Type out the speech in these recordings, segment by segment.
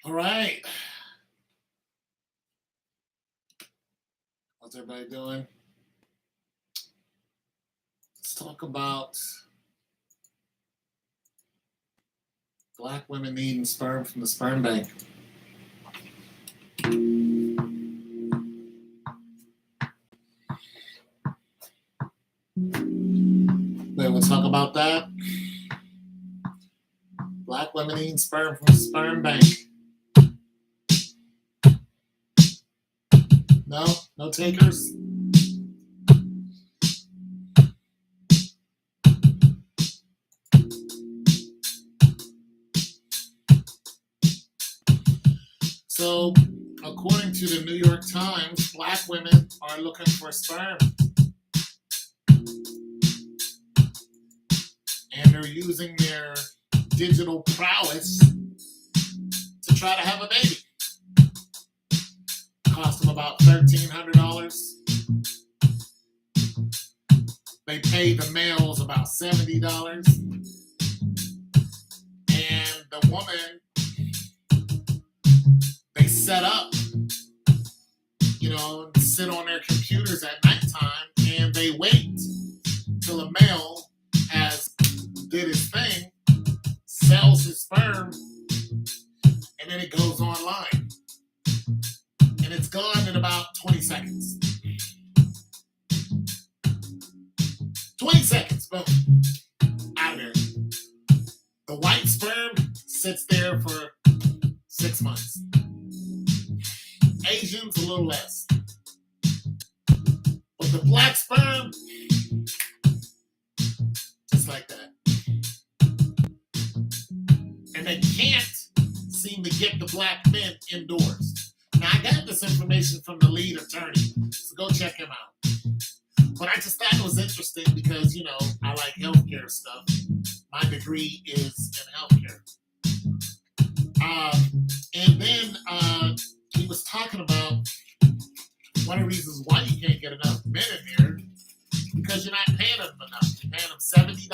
All right. How's everybody doing? Let's talk about black women needing sperm from the sperm bank. We'll talk about that. Black women needing sperm from the sperm bank. No takers. So, according to the New York Times, black women are looking for sperm. And they're using their digital prowess to try to have a baby. Cost them about $1,300. They pay the males about $70. And the woman, they set up, sit on their computers at nighttime, and they wait till a male has did his thing, sells his sperm, and then it goes online. And it's gone in about 20 seconds. 20 seconds, boom, out of there. The white sperm sits there for 6 months. Asians, a little less. But the black sperm, just like that. And they can't seem to get the black men indoors. Now, I got this information from the lead attorney, so go check him out. But I just thought it was interesting because, I like healthcare stuff. My degree is in healthcare. And then he was talking about one of the reasons why you can't get enough men in here, because you're not paying them enough. You're paying them $70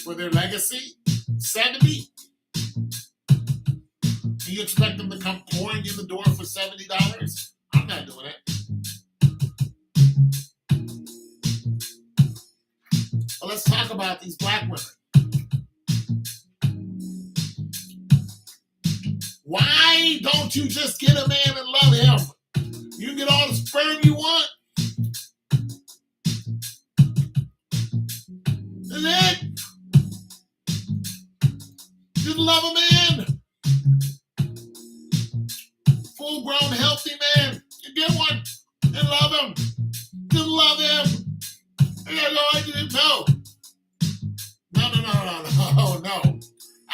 for their legacy. 70? Do you expect them to come pouring in the door for $70? I'm not doing it. Well, let's talk about these black women. Why don't you just get a man and love him? You get all the sperm you want. That's it. Just love a man. Full-grown, healthy man. You get one and love him. Just love him. No. No.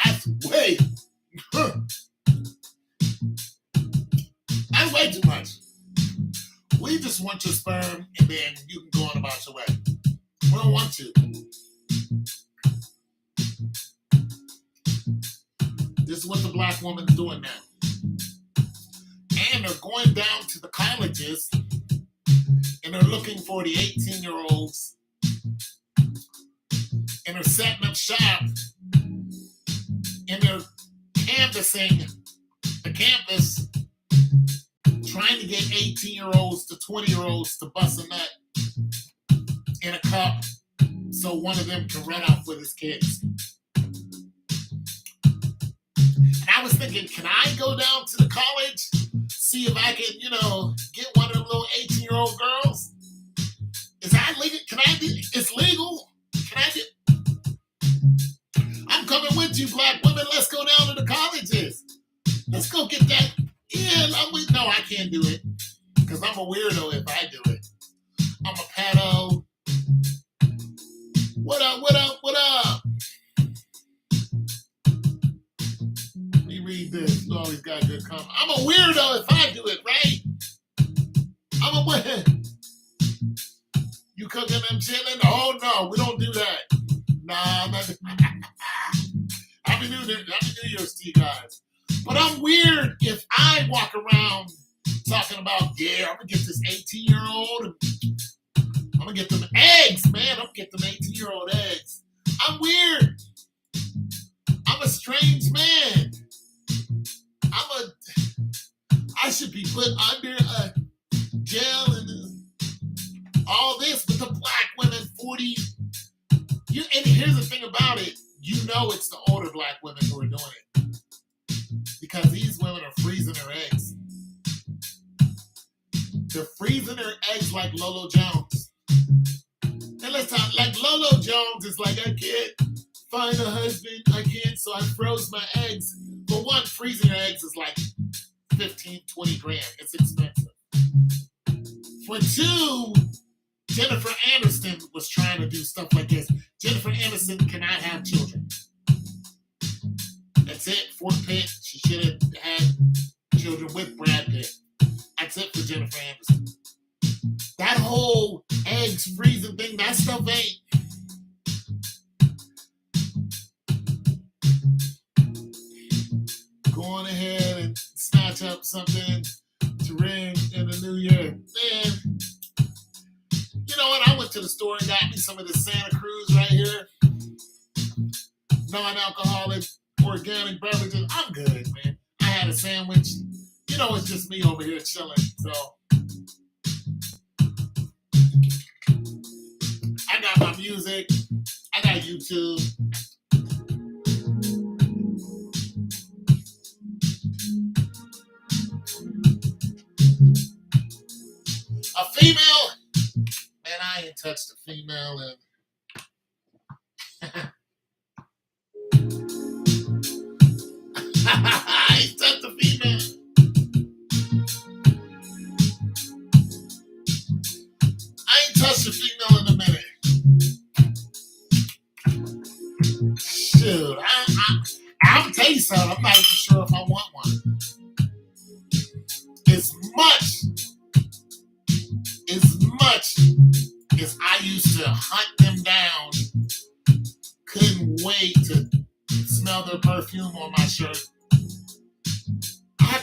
That's way. That's way too much. We just want your sperm and then you can go on about your way. We don't want you. This is what the black woman's doing now. And they're going down to the colleges and they're looking for the 18-year-olds and they're setting up shop and they're canvassing the campus trying to get 18-year-olds to 20-year-olds to bust a nut in a cup so one of them can run off with his kids. And I was thinking, can I go down to the college, see if I can, get one of them little 18-year-old girls? Is that legal? Can I do it? It's legal. Can I do it? I'm coming with you, black women. Let's go down to the colleges. Let's go get that. Yeah, no, I can't do it. Because I'm a weirdo if I do it. I'm a pedo. What up? Let me read this. You always got good comment. I'm a weirdo if I do it, right? I'm a weirdo. You cooking them chilling? Oh, no, we don't do that. Nah, I'm not. Happy New Year's to you guys. But I'm weird if I walk around talking about, I'm going to get this 18-year-old. I'm going to get them eggs, man. I'm going to get them 18-year-old eggs. I'm weird. I'm a strange man. I should be put under a jail and all this, but the black women, 40. And here's the thing about it. You know it's the older black women who are doing it. Because these women are freezing their eggs. They're freezing their eggs like Lolo Jones. And let's talk, like Lolo Jones is like, I can't find a husband. I can't, so I froze my eggs. For one, freezing your eggs is like 15, 20 grand. It's expensive. For two, Jennifer Aniston was trying to do stuff like this. Jennifer Aniston cannot have children. That's it. Fort Pitt, she should have had children with Brad Pitt. That's it for Jennifer Aniston. That whole eggs freezing thing, that stuff ain't. Going ahead and snatch up something to ring in the new year. Man, you know what? I went to the store and got me some of the Santa Cruz right here. Non-alcoholic, organic beverages. I'm good, man. I had a sandwich. You know, it's just me over here chilling. So I got my music. I got YouTube. A female? Man, I ain't touched a female in. I ain't touched a female. I ain't touched a female in a minute. Shoot, I'll tell you something. I'm not even sure if I want one. As much as I used to hunt them down, couldn't wait to smell their perfume on my shirt. I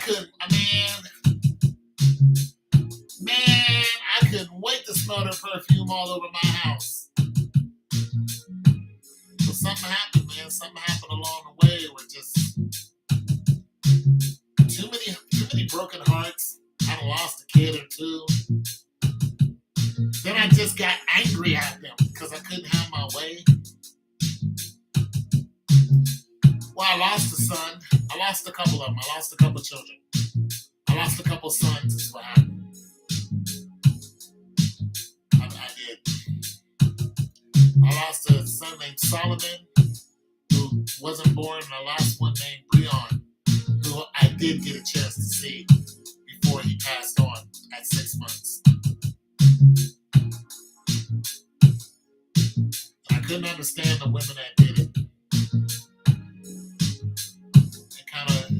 couldn't wait to smell their perfume all over my house. But something happened, man. Something happened along the way where just too many broken hearts. I lost a kid or two. Then I just got angry at them because I couldn't have my way. Well, I lost a son. I lost a couple of them. I lost a couple of children. I lost a couple of sons is what happened. I did. I lost a son named Solomon who wasn't born, and I lost one named Breon who I did get a chance to see before he passed on at 6 months. I couldn't understand the women that did it. It kind of,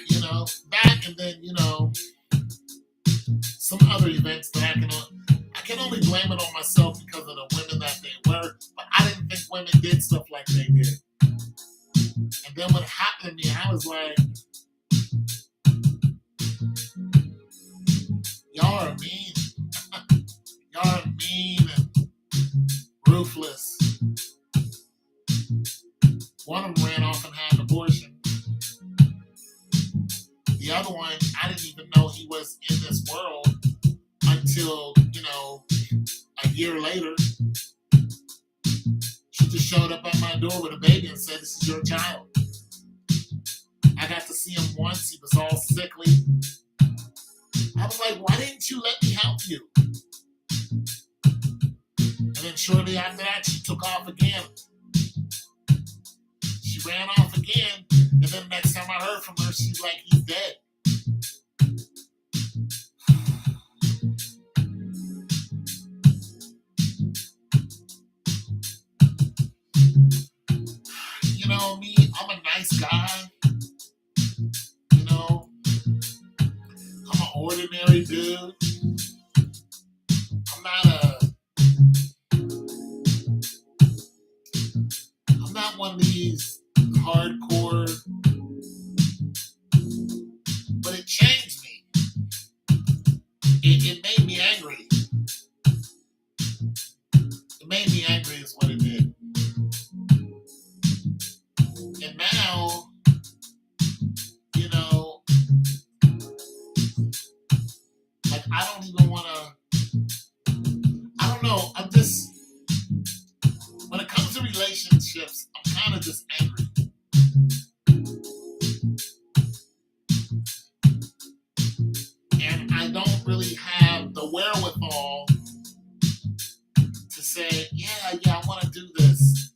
you know, that, and then, you know, some other events that I can only blame it on myself because of the women that they were, but I didn't think women did stuff like they did. And then when it happened to me, I was like, y'all are mean. Y'all are mean and ruthless. One of them ran off and had an abortion. The other one, I didn't even know he was in this world until, you know, a year later. She just showed up at my door with a baby and said, "This is your child." I got to see him once. He was all sickly. I was like, why didn't you let me help you? And then shortly after that, she took off again. She ran off again. And then the next time I heard from her, she's like, he's dead. You know me, I'm a nice guy. You know, I'm an ordinary dude. I'm not one of these hardcore, but it changed me. It made me angry. It made me angry is what it did. I don't even want to. I don't know. I'm just when it comes to relationships, I'm kind of just angry, and I don't really have the wherewithal to say, yeah, I want to do this.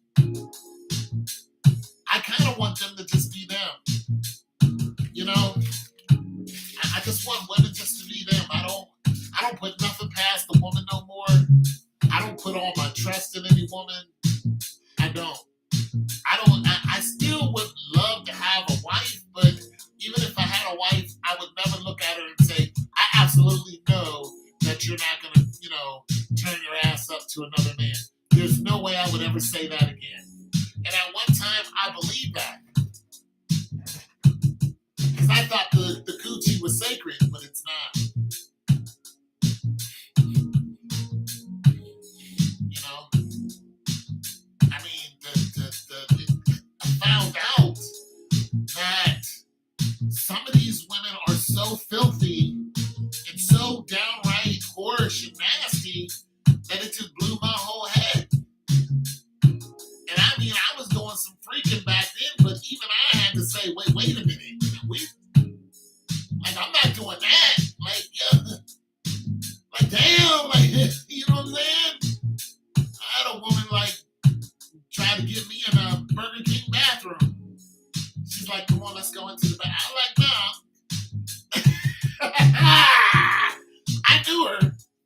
I kind of want them to just be them. You know, I just want women just to be them. I don't put nothing past the woman no more. I don't put all my trust in any woman. I don't. I still would love to have a wife, but even if I had a wife, I would never look at her and say, I absolutely know that you're not going to, turn your ass up to another man. There's no way I would ever say that again. And at one time, I believed that. Because I thought the coochie was sacred, but it's not. You know? I mean, I found out that some of these women are so filthy and so downright whorish and nasty that it just blew my whole head. And I mean, I was doing some freaking back then, but even I had to say, wait a minute. I'm not doing that. Damn, you know what I'm saying? I had a woman, try to get me in a Burger King bathroom. She's like, come on, let's go into the bathroom. I'm like, nah. I knew her,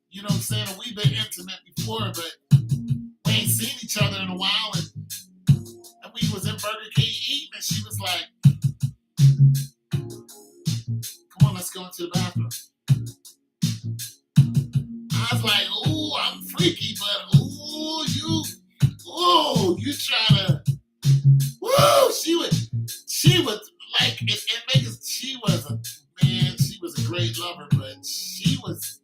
you know what I'm saying? We've been intimate before, but we ain't seen each other in a while. And we was in Burger King eating, and she was like, come on, let's go into the bathroom. I was like, ooh, I'm freaky, but you trying to, she was she was a great lover, but she was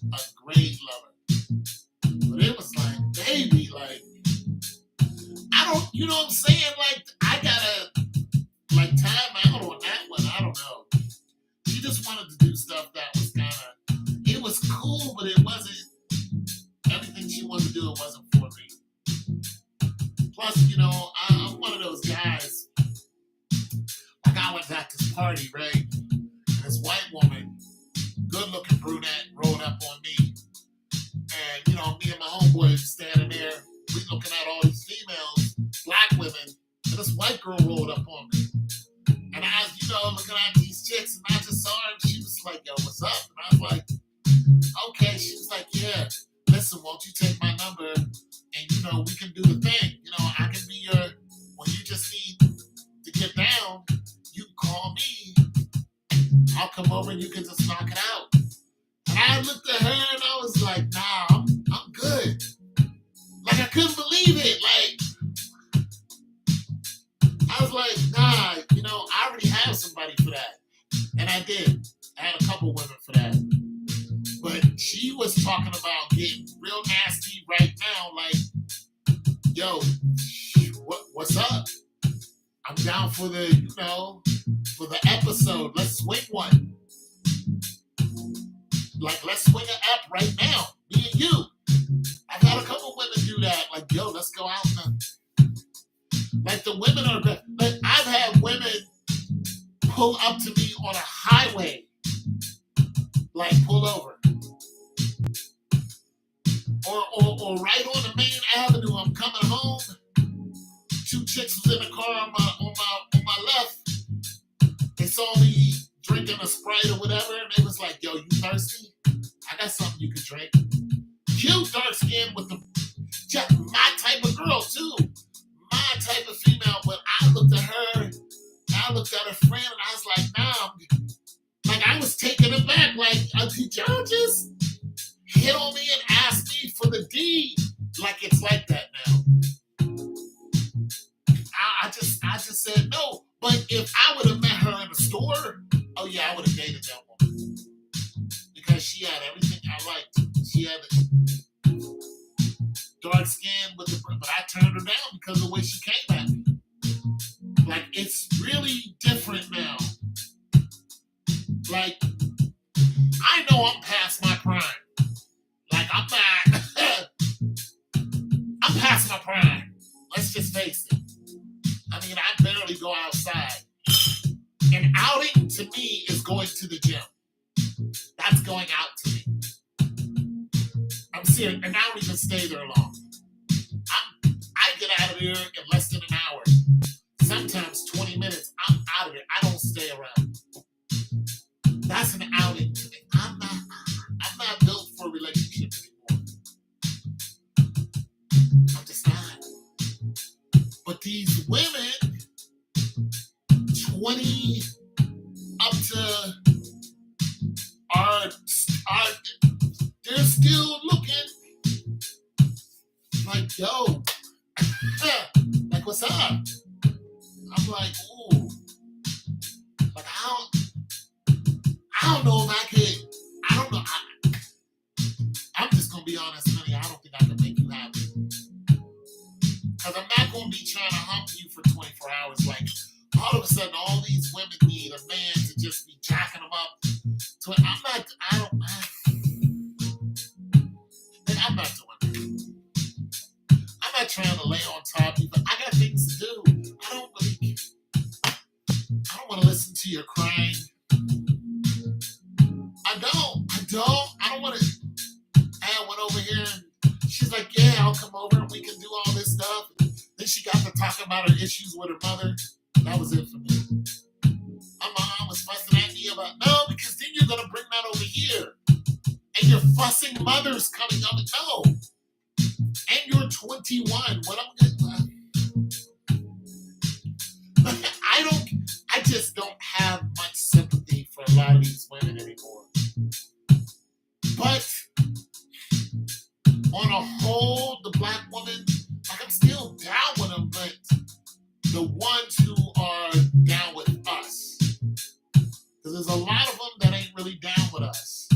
a great lover, but it was like, baby, I don't, you know what I'm saying? I gotta, time out on that one. I don't know. She just wanted to do stuff that was it was cool, but it wasn't, everything she wanted to do, it wasn't for me. Plus, I'm one of those guys, I was at this party, right? And this white woman, good-looking brunette, rolled up on me. And, me and my homeboy standing there, we looking at all these females, black women, and this white girl rolled up on me. And I was, looking at these chicks, and I just saw her, and she was like, yo, what's up? And I was like, okay. She was like, yeah, listen, won't you take my number, and, we can do the thing. I can be when you just need to get down, you can call me. I'll come over, and you can just knock it out. And I looked at her, and I was like, nah, I'm good. I couldn't believe it. I was like, nah, I already have somebody for that. And I did. I had a couple women for that. But she was talking about getting real nasty right now. Yo, what's up? I'm down for for the episode. Let's swing one. Let's swing an app right now. Me and you. I've had a couple women do that. Yo, let's go out now. The women are good. I've had women pull up to me on a highway. Pull over. Or right on the main avenue. I'm coming home. Two chicks was in the car on my left. They saw me drinking a Sprite or whatever, and they was like, yo, you thirsty? I got something you can drink. Cute, dark skin with my type of girl too. My type of female, but I looked at her, and I looked at her friend, and I was like, nah. I was taken aback. Did y'all just hit on me and ask me for the D? It's like that now. I just said no. But if I would have met her in the store, oh yeah, I would have dated that woman. Because she had everything I liked. She had dark skin, but I turned her down because of the way she came at me. Like, it's really different now. Like, I know I'm past my prime. Like, I'm not, I'm past my prime. Let's just face it. I mean, I barely go outside. An outing to me is going to the gym. That's going out to me. I'm serious, and I don't even stay there long. I get out of there in less than an hour. Sometimes 20 minutes. I'm out of there. I don't stay around. That's an outing to me. I'm not built for a relationship anymore. I'm just not. But these women, 20 up to are they're still looking like, yo, like, what's up? I'm like, ooh, like, I don't know if I could. I don't know. I'm just gonna be honest, honey. I don't think I can make you happy, because I'm not gonna be trying to hump you for 24 hours. Like, all of a sudden, all these women need a man to just be jacking them up. So I'm not doing that. I'm not trying to lay on top of you, but I got things to do. I don't want to listen to your crying. I don't want to. I went over here and she's like, yeah, I'll come over and we can do all this stuff. Then she got to talking about her issues with her mother. That was it for me. My mom was fussing at me about, no, because then you're going to bring that over here. And your fussing mother's coming up. No. And you're 21. What I'm going to... I just don't have much sympathy for a lot of these women anymore. But on a whole, the black woman, like, I'm still down with them, but the ones who are down with us, because there's a lot of them that ain't really down with us.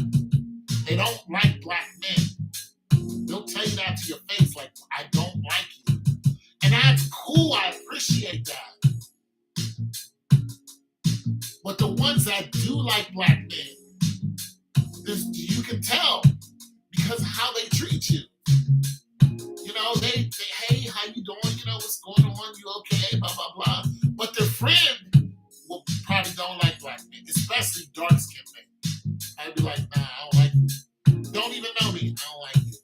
They don't like black men. They'll tell you that to your face, like, I don't like you. And that's cool. I appreciate that. But the ones that do like black men, you can tell because of how they treat you. You know, they hey, how you doing? You know, what's going on? You okay? Blah, blah, blah. But their friend will probably don't like black men, especially dark-skinned men. I'd be like, nah, I don't like you. Don't even know me. I don't like you.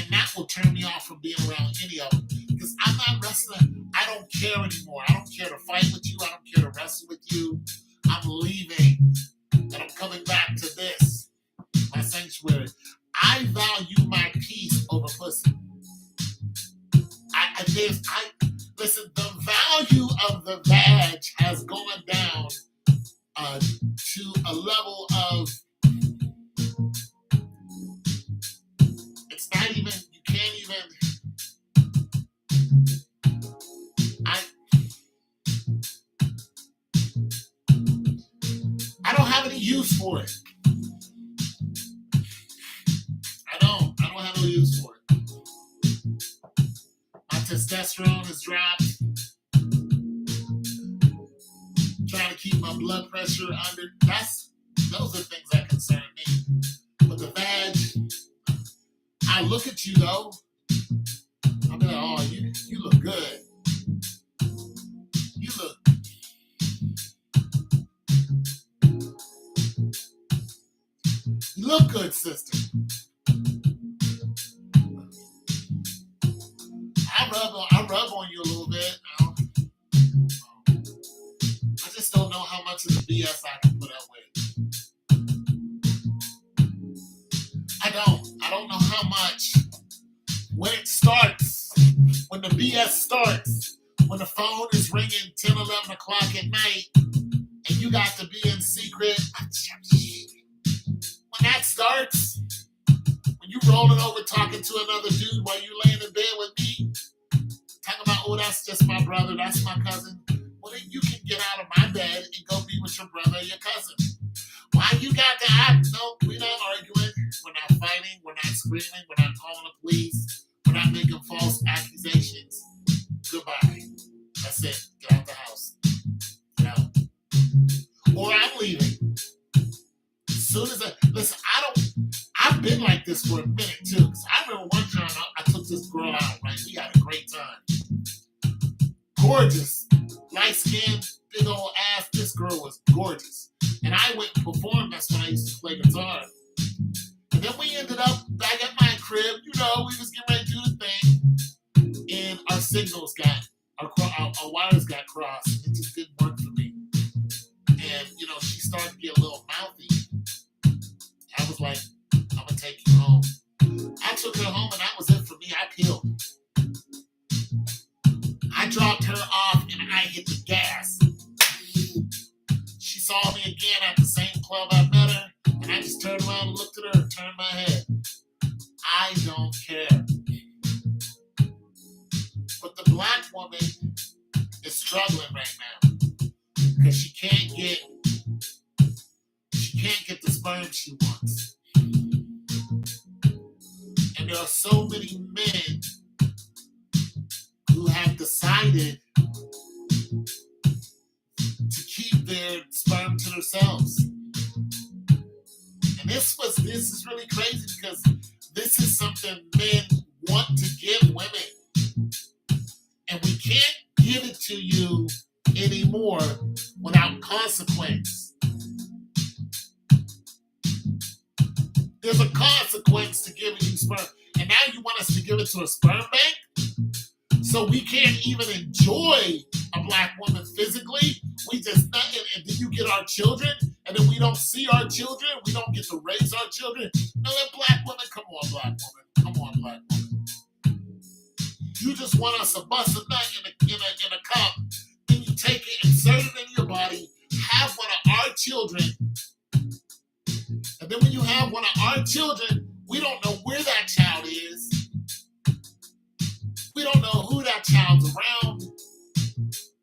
And that will turn me off from being around any of them. Because I'm not wrestling. I don't care anymore. I don't care to fight with you. I don't care to wrestle with you. I'm leaving. And I'm coming back to this, my sanctuary. I value my peace over pussy. Listen, the value of the vag has gone down to a level of, it's not even, you can't even, I don't have any use for it. I don't have no use for it. My testosterone has dropped. Trying to keep my blood pressure under. Those are things that concern me. But the vag, I look at you though. I'm like, oh, you look good. You look good, sister. I rub on you a little bit. I just don't know how much of the BS I can put up with. I don't know how much. When it starts, when the BS starts, when the phone is ringing 10, 11 o'clock at night, and you got to be in secret. When that starts, when you rolling over talking to another dude while you laying in bed with me, talking about, oh, that's just my brother, that's my cousin. Well, then you can get out of my bed and go be with your brother or your cousin. Why you got to act? No, we're not arguing. We're not fighting. We're not screaming. We're not calling the police. We're not making false accusations. Goodbye. That's it. Get out the house. soon as listen, I've been like this for a minute too. Cause I remember one time I took this girl out, right? We had a great time. Gorgeous. Light skin, big old ass. This girl was gorgeous. And I went and performed. That's when I used to play guitar. And then we ended up back at my crib. You know, we was getting ready to do the thing. And our signals our wires got crossed. It just didn't work for me. And, you know, she started to get a little mouthy. I was like, I'm going to take you home. I took her home and that was it for me. I peeled. I dropped her off and I hit the gas. She saw me again at the same club I met her, and I just turned around and looked at her and turned my head. I don't care. But the black woman is struggling right now because she can't get the sperm she wants. And there are so many men who have decided to keep their sperm to themselves. And this is really crazy because this is something men want to give women. And we can't give it to you anymore without consequence. There's a consequence to giving you sperm. And now you want us to give it to a sperm bank? So we can't even enjoy a black woman physically. We just nothing, and then you get our children, and then we don't see our children. We don't get to raise our children. No, that black woman, come on, black woman, come on, black woman. You just want us to bust a nut in a cup, then you take it, insert it in your body, have one of our children, and then when you have one of our children, we don't know where that child is. We don't know who that child's around.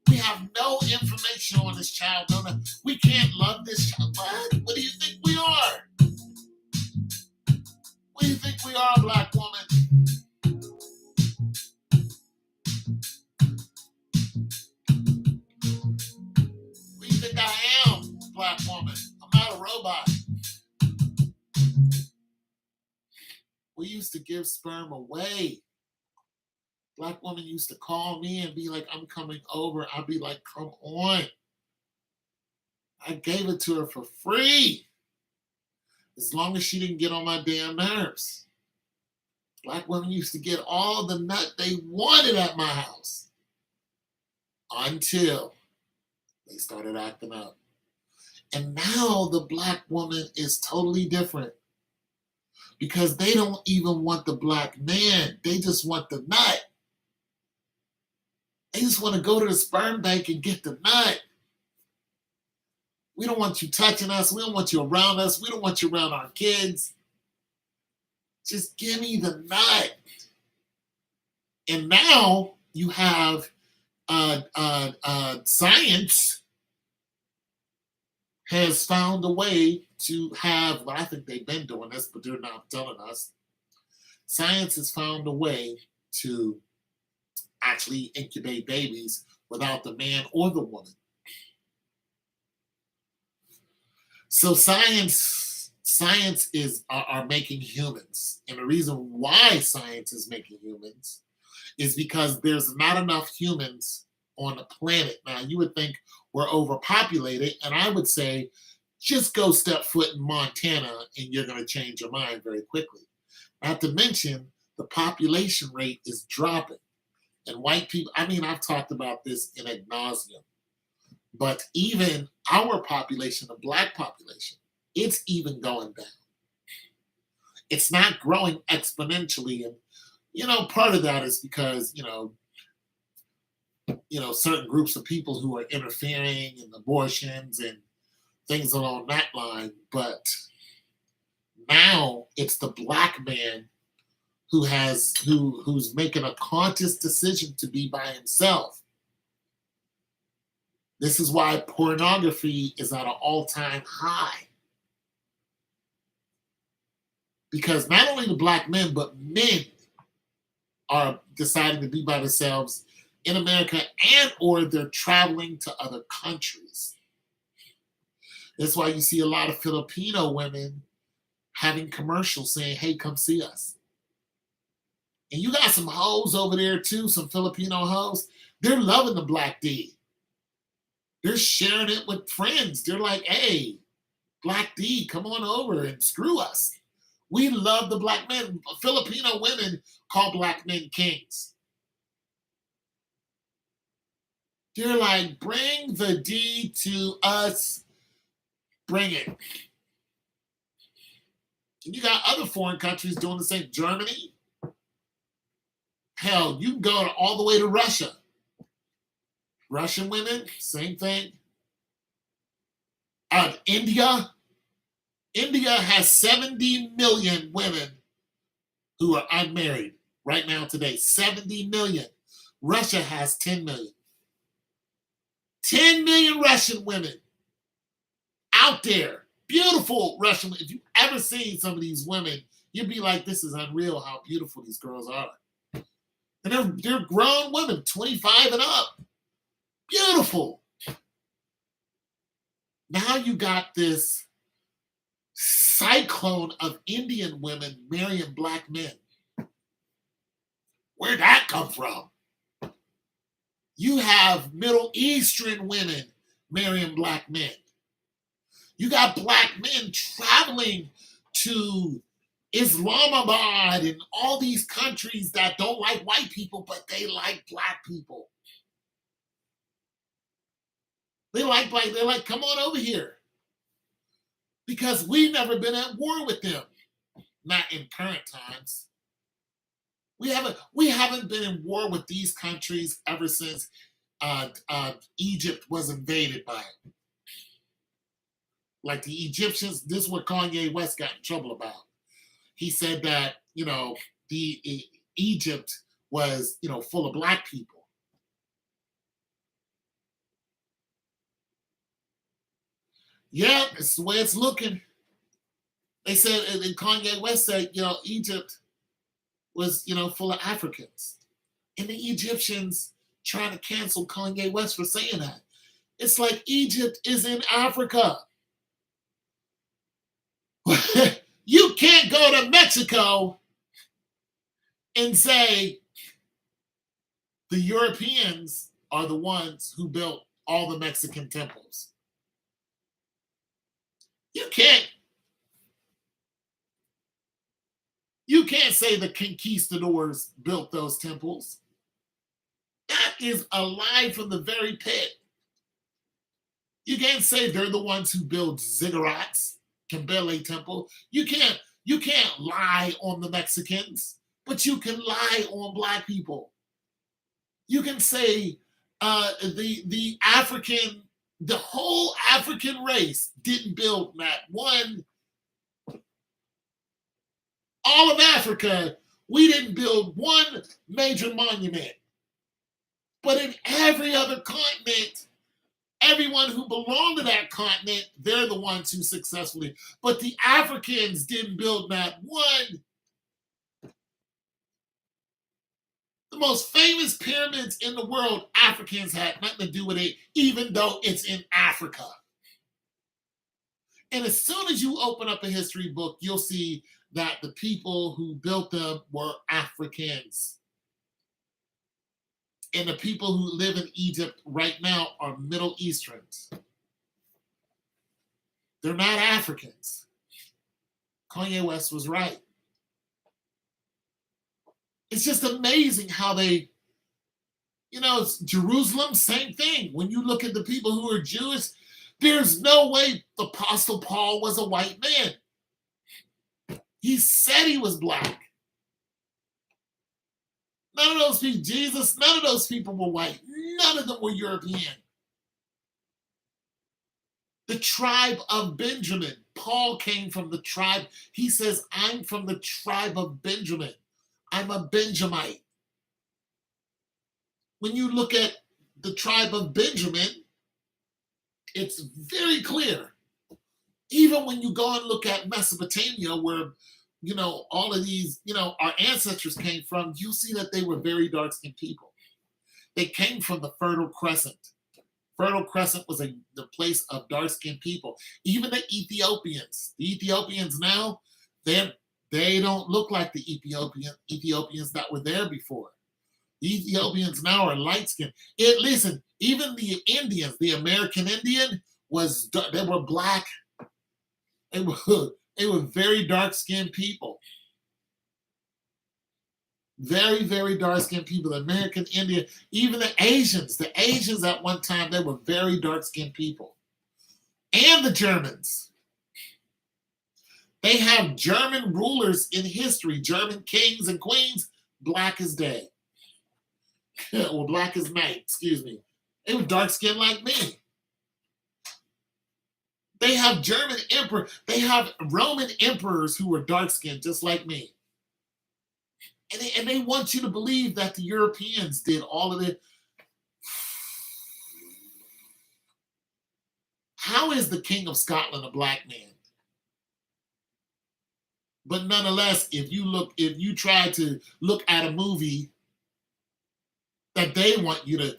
We have no information on this child. No. We can't love this child. What do you think we are? What do you think we are, black woman? What do you think I am, black woman? I'm not a robot. We used to give sperm away. Black woman used to call me and be like, I'm coming over. I'd be like, come on. I gave it to her for free. As long as she didn't get on my damn nerves. Black women used to get all the nut they wanted at my house. Until they started acting up. And now the black woman is totally different. Because they don't even want the black man. They just want the nut. They just want to go to the sperm bank and get the nut. We don't want you touching us. We don't want you around us. We don't want you around our kids. Just give me the nut. And now you have science has found a way to have, well, I think they've been doing this, but they're not telling us. Science has found a way to actually incubate babies without the man or the woman. So science are making humans. And the reason why science is making humans is because there's not enough humans on the planet. Now, you would think we're overpopulated, and I would say just go step foot in Montana and you're going to change your mind very quickly. Not to mention, the population rate is dropping. And white people, I mean, I've talked about this in ad nauseum, but even our population, the black population, it's even going down. It's not growing exponentially. And, you know, part of that is because, you know, certain groups of people who are interfering in abortions and things along that line. But now it's the black man who's making a conscious decision to be by himself. This is why pornography is at an all-time high. Because not only the black men, but men are deciding to be by themselves in America, and or they're traveling to other countries. That's why you see a lot of Filipino women having commercials saying, hey, come see us. And you got some hoes over there too, some Filipino hoes. They're loving the Black D. They're sharing it with friends. They're like, hey, Black D, come on over and screw us. We love the black men. Filipino women call black men kings. They're like, bring the D to us. Bring it. And you got other foreign countries doing the same. Germany. Hell, you can go all the way to Russia. Russian women, same thing. India. India has 70 million women who are unmarried right now today. 70 million. Russia has 10 million. 10 million Russian women out there. Beautiful Russian women. If you've ever seen some of these women, you'd be like, this is unreal how beautiful these girls are. And they're grown women, 25 and up. Beautiful. Now you got this cyclone of Indian women marrying black men. Where'd that come from? You have Middle Eastern women marrying black men. You got black men traveling to Islamabad and all these countries that don't like white people, but they like black people. They're like, come on over here. Because we've never been at war with them. Not in current times. We haven't been in war with these countries ever since Egypt was invaded by it. Like the Egyptians, this is what Kanye West got in trouble about. He said that, Egypt was, full of black people. Yeah, it's the way it's looking. They said, and Kanye West said, Egypt was, full of Africans. And the Egyptians trying to cancel Kanye West for saying that. It's like Egypt is in Africa. You can't go to Mexico and say the Europeans are the ones who built all the Mexican temples. You can't say the conquistadors built those temples. That is a lie from the very pit. You can't say they're the ones who built ziggurats, Kimbele Temple. You can't lie on the Mexicans, but you can lie on black people. You can say the whole African race didn't build that one. All of Africa, we didn't build one major monument. But in every other continent, everyone who belonged to that continent, they're the ones who successfully. But the Africans didn't build that one. The most famous pyramids in the world, Africans had nothing to do with it, even though it's in Africa. And as soon as you open up a history book, you'll see that the people who built them were Africans. And the people who live in Egypt right now are Middle Easterns. They're not Africans. Kanye West was right. It's just amazing how they, Jerusalem, same thing. When you look at the people who are Jewish, there's no way the Apostle Paul was a white man. He said he was black. None of those people, Jesus, none of those people were white. None of them were European. The tribe of Benjamin. Paul came from the tribe. He says, I'm from the tribe of Benjamin. I'm a Benjamite. When you look at the tribe of Benjamin, it's very clear. Even when you go and look at Mesopotamia, where all of these, our ancestors came from, you'll see that they were very dark-skinned people. They came from the Fertile Crescent. Fertile Crescent was the place of dark-skinned people. Even the Ethiopians. The Ethiopians now, they don't look like the Ethiopians that were there before. The Ethiopians now are light-skinned. Listen, even the Indians, the American Indian they were black. They were they were very dark-skinned people. Very, very dark-skinned people. The American Indian, even the Asians. The Asians at one time, they were very dark-skinned people. And the Germans. They have German rulers in history, German kings and queens, black as day. Or black as night, excuse me. They were dark-skinned like me. They have German emperor. They have Roman emperors who were dark-skinned just like me. And they want you to believe that the Europeans did all of it. How is the King of Scotland a black man? But nonetheless, if you try to look at a movie that they want you to,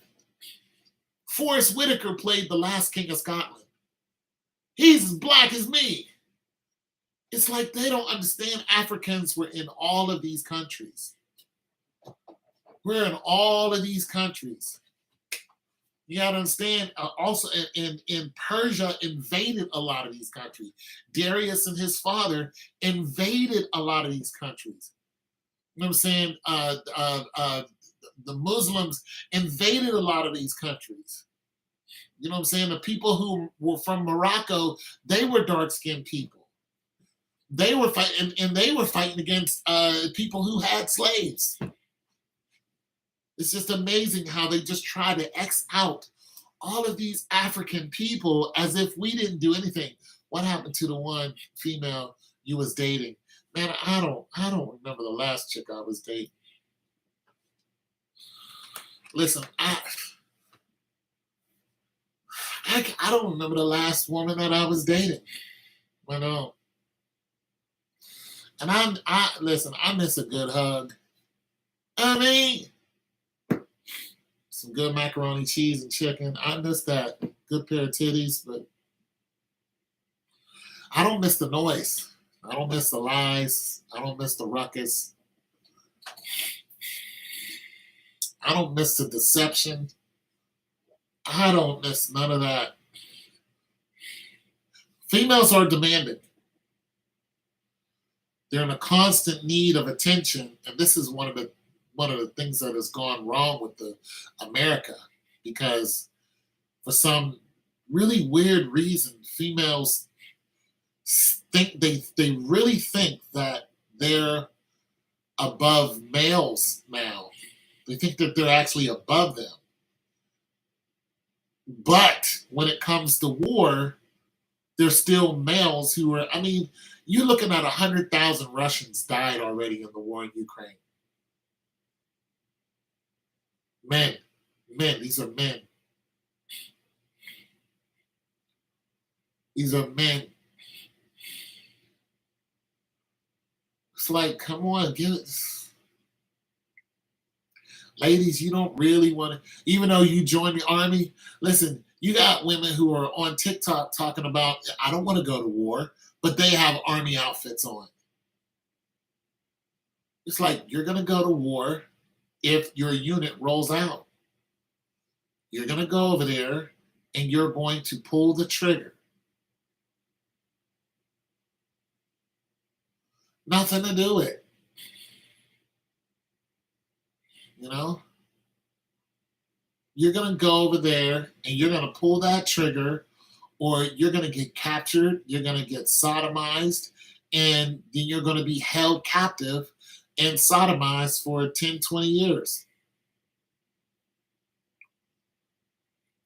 Forrest Whitaker played the last King of Scotland. He's as black as me. It's like they don't understand Africans were in all of these countries. We're in all of these countries. You got to understand, also in Persia invaded a lot of these countries. Darius and his father invaded a lot of these countries. You know what I'm saying? The Muslims invaded a lot of these countries. You know what I'm saying? The people who were from Morocco, they were dark-skinned people. They were fighting, and they were fighting against people who had slaves. It's just amazing how they just try to X out all of these African people as if we didn't do anything. What happened to the one female you was dating? Man, I don't remember the last chick I was dating. Listen, I don't remember the last woman that I was dating. But and I listen, I miss a good hug. I mean, some good macaroni, cheese, and chicken. I miss that. Good pair of titties, but I don't miss the noise. I don't miss the lies. I don't miss the ruckus. I don't miss the deception. I don't miss none of that. Females are demanding. They're in a constant need of attention, and this is one of the things that has gone wrong with America, because for some really weird reason, females think they really think that they're above males now. They think that they're actually above them. But when it comes to war, there's still males who are, I mean, you're looking at 100,000 Russians died already in the war in Ukraine. Men, these are men. These are men. It's like, come on, give it. Ladies, you don't really want to, even though you join the army, listen, you got women who are on TikTok talking about, I don't want to go to war, but they have army outfits on. It's like, you're going to go to war if your unit rolls out. You're going to go over there and you're going to pull the trigger. Nothing to do with it. You know? You're going to go over there and you're going to pull that trigger, or you're going to get captured, you're going to get sodomized, and then you're going to be held captive and sodomized for 10, 20 years.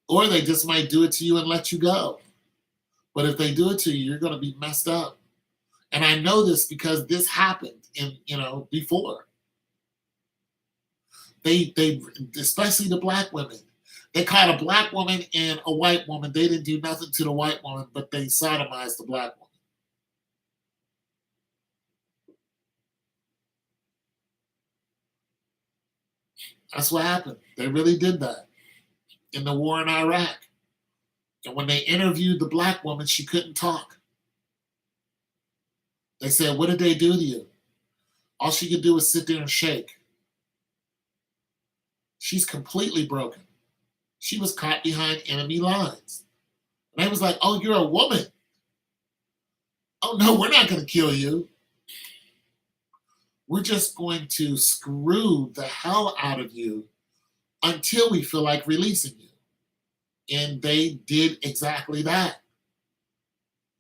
Or they just might do it to you and let you go. But if they do it to you, you're going to be messed up. And I know this because this happened before. They especially the black women. They caught a black woman and a white woman. They didn't do nothing to the white woman, but they sodomized the black woman. That's what happened. They really did that in the war in Iraq. And when they interviewed the black woman, she couldn't talk. They said, "What did they do to you?" All she could do was sit there and shake. She's completely broken. She was caught behind enemy lines. And they was like, "Oh, you're a woman. Oh, no, we're not going to kill you. We're just going to screw the hell out of you until we feel like releasing you." And they did exactly that.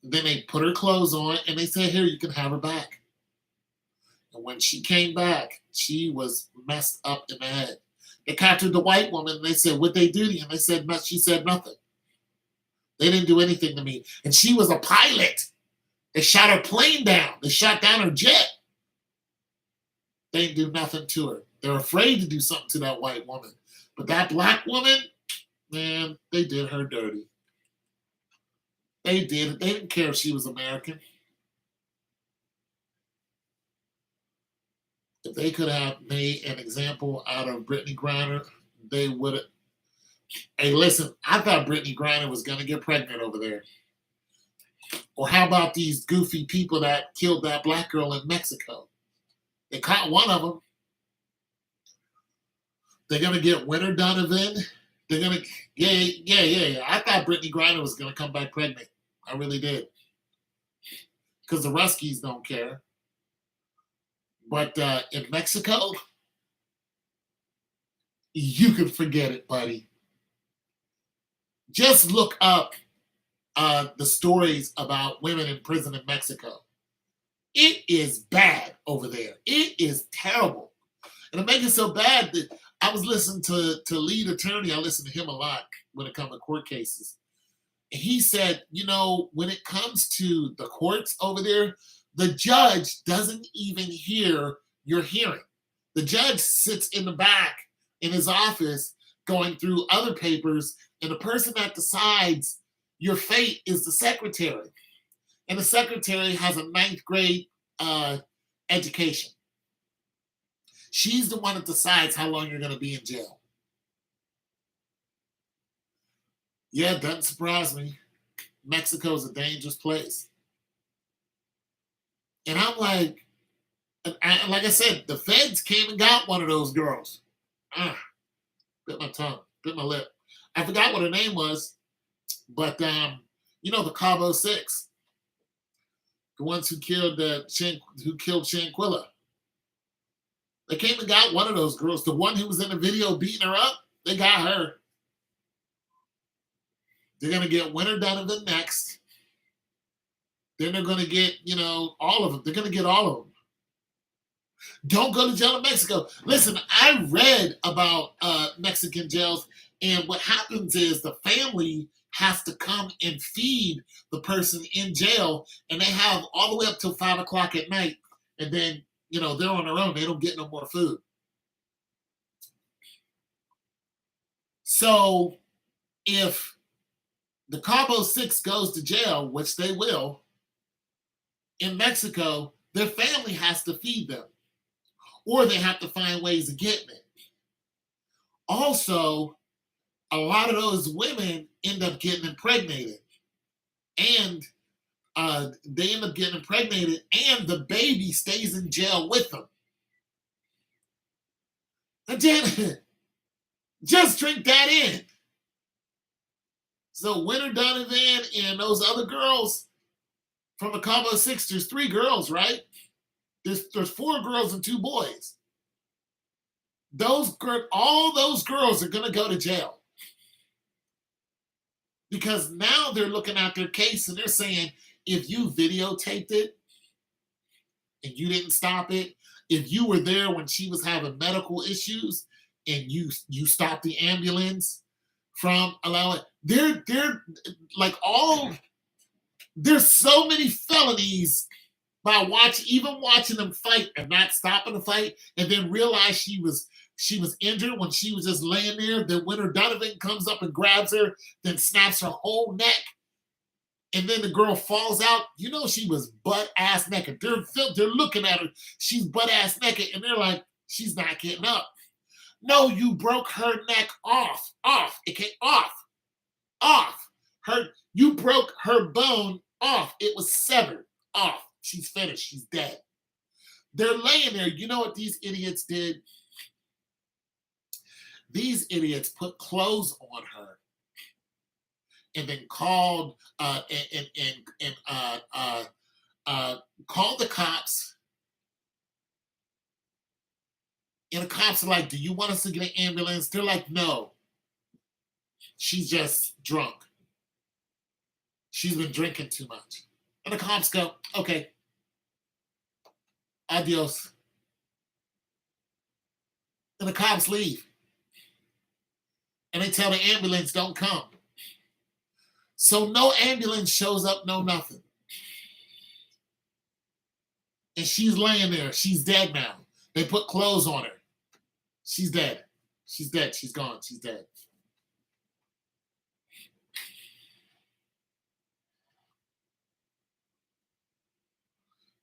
Then they put her clothes on and they said, "Here, you can have her back." And when she came back, she was messed up in the head. They captured the white woman and they said, "What'd they do to you?" And they said, she said nothing. They didn't do anything to me. And she was a pilot. They shot her plane down. They shot down her jet. They didn't do nothing to her. They're afraid to do something to that white woman. But that black woman, man, they did her dirty. They did. They didn't care if she was American. If they could have made an example out of Brittany Griner, they would have. Hey, listen, I thought Brittany Griner was going to get pregnant over there. Or how about these goofy people that killed that black girl in Mexico? They caught one of them. They're going to get Winter Donovan. They're going to, yeah. I thought Brittany Griner was going to come back pregnant. I really did. Because the Ruskies don't care. But in Mexico, you can forget it, buddy. Just look up the stories about women in prison in Mexico. It is bad over there. It is terrible. And it makes it so bad that I was listening to lead attorney. I listen to him a lot when it comes to court cases. And he said, when it comes to the courts over there, the judge doesn't even hear your hearing. The judge sits in the back in his office going through other papers, and the person that decides your fate is the secretary. And the secretary has a 9th grade education. She's the one that decides how long you're going to be in jail. Yeah, it doesn't surprise me. Mexico is a dangerous place. And I'm like, like I said, the feds came and got one of those girls. Bit my tongue, bit my lip. I forgot what her name was, but the Cabo Six, the ones who killed Shanquilla. They came and got one of those girls. The one who was in the video beating her up, they got her. They're going to get Winter Donovan next. Then they're going to get, all of them. They're going to get all of them. Don't go to jail in Mexico. Listen, I read about Mexican jails, and what happens is the family has to come and feed the person in jail, and they have all the way up till 5 o'clock at night, and then, they're on their own. They don't get no more food. So if the Cabo Six goes to jail, which they will, in Mexico, their family has to feed them, or they have to find ways of getting it. Also, a lot of those women end up getting impregnated, and they end up getting impregnated, and the baby stays in jail with them. Again, just drink that in. So Winter Donovan and those other girls from the Cabo Six, there's 3 girls, right? There's 4 girls and 2 boys. All those girls are going to go to jail. Because now they're looking at their case and they're saying, if you videotaped it and you didn't stop it, if you were there when she was having medical issues and you stopped the ambulance from allowing, they're like there's so many felonies by watching them fight and not stopping the fight, and then realize she was injured when she was just laying there. Then Winter Donovan comes up and grabs her, then snaps her whole neck, and then the girl falls out. She was butt-ass naked. They're looking at her. She's butt-ass naked, and they're like, she's not getting up. No, you broke her neck off. It came off. You broke her bone off. It was severed off. She's finished. She's dead. They're laying there. You know what these idiots did? These idiots put clothes on her and then called called the cops. And the cops are like, "Do you want us to get an ambulance?" They're like, "No, she's just drunk. She's been drinking too much." And the cops go, "Okay, adios." And the cops leave. And they tell the ambulance, "Don't come." So no ambulance shows up, no nothing. And she's laying there. She's dead now. They put clothes on her. She's dead. She's dead. She's gone. She's dead.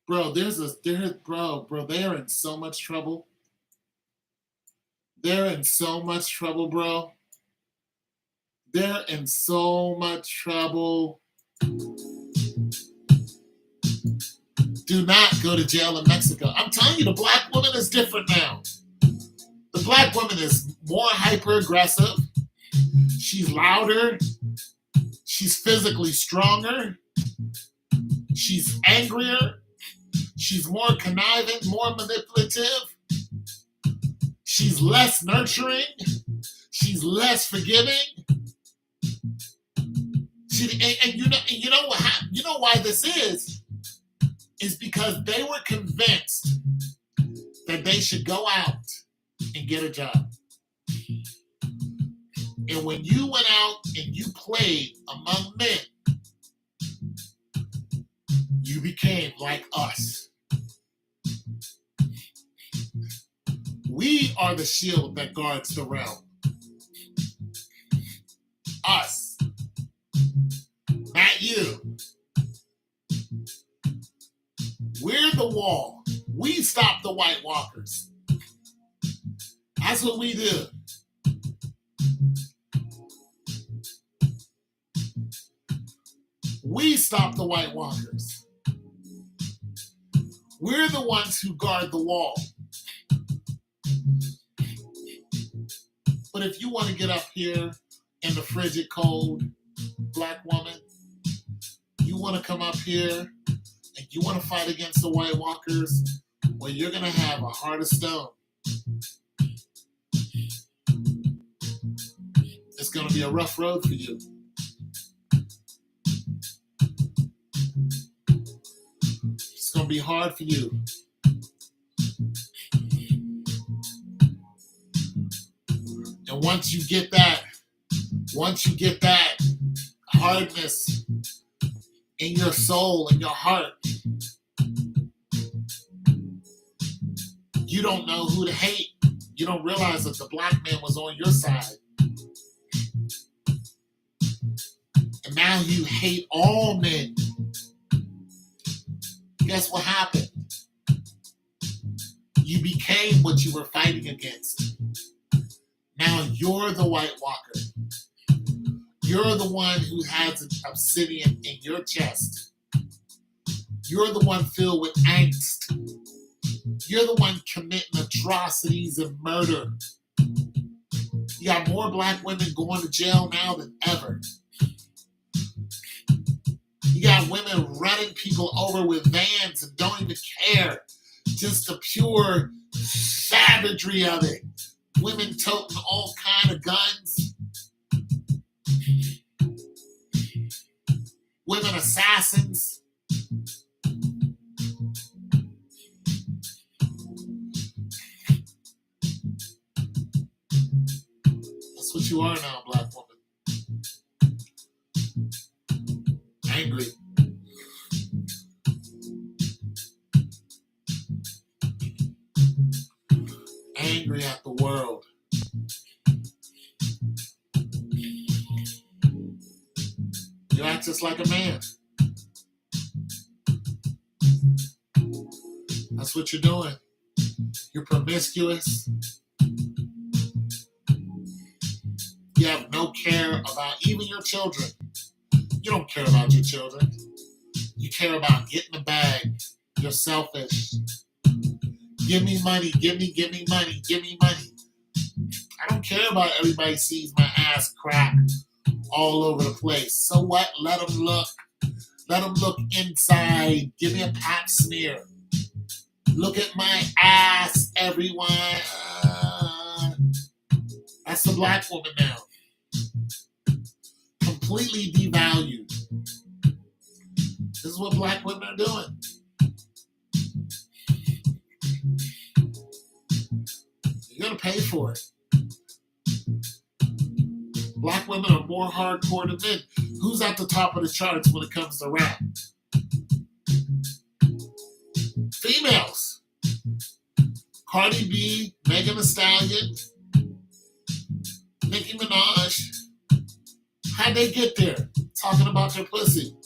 Bro, they are in so much trouble. They're in so much trouble, bro. They're in so much trouble. Do not go to jail in Mexico. I'm telling you, the black woman is different now. The black woman is more hyper aggressive. She's louder. She's physically stronger. She's angrier. She's more conniving, more manipulative. She's less nurturing. She's less forgiving. You know what? You know why this is because they were convinced that they should go out and get a job. And when you went out and you played among men, you became like us. We are the shield that guards the realm. Us. Not you. We're the wall. We stop the White Walkers. That's what we do. We stop the White Walkers. We're the ones who guard the wall. But if you want to get up here in the frigid cold, black woman, you want to come up here and you want to fight against the White Walkers, well, you're going to have a heart of stone. It's going to be a rough road for you. It's going to be hard for you. And once you get that hardness in your soul, in your heart, you don't know who to hate. You don't realize that the black man was on your side. And now you hate all men. Guess what happened? You became what you were fighting against. Now you're the White Walker. You're the one who has an obsidian in your chest. You're the one filled with angst. You're the one committing atrocities and murder. You got more black women going to jail now than ever. You got women running people over with vans and don't even care. Just the pure savagery of it. Women toting all kind of guns. Women assassins. That's what you are now, black woman. Angry. Angry at the world. You act just like a man. That's what you're doing. You're promiscuous. You have no care about even your children. You don't care about your children. You care about getting the bag. You're selfish. Give me money, give me money, give me money. I don't care about everybody sees my ass crack all over the place. So what? Let them look. Let them look inside. Give me a pap smear. Look at my ass, everyone. That's the black woman now. Completely devalued. This is what black women are doing. You're going to pay for it. Black women are more hardcore than men. Who's at the top of the charts when it comes to rap? Females. Cardi B, Megan Thee Stallion, Nicki Minaj. How'd they get there? Talking about their pussy.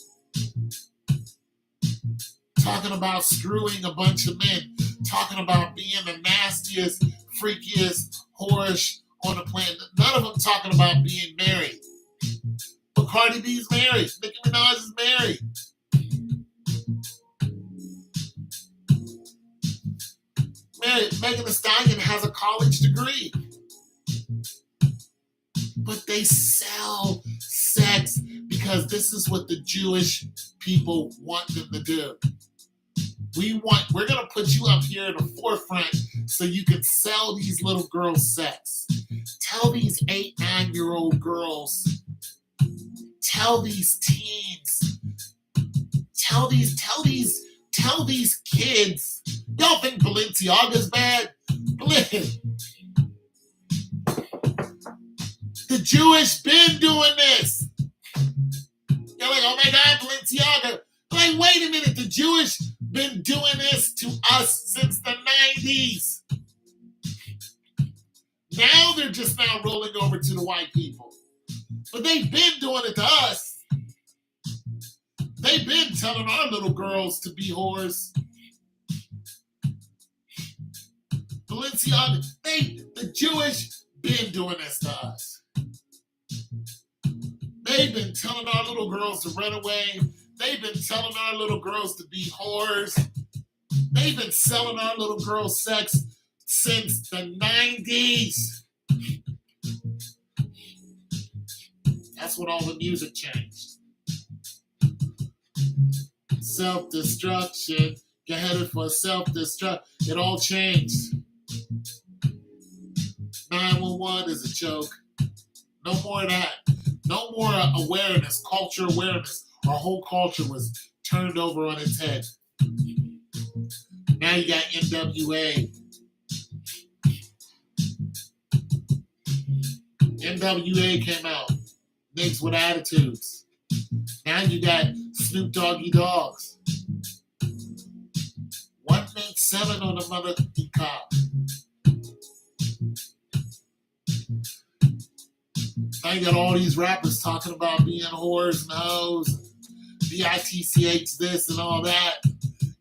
Talking about screwing a bunch of men. Talking about being the nastiest, freakiest, whorish on the planet. None of them talking about being married. But Cardi B's married. Nicki Minaj is married. Megan Thee Stallion has a college degree. But they sell sex because this is what the Jewish people want them to do. We're going to put you up here in the forefront so you can sell these little girls sex. Tell these 8, 9-year-old girls, tell these teens, tell these kids, y'all think Balenciaga's bad? The Jewish been doing this. You're like, oh my God, Balenciaga. Like, wait a minute, the Jewish been doing this to us since the 90s. Now they're just now rolling over to the white people. But they've been doing it to us. They've been telling our little girls to be whores. Balenciaga, the Jewish been doing this to us. They've been telling our little girls to run away. They've been telling our little girls to be whores. They've been selling our little girls sex since the 90s. That's when all the music changed. Self-destruction. Get headed for self-destruction. It all changed. 911 is a joke. No more of that. No more awareness, culture awareness. Our whole culture was turned over on its head. Now you got NWA. NWA came out. Niggas with attitudes. Now you got Snoop Doggy Dogs. 187 on the mother cop. Now you got all these rappers talking about being whores and hoes, BITCH this and all that.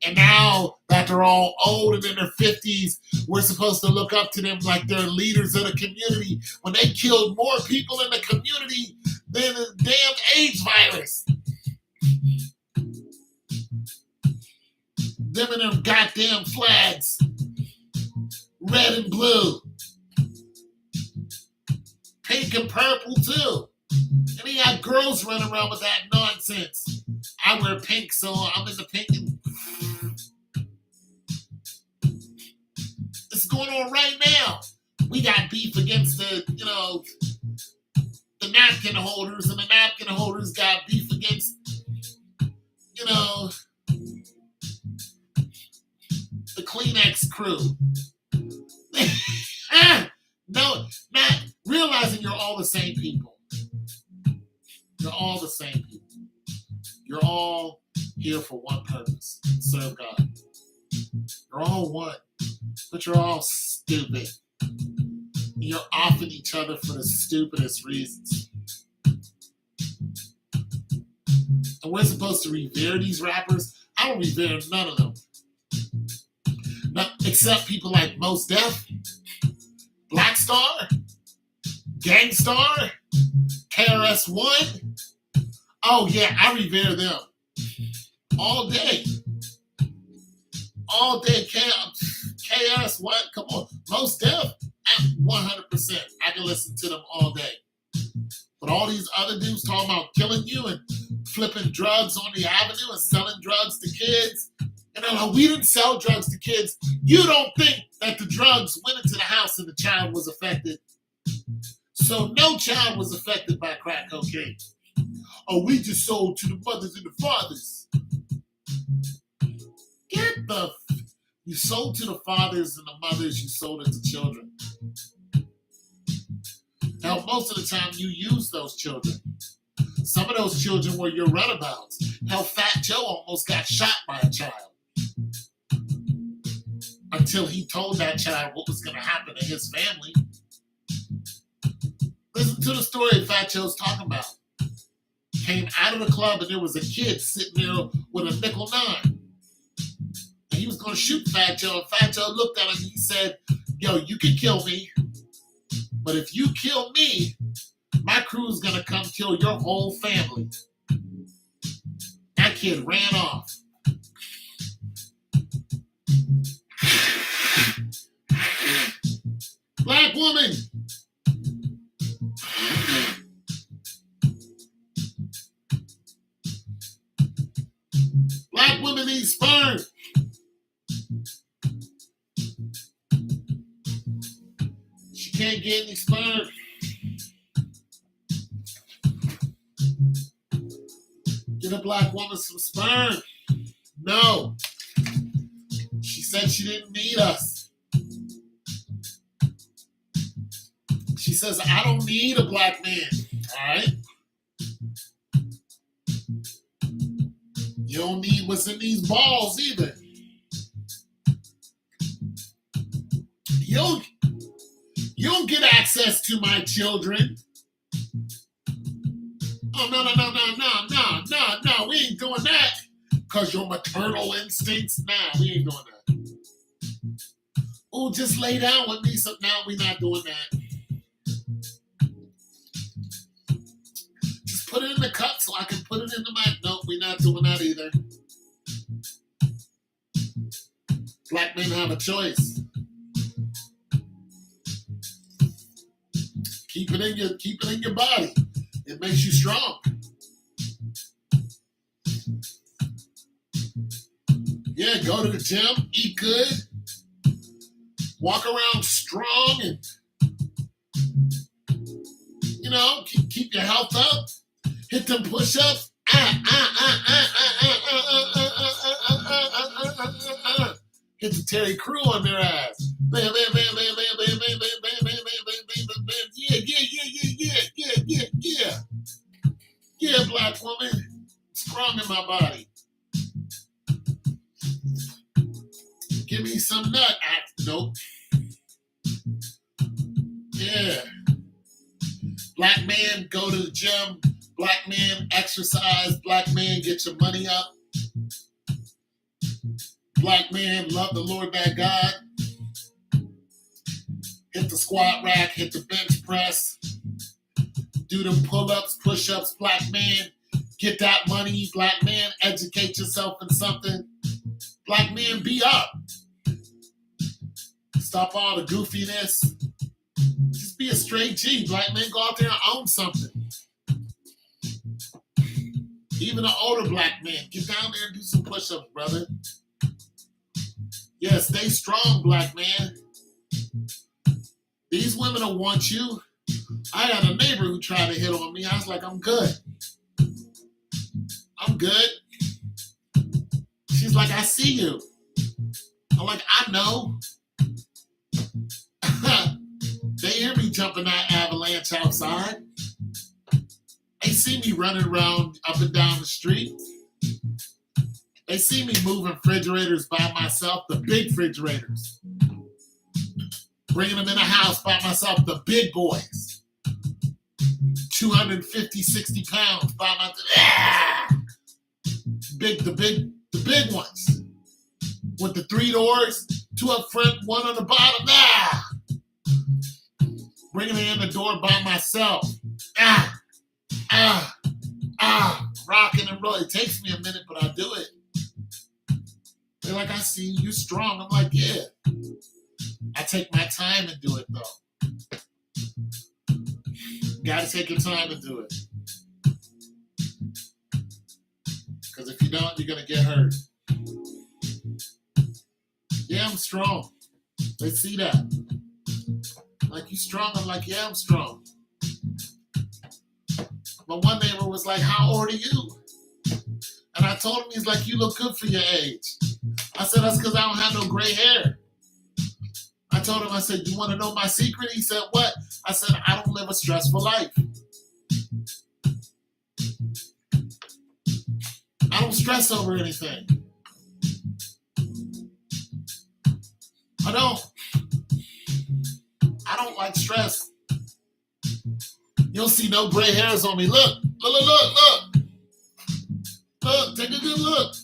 And now that they're all old and in their 50s, we're supposed to look up to them like they're leaders of the community when they killed more people in the community than the damn AIDS virus. Them and them goddamn flags, red and blue. Pink and purple too. And he got girls running around with that nonsense. I wear pink, so I'm in the pink. It's going on right now. We got beef against the napkin holders, and the napkin holders got beef against, the Kleenex crew. No, not realizing you're all the same people. You're all the same people. You're all here for one purpose: serve God. You're all one, but you're all stupid. You're offing each other for the stupidest reasons. And we're supposed to revere these rappers. I don't revere none of them. Not, except people like Mos Def, Black Star, Gangstar, KRS-One. Oh yeah, I revere them all day. All day chaos. What? Come on, most deaf. 100%. I can listen to them all day. But all these other dudes talking about killing you and flipping drugs on the avenue and selling drugs to kids. And they're like, we didn't sell drugs to kids. You don't think that the drugs went into the house and the child was affected. So no child was affected by crack cocaine. Oh, we just sold to the mothers and the fathers. You sold to the fathers and the mothers, you sold it to children. Now, most of the time, you use those children. Some of those children were your runabouts. Hell, Fat Joe almost got shot by a child until he told that child what was going to happen to his family. Listen to the story Fat Joe's talking about. Came out of the club and there was a kid sitting there with a nickel-9. And he was going to shoot Fat Joe. And Fat Joe looked at him and he said, yo, you can kill me. But if you kill me, my crew's going to come kill your whole family. That kid ran off. Black woman. Black women need sperm. She can't get any sperm. Get a black woman some sperm. No. She said she didn't need us. She says, I don't need a black man. All right? You don't need what's in these balls either. You don't get access to my children. Oh, no. We ain't doing that. Because your maternal instincts? Nah, we ain't doing that. Oh, just lay down with me. So now we're not doing that. Just put it in the cup so I can put it in the mic. No, we're not doing that either. Black men have a choice. Keep it in your body. It makes you strong. Yeah, go to the gym, eat good, walk around strong, and keep your health up. Hit them push-ups. Hit the Terry Crew on their ass. Bam, bam, bam, bam, bam, bam, bam, bam, bam, bam, bam, bam, bam. Yeah. Yeah, black woman. Strong in my body. Give me some nut. Nope. Yeah. Black man, go to the gym. Black man, exercise. Black man, get your money up. Black man, love the Lord thy God. Hit the squat rack, hit the bench press. Do them pull-ups, push-ups. Black man, get that money. Black man, educate yourself in something. Black man, be up. Stop all the goofiness. Just be a straight G. Black man, go out there and own something. Even an older black man, get down there and do some push-ups, brother. Yeah, stay strong, black man. These women will want you. I had a neighbor who tried to hit on me. I was like, I'm good. I'm good. She's like, I see you. I'm like, I know. They hear me jumping that avalanche outside. They see me running around up and down the street. They see me moving refrigerators by myself, the big refrigerators. Bringing them in the house by myself, the big boys. 250, 60 pounds by myself. The big ones. With the 3 doors, 2 up front, 1 on the bottom. Bringing it in the door by myself. rocking and rolling. It takes me a minute, but I do it. They're like, I see you strong. I'm like, yeah. I take my time and do it, though. You gotta take your time and do it. Because if you don't, you're gonna get hurt. Yeah, I'm strong. They see that. Like, you strong? I'm like, yeah, I'm strong. But one neighbor was like, how old are you? And I told him, he's like, you look good for your age. I said, that's because I don't have no gray hair. I told him, I said, you want to know my secret? He said, what? I said, I don't live a stressful life. I don't stress over anything. I don't like stress. You don't see no gray hairs on me. Look. Look, take a good look.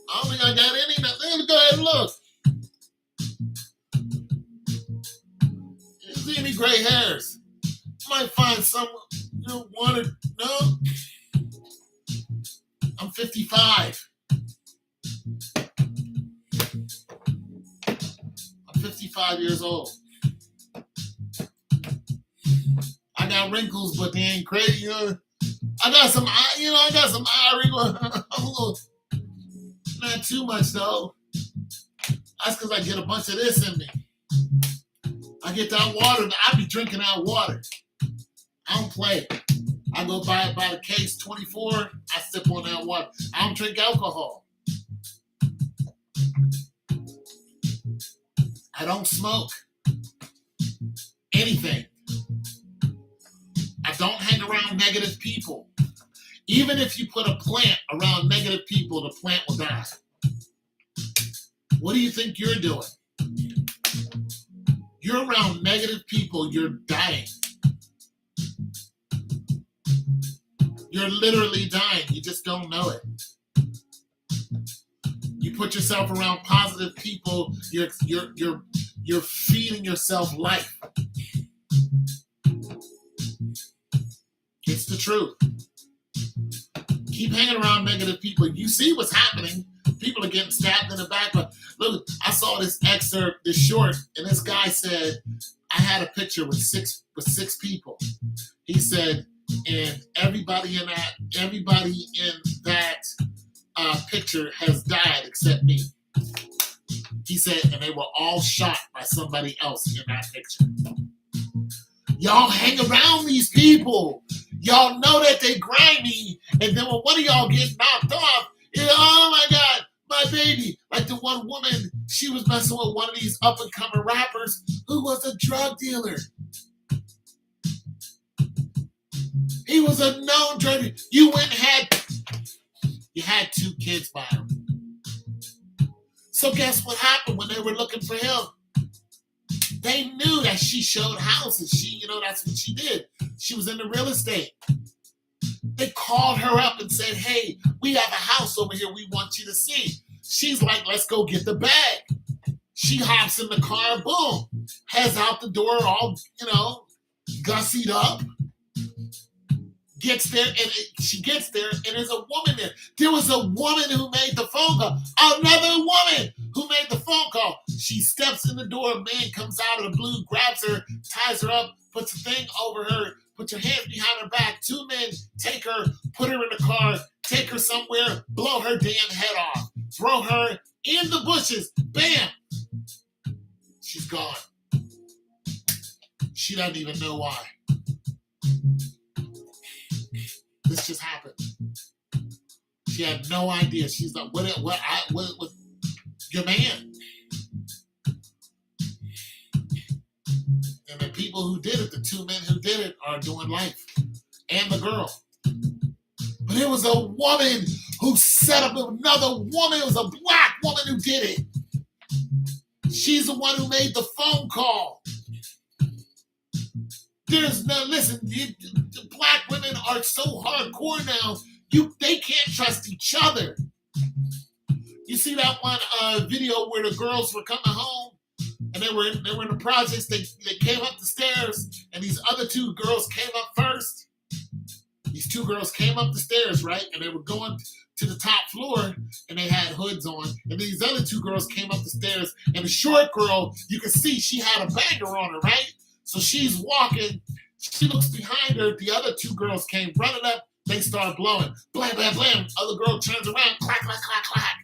I don't think I got any. Let's go ahead and look. You see any gray hairs? Might find someone, one or no. I'm 55. I'm 55 years old. I got wrinkles, but they ain't crazy. I got some eye wrinkles. Not too much though. That's because I get a bunch of this in me. I get that water. I be drinking that water. I don't play. I go by the case 24. I sip on that water. I don't drink alcohol. I don't smoke anything. I don't hang around negative people. Even if you put a plant around negative people, the plant will die. What do you think you're doing? You're around negative people, you're dying. You're literally dying. You just don't know it. You put yourself around positive people, you're feeding yourself life. It's the truth. Keep hanging around negative people. You see what's happening. People are getting stabbed in the back. But look, I saw this excerpt, this short, and this guy said, I had a picture with six people. He said, and everybody in that picture has died except me. He said, and they were all shot by somebody else in that picture. Y'all hang around these people. Y'all know that they grimy, and then when one of y'all gets knocked off, oh my God, my baby. Like the one woman, she was messing with one of these up-and-coming rappers who was a drug dealer. He was a known drug dealer. You had 2 kids by him. So guess what happened when they were looking for him? They knew that she showed houses. That's what she did. She was into real estate. They called her up and said, hey, we have a house over here we want you to see. She's like, let's go get the bag. She hops in the car, boom, heads out the door all, gussied up. Gets there, and she gets there, and there's a woman there. There was a woman who made the phone call. Another woman who made the phone call. She steps in the door. A man comes out of the blue, grabs her, ties her up, puts a thing over her, puts her hands behind her back. 2 men take her, put her in the car, take her somewhere, blow her damn head off, throw her in the bushes. Bam! She's gone. She doesn't even know why. This just happened. She had no idea. She's like, what your man? And the people who did it, the 2 men who did it, are doing life. And the girl. But it was a woman who set up another woman. It was a black woman who did it. She's the one who made the phone call. Listen, the black women are so hardcore now, they can't trust each other. You see that one video where the girls were coming home and they were in the projects, they came up the stairs and these other 2 girls came up first. two girls came up the stairs, right? And they were going to the top floor and they had hoods on. And these other two girls came up the stairs. And the short girl, you can see she had a banger on her, right? So she's walking. She looks behind her. The other two girls came running up. They start blowing. Blam, blam, blam. Other girl turns around. Clack, clack, clack, clack.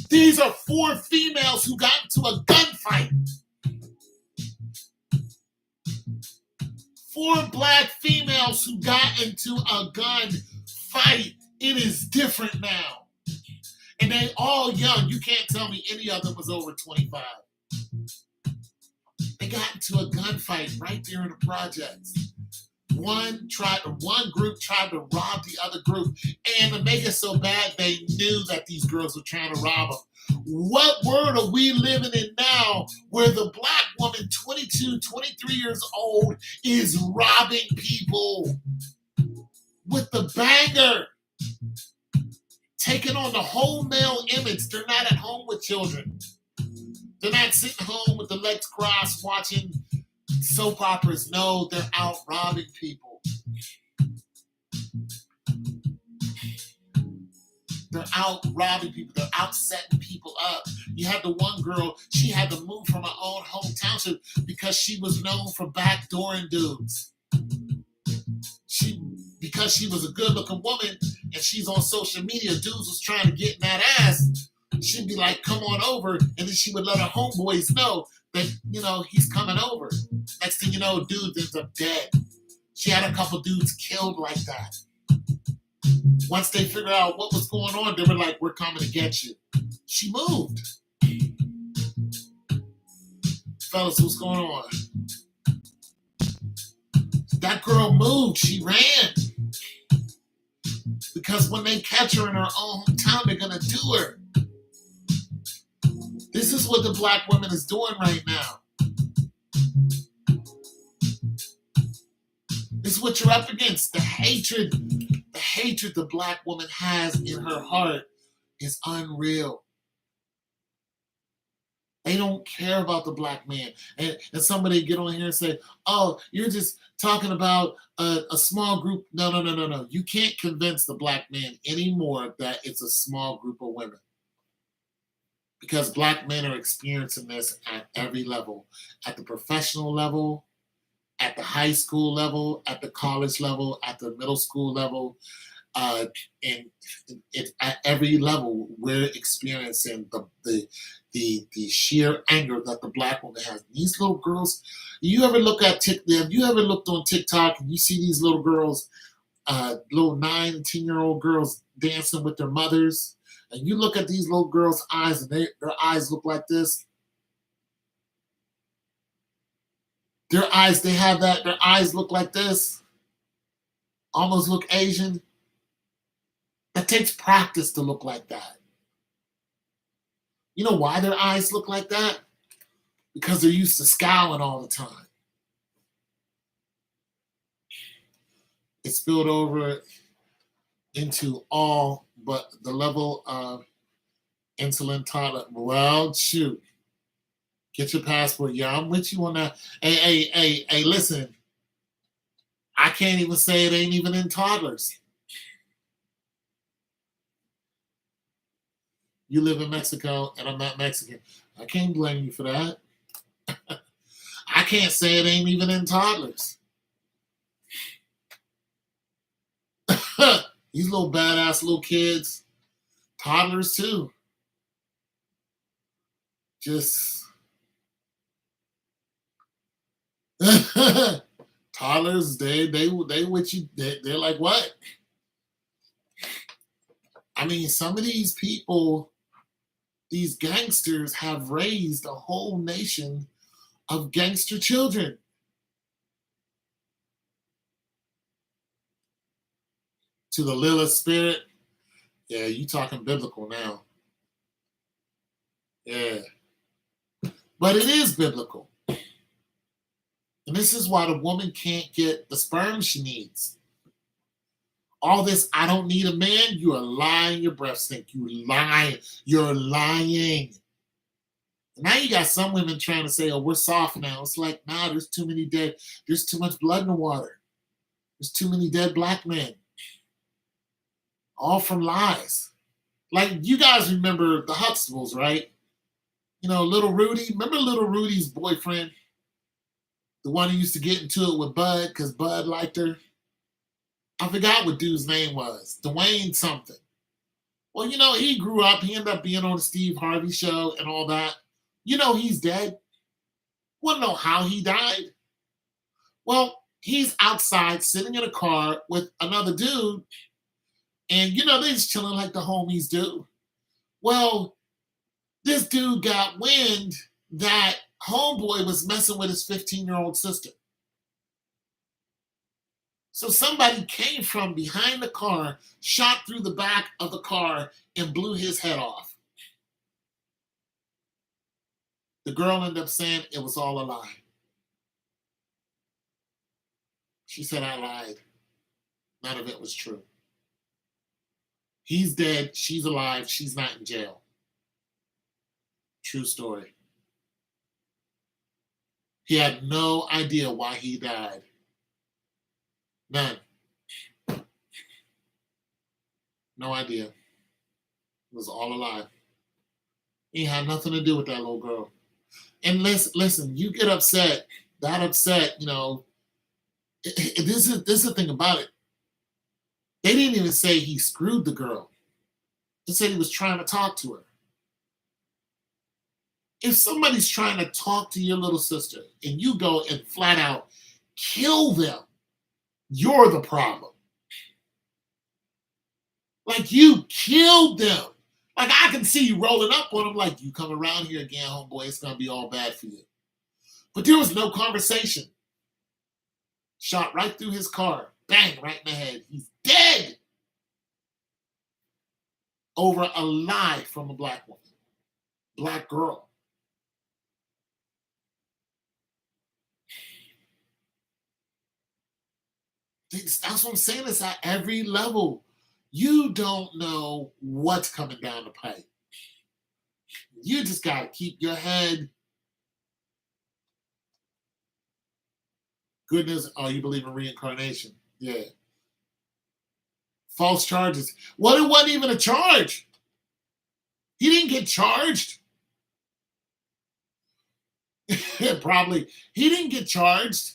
These are 4 females who got into a gunfight. 4 black females who got into a gun fight. It is different now. And they all young. You can't tell me any of them was over 25. They got into a gunfight right there in the projects. One group tried to rob the other group, and to make it so bad, they knew that these girls were trying to rob them. What world are we living in now where the black woman, 22, 23 years old, is robbing people with the banger, taking on the whole male image? They're not at home with children. They're not sitting home with the legs crossed watching soap operas. No, they're out robbing people. They're out robbing people. They're out setting people up. You had the one girl, she had to move from her own hometown because she was known for backdooring dudes. Because she was a good-looking woman and she's on social media, dudes was trying to get in that ass. She'd be like, come on over, and then she would let her homeboys know that, he's coming over. Next thing you know, dude ends up dead. She had a couple dudes killed like that. Once they figured out what was going on, they were like, we're coming to get you. She moved. Fellas, what's going on? That girl moved. She ran. Because when they catch her in her own hometown, they're going to do her. This is what the black woman is doing right now. This is what you're up against. The hatred the black woman has in her heart is unreal. They don't care about the black man. And somebody get on here and say, oh, you're just talking about a small group. No. You can't convince the black man anymore that it's a small group of women. Because black men are experiencing this at every level. At the professional level, at the high school level, at the college level, at the middle school level, and at every level, we're experiencing the sheer anger that the black woman has. These little girls, have you ever looked on TikTok and you see these little girls, little 9 and 10-year-old girls dancing with their mothers? And you look at these little girls' eyes, and their eyes look like this. Their eyes look like this. Almost look Asian. That takes practice to look like that. You know why their eyes look like that? Because they're used to scowling all the time. It spilled over into all but the level of insulin tolerance. Well, shoot. Get your passport. Yeah, I'm with you on that. Hey, listen. I can't even say it ain't even in toddlers. You live in Mexico and I'm not Mexican. I can't blame you for that. I can't say it ain't even in toddlers. These little badass little kids, toddlers too. Just toddlers, they with you. They're like, what? I mean, some of these people, these gangsters have raised a whole nation of gangster children. To the Lilith spirit, yeah, you talking biblical now. Yeah. But it is biblical. And this is why the woman can't get the sperm she needs. All this, I don't need a man, you are lying your breath stink. You lying. You're lying. Now you got some women trying to say, oh, we're soft now. It's like, nah, there's too much blood in the water. There's too many dead black men, all from lies. Like, you guys remember the Huxtables, right? You know, Little Rudy. Remember Little Rudy's boyfriend? The one who used to get into it with Bud because Bud liked her. I forgot what dude's name was. Dwayne something. Well, you know, he grew up. He ended up being on the Steve Harvey show and all that. You know, he's dead. Want to know how he died? Well, he's outside sitting in a car with another dude. And, you know, they're just chilling like the homies do. Well, this dude got wind that homeboy was messing with his 15-year-old sister. So somebody came from behind the car, shot through the back of the car, and blew his head off. The girl ended up saying it was all a lie. She said, I lied. None of it was true. He's dead. She's alive. She's not in jail. True story. He had no idea why he died. None. No idea. It was all a lie. He had nothing to do with that little girl. And listen, you get upset, that upset, you know, this is the thing about it. They didn't even say he screwed the girl. They said he was trying to talk to her. If somebody's trying to talk to your little sister and you go and flat out kill them, you're the problem. Like, you killed them. Like, I can see you rolling up on them like, you come around here again, homeboy, it's going to be all bad for you. But there was no conversation. Shot right through his car. Bang, right in the head. He's dead. Over a lie from a black woman. Black girl. That's what I'm saying. It's at every level. You don't know what's coming down the pipe. You just got to keep your head. Goodness, oh, you believe in reincarnation? Yeah. False charges. Well, it wasn't even a charge. He didn't get charged. Probably. He didn't get charged.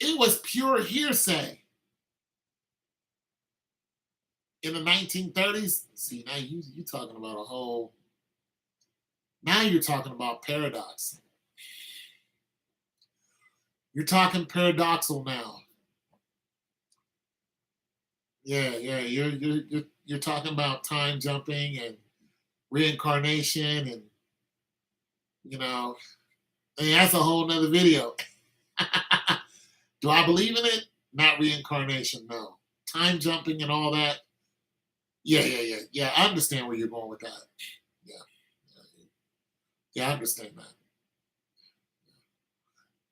It was pure hearsay. In the 1930s, see, now you talking about a whole, now you're talking about paradox. You're talking paradoxal now. Yeah, you're talking about time jumping and reincarnation, and you know, I mean, that's a whole nother video. Do I believe in it? Not reincarnation, no. Time jumping and all that. Yeah. I understand where you're going with that. Yeah, I understand that.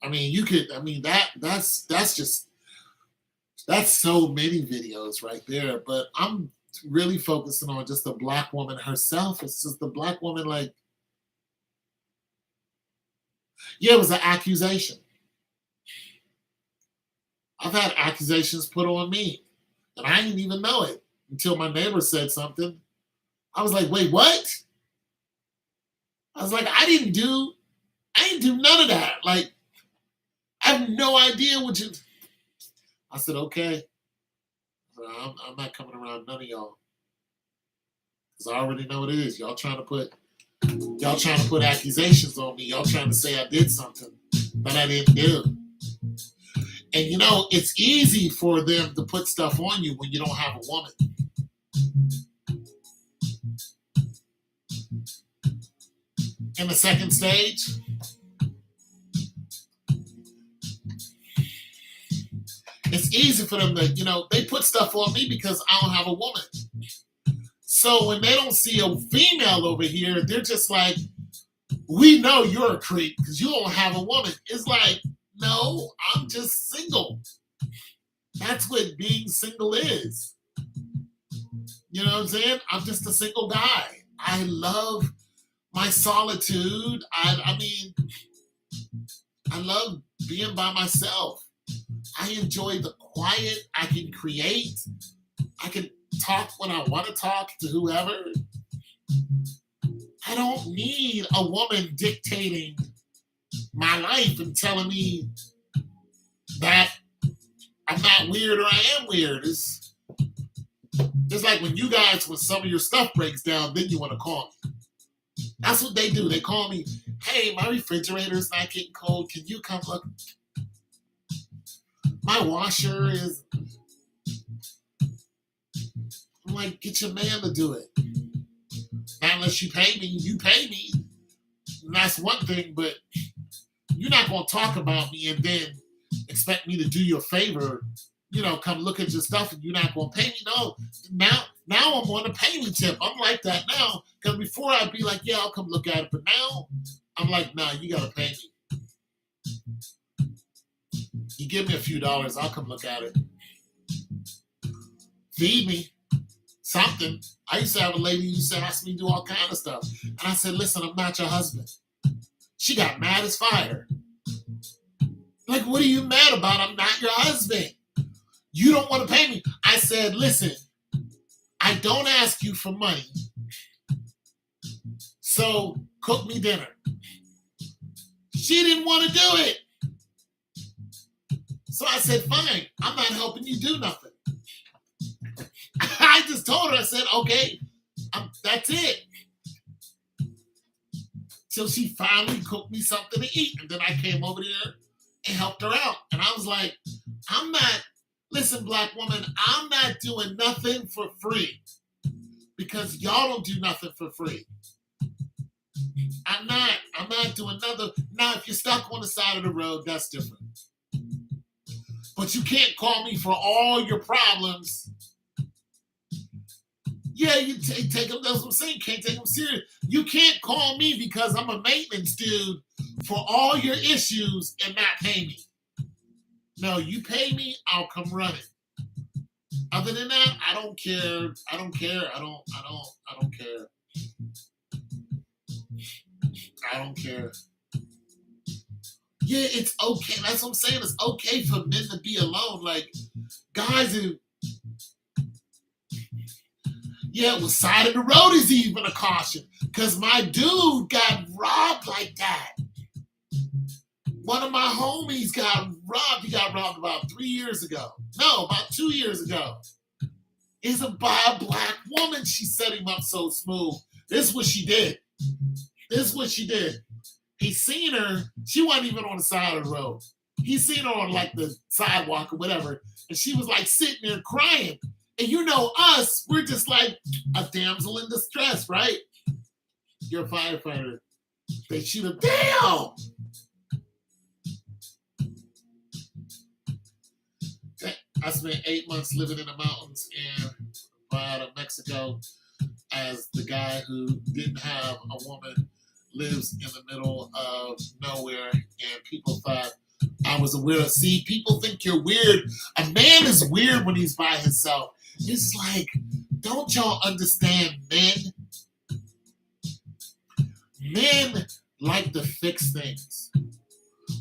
I mean, you could. I mean, that's so many videos right there. But I'm really focusing on just the black woman herself. It's just the black woman, like, yeah, it was an accusation. I've had accusations put on me, and I didn't even know it until my neighbor said something. I was like, wait, what? I was like, I didn't do none of that. Like, I have no idea what you. I said, okay. I'm not coming around none of y'all. Because I already know what it is. Y'all trying to put accusations on me. Y'all trying to say I did something that I didn't do. And you know, it's easy for them to put stuff on you when you don't have a woman. In the second stage, it's easy for them to, you know, they put stuff on me because I don't have a woman. So when they don't see a female over here, they're just like, we know you're a creep because you don't have a woman. It's like, no, I'm just single. That's what being single is. You know what I'm saying? I'm just a single guy. I love my solitude. I mean, I love being by myself. I enjoy the quiet. I can create. I can talk when I want to talk to whoever. I don't need a woman dictating my life and telling me that I'm not weird or I am weird. It's like when you guys, when some of your stuff breaks down, then you want to call me. That's what they do. They call me, hey, my refrigerator's not getting cold. Can you come look? My washer is. I'm like, get your man to do it. Not unless you pay me. You pay me. And that's one thing, but you're not going to talk about me and then expect me to do you a favor, come look at your stuff and you're not going to pay me. No, now I'm on a pay me tip. I'm like that now. Because before I'd be like, yeah, I'll come look at it. But now I'm like, nah, you got to pay me. You give me a few dollars, I'll come look at it. Feed me something. I used to have a lady who used to ask me to do all kind of stuff. And I said, listen, I'm not your husband. She got mad as fire. Like, what are you mad about? I'm not your husband. You don't want to pay me. I said, listen, I don't ask you for money. So cook me dinner. She didn't want to do it. So I said, fine, I'm not helping you do nothing. I just told her, I said, okay, that's it. Till she finally cooked me something to eat. And then I came over there and helped her out. And I was like, listen, black woman, I'm not doing nothing for free. Because y'all don't do nothing for free. I'm not doing nothing. Now, if you're stuck on the side of the road, that's different. But you can't call me for all your problems. Yeah, you take them. That's what I'm saying. Can't take them serious. You can't call me because I'm a maintenance dude for all your issues and not pay me. No, you pay me, I'll come running. Other than that, I don't care. I don't care. I don't care. I don't care. Yeah, it's okay. That's what I'm saying. It's okay for men to be alone. Like, guys who, well, side of the road is even a caution. Because my dude got robbed like that. One of my homies got robbed. He got robbed about 3 years ago. No, about 2 years ago. It's by a black woman. She set him up so smooth. This is what she did. He seen her. She wasn't even on the side of the road. He seen her on like the sidewalk or whatever. And she was like sitting there crying. And us, we're just like a damsel in distress, right? You're a firefighter. They shoot him. Damn! I spent 8 months living in the mountains in Mexico as the guy who didn't have a woman, lives in the middle of nowhere, and people thought I was a weirdo. See, people think you're weird. A man is weird when he's by himself. It's like, don't y'all understand men? Men like to fix things.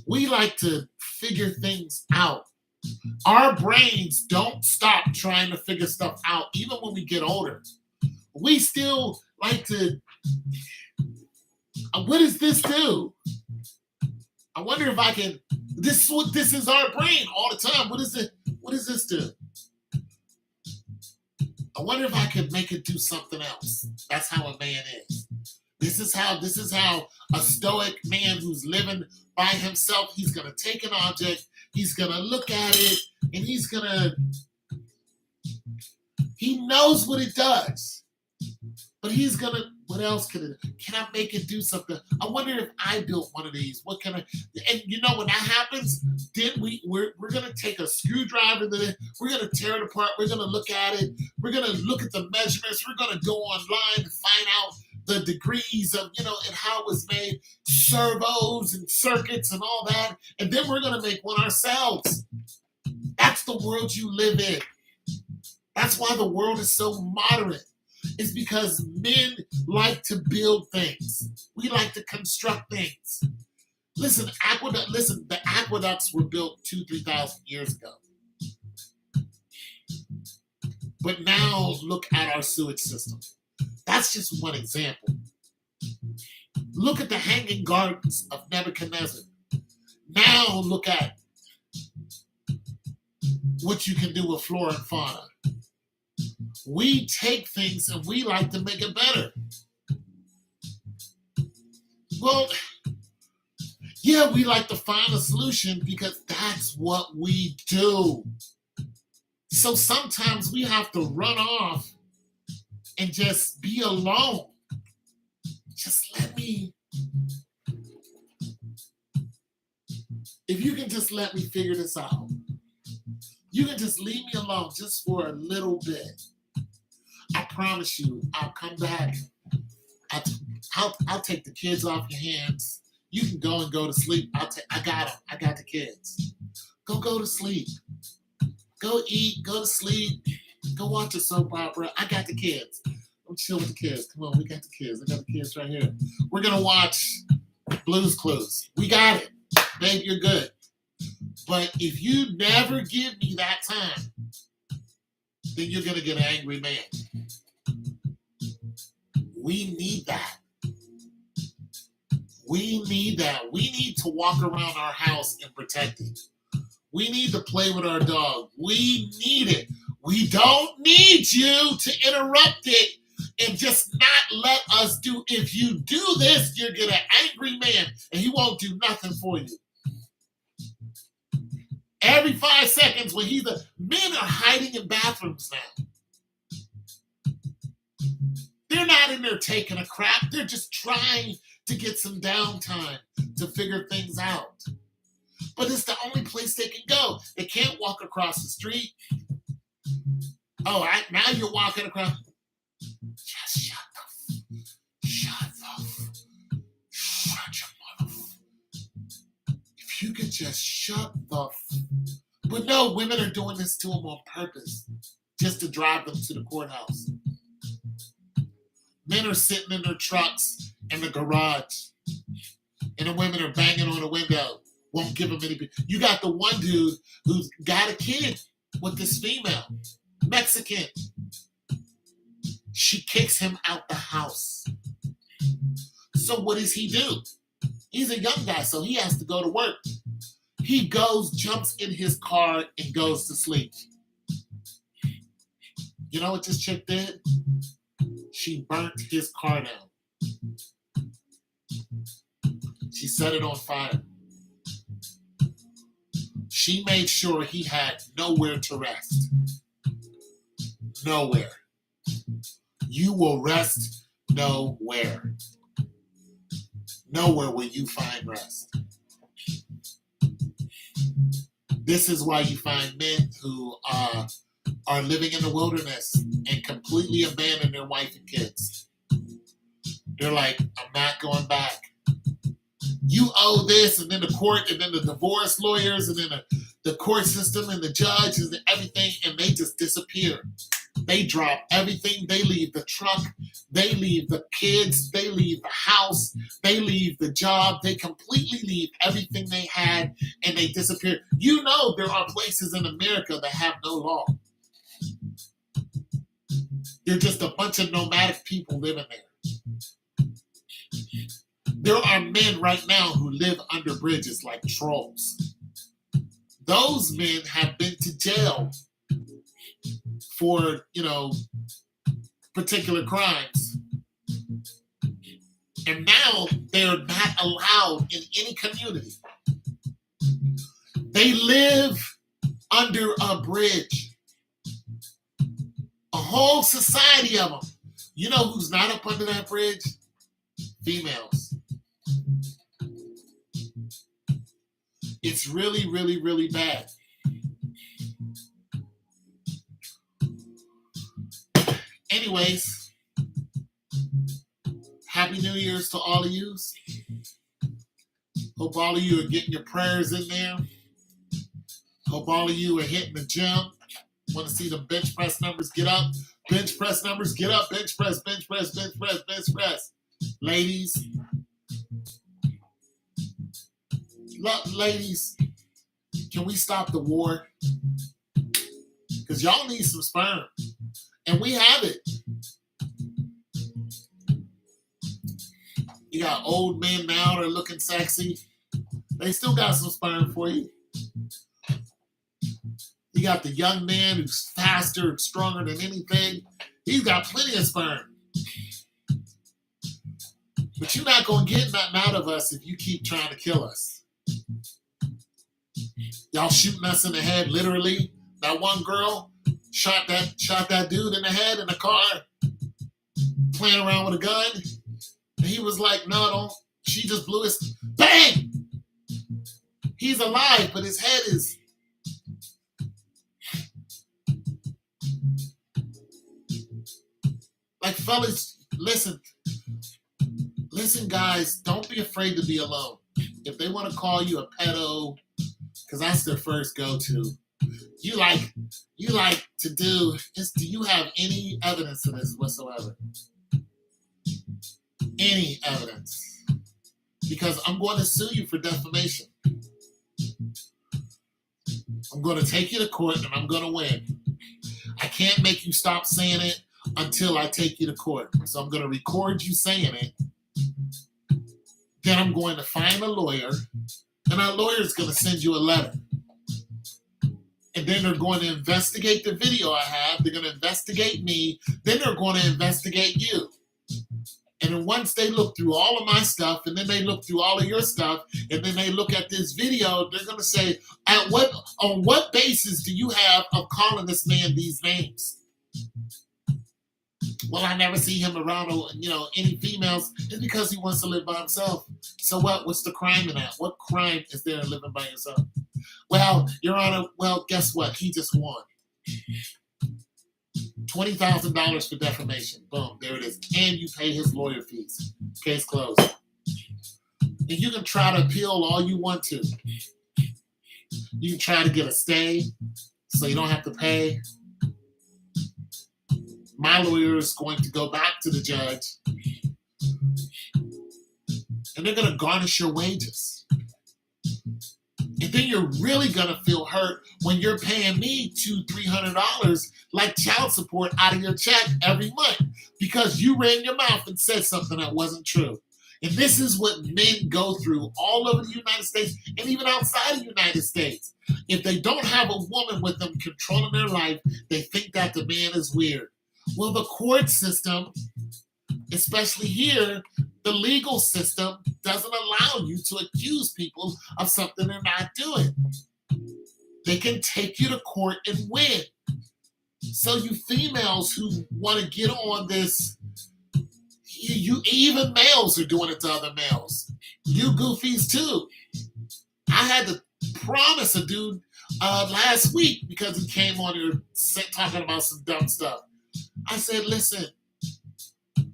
We like to figure things out. Our brains don't stop trying to figure stuff out, even when we get older. We still like to, what does this do? I wonder if I can, this is our brain all the time. What does this do? I wonder if I could make it do something else. That's how a man is. This is how a stoic man who's living by himself, he's going to take an object, he's going to look at it, and he knows what it does. But he's going to, what else can I make it do something? I wonder if I built one of these. What can I, and when that happens, then we're going to take a screwdriver, we're going to tear it apart, we're going to look at it, we're going to look at the measurements, we're going to go online and find out the degrees of, and how it was made, servos and circuits and all that, and then we're going to make one ourselves. That's the world you live in. That's why the world is so moderate. It's because men like to build things. We like to construct things. Listen, the aqueducts were built 2,000, 3,000 years ago. But now look at our sewage system. That's just one example. Look at the hanging gardens of Nebuchadnezzar. Now look at what you can do with flora and fauna. We take things and we like to make it better. Well, yeah, we like to find a solution because that's what we do. So sometimes we have to run off and just be alone. Just let me, if you can just let me figure this out, you can just leave me alone just for a little bit. I promise you, I'll come back. I'll take the kids off your hands. You can go to sleep. I got them. I got the kids. Go to sleep. Go eat. Go to sleep. Go watch a soap opera. I got the kids. I'm chill with the kids. Come on, we got the kids. I got the kids right here. We're gonna watch Blue's Clues. We got it, babe. You're good. But if you never give me that time, then you're gonna get an angry man. We need that. We need that. We need to walk around our house and protect it. We need to play with our dog. We need it. We don't need you to interrupt it and just not let us do. If you do this, you're get an angry man and he won't do nothing for you. Every 5 seconds when men are hiding in bathrooms now. They're not in there taking a crap. They're just trying to get some downtime to figure things out. But it's the only place they can go. They can't walk across the street. Oh, now you're walking across. Just shut your mother. If you could just shut the. But no, women are doing this to them on purpose, just to drive them to the courthouse. Men are sitting in their trucks in the garage, and the women are banging on the window. Won't give them any. You got the one dude who's got a kid with this female, Mexican. She kicks him out the house. So what does he do? He's a young guy, so he has to go to work. He goes, jumps in his car, and goes to sleep. You know what this chick did? She burnt his car down. She set it on fire. She made sure he had nowhere to rest. Nowhere. You will rest nowhere. Nowhere will you find rest. This is why you find men who are living in the wilderness and completely abandon their wife and kids. They're like, I'm not going back. You owe this, and then the court, and then the divorce lawyers, and then the court system, and the judges, and everything, and they just disappear. They drop everything. They leave the truck. They leave the kids. They leave the house. They leave the job. They completely leave everything they had, and they disappear. You know there are places in America that have no law. They're just a bunch of nomadic people living there. There are men right now who live under bridges like trolls. Those men have been to jail for, particular crimes. And now they're not allowed in any community. They live under a bridge. A whole society of them. You know who's not up under that bridge? Females. It's really, really, really bad. Anyways, Happy New Year's to all of you. Hope all of you are getting your prayers in there. Hope all of you are hitting the gym. Want to see the bench press numbers get up? Bench press numbers get up. Bench press, bench press, bench press, bench press. Ladies, Ladies, can we stop the war? Because y'all need some sperm. And we have it. You got old men now that are looking sexy. They still got some sperm for you. You got the young man who's faster and stronger than anything. He's got plenty of sperm. But you're not going to get nothing out of us if you keep trying to kill us. Y'all shooting us in the head, literally. That one girl shot that dude in the head in the car, playing around with a gun. And he was like, no, don't. She just blew his... Bang! He's alive, but his head is... Like, fellas, listen. Listen, guys, don't be afraid to be alone. If they want to call you a pedo, because that's their first go-to, you like to do you have any evidence of this whatsoever? Any evidence? Because I'm going to sue you for defamation. I'm going to take you to court and I'm going to win. I can't make you stop saying it until I take you to court. So I'm going to record you saying it. Then I'm going to find a lawyer, and our lawyer is going to send you a letter. And then they're going to investigate the video I have. They're going to investigate me. Then they're going to investigate you. And then once they look through all of my stuff, and then they look through all of your stuff, and then they look at this video, they're going to say, on what basis do you have of calling this man these names? Well, I never see him around, any females. It's because he wants to live by himself. So what? What's the crime in that? What crime is there in living by yourself? Well, Your Honor, guess what? He just won. $20,000 for defamation. Boom, there it is. And you pay his lawyer fees. Case closed. And you can try to appeal all you want to. You can try to get a stay so you don't have to pay. My lawyer is going to go back to the judge, and they're going to garnish your wages. And then you're really going to feel hurt when you're paying me $200-300 like child support out of your check every month because you ran your mouth and said something that wasn't true. And this is what men go through all over the United States and even outside of the United States. If they don't have a woman with them controlling their life, they think that the man is weird. Well, the court system, especially here, the legal system doesn't allow you to accuse people of something they're not doing. They can take you to court and win. So you females who want to get on this, you even males are doing it to other males. You goofies too. I had to promise a dude last week because he came on here talking about some dumb stuff. I said, listen,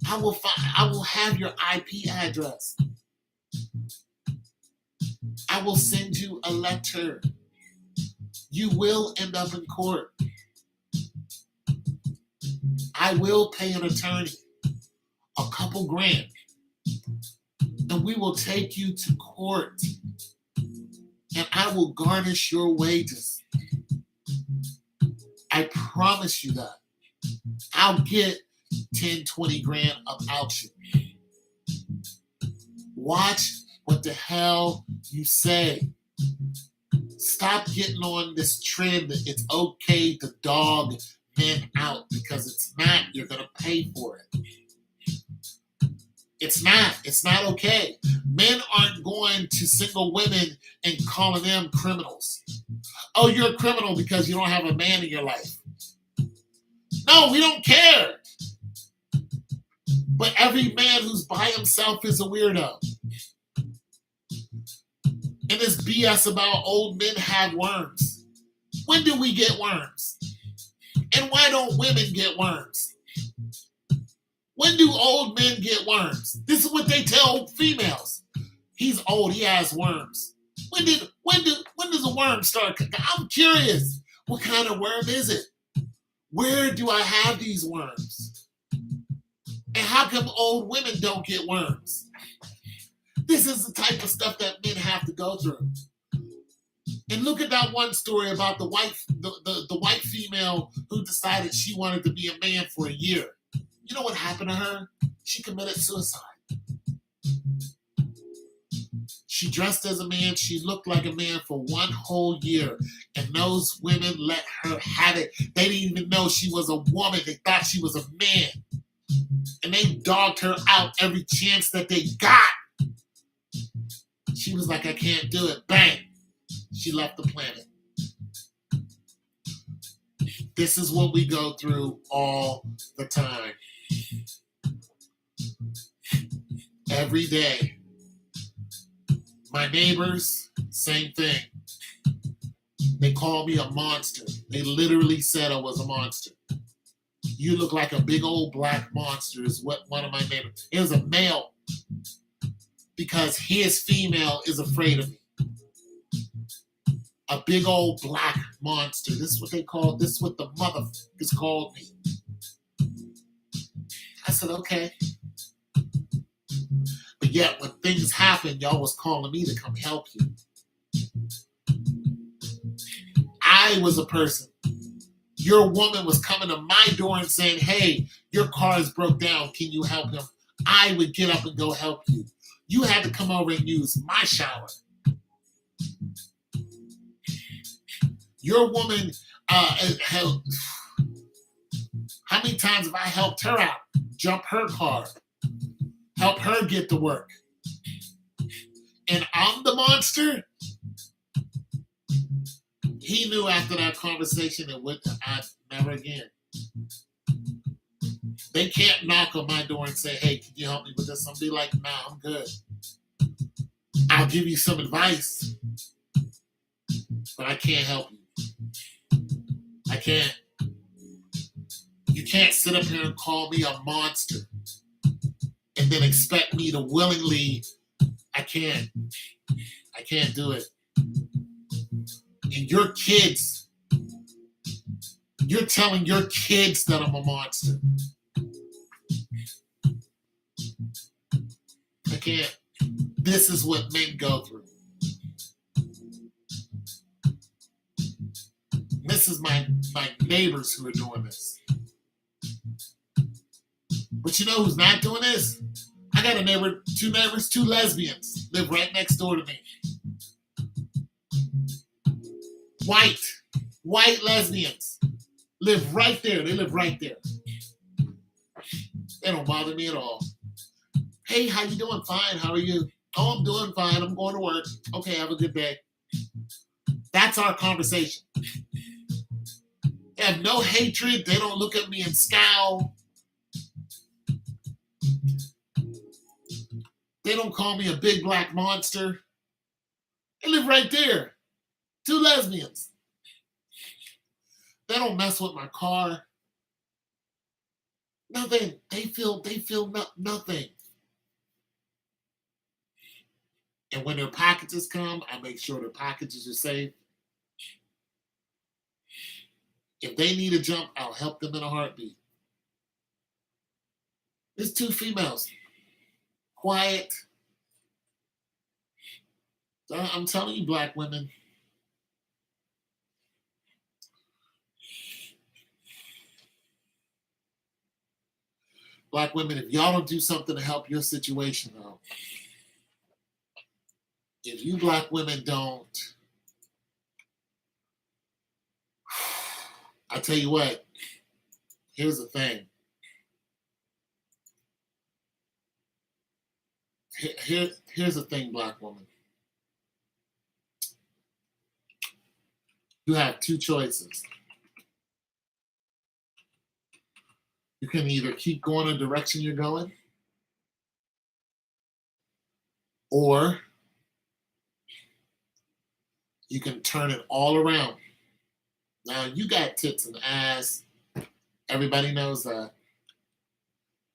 I will have your IP address. I will send you a letter. You will end up in court. I will pay an attorney a couple grand, and we will take you to court, and I will garnish your wages. I promise you that. I'll get 10-20 grand about you. Watch what the hell you say. Stop getting on this trend that it's okay to dog men out, because it's not. You're going to pay for it. It's not. It's not okay. Men aren't going to single women and calling them criminals. Oh, you're a criminal because you don't have a man in your life. No, we don't care. But every man who's by himself is a weirdo. And this BS about old men have worms. When do we get worms? And why don't women get worms? When do old men get worms? This is what they tell females. He's old, he has worms. When does a worm start? I'm curious. What kind of worm is it? Where do I have these worms? And how come old women don't get worms? This is the type of stuff that men have to go through. And look at that one story about the white female who decided she wanted to be a man for a year. You know what happened to her? She committed suicide. She dressed as a man. She looked like a man for one whole year. And those women let her have it. They didn't even know she was a woman. They thought she was a man. And they dogged her out every chance that they got. She was like, I can't do it. Bang. She left the planet. This is what we go through all the time. Every day. My neighbors, same thing. They call me a monster. They literally said I was a monster. You look like a big old black monster is what one of my neighbors. It was a male because his female is afraid of me. A big old black monster. This is what they call, this is what the motherfuckers called me. I said, okay. But yet when things happen, y'all was calling me to come help you. I was a person. Your woman was coming to my door and saying, hey, your car is broke down. Can you help him? I would get up and go help you. You had to come over and use my shower. Your woman, how many times have I helped her out? Jump her car. Help her get to work. And I'm the monster? He knew after that conversation I'd never again. They can't knock on my door and say, hey, can you help me with this? I'll be like, nah, I'm good. I'll give you some advice, but I can't help you. I can't. You can't sit up here and call me a monster and then expect me to willingly. I can't do it. And your kids, you're telling your kids that I'm a monster. I can't. This is what men go through. This is my neighbors who are doing this. But you know who's not doing this? I got a neighbor, two lesbians live right next door to me. White lesbians live right there. They live right there. They don't bother me at all. Hey, how you doing? Fine. How are you? Oh, I'm doing fine. I'm going to work. Okay, have a good day. That's our conversation. They have no hatred. They don't look at me and scowl. They don't call me a big black monster. They live right there. Two lesbians. They don't mess with my car. Nothing. They feel nothing. And when their packages come, I make sure their packages are safe. If they need a jump, I'll help them in a heartbeat. There's two females. Quiet. I'm telling you, black women. Black women, if y'all don't do something to help your situation out, if you black women don't, I tell you what, here's the thing. Here's the thing, black woman. You have two choices. You can either keep going in the direction you're going, or you can turn it all around. Now, you got tits and ass. Everybody knows that.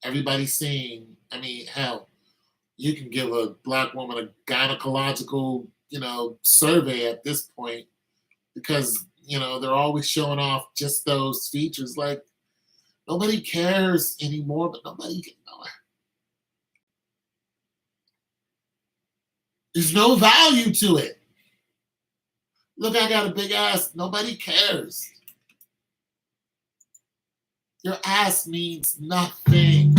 Everybody's seen. I mean, hell, you can give a black woman a gynecological, survey at this point because, they're always showing off just those features. Like, nobody cares anymore, but nobody can know it. There's no value to it. Look, I got a big ass. Nobody cares. Your ass means nothing.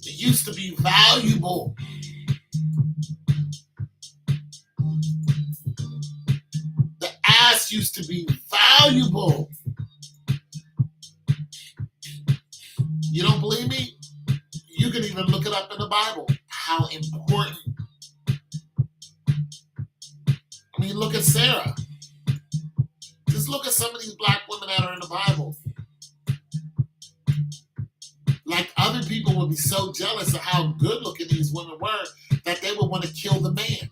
It used to be valuable. The ass used to be valuable. You don't believe me? You can even look it up in the Bible. How important. I mean, look at Sarah. Just look at some of these black women that are in the Bible. Like, other people would be so jealous of how good looking these women were that they would want to kill the man.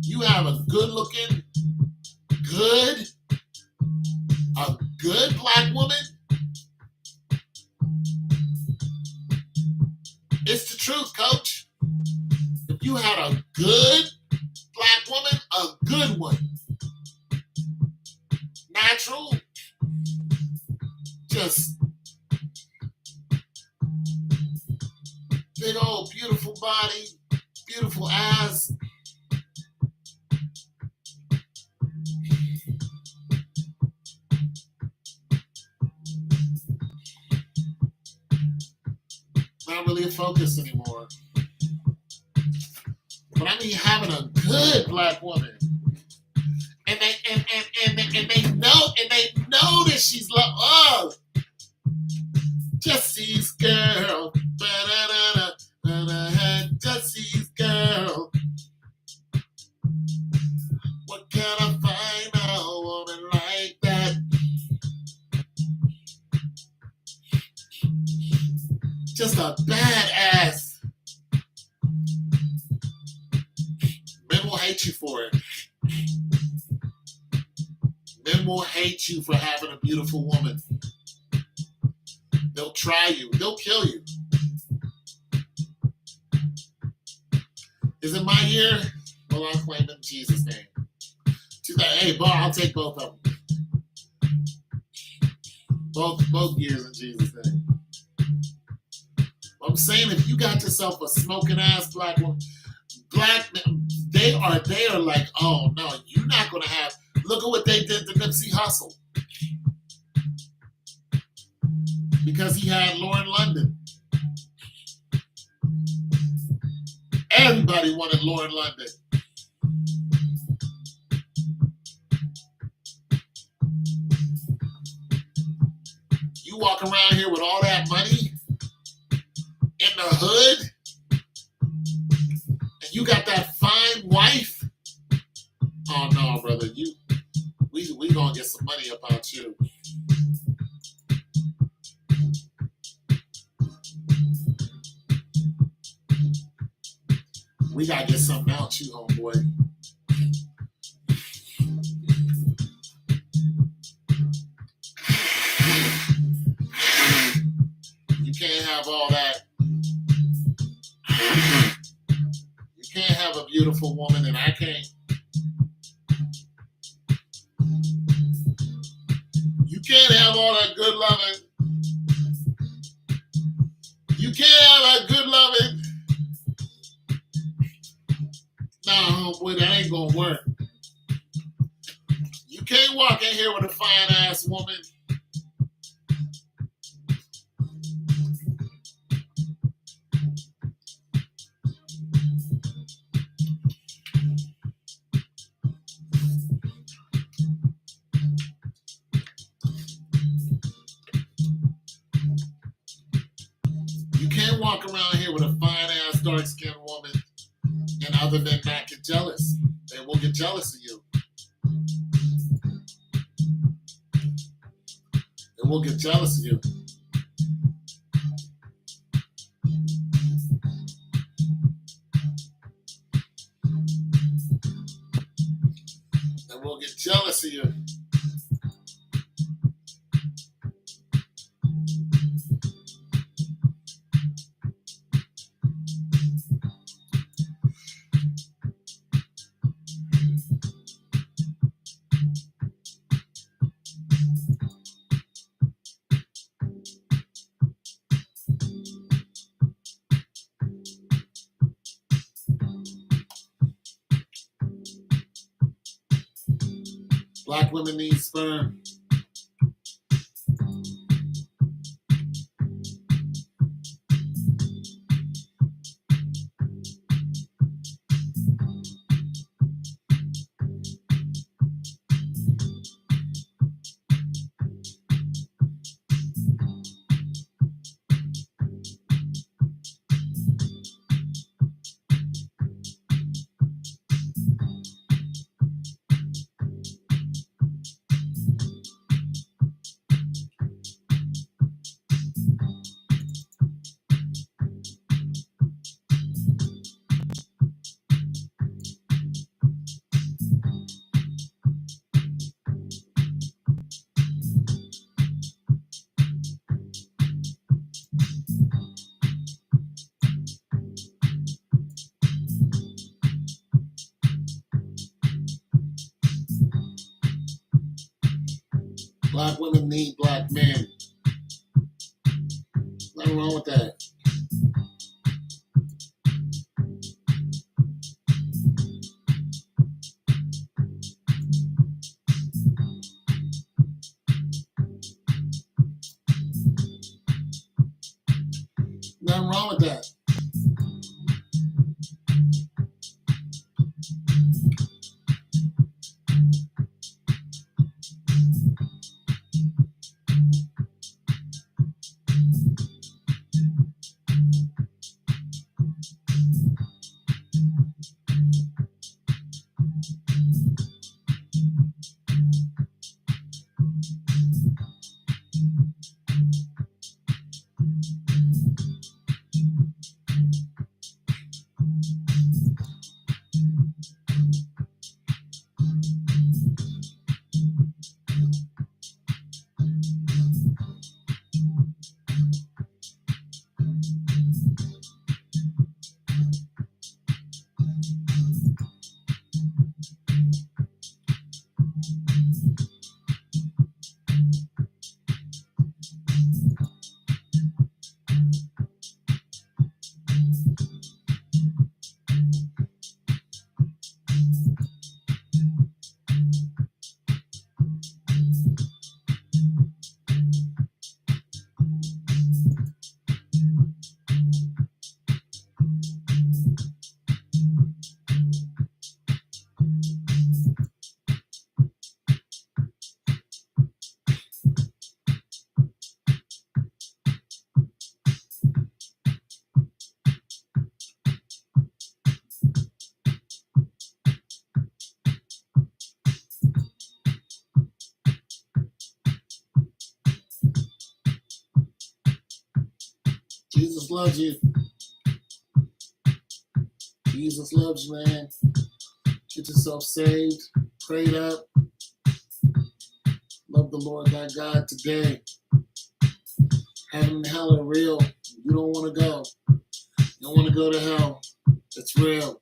You have a good looking, a good black woman. It's the truth, coach. If you had a good black woman, a good one, natural, just big old beautiful body, beautiful ass. Not really a focus anymore. But I mean having a good black woman. And they know that she's loved. Jesse's girl. Jesse's girl. What can I find a woman like that? Just a badass. Men will hate you for it. Men will hate you for having a beautiful woman. They'll try you. They'll kill you. Is it my year? Well, I'll claim in Jesus' name. Hey, boy, I'll take both of them. Both years in Jesus' name. I'm saying, if you got yourself a smoking ass black woman, they are like, oh no, you're not gonna have. Look at what they did to Nipsey Hussle because he had Lauren London. Everybody wanted Lauren London. You walk around here with all that money in the hood, and you got that fine wife. Oh no, brother, we gonna get some money about you. We gotta get something out you, homeboy. You can't have all that. You can't have a beautiful woman, and I can't. You can't have all that good loving. You can't have that good loving. Nah, homeboy, that ain't gonna work. You can't walk in here with a fine ass woman. You can't walk around here with a fine ass dark skinned woman, and other than that, get jealous. They will get jealous of you. They will get jealous of you. They will get jealous of you. Black women need sperm. Black women need black men. Nothing wrong with that. Nothing wrong with that. Jesus loves you. Jesus loves you, man. Get yourself saved, prayed up. Love the Lord thy God today. Heaven and hell are real. You don't want to go. You don't want to go to hell. It's real.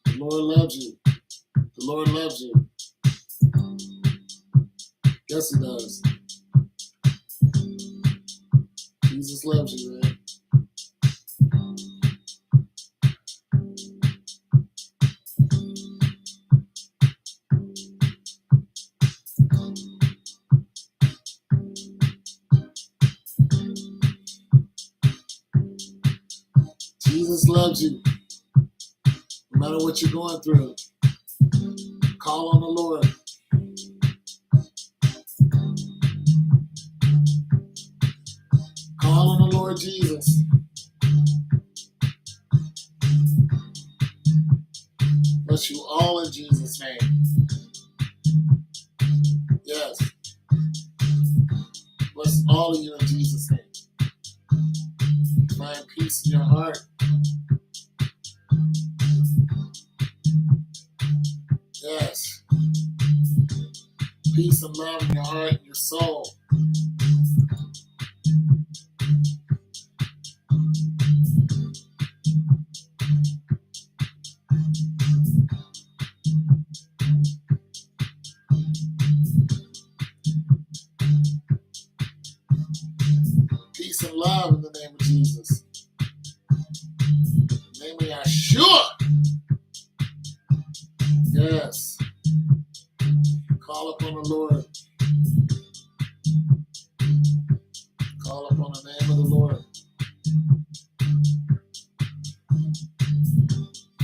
The Lord loves you. The Lord loves you. Yes, he does. Jesus loves you, man. Jesus loves you. No matter what you're going through, call on the Lord. Call on the Lord Jesus. Bless you all in Jesus' name. Yes. Bless all of you in Jesus' name. Find peace in your heart. Yes. Peace and love in your heart and your soul. Peace and love in the name of Jesus. In the name of Yeshua. Yes. the Lord. Call upon the name of the Lord.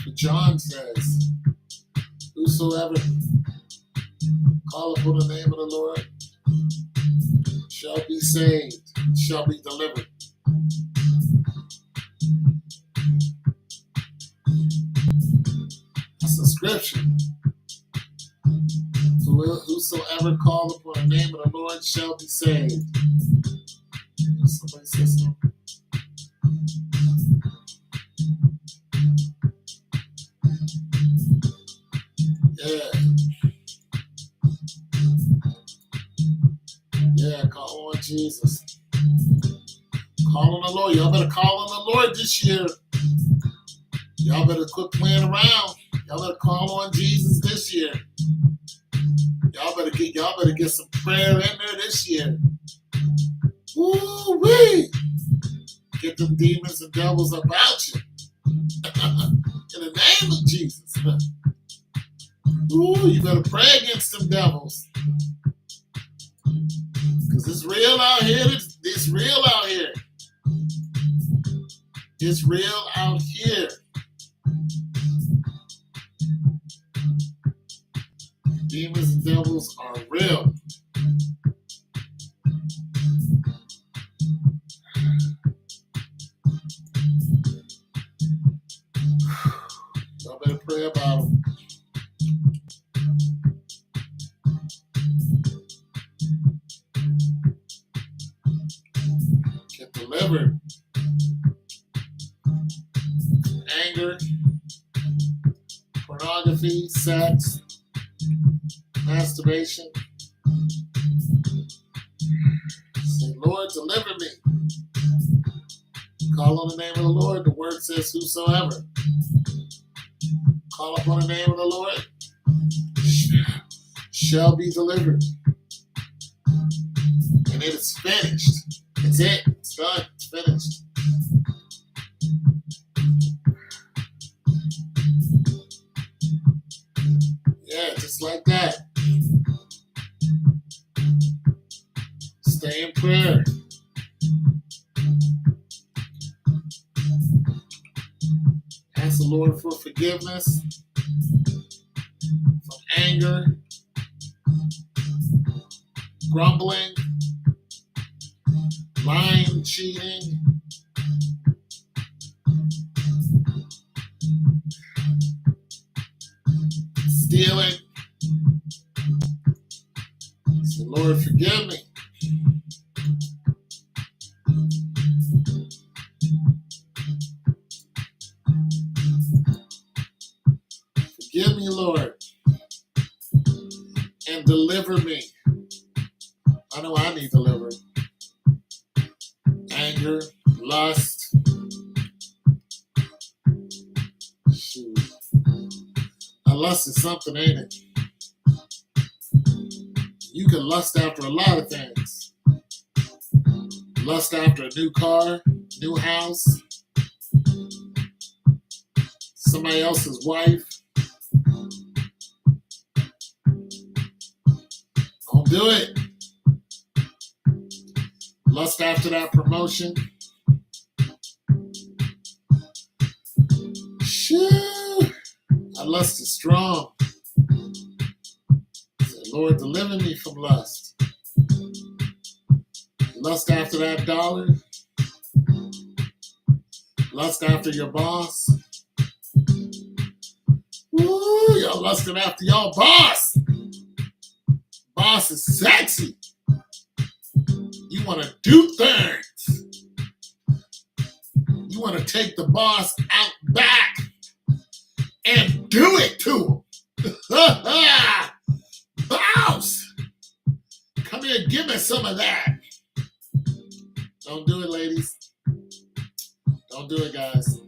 But John says, whosoever call upon the name of the Lord shall be saved, shall be delivered. That's the scripture. Whosoever call upon the name of the Lord shall be saved. Somebody says something. Yeah. Yeah, call on Jesus. Call on the Lord. Y'all better call on the Lord this year. Y'all better quit playing around. Y'all better call on Jesus this year. Y'all better get some prayer in there this year. Woo-wee! Get them demons and devils about you. In the name of Jesus. Ooh, you better pray against them devils. Because it's real out here. It's real out here. It's real out here. Demons and devils are real. Y'all better pray about them. Get delivered. Anger, pornography, sex, masturbation. Say, Lord, deliver me. Call on the name of the Lord. The word says, whosoever. Call upon the name of the Lord shall be delivered. And it is finished. It's it. It's done. It's finished. Yeah, just like that. Stay in prayer. Ask the Lord for forgiveness from anger, grumbling, lying, cheating, stealing. Say, Lord, forgive me. Forgive me, Lord, and deliver me. I know I need delivered. Anger, lust. Shoot. Lust is something, ain't it? You can lust after a lot of things. Lust after a new car, new house, somebody else's wife. Don't do it. Lust after that promotion. Shoo! That lust is strong. Say, Lord, deliver me from lust. Lust after that dollar. Lust after your boss. Woo, y'all lusting after y'all boss. Boss is sexy. You want to do things. You want to take the boss out back and do it to him. Boss, come here, give me some of that. Don't do it, ladies. Don't do it, guys.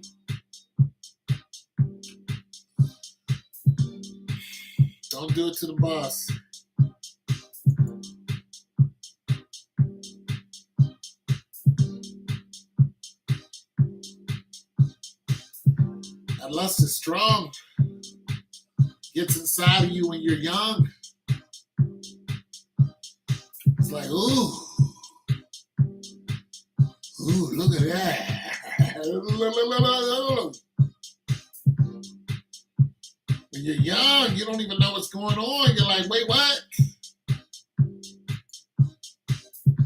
Don't do it to the boss. That lust is strong. Gets inside of you when you're young. like, ooh, look at that. When you're young, you don't even know what's going on. You're like, wait, what?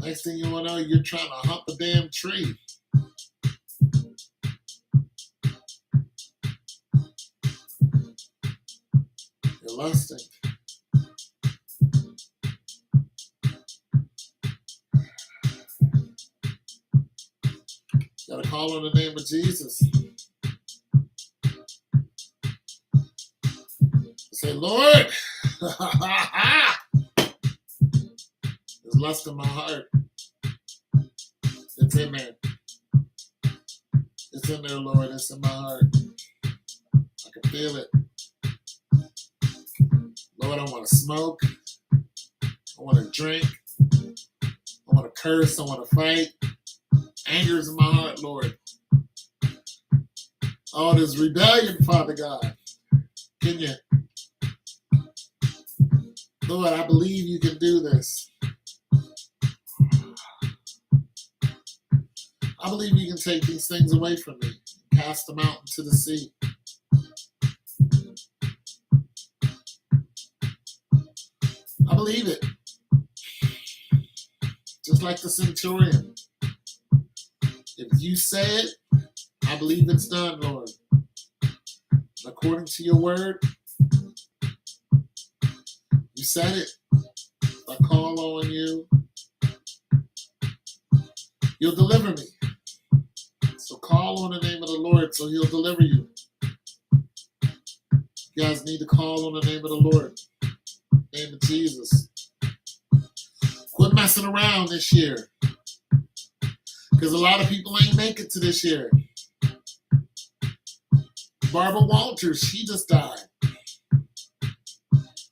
Next thing you want to know, you're trying to hump a damn tree. You're lusting. Gotta call on the name of Jesus. Say, Lord, there's lust in my heart. It's in there. It's in there, Lord. It's in my heart. I can feel it. Lord, I want to smoke. I want to drink. I want to curse. I want to fight. Anger is in my heart, Lord. Oh, there's rebellion, Father God. Can you? Lord, I believe you can do this. I believe you can take these things away from me. Cast them out into the sea. I believe it. Just like the centurion. If you say it, I believe it's done, Lord. According to your word, you said it. If I call on you, you'll deliver me. So call on the name of the Lord so he'll deliver you. You guys need to call on the name of the Lord. Name of Jesus. Quit messing around this year. Because a lot of people ain't make it to this year. Barbara Walters, she just died.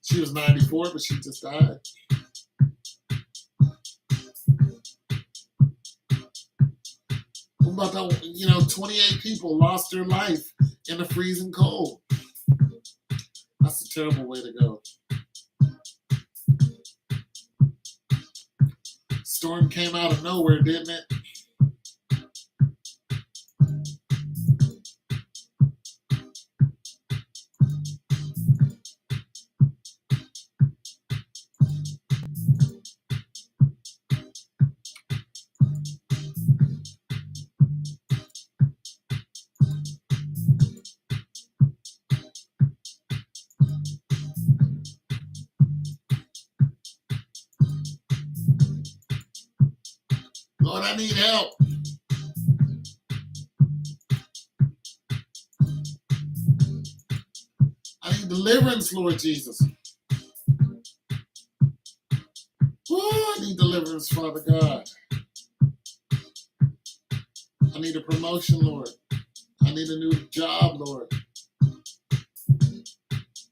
She was 94, but she just died. What about the, 28 people lost their life in the freezing cold? That's a terrible way to go. Storm came out of nowhere, didn't it? Lord, I need help. I need deliverance, Lord Jesus. Oh, I need deliverance, Father God. I need a promotion, Lord. I need a new job, Lord.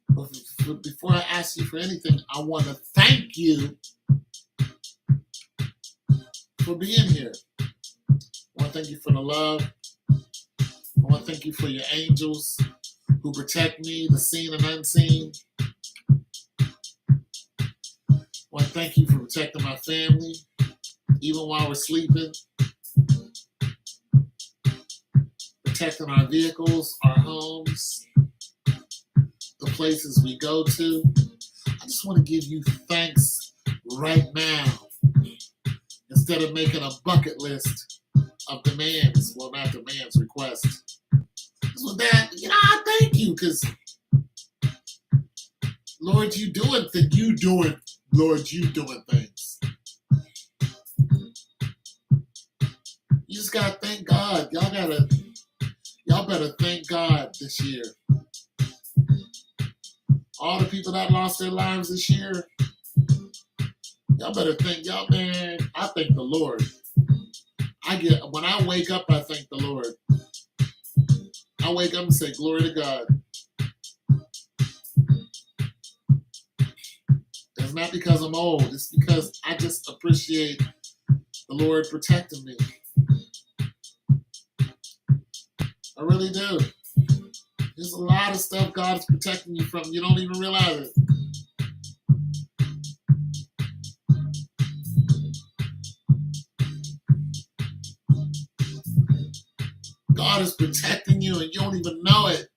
But before I ask you for anything, I want to thank you for being here. I want to thank you for the love. I want to thank you for your angels who protect me, the seen and unseen. I want to thank you for protecting my family, even while we're sleeping. Protecting our vehicles, our homes, the places we go to. I just want to give you thanks right now. Instead of making a bucket list of demands, well, not demands, requests. So that, I thank you, because Lord, you doing things. You just gotta thank God. Y'all better thank God this year. All the people that lost their lives this year, y'all better thank y'all, man. I thank the Lord. When I wake up, I thank the Lord. I wake up and say, glory to God. It's not because I'm old. It's because I just appreciate the Lord protecting me. I really do. There's a lot of stuff God's protecting you from. You don't even realize it. God is protecting you and you don't even know it.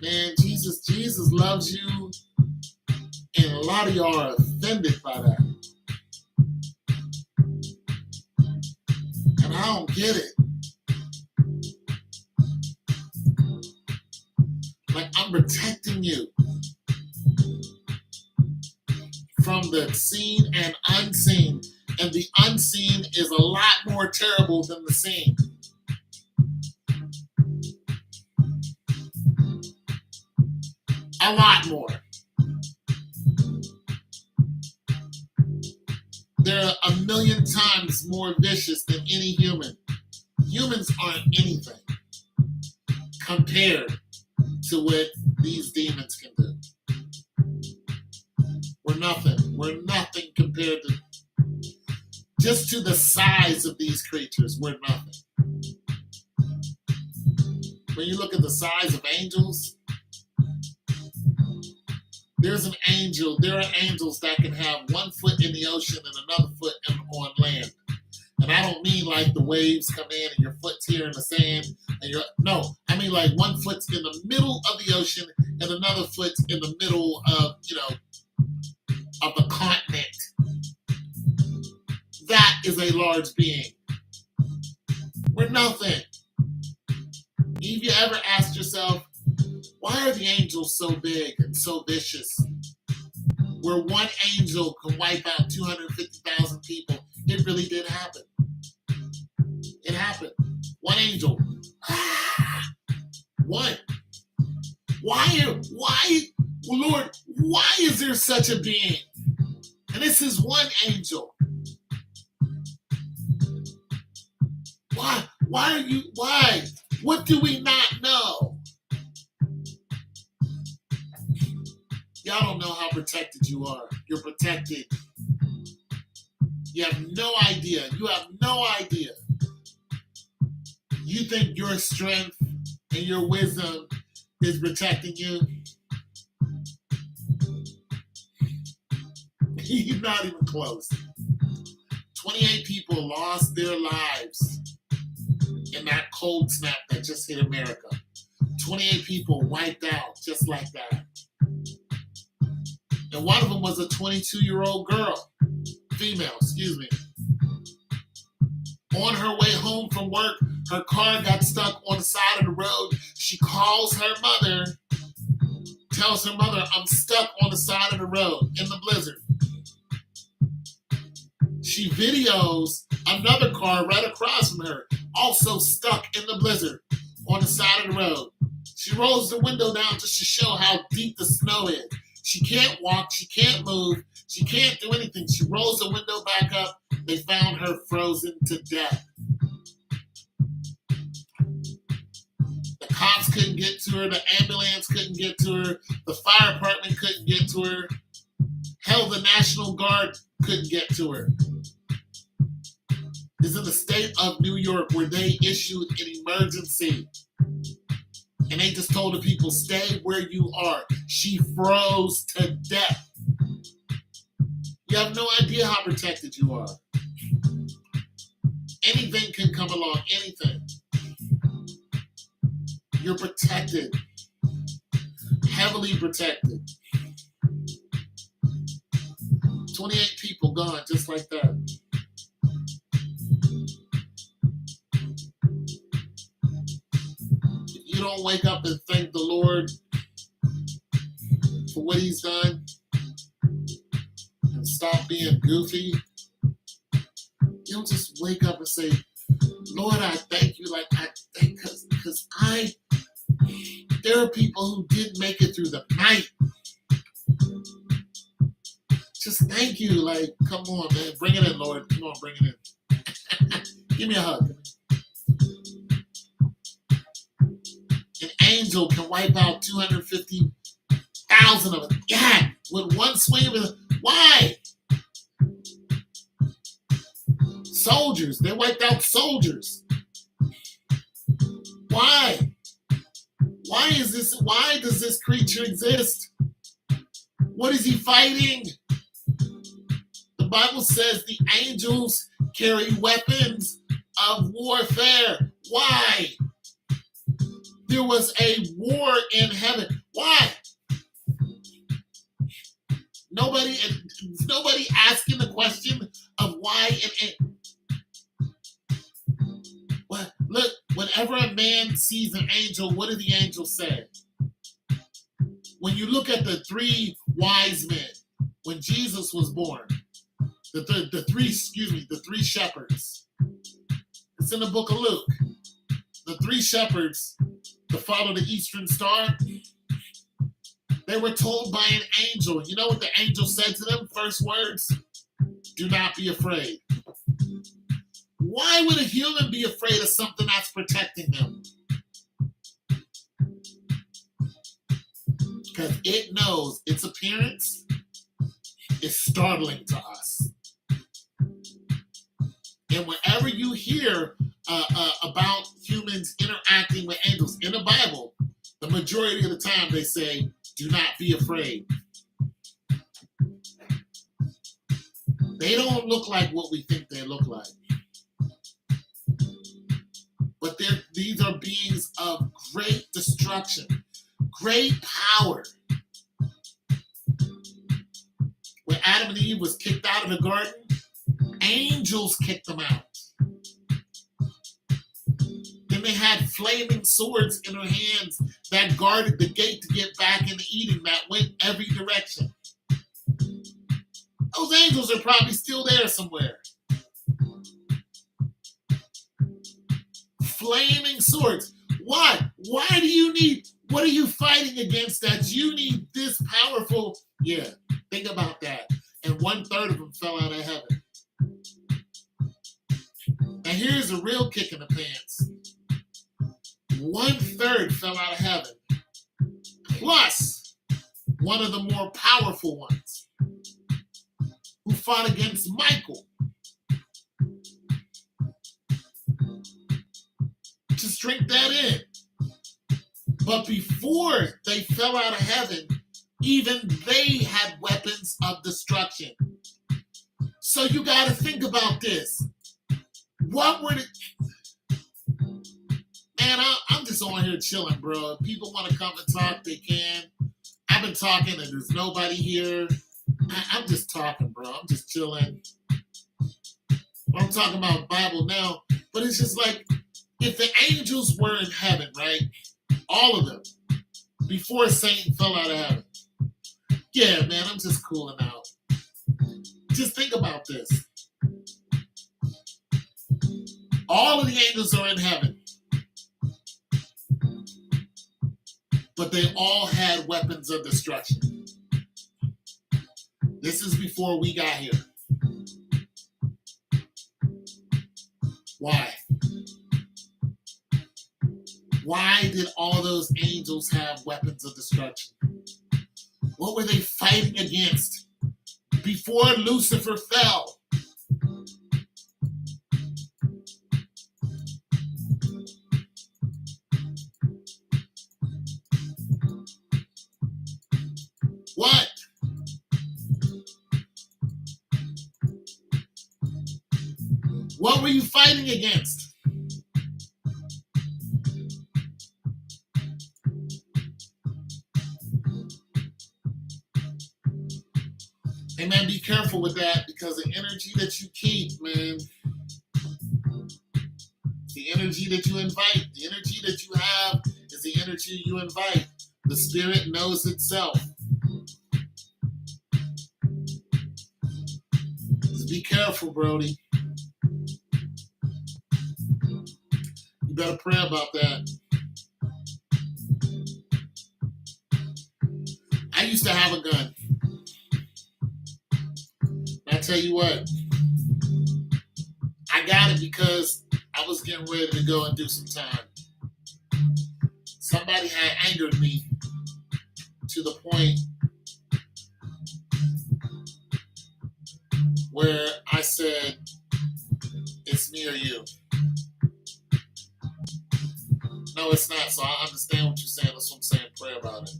Man, Jesus loves you, and a lot of y'all are offended by that. And I don't get it. Like, I'm protecting you from the seen and unseen. And the unseen is a lot more terrible than the seen. A lot more. They're a million times more vicious than any human. Humans aren't anything compared to what these demons can do. We're nothing. We're nothing compared to just to the size of these creatures. We're nothing. When you look at the size of angels, there are angels that can have 1 foot in the ocean and another foot on land. And I don't mean like the waves come in and your foot's here in the sand. No, I mean like 1 foot's in the middle of the ocean and another foot's in the middle of, of the continent. That is a large being. We're nothing. Have you ever asked yourself, why are the angels so big and so vicious? Where one angel can wipe out 250,000 people. It really did happen. It happened. One angel. One. Why, Lord, why is there such a being? And this is one angel. Why? What do we not know? Y'all don't know how protected you are. You're protected. You have no idea. You have no idea. You think your strength and your wisdom is protecting you? You're not even close. 28 people lost their lives in that cold snap that just hit America. 28 people wiped out just like that. And one of them was a 22-year-old girl. Female, excuse me. On her way home from work, her car got stuck on the side of the road. She calls her mother, tells her mother, I'm stuck on the side of the road in the blizzard. She videos another car right across from her, also stuck in the blizzard on the side of the road. She rolls the window down just to show how deep the snow is. She can't walk, she can't move, she can't do anything. She rolls the window back up. They found her frozen to death. The cops couldn't get to her, the ambulance couldn't get to her, the fire department couldn't get to her. Hell, the National Guard couldn't get to her. It's in the state of New York where they issued an emergency. And they just told the people, stay where you are. She froze to death. You have no idea how protected you are. Anything can come along, anything. You're protected. Heavily protected. 28 people gone just like that. You don't wake up and thank the Lord for what he's done and stop being goofy. You don't just wake up and say, Lord, I thank you. Like, I thank because there are people who didn't make it through the night. Just thank you. Like, come on, man. Bring it in, Lord. Come on, bring it in. Give me a hug. An angel can wipe out 250,000 of them. Yeah, with one swing of it. Why? Soldiers. They wiped out soldiers. Why? Why does this creature exist? What is he fighting? The Bible says the angels carry weapons of warfare. Why? There was a war in heaven. Why? Nobody asking the question of why. Well, look, whenever a man sees an angel, what did the angel say? When you look at the three wise men, when Jesus was born, the three shepherds. It's in the book of Luke. The three shepherds to follow the eastern star, they were told by an angel. You know what the angel said to them? First words, do not be afraid. Why would a human be afraid of something that's protecting them? Because it knows its appearance is startling to us. And whenever you hear about humans interacting with angels in the Bible, the majority of the time they say, do not be afraid. They don't look like what we think they look like. But these are beings of great destruction, great power. When Adam and Eve was kicked out of the garden, angels kicked them out. Then they had flaming swords in their hands that guarded the gate to get back into Eden that went every direction. Those angels are probably still there somewhere. Flaming swords. Why? Why do you need, what are you fighting against that you need this powerful? Yeah, think about that. And 1/3 of them fell out of heaven. Now here's a real kick in the pants. 1/3 fell out of heaven. Plus one of the more powerful ones who fought against Michael. Just drink that in. But before they fell out of heaven, even they had weapons of destruction. So you got to think about this. What were the... Man, I'm just on here chilling, bro. If people want to come and talk, they can. I've been talking and there's nobody here. I'm just talking, bro. I'm just chilling. I'm talking about Bible now. But it's just like, if the angels were in heaven, right? All of them. Before Satan fell out of heaven. Yeah, man, I'm just cooling out. Just think about this. All of the angels are in heaven. But they all had weapons of destruction. This is before we got here. Why? Why did all those angels have weapons of destruction? What were they fighting against before Lucifer fell? What? What were you fighting against? Hey man, be careful with that, because the energy that you keep, man, the energy that you invite, the energy that you have is the energy you invite. The spirit knows itself. Just be careful, Brody. You better pray about that. I used to have a gun. I tell you what, I got it because I was getting ready to go and do some time. Somebody had angered me to the point where I said, it's me or you. No, it's not. So I understand what you're saying. That's what I'm saying. Pray about it.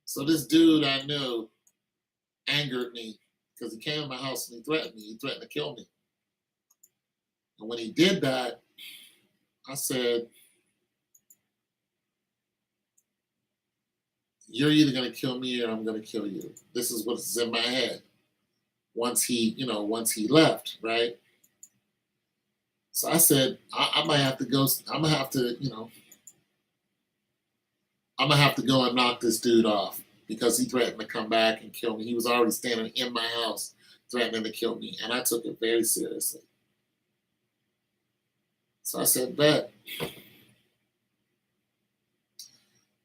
So this dude I knew angered me. because he came to my house and he threatened me. He threatened to kill me. And when he did that, I said, you're either going to kill me or I'm going to kill you. This is what's in my head. Once he left, right? So I said, I might have to go. I'm gonna have to, I'm gonna have to go and knock this dude off because he threatened to come back and kill me. He was already standing in my house threatening to kill me, and I took it very seriously. So I said, bet.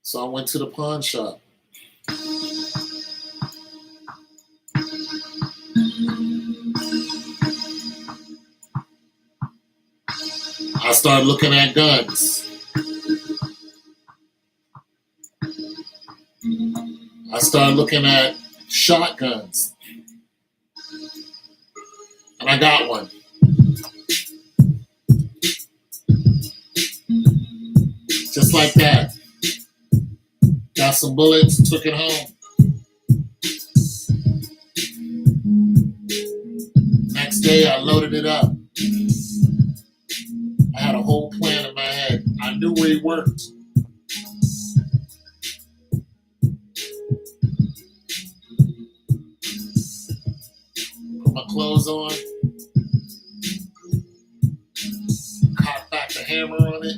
So I went to the pawn shop. I started looking at guns. I started looking at shotguns. And I got one. Just like that. Got some bullets, took it home. Next day, I loaded it up. I had a whole plan in my head. I knew where he worked. Put my clothes on. Cocked back the hammer on it.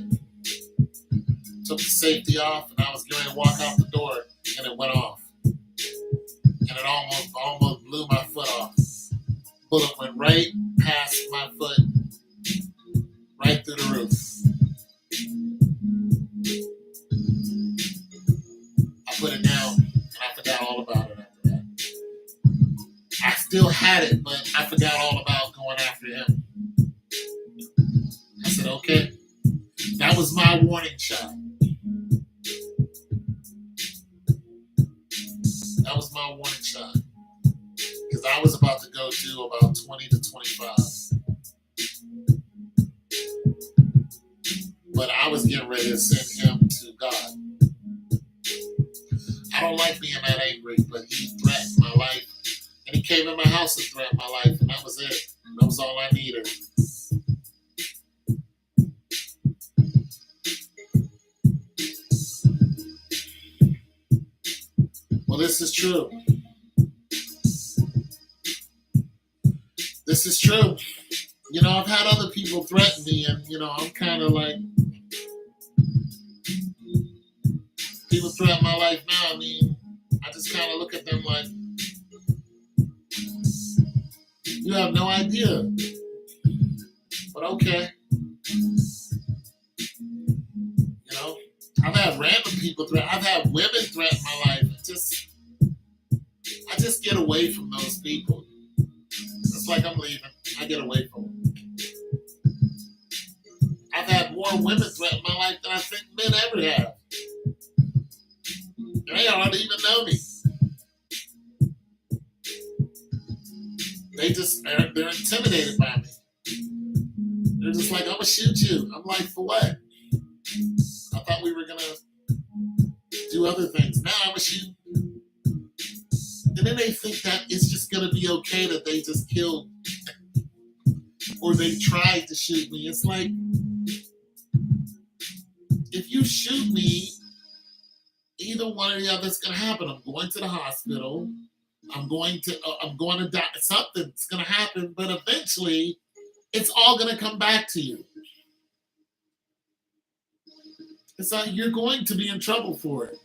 Took the safety off, and I was going to walk out the door, and it went off. And it almost blew my foot off. Bullet went right past my foot, right through the roof. I put it down, and I forgot all about it after that. I still had it, but I forgot all about going after him. I said, okay, that was my warning shot. That was my warning shot. Because I was about to go do about 20 to 25. But I was getting ready to send him to God. I don't like being that angry, but he threatened my life. And he came in my house and threatened my life, and that was it. That was all I needed. Well, this is true. This is true. I've had other people threaten me, and, I'm kind of like, people threaten my life now. I mean, I just kind of look at them like, you have no idea. But okay. I've had random people threaten. I've had women threaten my life. I just get away from those people. It's like I'm leaving. I get away from them. I've had more women threaten my life than I think men ever have. They don't even know me. They're intimidated by me. They're just like, I'm gonna shoot you. I'm like, for what? I thought we were gonna do other things. Now I'm gonna shoot. And then they think that it's just gonna be okay that they just killed or they tried to shoot me. It's like, if you shoot me, either one or the other is gonna happen. I'm going to the hospital. I'm going to die. Something's gonna happen, but eventually, it's all gonna come back to you. It's like you're going to be in trouble for it.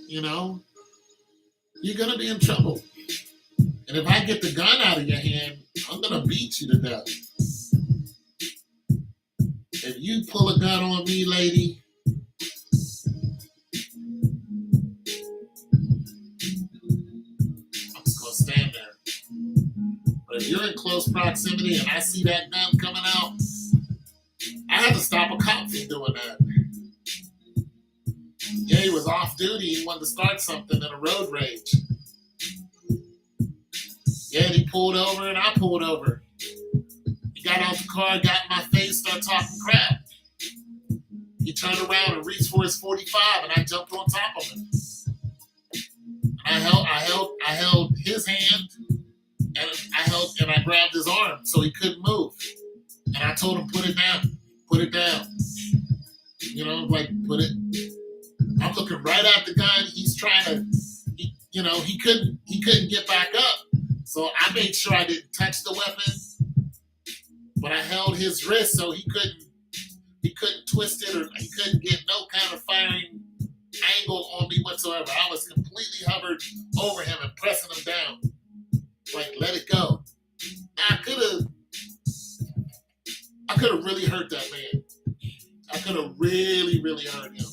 You're gonna be in trouble. And if I get the gun out of your hand, I'm gonna beat you to death. If you pull a gun on me, lady, I'm just gonna stand there. But if you're in close proximity and I see that gun coming out, I had to stop a cop from doing that. Yeah, he was off duty. He wanted to start something in a road rage. Yeah, and he pulled over and I pulled over. He got out the car, got in my face, started talking crap. He turned around and reached for his 45 and I jumped on top of him. And I held his hand, and I grabbed his arm so he couldn't move. And I told him, put it down. Like put it. I'm looking right at the gun. He's trying to, he couldn't get back up. So I made sure I didn't touch the weapon, but I held his wrist so he couldn't twist it, or he couldn't get no kind of firing angle on me whatsoever. I was completely hovered over him and pressing him down. Like, let it go. I could have really hurt that man. I could have really, really hurt him.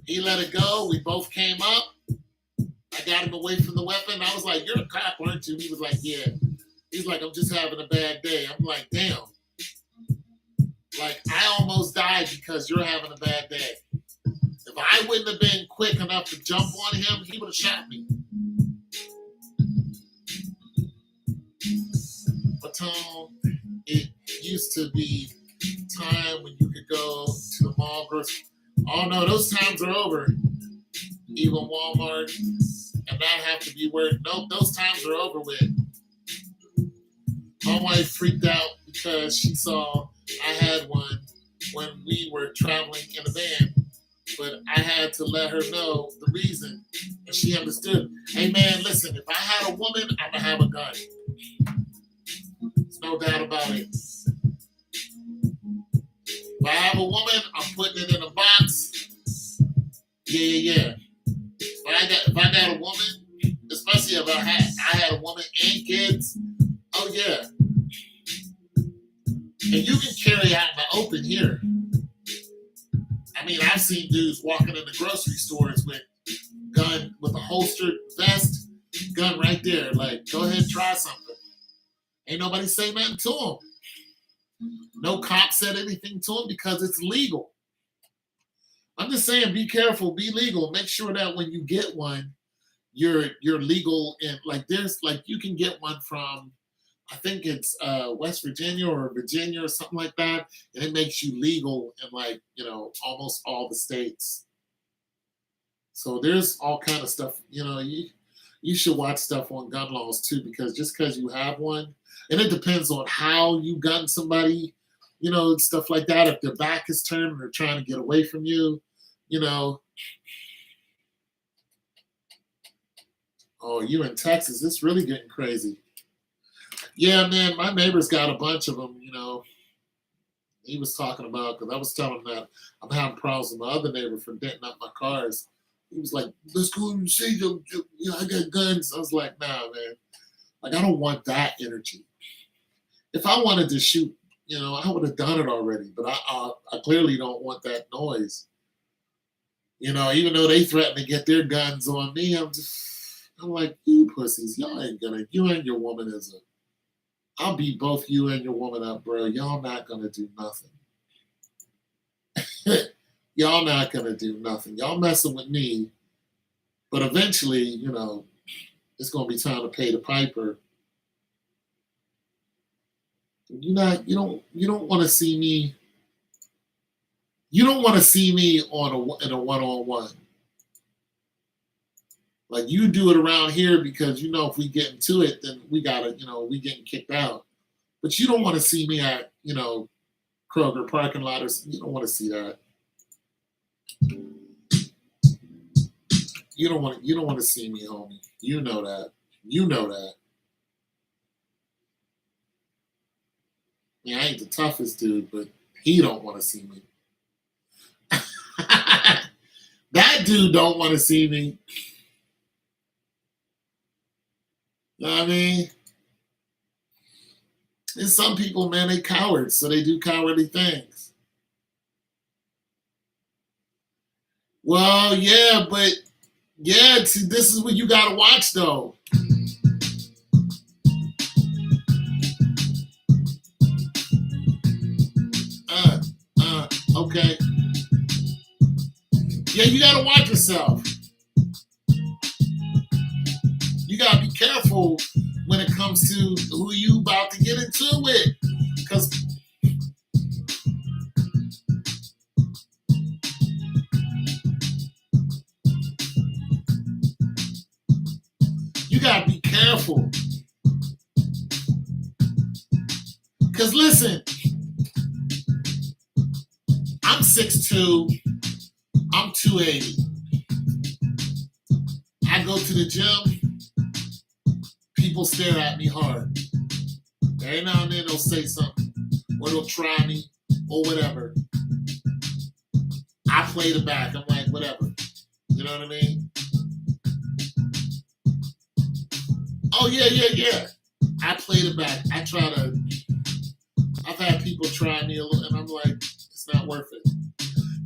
He let it go. We both came up. I got him away from the weapon. I was like, "You're a cop, aren't you?" He was like, "Yeah." He's like, "I'm just having a bad day." I'm like, "Damn." Like, I almost died because you're having a bad day. If I wouldn't have been quick enough to jump on him, he would have shot me. But it used to be time when you could go to the mall grocery. Oh no, those times are over. Even Walmart and not have to be worried. Nope, those times are over with. My wife freaked out because she saw I had one when we were traveling in a van. But I had to let her know the reason. And she understood. Hey man, listen, if I had a woman, I'm going to have a gun. There's no doubt about it. If I have a woman, I'm putting it in a box. Yeah. If I got a woman, especially if I had a woman and kids, oh yeah. And you can carry out in the open here. I mean, I've seen dudes walking in the grocery stores with gun, with a holstered vest, gun right there. Like, go ahead, try something. Ain't nobody say nothing to him. No cop said anything to him because it's legal. I'm just saying, be careful, be legal. Make sure that when you get one, you're legal. And like, you can get one from, I think it's West Virginia or Virginia or something like that, and it makes you legal in almost all the states. So there's all kind of stuff. You should watch stuff on gun laws too, because just because you have one, and it depends on how you gun somebody, stuff like that. If their back is turned and they're trying to get away from you, Oh, you in Texas? It's really getting crazy. Yeah, man, my neighbor's got a bunch of them, He was talking about, because I was telling him that I'm having problems with my other neighbor for denting up my cars. He was like, let's go and see them. I got guns. I was like, nah, man. Like, I don't want that energy. If I wanted to shoot, I would have done it already. But I clearly don't want that noise. Even though they threaten to get their guns on me, I'm like, you pussies, y'all ain't gonna, you and your woman I'll beat both you and your woman up, bro. Y'all not gonna do nothing. Y'all not gonna do nothing. Y'all messing with me, but eventually, it's gonna be time to pay the piper. You don't want to see me. You don't want to see me in a one-on-one. Like, you do it around here because if we get into it, then we gotta, we getting kicked out. But you don't want to see me at, Kroger parking lot, or you don't want to see that. You don't want to see me, homie. You know that. Yeah, I ain't the toughest dude, but he don't want to see me. That dude don't want to see me. You know what I mean? And some people, man, they cowards, so they do cowardly things. Well, yeah, but see, this is what you gotta watch, though. Okay. Yeah, you gotta watch yourself. You gotta be careful when it comes to who you about to get into it with, because You gotta be careful. Cause listen, I'm 6'2", I'm 280. I go to the gym, people stare at me hard. Every now and then they'll say something, or they'll try me, or whatever. I play the back. I'm like, whatever. You know what I mean? Oh, yeah. I play the back. I've had people try me a little, and I'm like, it's not worth it.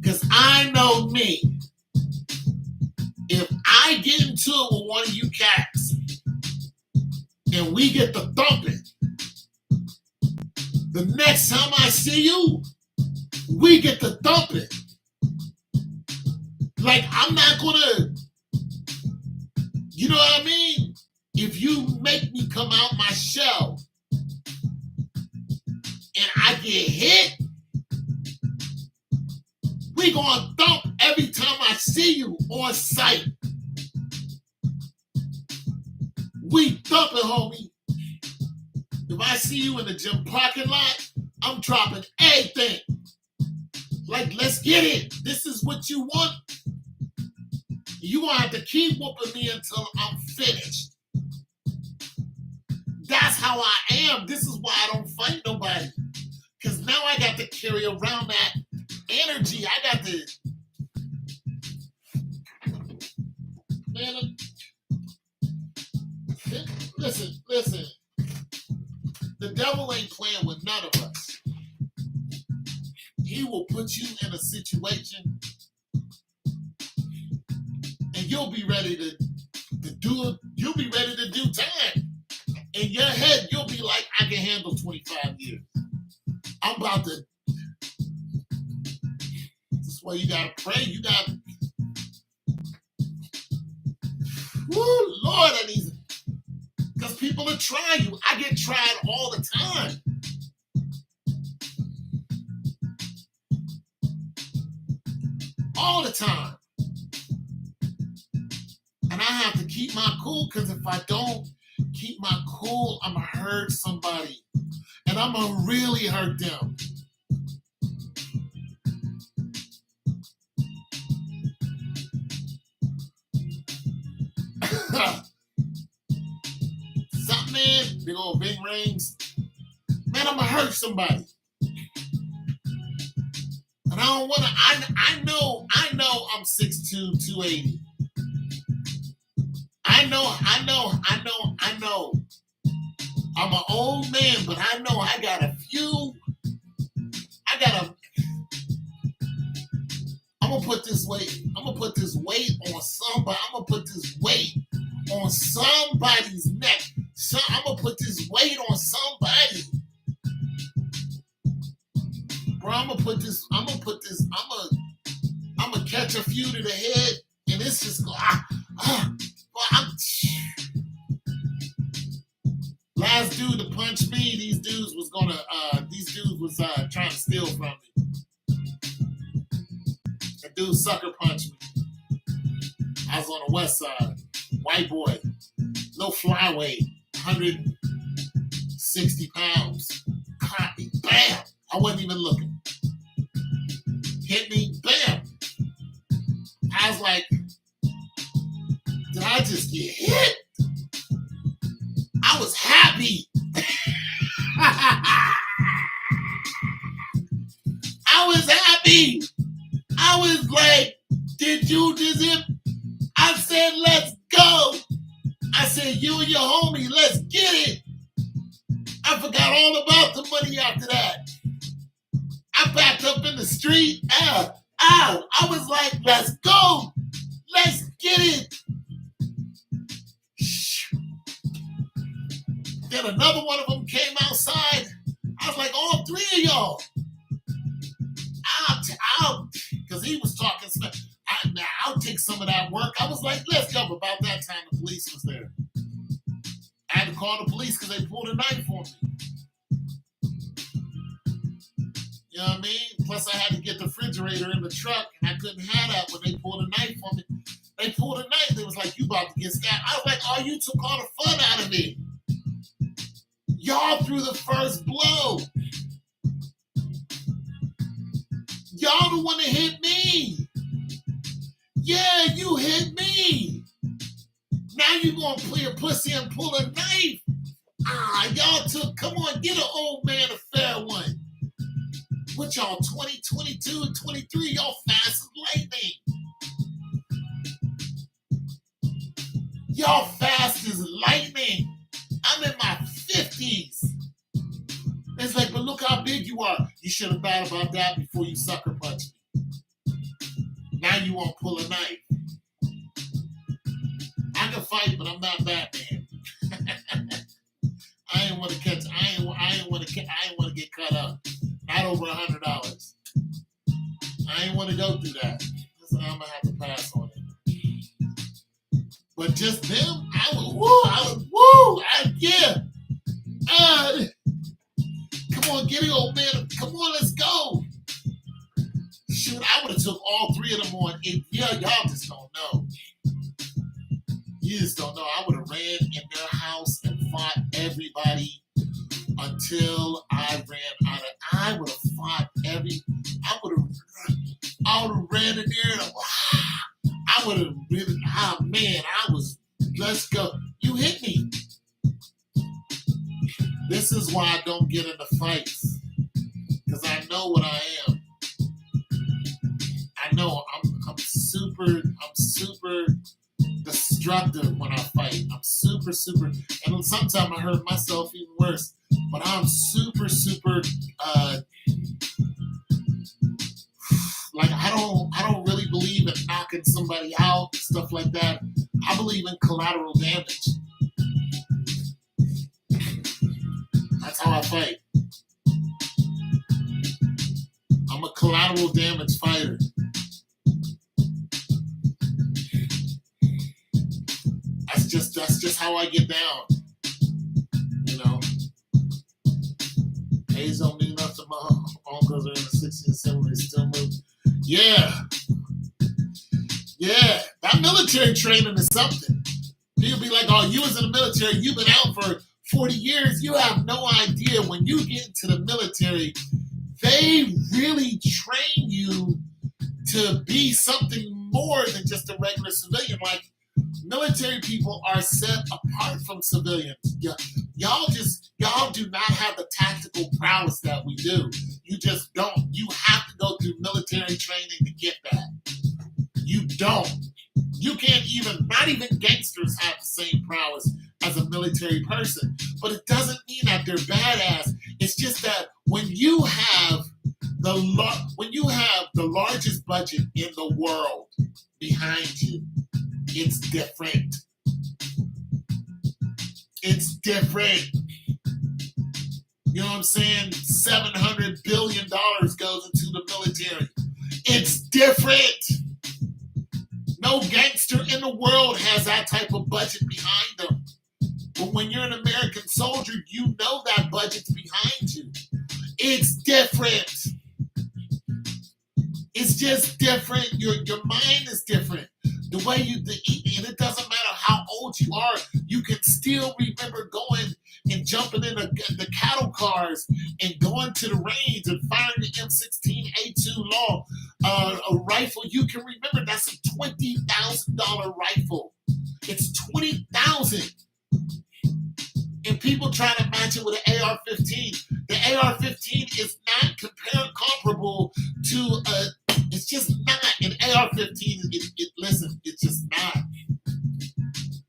Because I know me. If I get into it with one of you cats, and we get the thumping, the next time I see you, we get the thumping. Like, I'm not gonna, you know what I mean? If you make me come out my shell and I get hit, we gonna thump every time I see you on sight. We thumping, homie. If I see you in the gym parking lot, I'm dropping everything. Like, let's get it. This is what you want. You gonna have to keep whooping me until I'm finished. That's how I am. This is why I don't fight nobody. Because now I got to carry around that energy. I got to... Man, listen. The devil ain't playing with none of us. He will put you in a situation and you'll be ready to do it. You'll be ready to do time. In your head, you'll be like, I can handle 25 years. I'm about to. That's why you gotta pray. You gotta. Woo, Lord, I need. Because people will try you. I get tried all the time. All the time. And I have to keep my cool, because if I don't keep my cool, I'm going to hurt somebody. And I'm going to really hurt them. Something, man, big old big rings. Man, I'm going to hurt somebody. And I don't want to, I know I'm 6'2", 280. I know. I'm an old man, but I know I got I'm gonna put this weight on somebody. I'm gonna put this weight on somebody's neck. I'm gonna put this weight on somebody. Bro, I'm gonna catch a few to the head, and it's just go, last dude to punch me, these dudes was trying to steal from me. That dude sucker punched me. I was on the west side. White boy. Little flyweight. 160 pounds. Caught me. Bam! I wasn't even looking. Hit me. Bam! I was like, did I just get hit? I was happy. I was happy. I was like, did you just hit? I said, let's go. I said, you and your homie, let's get it. I forgot all about the money after that. I backed up in the street. Ow. I was like, let's go. Let's get it. Then another one of them came outside. I was like, all three of y'all. Because he was talking smack. I'll take some of that work. I was like, let's go. About that time, the police was there. I had to call the police because they pulled a knife on me. You know what I mean? Plus, I had to get the refrigerator in the truck, and I couldn't have that when they pulled a knife on me. They pulled a knife. They was like, you about to get stabbed. I was like, oh, you took all the fun out of me. Y'all threw the first blow. Y'all the one that hit me. Yeah, you hit me. Now you gonna play a pussy and pull a knife. Y'all took, come on, get an old man a fair one. What y'all, 20, 22, and 23, y'all fast as lightning. Y'all fast as lightning. I'm in my 50s. It's like, but look how big you are. You should have thought about that before you sucker punch me. Now you won't pull a knife. I can fight, but I'm not Batman. I ain't want to catch. I ain't want to get cut up. Not over $100. I ain't want to go through that. So I'm gonna have to pass on it. But just them, yeah. Come on, get it, old man. Come on, let's go. Shoot, I would have took all three of them on. Yeah, y'all just don't know. You just don't know. I would have ran in their house and fought everybody until I ran out of. I would have fought I would have ran in there and I would have been. Oh man, let's go. You hit me. This is why I don't get into fights, because I know what I am. I know I'm super destructive when I fight. I'm super, and sometimes I hurt myself even worse. But I'm super, like I don't really believe in knocking somebody out, stuff like that. I believe in collateral damage. That's how I fight. I'm a collateral damage fighter. That's just how I get down. You know. Age don't mean nothing. My uncles are in the 60s and 70s, they still move. Yeah. Yeah. That military training is something. People be like, oh, you was in the military, you've been out for 40 years. You have no idea. When you get into the military, they really train you to be something more than just a regular civilian. Like, military people are set apart from civilians. Y'all do not have the tactical prowess that we do. You just don't. You have to go through military training to get that. You don't. You can't even, not even gangsters have the same prowess as a military person. But it doesn't mean that they're badass. It's just that when you have the largest budget in the world behind you, it's different. It's different. You know what I'm saying? $700 billion goes into the military. It's different. No gangster in the world has that type of budget behind them. But when you're an American soldier, you know that budget's behind you. It's different. It's just different. Your mind is different. The way you eat, and it doesn't matter how old you are, you can still remember going and jumping in the cattle cars and going to the range and firing the M16A2 long a rifle. You can remember that's a $20,000 rifle. It's $20,000. And people try to match it with an AR-15. The AR-15 is not comparable to it's just not. An AR-15, listen, it's just not.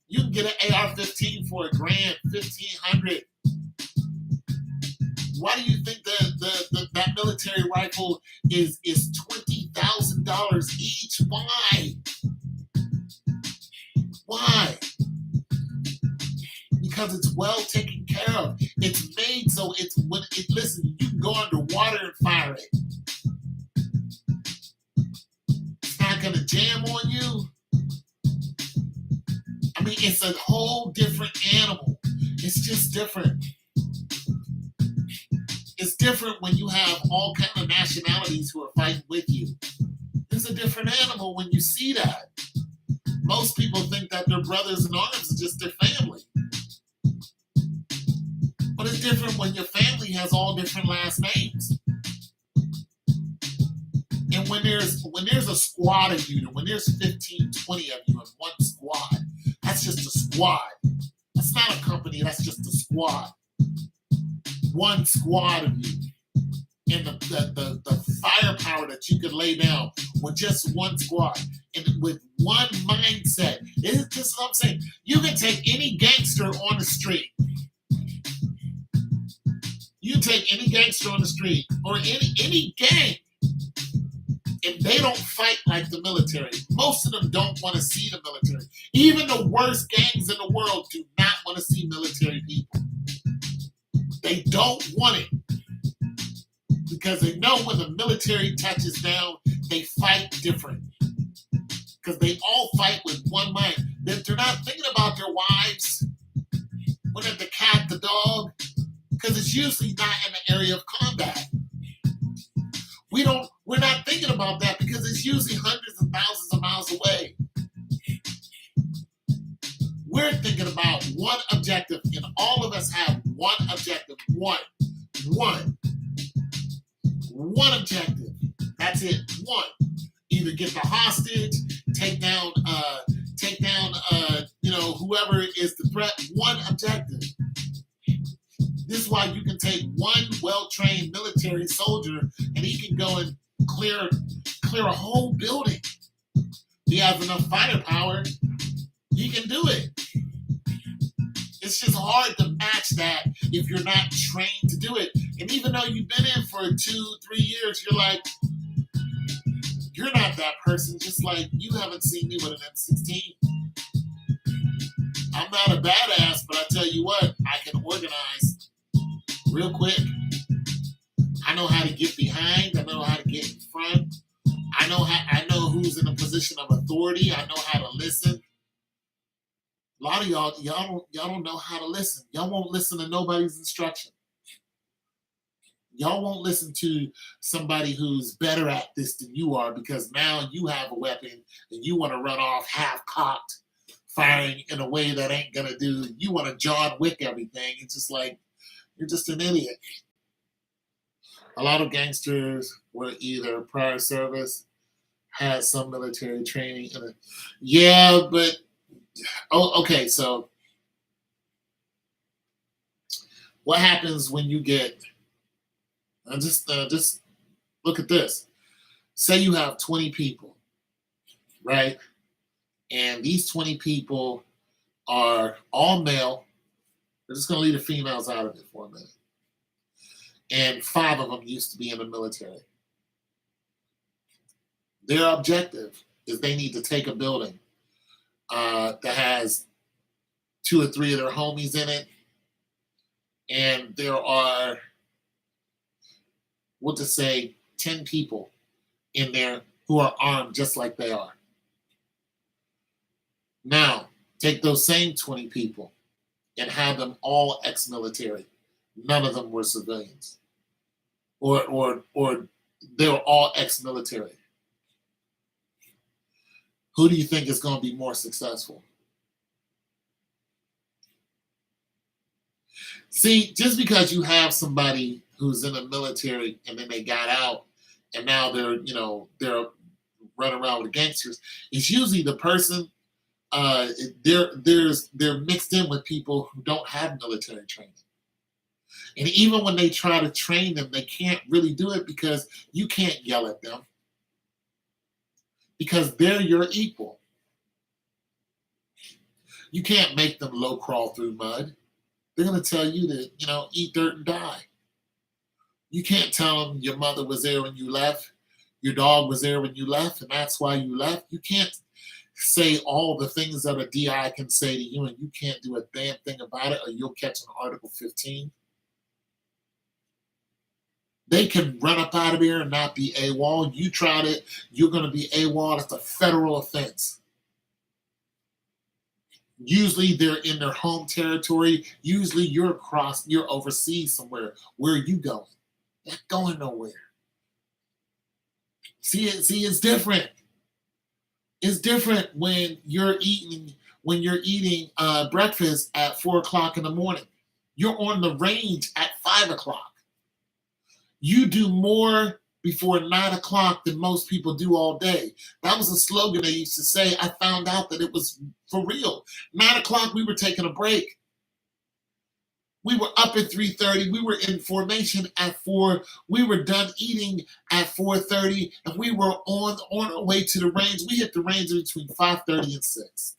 You can get an AR-15 for $1,000, $1,500. Why do you think that military rifle is $20,000 each? Why? Why? Because it's well taken care of. It's made so listen, you can go underwater and fire it. It's not gonna jam on you. I mean, it's a whole different animal. It's just different. It's different when you have all kind of nationalities who are fighting with you. It's a different animal when you see that. Most people think that their brothers in arms are just their family. But it's different when your family has all different last names. And when there's a squad of you, when there's 15, 20 of you in one squad, that's just a squad. That's not a company, that's just a squad. One squad of you. And the firepower that you could lay down with just one squad and with one mindset. This is what I'm saying. You can take any gangster on the street. You take any gangster on the street or any gang, and they don't fight like the military. Most of them don't want to see the military. Even the worst gangs in the world do not want to see military people. They don't want it. Because they know when the military touches down, they fight different. Because they all fight with one mind. They're not thinking about their wives, when they're the cat, the dog, because it's usually not in the area of combat. We're not thinking about that because it's usually hundreds of thousands of miles away. We're thinking about one objective, and all of us have one objective. One objective. That's it. One. Either get the hostage, take down whoever is the threat. One objective. This is why you can take one well-trained military soldier and he can go and clear a whole building. He has enough firepower. He can do it. It's just hard to match that if you're not trained to do it. And even though you've been in for 2-3 years, you're like, you're not that person, just like you haven't seen me with an M16. I'm not a badass, but I tell you what, I can organize real quick. I know how to get behind. I know how to get in front. I know who's in a position of authority. I know how to listen. A lot of y'all don't know how to listen. Y'all won't listen to nobody's instruction. Y'all won't listen to somebody who's better at this than you are because now you have a weapon and you want to run off half-cocked, firing in a way that ain't going to do. You want to John Wick everything. It's just like, you're just an idiot. A lot of gangsters were either prior service, had some military training. Yeah, but, okay, so what happens when you get, just look at this. Say you have 20 people, right? And these 20 people are all male. We're just going to leave the females out of it for a minute. And 5 of them used to be in the military. Their objective is they need to take a building that has 2 or 3 of their homies in it. And there are, we'll just say 10 people in there who are armed just like they are. Now, take those same 20 people and have them all ex-military. None of them were civilians. Or they were all ex-military. Who do you think is going to be more successful? See, just because you have somebody who's in the military and then they got out and now they're running around with gangsters, it's usually the person they're mixed in with people who don't have military training. And even when they try to train them, they can't really do it because you can't yell at them. Because they're your equal. You can't make them low crawl through mud. They're going to tell you to, eat dirt and die. You can't tell them your mother was there when you left, your dog was there when you left, and that's why you left. You can't say all the things that a DI can say to you, and you can't do a damn thing about it, or you'll catch an Article 15. They can run up out of there and not be AWOL. You tried it, you're going to be AWOL. It's a federal offense. Usually they're in their home territory. Usually you're overseas somewhere. Where are you going? You're not going nowhere. See, it's different. It's different when you're eating breakfast at 4 o'clock in the morning. You're on the range at 5 o'clock. You do more before 9 o'clock than most people do all day. That was a slogan they used to say. I found out that it was for real. 9 o'clock, we were taking a break. We were up at 3:30. We were in formation at 4. We were done eating at 4:30, and we were on our way to the range. We hit the range between 5:30 and 6.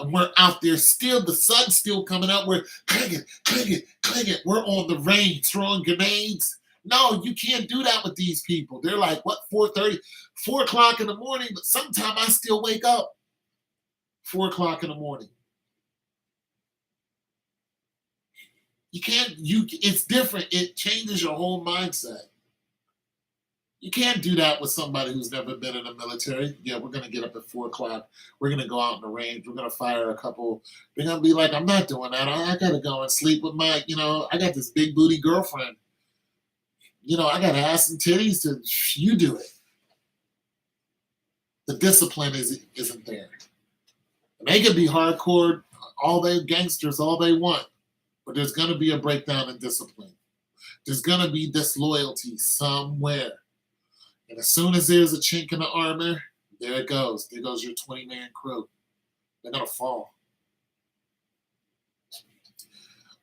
And we're out there still. The sun's still coming up. We're clicking, clicking, clicking. We're on the range throwing grenades. No, you can't do that with these people. They're like, what, 4:30, 4 o'clock in the morning? But sometimes I still wake up 4 o'clock in the morning. You can't, it's different. It changes your whole mindset. You can't do that with somebody who's never been in the military. Yeah, we're going to get up at 4 o'clock. We're going to go out in the range. We're going to fire a couple. They're going to be like, I'm not doing that. I got to go and sleep with I got this big booty girlfriend. I got ass and titties you do it. The discipline isn't there. And they can be hardcore, gangsters, all they want. But there's going to be a breakdown in discipline. There's going to be disloyalty somewhere. And as soon as there's a chink in the armor, there it goes. There goes your 20-man crew. They're going to fall.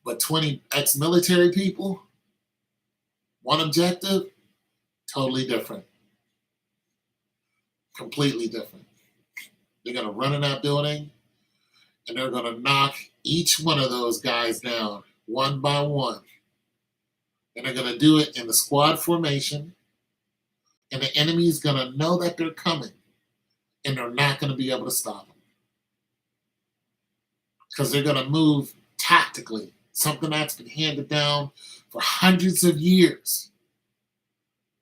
But 20 ex-military people, one objective, totally different. Completely different. They're going to run in that building, and they're going to knock each one of those guys down one by one. And they're going to do it in the squad formation. And the enemy's going to know that they're coming. And they're not going to be able to stop them. Because they're going to move tactically. Something that's been handed down for hundreds of years.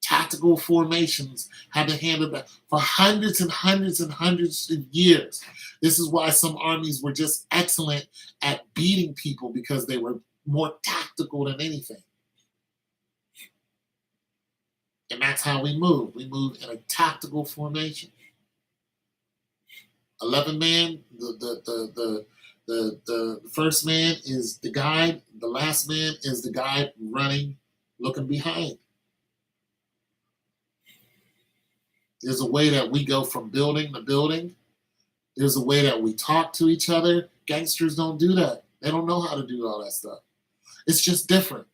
Tactical formations have been handed down for hundreds and hundreds and hundreds of years. This is why some armies were just excellent at beating people, because they were more tactical than anything. And that's how we move. We move in a tactical formation. 11 man, the first man is the guide. The last man is the guy running, looking behind. There's a way that we go from building to building. There's a way that we talk to each other. Gangsters don't do that. They don't know how to do all that stuff. It's just different.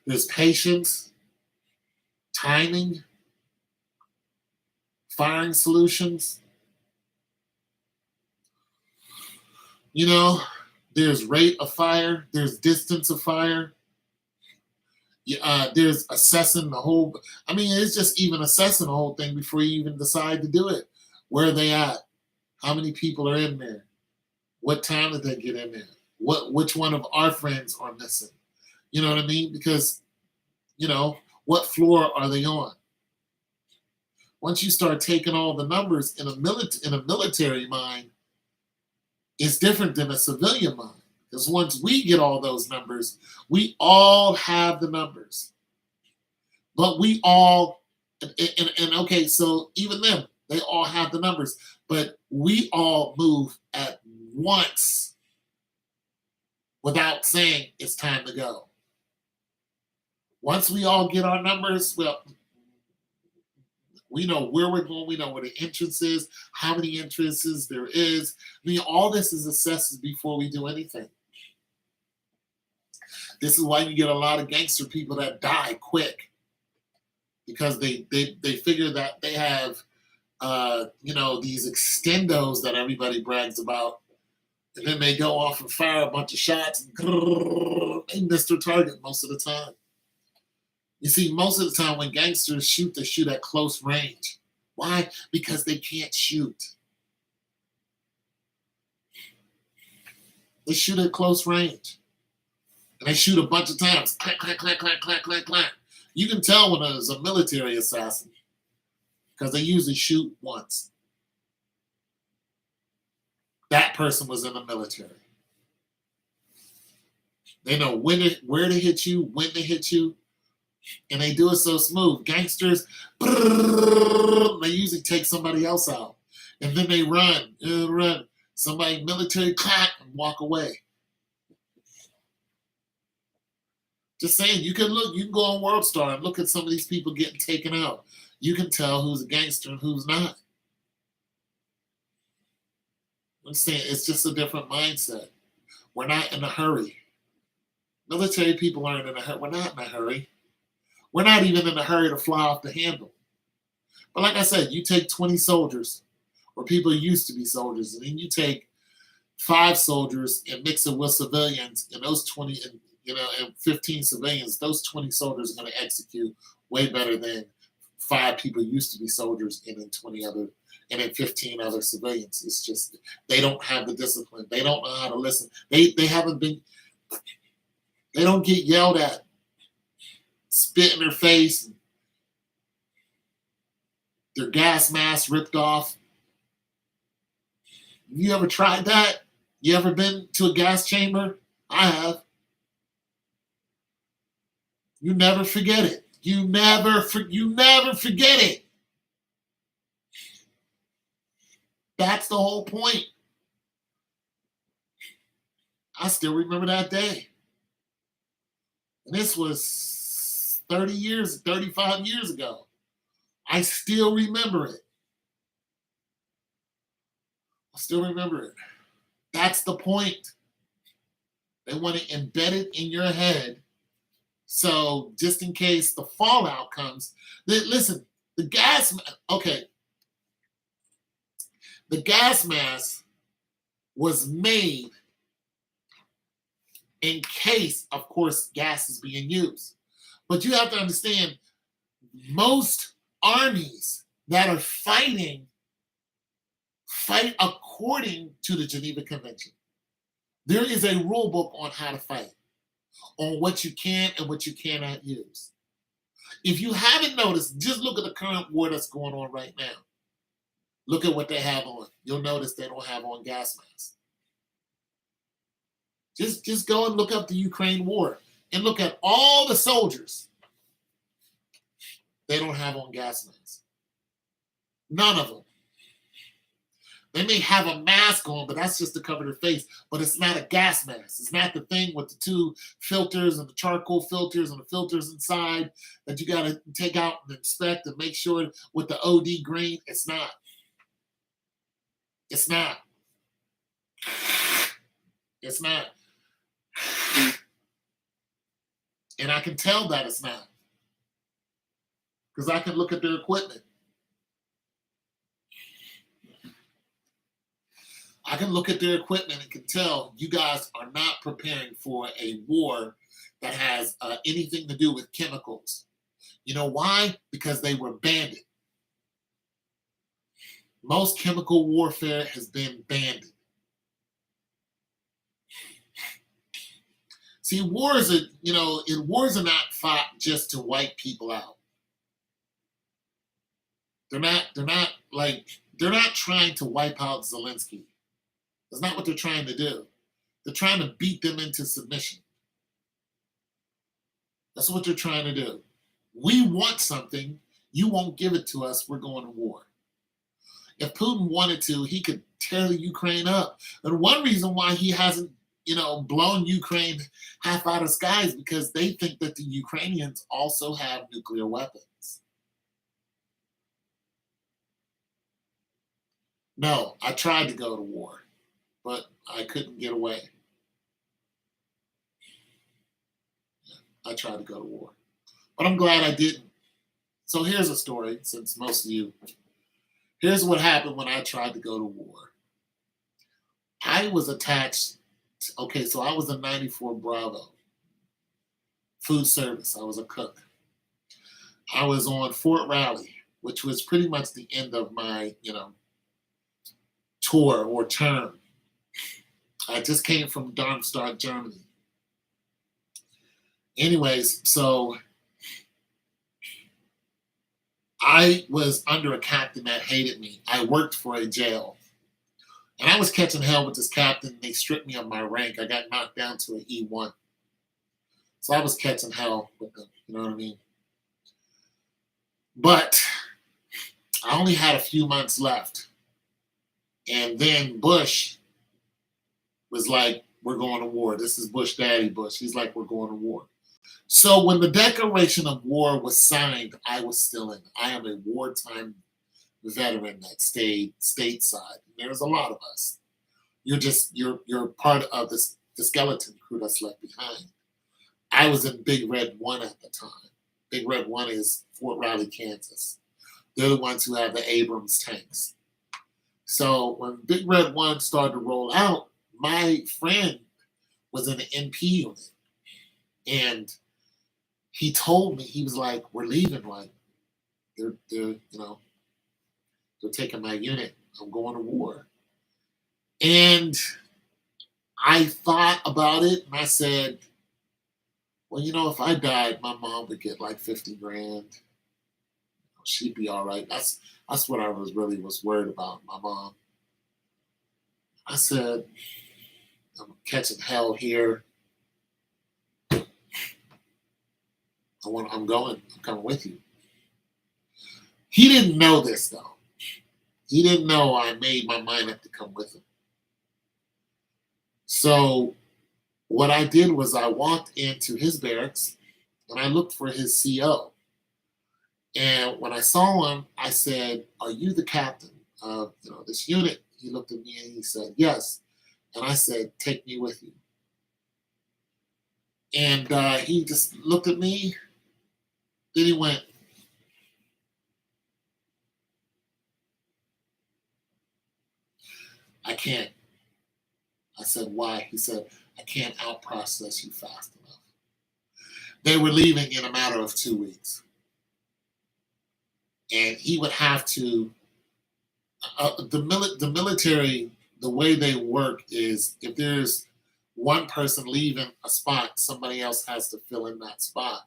There's patience, timing, firing solutions. There's rate of fire. There's distance of fire. There's assessing the whole. It's just even assessing the whole thing before you even decide to do it. Where are they at? How many people are in there? What time did they get in there? Which one of our friends are missing? You know what I mean? Because, what floor are they on? Once you start taking all the numbers in a military mind, it's different than a civilian mind. Because once we get all those numbers, we all have the numbers. But we all, and okay, so even them, they all have the numbers. But we all move at once without saying it's time to go. Once we all get our numbers, well, we know where we're going. We know where the entrance is, how many entrances there is. All this is assessed before we do anything. This is why you get a lot of gangster people that die quick, because they figure that they have, these extendos that everybody brags about, and then they go off and fire a bunch of shots, and they miss their target most of the time. You see, most of the time when gangsters shoot, they shoot at close range. Why? Because they can't shoot. They shoot at close range. And they shoot a bunch of times. Clack, clack, clack, clack, clack, clack, clack. You can tell when it's a military assassin, because they usually shoot once. That person was in the military. They know where to hit you, when to hit you. And they do it so smooth. Gangsters, brrr, they usually take somebody else out. And then they run. Somebody military clap and walk away. Just saying, you can go on World Star and look at some of these people getting taken out. You can tell who's a gangster and who's not. I'm saying it's just a different mindset. We're not in a hurry. Military people aren't in a hurry. We're not in a hurry. We're not even in a hurry to fly off the handle. But like I said, you take 20 soldiers, or people used to be soldiers, and then you take 5 soldiers and mix it with civilians, and those 20 and 15 civilians, those 20 soldiers are going to execute way better than 5 people used to be soldiers and then 20 other and then 15 other civilians. It's just they don't have the discipline. They don't know how to listen. They don't get yelled at, spit in their face, their gas mask ripped off. You ever tried that? You ever been to a gas chamber? I have. You never forget it. You never forget it. That's the whole point. I still remember that day. And this was 35 years ago. I still remember it. I still remember it. That's the point. They want to embed it in your head. So just in case the fallout comes, listen, the gas mask was made in case, of course, gas is being used. But you have to understand, most armies that are fight according to the Geneva Convention. There is a rule book on how to fight, on what you can and what you cannot use. If you haven't noticed, just look at the current war that's going on right now. Look at what they have on. You'll notice they don't have on gas masks. Just go and look up the Ukraine war and look at all the soldiers. They don't have on gas masks. None of them. They may have a mask on, but that's just to cover their face. But it's not a gas mask. It's not the thing with the 2 filters and the charcoal filters and the filters inside that you got to take out and inspect and make sure with the OD green. It's not. It's not. It's not. And I can tell that it's not. Because I can look at their equipment. I can look at their equipment and can tell you guys are not preparing for a war that has anything to do with chemicals. You know why? Because they were banned. Most chemical warfare has been banned. See, wars are not fought just to wipe people out. They're not trying to wipe out Zelensky. That's not what they're trying to do. They're trying to beat them into submission. That's what they're trying to do. We want something. You won't give it to us. We're going to war. If Putin wanted to, he could tear the Ukraine up. And one reason why he hasn't, blown Ukraine half out of the sky is because they think that the Ukrainians also have nuclear weapons. No, I tried to go to war, but I couldn't get away. I tried to go to war, but I'm glad I didn't. So here's a story, since most of you. Here's what happened when I tried to go to war. I was attached. So I was a 94 Bravo food service. I was a cook. I was on Fort Raleigh, which was pretty much the end of my, tour or term. I just came from Darmstadt, Germany. Anyways, so I was under a captain that hated me. I worked for a jail. And I was catching hell with this captain. They stripped me of my rank. I got knocked down to an E1. So I was catching hell with them. You know what I mean? But I only had a few months left. And then Bush was like, we're going to war. This is Bush Daddy Bush. He's like, we're going to war. So when the Declaration of War was signed, I was still in. I am a wartime veteran that stayed stateside. There's a lot of us. You're part of the skeleton crew that's left behind. I was in Big Red 1 at the time. Big Red 1 is Fort Riley, Kansas. They're the ones who have the Abrams tanks. So when Big Red 1 started to roll out, my friend was in the NP unit. And he told me, he was like, we're leaving. Like, they're taking my unit. I'm going to war. And I thought about it and I said, well, if I died, my mom would get like 50 grand. She'd be all right. That's what I was worried about, my mom. I said, I'm catching hell here. I'm coming with you. He didn't know this though. He didn't know I made my mind up to come with him. So what I did was I walked into his barracks and I looked for his CO. And when I saw him, I said, are you the captain of this unit? He looked at me and he said, yes. And I said, take me with you. And he just looked at me. Then he went, I can't. I said, why? He said, I can't out-process you fast enough. They were leaving in a matter of 2 weeks. And he would have to, the military, the way they work is if there's one person leaving a spot, somebody else has to fill in that spot.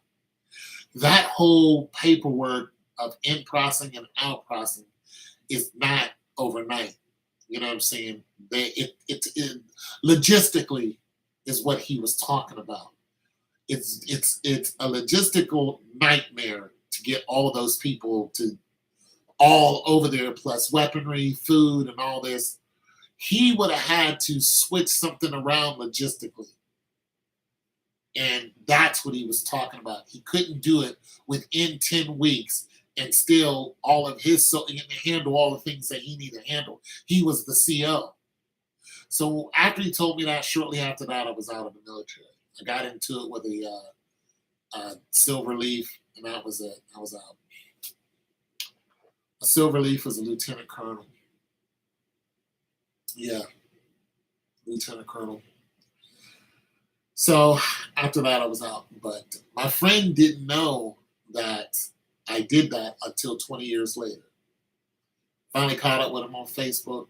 That whole paperwork of in-processing and out-processing is not overnight. You know what I'm saying? It logistically is what he was talking about. It's a logistical nightmare to get all of those people to all over there, plus weaponry, food, and all this. He would have had to switch something around logistically. And that's what he was talking about. He couldn't do it within 10 weeks and still all of his, so he can handle all the things that he needed to handle. He was the CO. So after he told me that, shortly after that, I was out of the military. I got into it with a silver leaf, and that was it. I was out. A silver leaf was a lieutenant colonel. Yeah, lieutenant colonel. So after that, I was out. But my friend didn't know that I did that until 20 years later. Finally caught up with him on Facebook.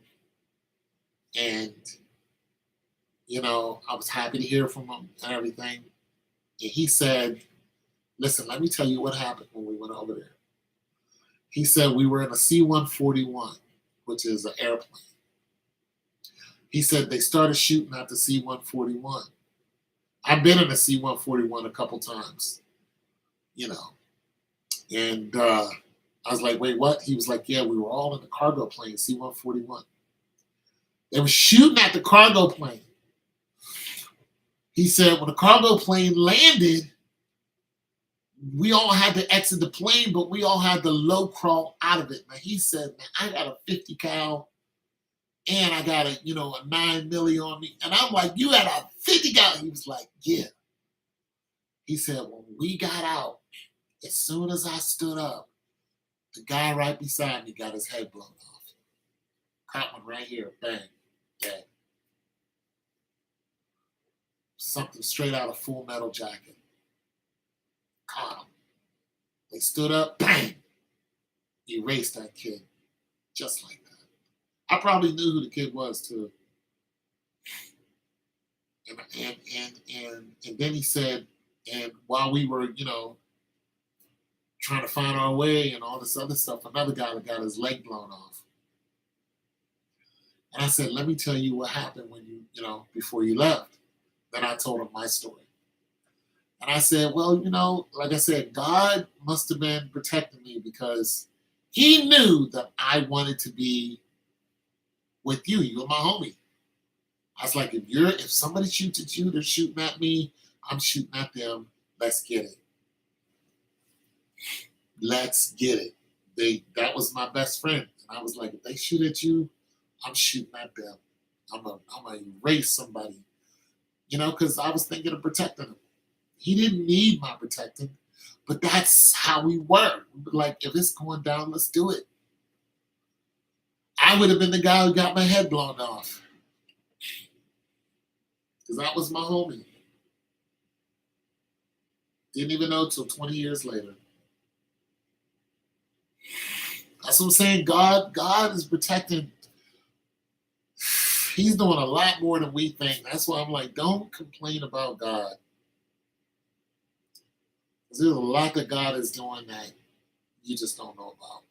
And, I was happy to hear from him and everything. And he said, listen, let me tell you what happened when we went over there. He said we were in a C-141, which is an airplane. He said they started shooting at the C-141. I've been in a C-141 a couple times, And I was like, wait, what? He was like, yeah, we were all in the cargo plane, C-141. They were shooting at the cargo plane. He said when the cargo plane landed, we all had to exit the plane, but we all had to low crawl out of it. Now he said, man, I got a 50 cal and I got a 9 milli on me. And I'm like, you had a 50 cal? He was like, yeah. He said, when we got out, as soon as I stood up, the guy right beside me got his head blown off. Caught one right here, bang, dead. Something straight out of Full Metal Jacket. Caught him. They stood up, bang, erased that kid, just like that. I probably knew who the kid was too. And then he said, and while we were, trying to find our way and all this other stuff, another guy that got his leg blown off. And I said, let me tell you what happened when before you left. Then I told him my story. And I said, well, like I said, God must have been protecting me because he knew that I wanted to be with you. You're my homie. I was like, if somebody shoots at you, they're shooting at me. I'm shooting at them. Let's get it. Let's get it. That was my best friend. And I was like, if they shoot at you, I'm shooting at them. I'm gonna erase somebody. Because I was thinking of protecting him. He didn't need my protecting, but that's how we were. Like, if it's going down, let's do it. I would have been the guy who got my head blown off. Because that was my homie. Didn't even know till 20 years later. That's what I'm saying. God is protecting. He's doing a lot more than we think. That's why I'm like, don't complain about God. Because there's a lot that God is doing that you just don't know about.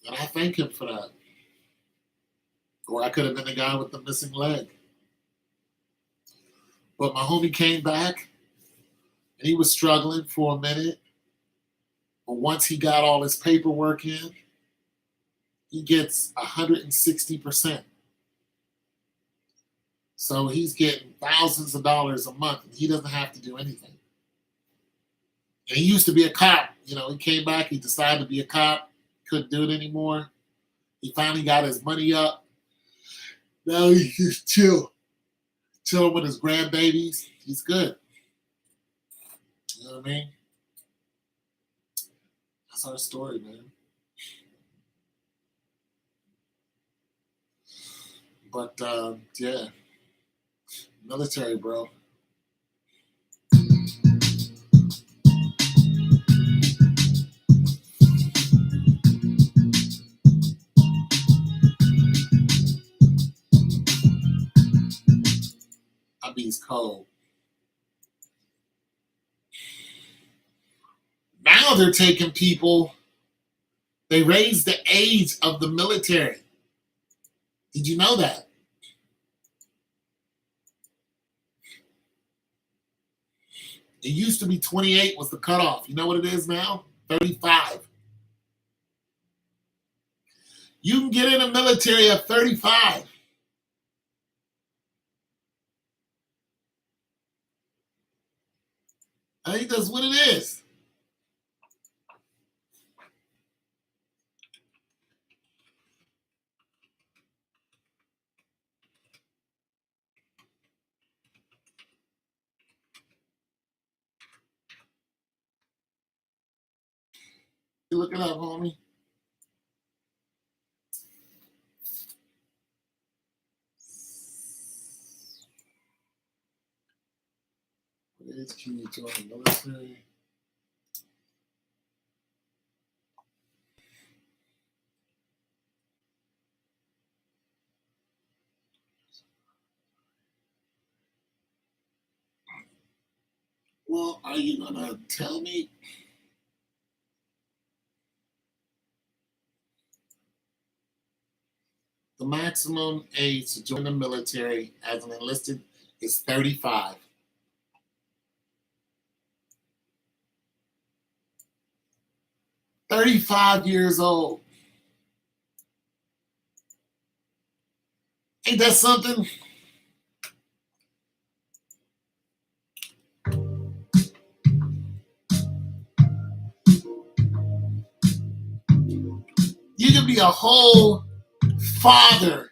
And I thank him for that. Or I could have been the guy with the missing leg. But my homie came back, and he was struggling for a minute. But once he got all his paperwork in, he gets 160%. So he's getting thousands of dollars a month, and he doesn't have to do anything. And he used to be a cop. He came back, he decided to be a cop, couldn't do it anymore. He finally got his money up. Now he's just chilling with his grandbabies. He's good. You know what I mean? That's our story, man. But, yeah. Military, bro. I mean, it's cold. Now they're taking people, they raised the age of the military. Did you know that? It used to be 28 was the cutoff. You know what it is now? 35. You can get in the military at 35. I think that's what it is. You look it up, homie. What age can you join the military? Well, are you gonna tell me? The maximum age to join the military as an enlisted is 35. 35 years old. Ain't that something? You can be a whole father,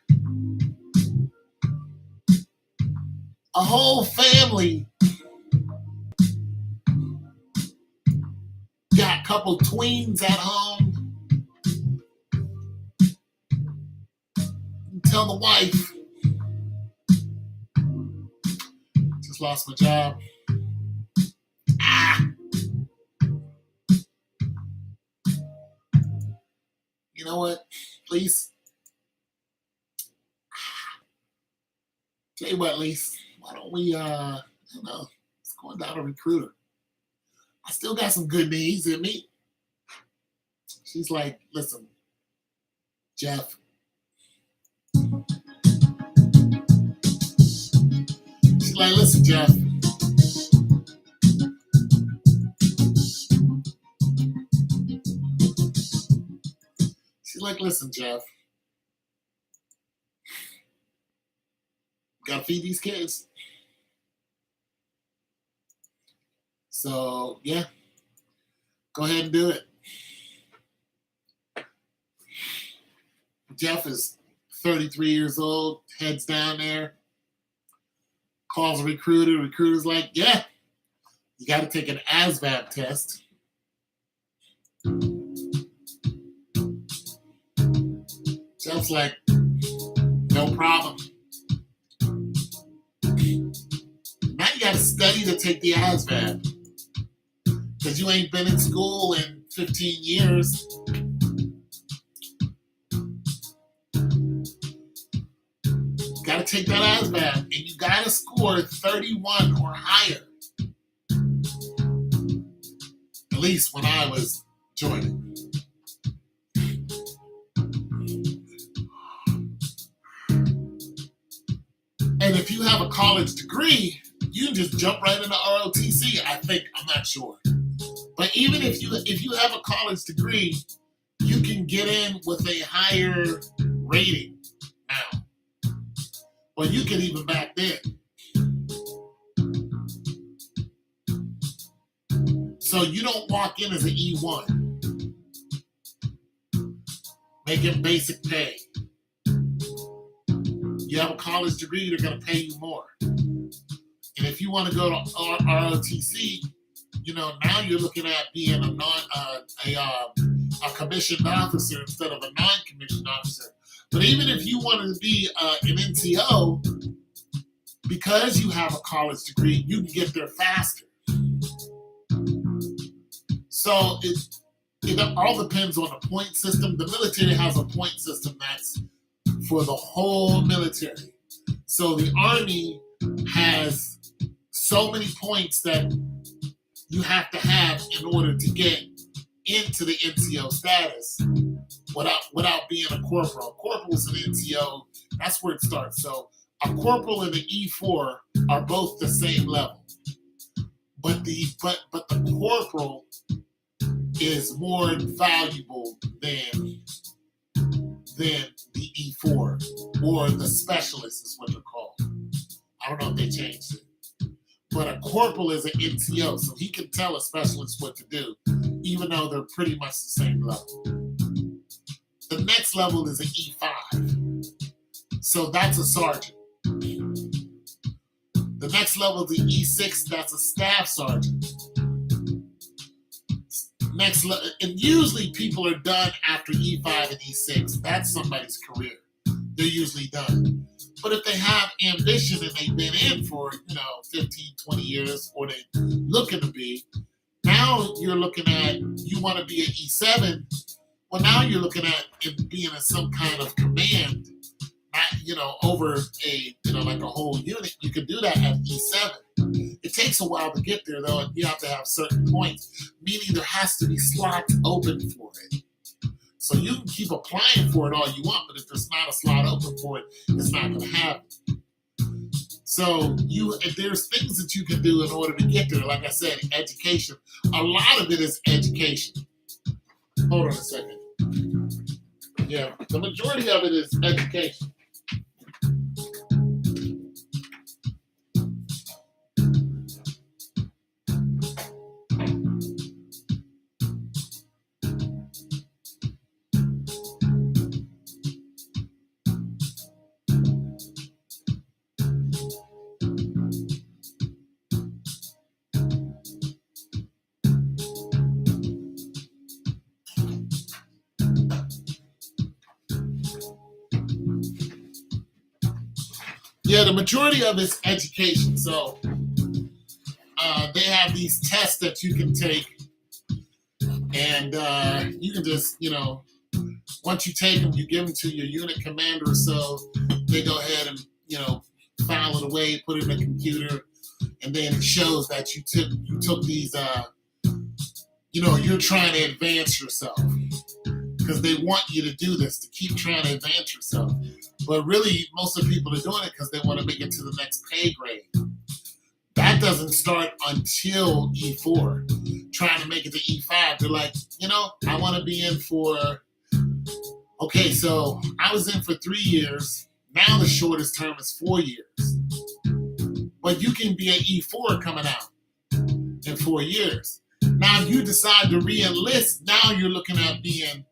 a whole family. Got a couple tweens at home. Tell the wife, just lost my job. You know what? Please. Tell you what, Lise, why don't we, it's going down a recruiter. I still got some good needs in me. She's like, listen, Jeff. She's like, listen, Jeff. like, listen, Jeff, gotta feed these kids. So yeah, go ahead and do it. Jeff is 33 years old, heads down there, calls a recruiter. Recruiter's like, yeah, you got to take an ASVAB test. Jeff's like, no problem. Now you got to study to take the ASVAB because you ain't been in school in 15 years. Got to take that ASVAB, and you got to score 31 or higher. At least when I was joining. And if you have a college degree, you can just jump right into ROTC. I think, I'm not sure. But even if you have a college degree, you can get in with a higher rating now. Or you can even back then. So you don't walk in as an E1, making basic pay. You have a college degree, they're going to pay you more. And if you want to go to ROTC, now you're looking at being a commissioned officer instead of a non-commissioned officer. But even if you wanted to be an NCO, because you have a college degree, you can get there faster. So it all depends on the point system. The military has a point system that's for the whole military. So the Army has so many points that you have to have in order to get into the NCO status without being a corporal. A corporal is an NCO. That's where it starts. So a corporal and an E4 are both the same level. But the corporal is more valuable than the E4, or the specialist is what they're called. I don't know if they changed it. But a corporal is an NCO, so he can tell a specialist what to do, even though they're pretty much the same level. The next level is an E5. So that's a sergeant. The next level is an E6, that's a staff sergeant. Next level, and usually people are done after E5 and E6. That's somebody's career. They're usually done. But if they have ambition and they've been in for, 15, 20 years, or they're looking to be, now you're looking at, you want to be an E7, well, now you're looking at it being in some kind of command, not, over like a whole unit. You can do that at E7. It takes a while to get there, though, and you have to have certain points, meaning there has to be slots open for it. So you can keep applying for it all you want, but if there's not a slot open for it, it's not going to happen. So there's things that you can do in order to get there. Like I said, education. A lot of it is education. Hold on a second. Yeah, the majority of it is education. Yeah, the majority of it's education. So they have these tests that you can take, and you can just, once you take them, you give them to your unit commander. So they go ahead and, file it away, put it in a computer, and then it shows that you took these, you're trying to advance yourself. Because they want you to do this, to keep trying to advance yourself. But really, most of the people are doing it because they want to make it to the next pay grade. That doesn't start until E4. Trying to make it to E5, they're like, I want to be in for Okay, so I was in for 3 years. Now the shortest term is 4 years. But you can be an E4 coming out in 4 years. Now, if you decide to re-enlist, now you're looking at being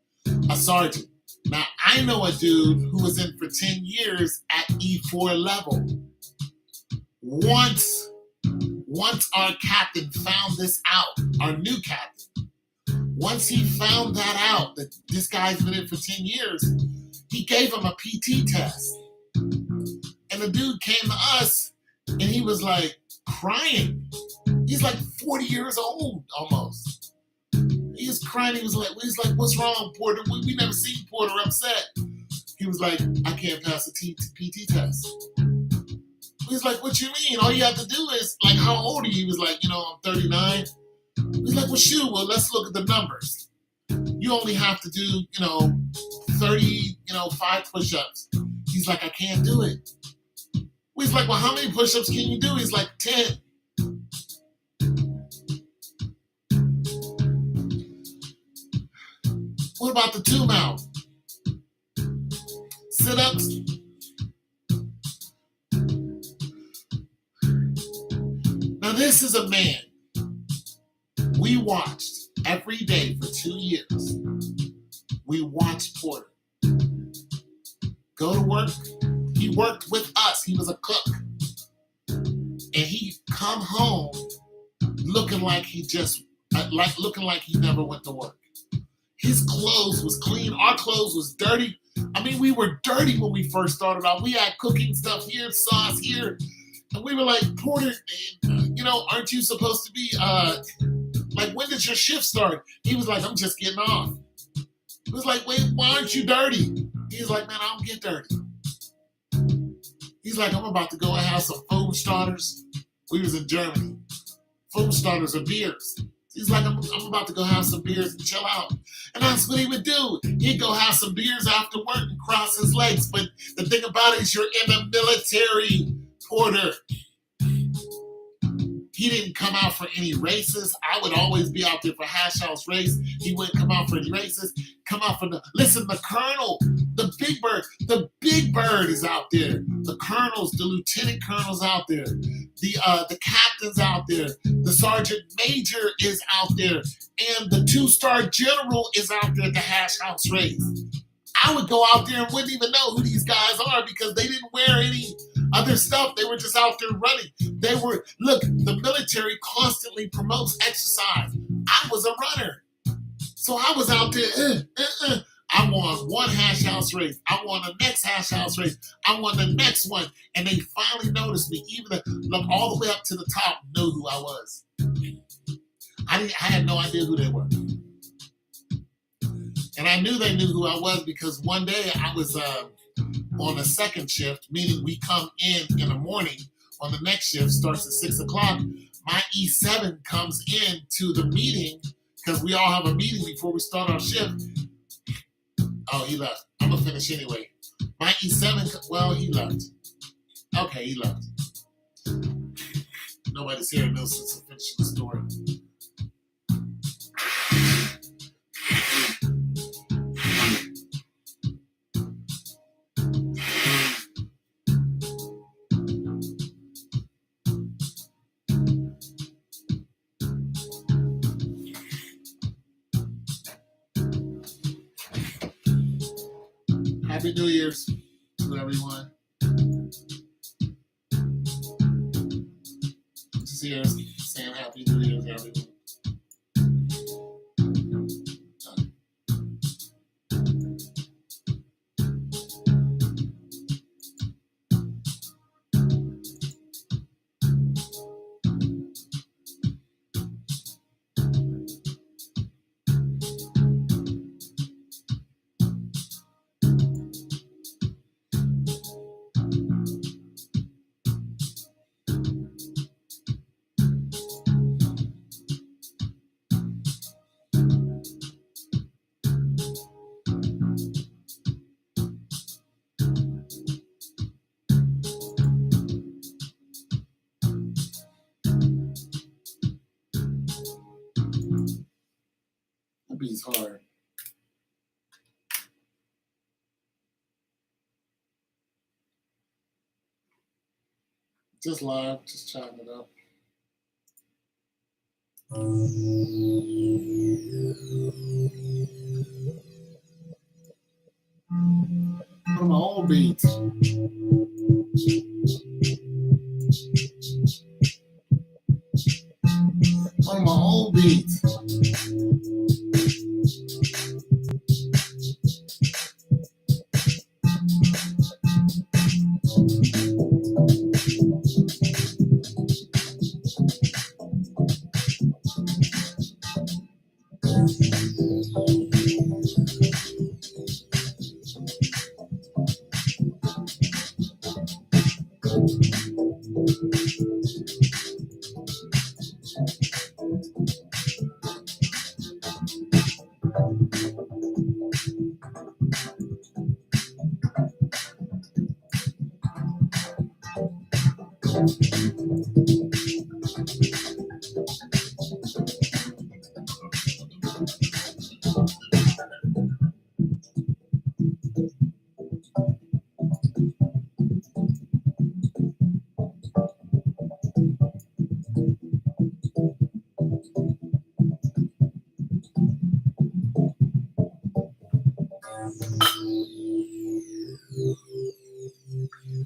a sergeant. Now, I know a dude who was in for 10 years at E4 level. Once, once our captain found this out, our new captain, once he found that out, that this guy's been in for 10 years, he gave him a PT test. And the dude came to us and he was like crying. He's like 40 years old almost. He was crying. He was like, what's wrong, Porter? We never seen Porter upset. He was like, I can't pass a PT test. He's like, what you mean? All you have to do is, like, how old are you? He was like, I'm 39. He's like, well, shoot, let's look at the numbers. You only have to do, 30, 5 push-ups. He's like, I can't do it. He's like, well, how many push-ups can you do? He's like, 10. What about the 2-mount? Sit-ups? Now, this is a man we watched every day for 2 years. We watched Porter go to work. He worked with us. He was a cook. And he come home looking like he never went to work. His clothes was clean. Our clothes was dirty. I mean, we were dirty when we first started out. We had cooking stuff here, sauce here. And we were like, Porter, aren't you supposed to be, when did your shift start? He was like, I'm just getting off. He was like, wait, why aren't you dirty? He was like, man, I don't get dirty. He's like, I'm about to go and have some food starters. We was in Germany. Food starters are beers. He's like, I'm about to go have some beers and chill out. And that's what he would do. He'd go have some beers after work and cross his legs. But the thing about it is you're in the military, Porter. He didn't come out for any races. I would always be out there for hash house race. He wouldn't come out for any races. Come out for the colonel, the big bird is out there. The colonels, the lieutenant colonels out there. The captain's out there. The sergeant major is out there. And the 2-star general is out there at the hash house race. I would go out there and wouldn't even know who these guys are because they didn't wear any other stuff. They were just out there running. The military constantly promotes exercise. I was a runner. So I was out there, I won one hash house race. I won the next hash house race. I won the next one. And they finally noticed me. Even all the way up to the top knew who I was. I had no idea who they were. And I knew they knew who I was because one day I was on a second shift, meaning we come in the morning. On the next shift, starts at 6 o'clock. My E7 comes in to the meeting because we all have a meeting before we start our shift. Oh, he left. I'm going to finish anyway. My E7, he left. Okay, he left. Nobody's here knows since I'm finishing the story. Happy New Year's to everyone. Just here saying Happy New Year to everyone. That beat's hard. Just live, just chatting it up. One of my old beats. One of my old beats.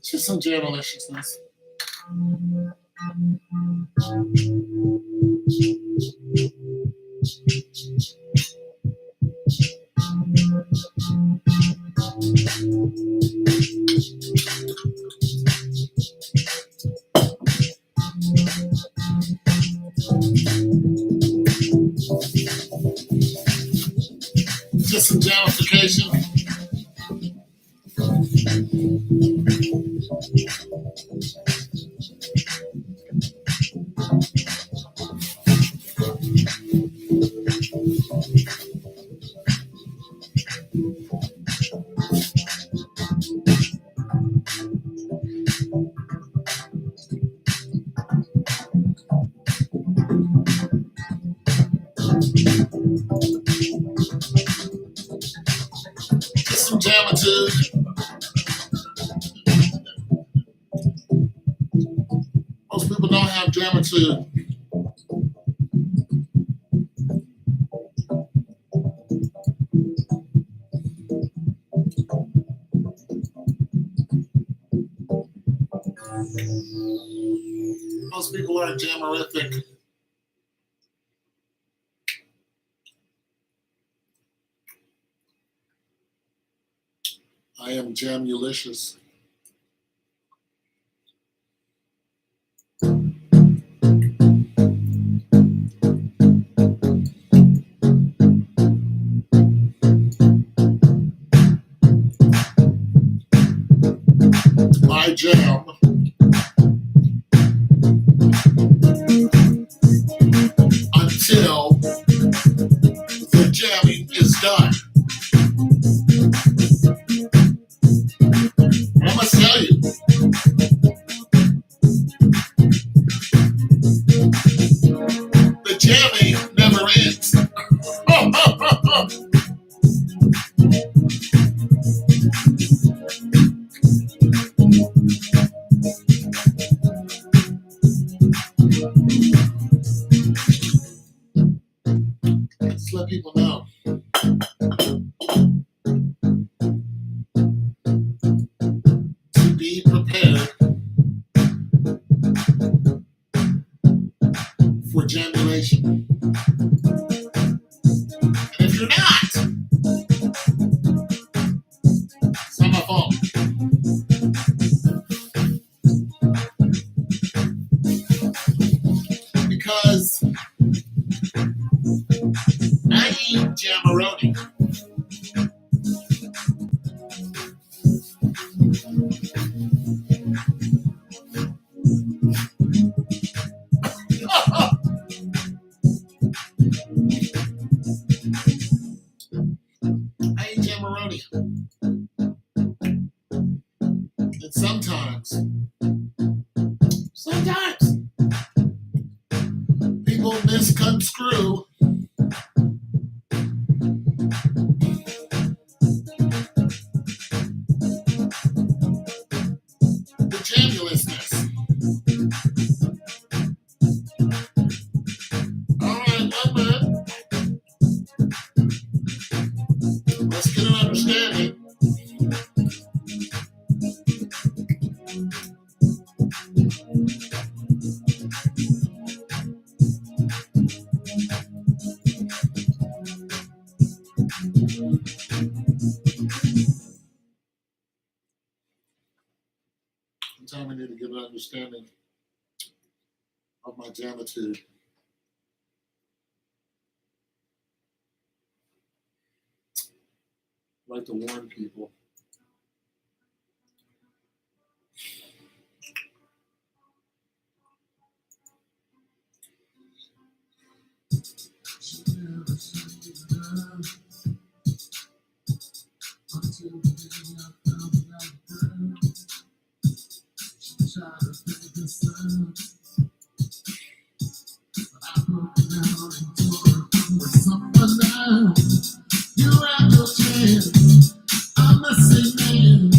Just some jam maliciousness. Just some jamification. Just some jamitude. Most people don't have jamitude. Most people are jamorific. I am jamulicious. I jam until the jamming is done. I must tell you, the jamming never ends. Just let people know. To be prepared for jamulation. And if you're not, it's not my fault. Because I eat jamaroni. I eat jamaroni. And sometimes people misconstrue the jamulousness. All right, one man. Let's get an understanding. Sometimes I need to get an understanding of my jamitude. I like to warn people. You have no chance. I'm the same man.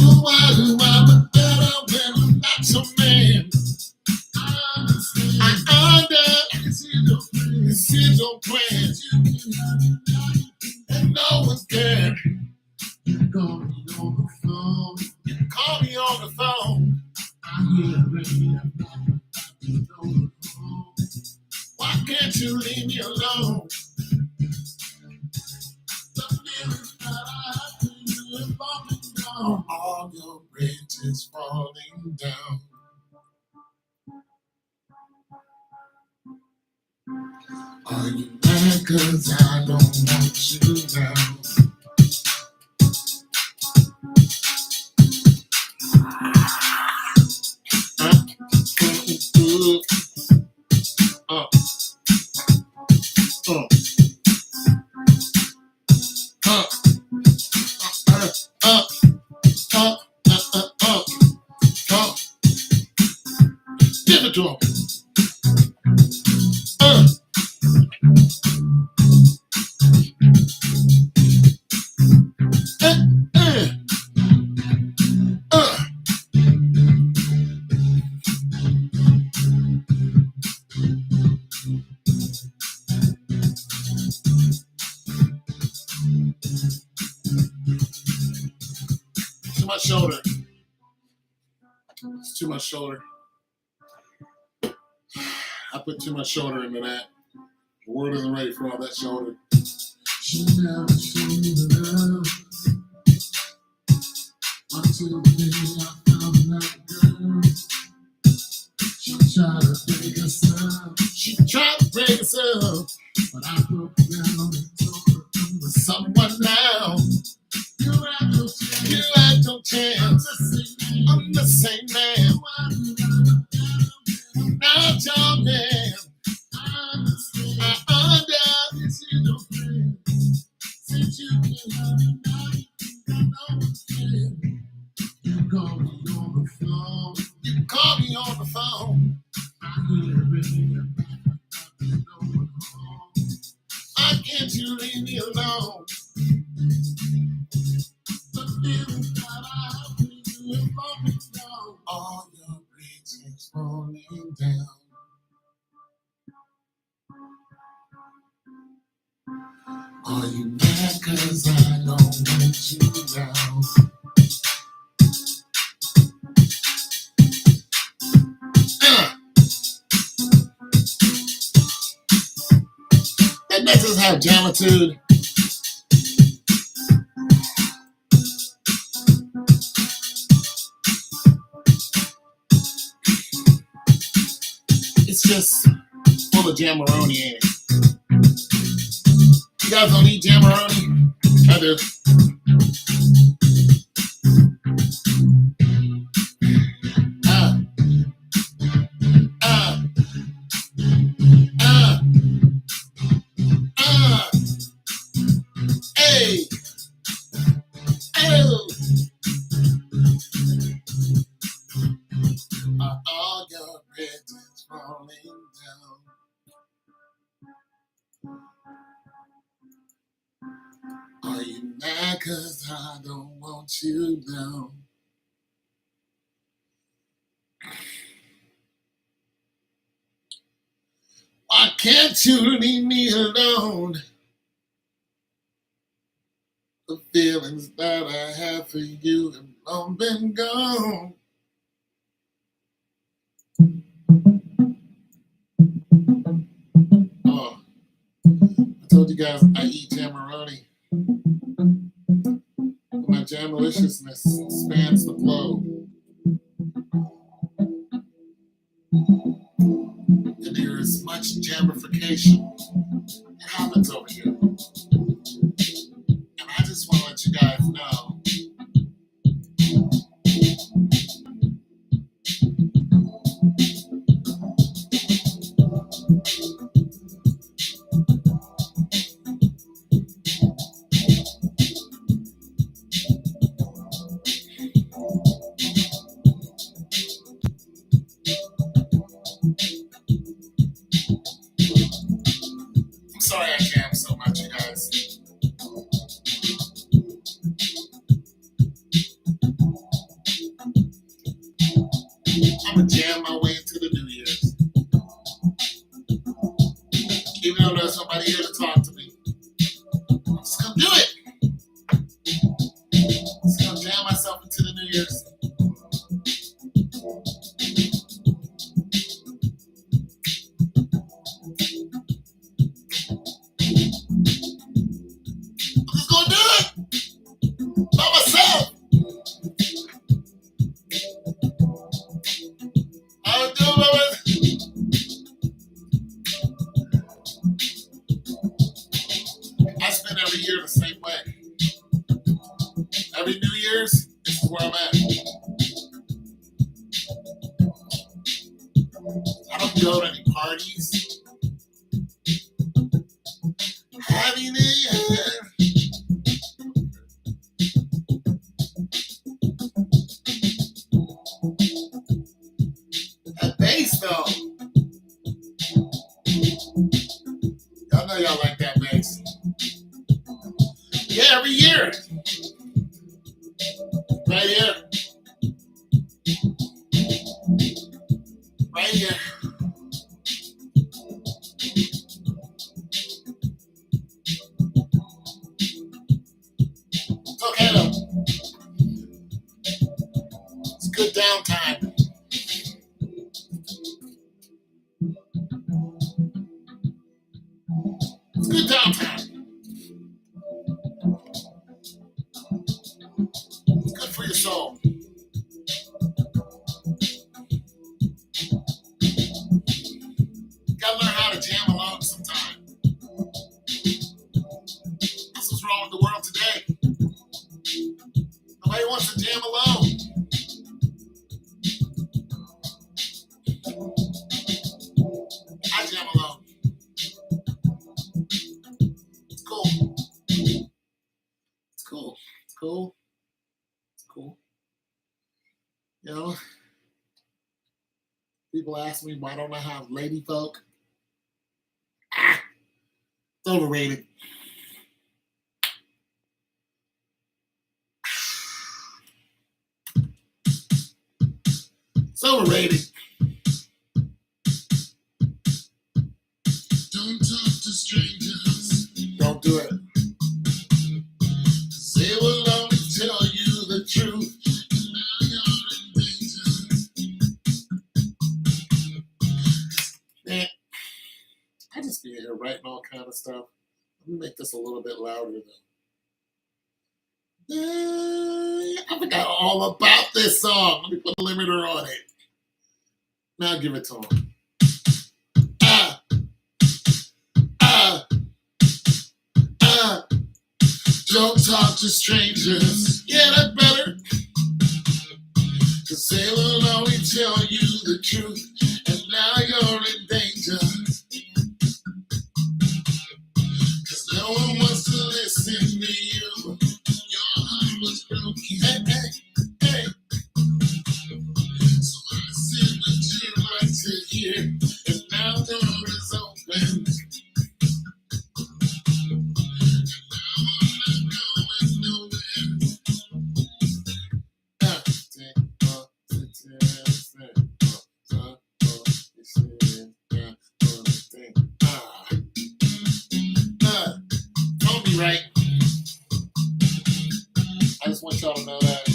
Oh, why do I look better when I'm not your man? I understand. This is your plan. And no one's scared. You call me on the phone. You call me on the phone. I hear the radio. Why can't you leave me alone? The feelings that I have for you is falling down. All your bridges falling down. Are you mad cause I don't want you now? Uh, uh, uh, uh, give it to him. Uh, uh, uh. Too much shoulder. It's too much shoulder. I put too much shoulder into that. The word isn't ready for all that shoulder. She never showed me love until the day I found that girl. She tried to break us up. She tried to break us up. But I broke down and told her I'm with someone now. You had no chance. You had no chance. I'm the same man. I'm not your man. I understand your friend. Since you can love me now, you know what's good. You call me on the phone. You call me on the phone. I hear everything about you know what's wrong. Why can't you leave me alone? The feelings that I have for you is falling down. All your bridges falling down. Are you mad cause I don't want you now? That doesn't have jamitude. It's just full of jamaroni in it. You guys don't eat jamaroni? I do. Uh, uh, uh, uh, hey, oh. All your bridges falling down. Are you mad cause I don't want you now? can't you leave me alone? The feelings that I have for you have long been gone. Oh, I told you guys I eat jamaroni. My jamaliciousness spans the globe. And there is much jamification that happens over here. And I just want to let you guys know I'm sorry I jam so much, you guys. I'm gonna jam my way into the New Year's. Even though there's nobody here to talk to me. I'm just gonna do it. I'm just gonna jam myself into the New Year's. I'm just gonna do it by myself. I'll do it by myself. I spend every year the same way. Every New Year's, this is where I'm at. I don't go to any parties. Happy New Year. That bass though. Y'all know y'all like that bass. Yeah, every year. Right here. Right here. It's okay though. It's good downtime. It's good downtime. It's good for your soul. Gotta learn how to jam along sometime. That's what's wrong with the world today. Nobody wants to jam alone. I jam alone. It's cool. It's cool. It's cool. It's cool. You know, people ask me why don't I have lady folk? Ah, it's overrated. It's overrated. Don't talk to strangers. Don't do it. They will only tell you the truth. And now you're in danger. Man, I just be here writing all kind of stuff. Let me make this a little bit louder though. I forgot all about this song. Let me put a limiter on it. Now give it to him. Ah, ah, ah. Don't talk to strangers. Yeah, that's better. Cause they will only tell you the truth. And now you're in danger. Cause no one wants to listen to you. Your heart was broken. Hey, hey, hey. So I said what you like to hear. And now the door is open. want y'all to know that.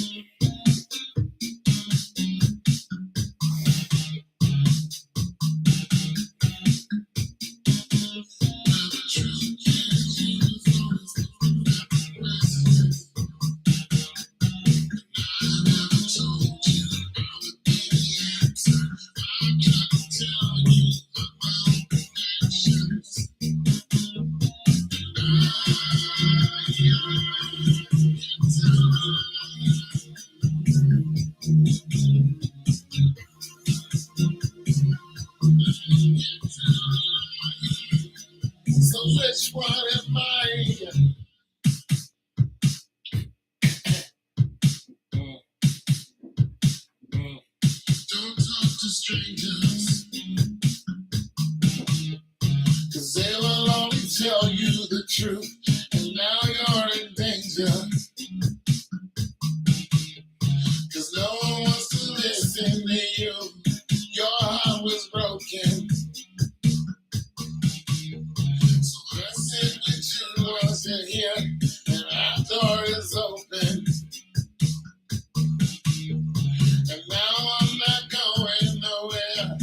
So which one am I? Don't talk to strangers, 'cause they will only tell you the truth, and now you're in danger, 'cause no one wants to listen to you. Your heart was broken, so I said with you wasn't here, and our door is open, and now I'm not going nowhere.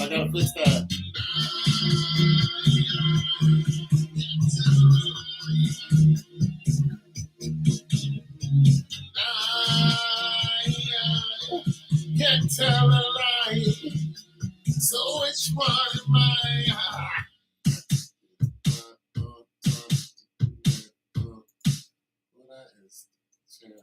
I gotta fix that. I can't tell a lie. So which one am I? That is two.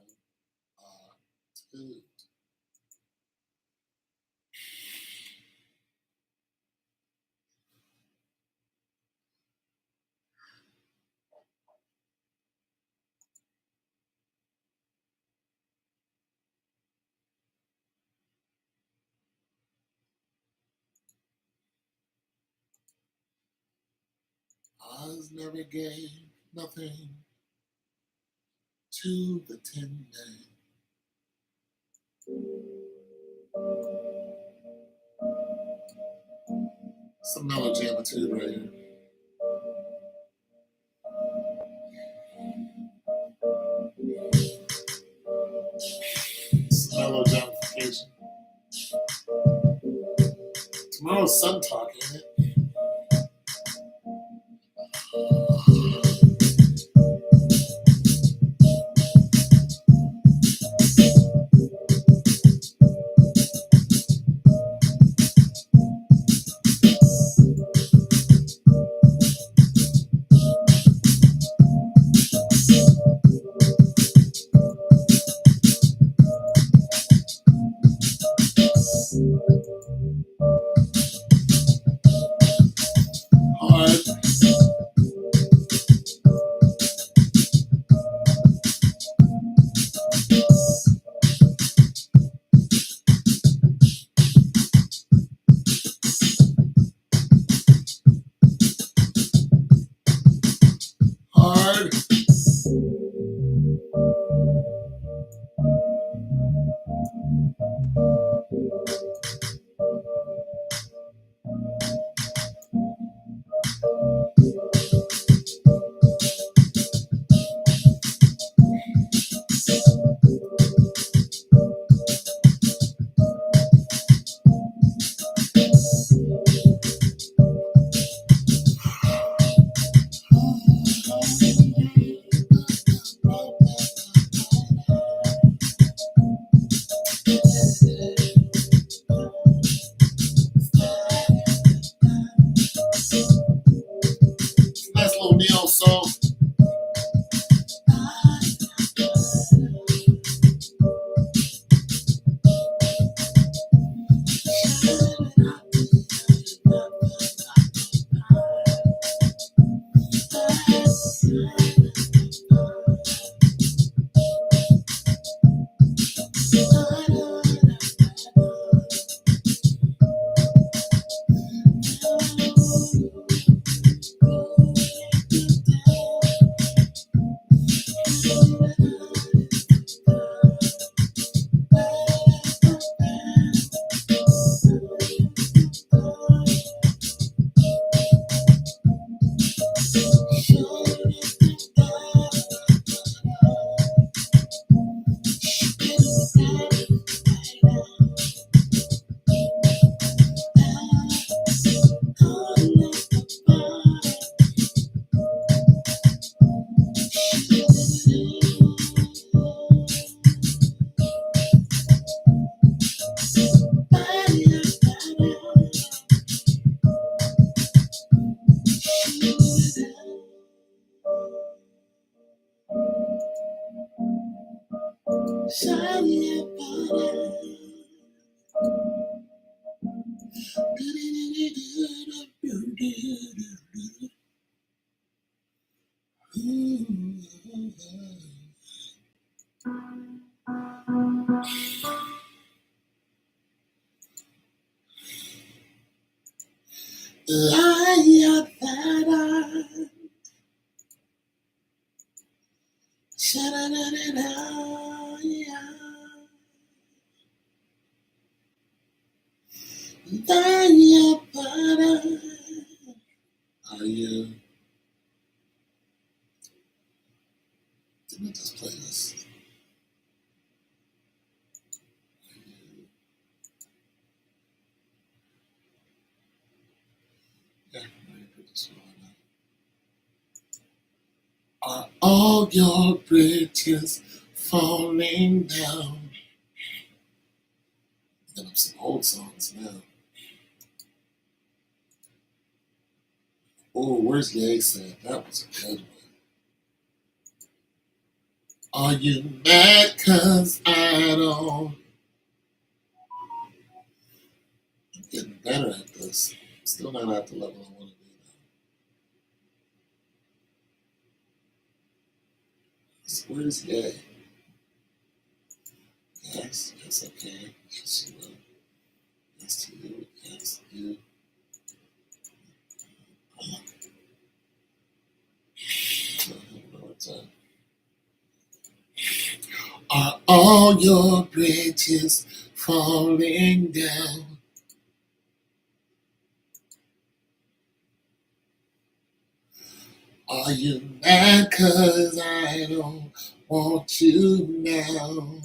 Oz never gave nothing to the Tin Man. Some mellow jamitude right here. Some mellow jamification. Tomorrow's Sun Talk, ain't it? Hard. Hard. Are you? Let me just play this. Yeah, let me put this one on. Are all your bridges falling down? Got up some old songs now. Oh, where's Ye said? That was a good one. Are you mad 'cause I don't? I'm getting better at this. Still not at the level I want to be now. So where's Ye? Yes, yes, okay. Yes, you will. Yes to you. Yes, you. Are all your bridges falling down? Are you mad 'cause I don't want you now?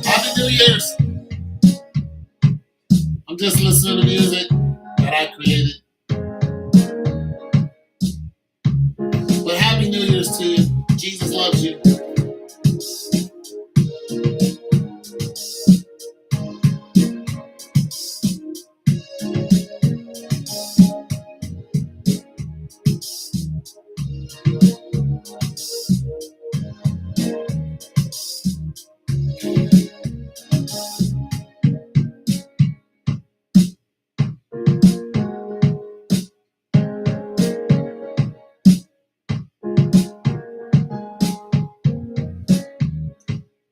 Happy New Year's. I'm just listening to music that I created. But Happy New Year's to you. Jesus loves you.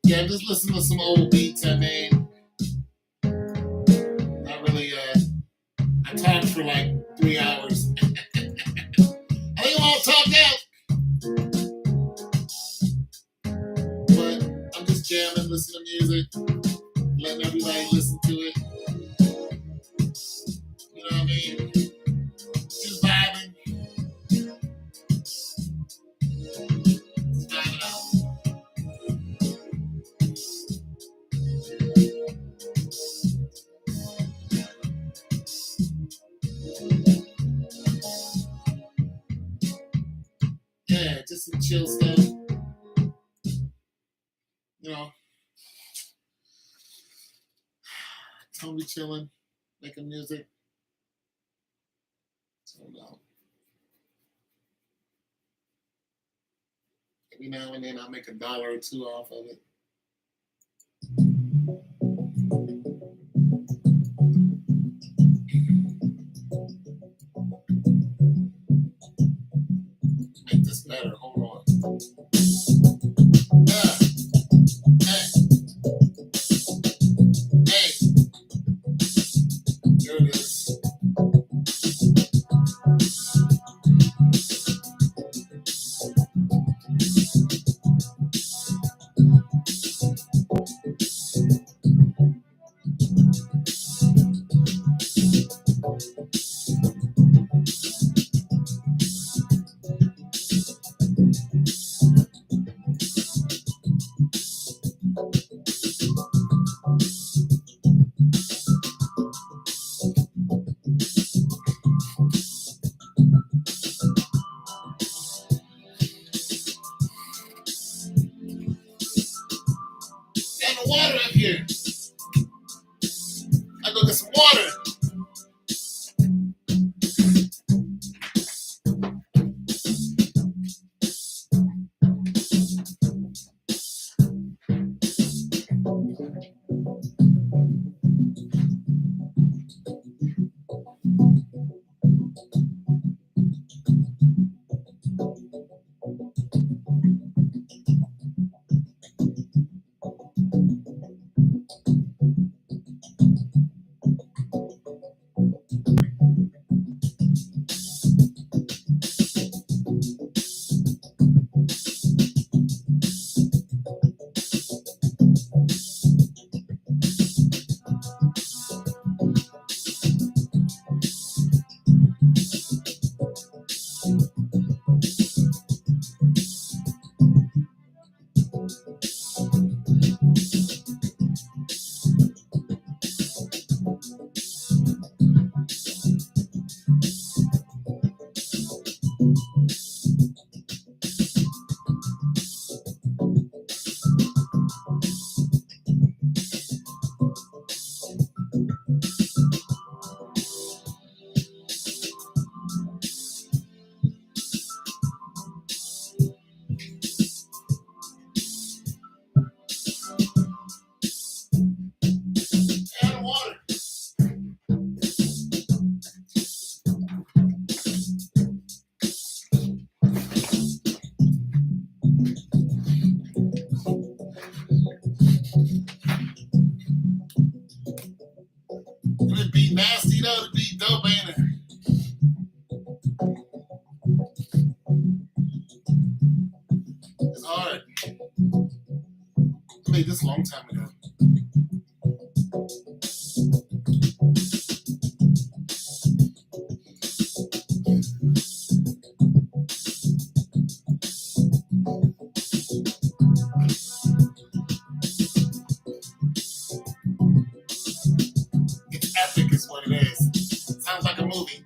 Yeah, just listen to some old beats I made. I really, I talked for like 3 hours. I think I'm all talked out, but I'm just jamming, listening to music, letting everybody listen to it. You know what I mean? Just vibing, just vibing out. Yeah, just some chill stuff. You know, totally chilling, making music. So, every now and then I'll make $1 or $2 off of it. Make this better. Hold on. Hey, hey, there it is. Got no water up here. I go get some water. Add water. It'd be nasty though. It'd be dope, ain't it? It's hard. I made this a long time ago. It's epic, is what it is. Sounds like a movie.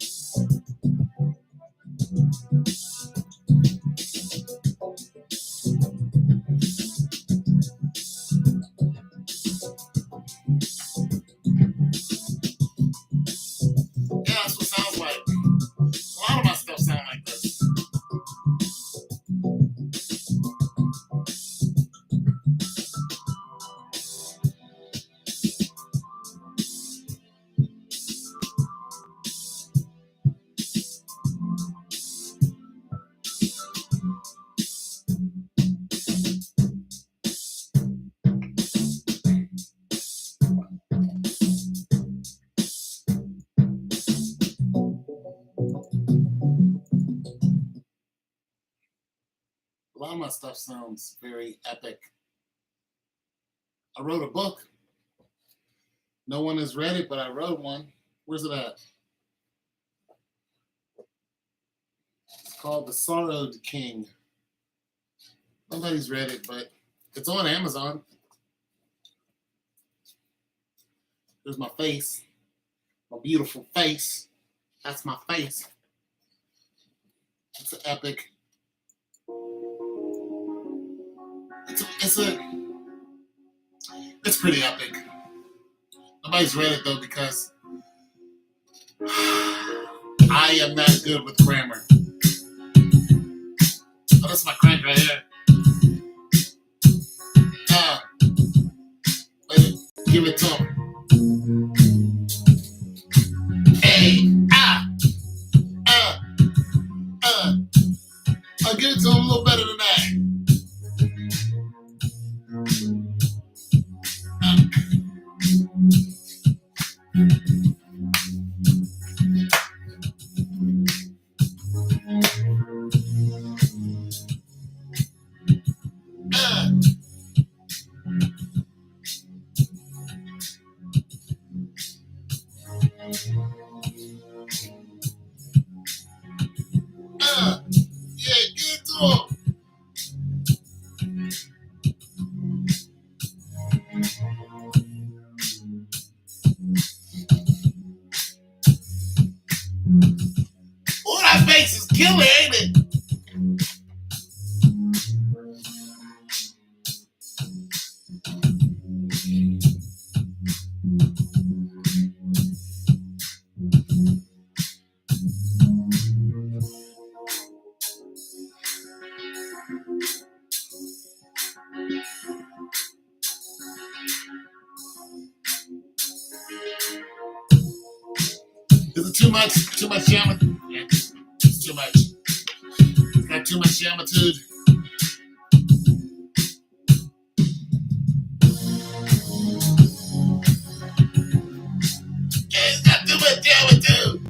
A lot of my stuff sounds very epic. I wrote a book. No one has read it, but I wrote one. Where's it at? It's called The Sorrowed King. Nobody's read it, but it's on Amazon. There's my face. My beautiful face. That's my face. It's an epic. It's pretty epic. Nobody's read it though because I am not good with grammar. Oh, that's my crank right here. Give it to him. Hey, I'll give it to him a little better than that. Yeah, give it to him. Oh, that face is killer, ain't it? Is it too much? Too much geometry? Yeah, it's too much. It's got too much geometry. Yeah, it's got too much geometry.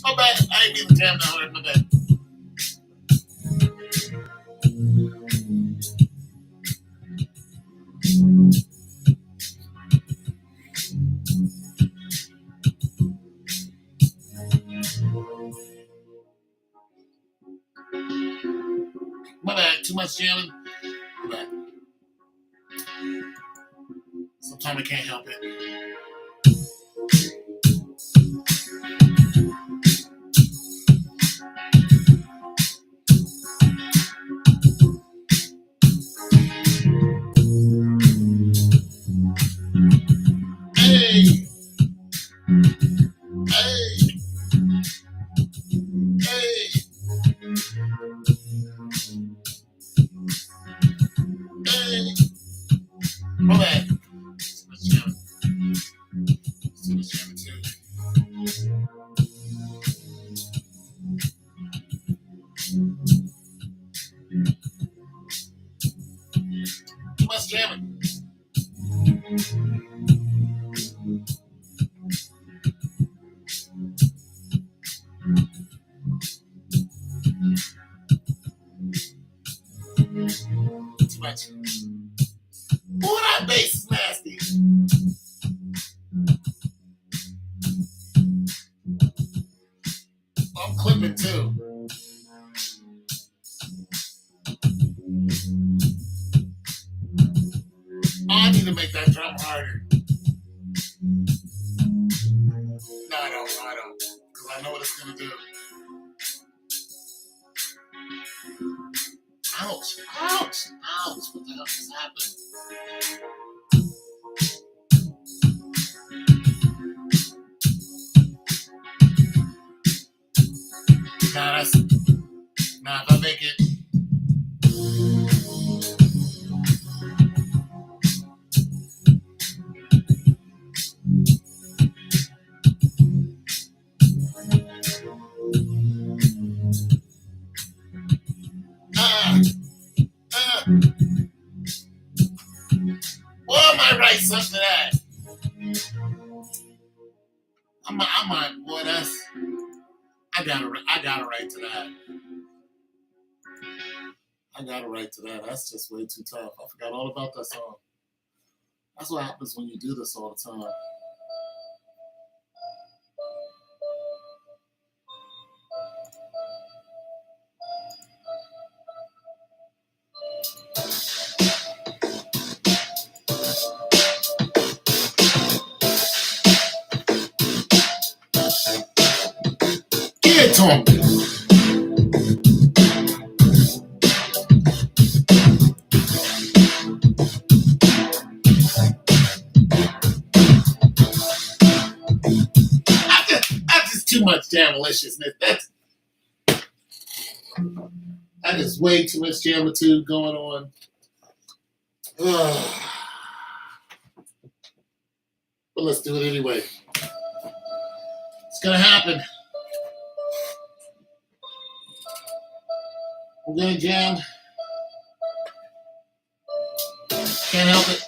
My bad. I ain't mean to jam that hard. My bad. My bad. Too much jamming. My bad. Sometimes I can't help it. Hey, hey, hey, hey. My bad. Too much jamming. Too much jamming too. Too much jamming. Too much. Boy, that bass is nasty. I'm clipping too. Oh, I need to make that drum harder. No, I don't. Because I know what it's going to do. Ouch. Ouch. Ouch. What the hell just happened? Nah, if I make it. Well, I might write something to that. I might, boy, I gotta write to that. I I gotta write to that. That's just way too tough. I forgot all about that song. That's what happens when you do this all the time. Give it to him. That's just too much jam-maliciousness. That is way too much jamitude going on. Ugh. But let's do it anyway. It's gonna happen. We're gonna jam. Can't help it.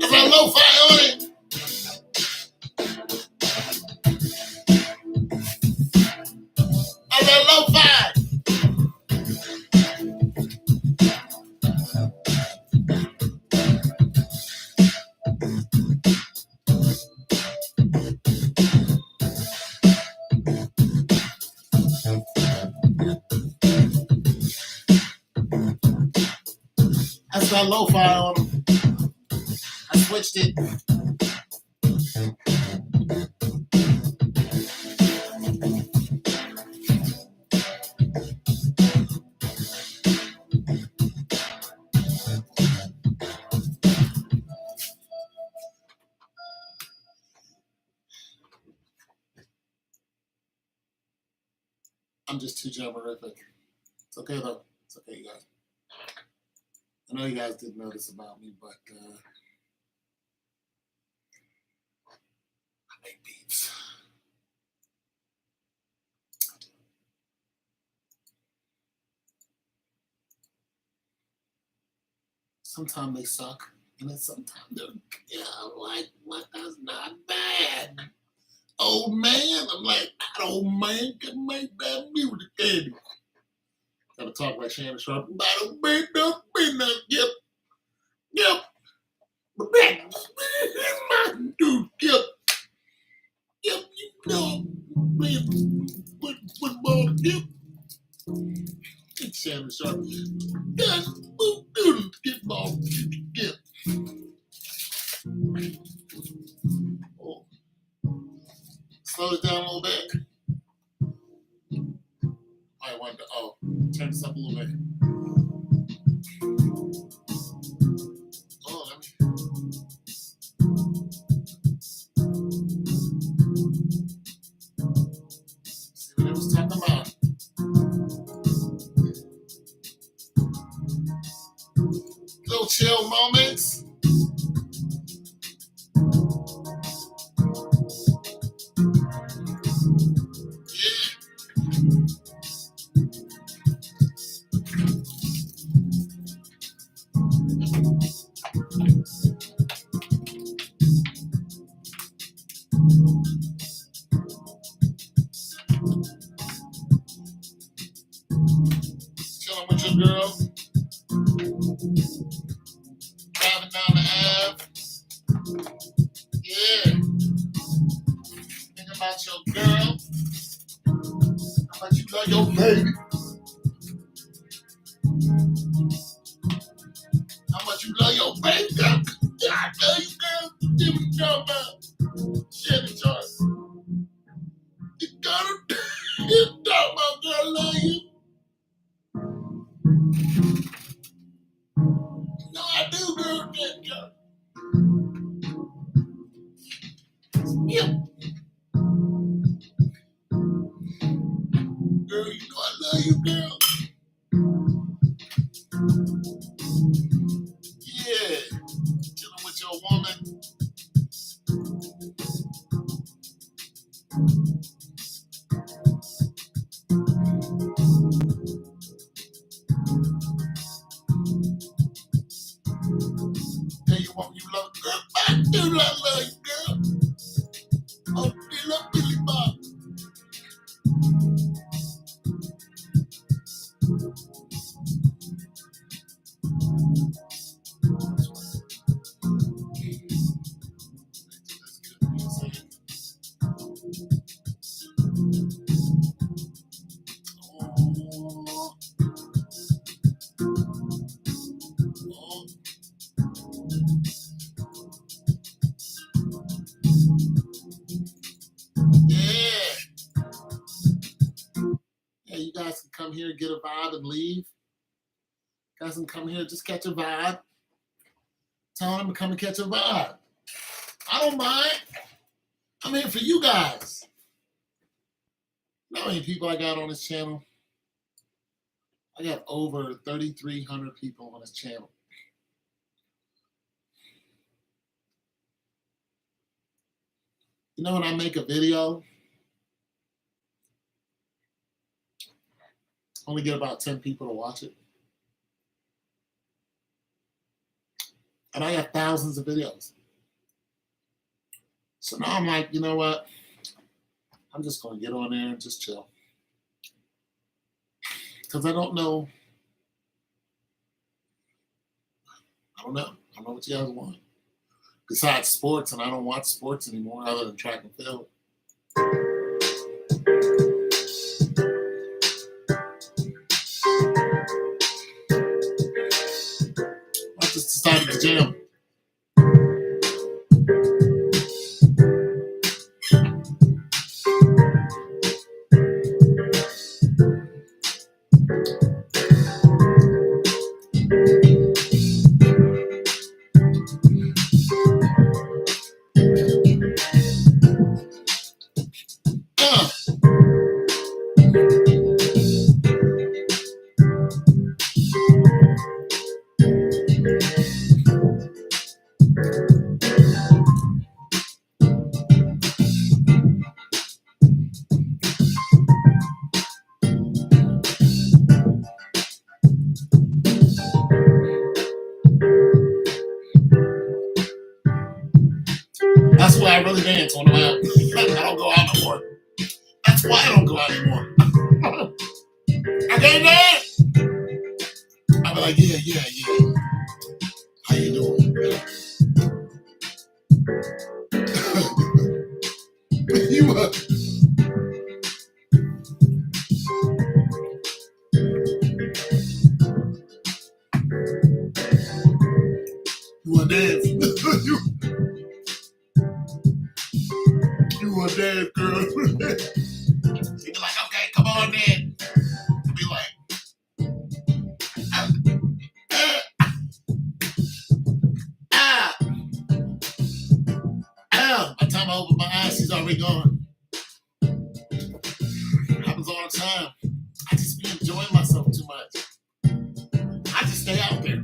Is that lo-fi on it? Is that lo-fi? That's that lo-fi on them. I switched it. I'm just too jammerific. It's okay though. It's okay, you guys. I know you guys didn't know this about me, but I make beats. Sometimes they suck, and then sometimes they're like, what? That's not bad. Old man, I'm like, that old man can make that music, can he? Gotta talk like Shannon Sharp. That old man don't be no, yep. But that's my dude, yep. Yep, you know, playing football, yep. It's Shannon Sharp. That's dude, get ball, yep. Oh. Slow it down a little bit. I want to, turn this up a little bit. Oh, let me. See what I was talking about. Little chill moments. Chilling with your girl. Driving down the Ave. Yeah. Think about your girl. How much you love your baby. How much you love your baby, girl. I love you, girl. talking about? Chevy Charles. You gotta, you talking about girl, I love you. No, I do, girl, girl. Yep. Girl, you know I love you, girl. Yeah. Chilling with your woman. Tell you what you love, girl. I do love you, girl. Oh, you love Billy Bob. Oh, oh. Yeah. Yeah, you guys can come here, get a vibe, and leave. You guys can come here, just catch a vibe. Tell them to come and catch a vibe. I don't mind. I'm here for you guys. You know how many people I got on this channel? I got over 3,300 people on this channel. You know when I make a video, I only get about 10 people to watch it. And I have thousands of videos. So now I'm like, you know what? I'm just going to get on there and just chill. Because I don't know. I don't know what you guys want. Besides sports, and I don't watch sports anymore other than track and field. I just decided to jam. That's why I really dance when I'm out. I don't go out no more. That's why I don't go out anymore. I can't dance. I'll be like, yeah. How you doing? you want to dance? you want to dance, girl? She'd be like, okay, come on then. I'd be like, by the time I open my eyes, she's already gone. Happens all the time. I just be enjoying myself too much. I just stay out there.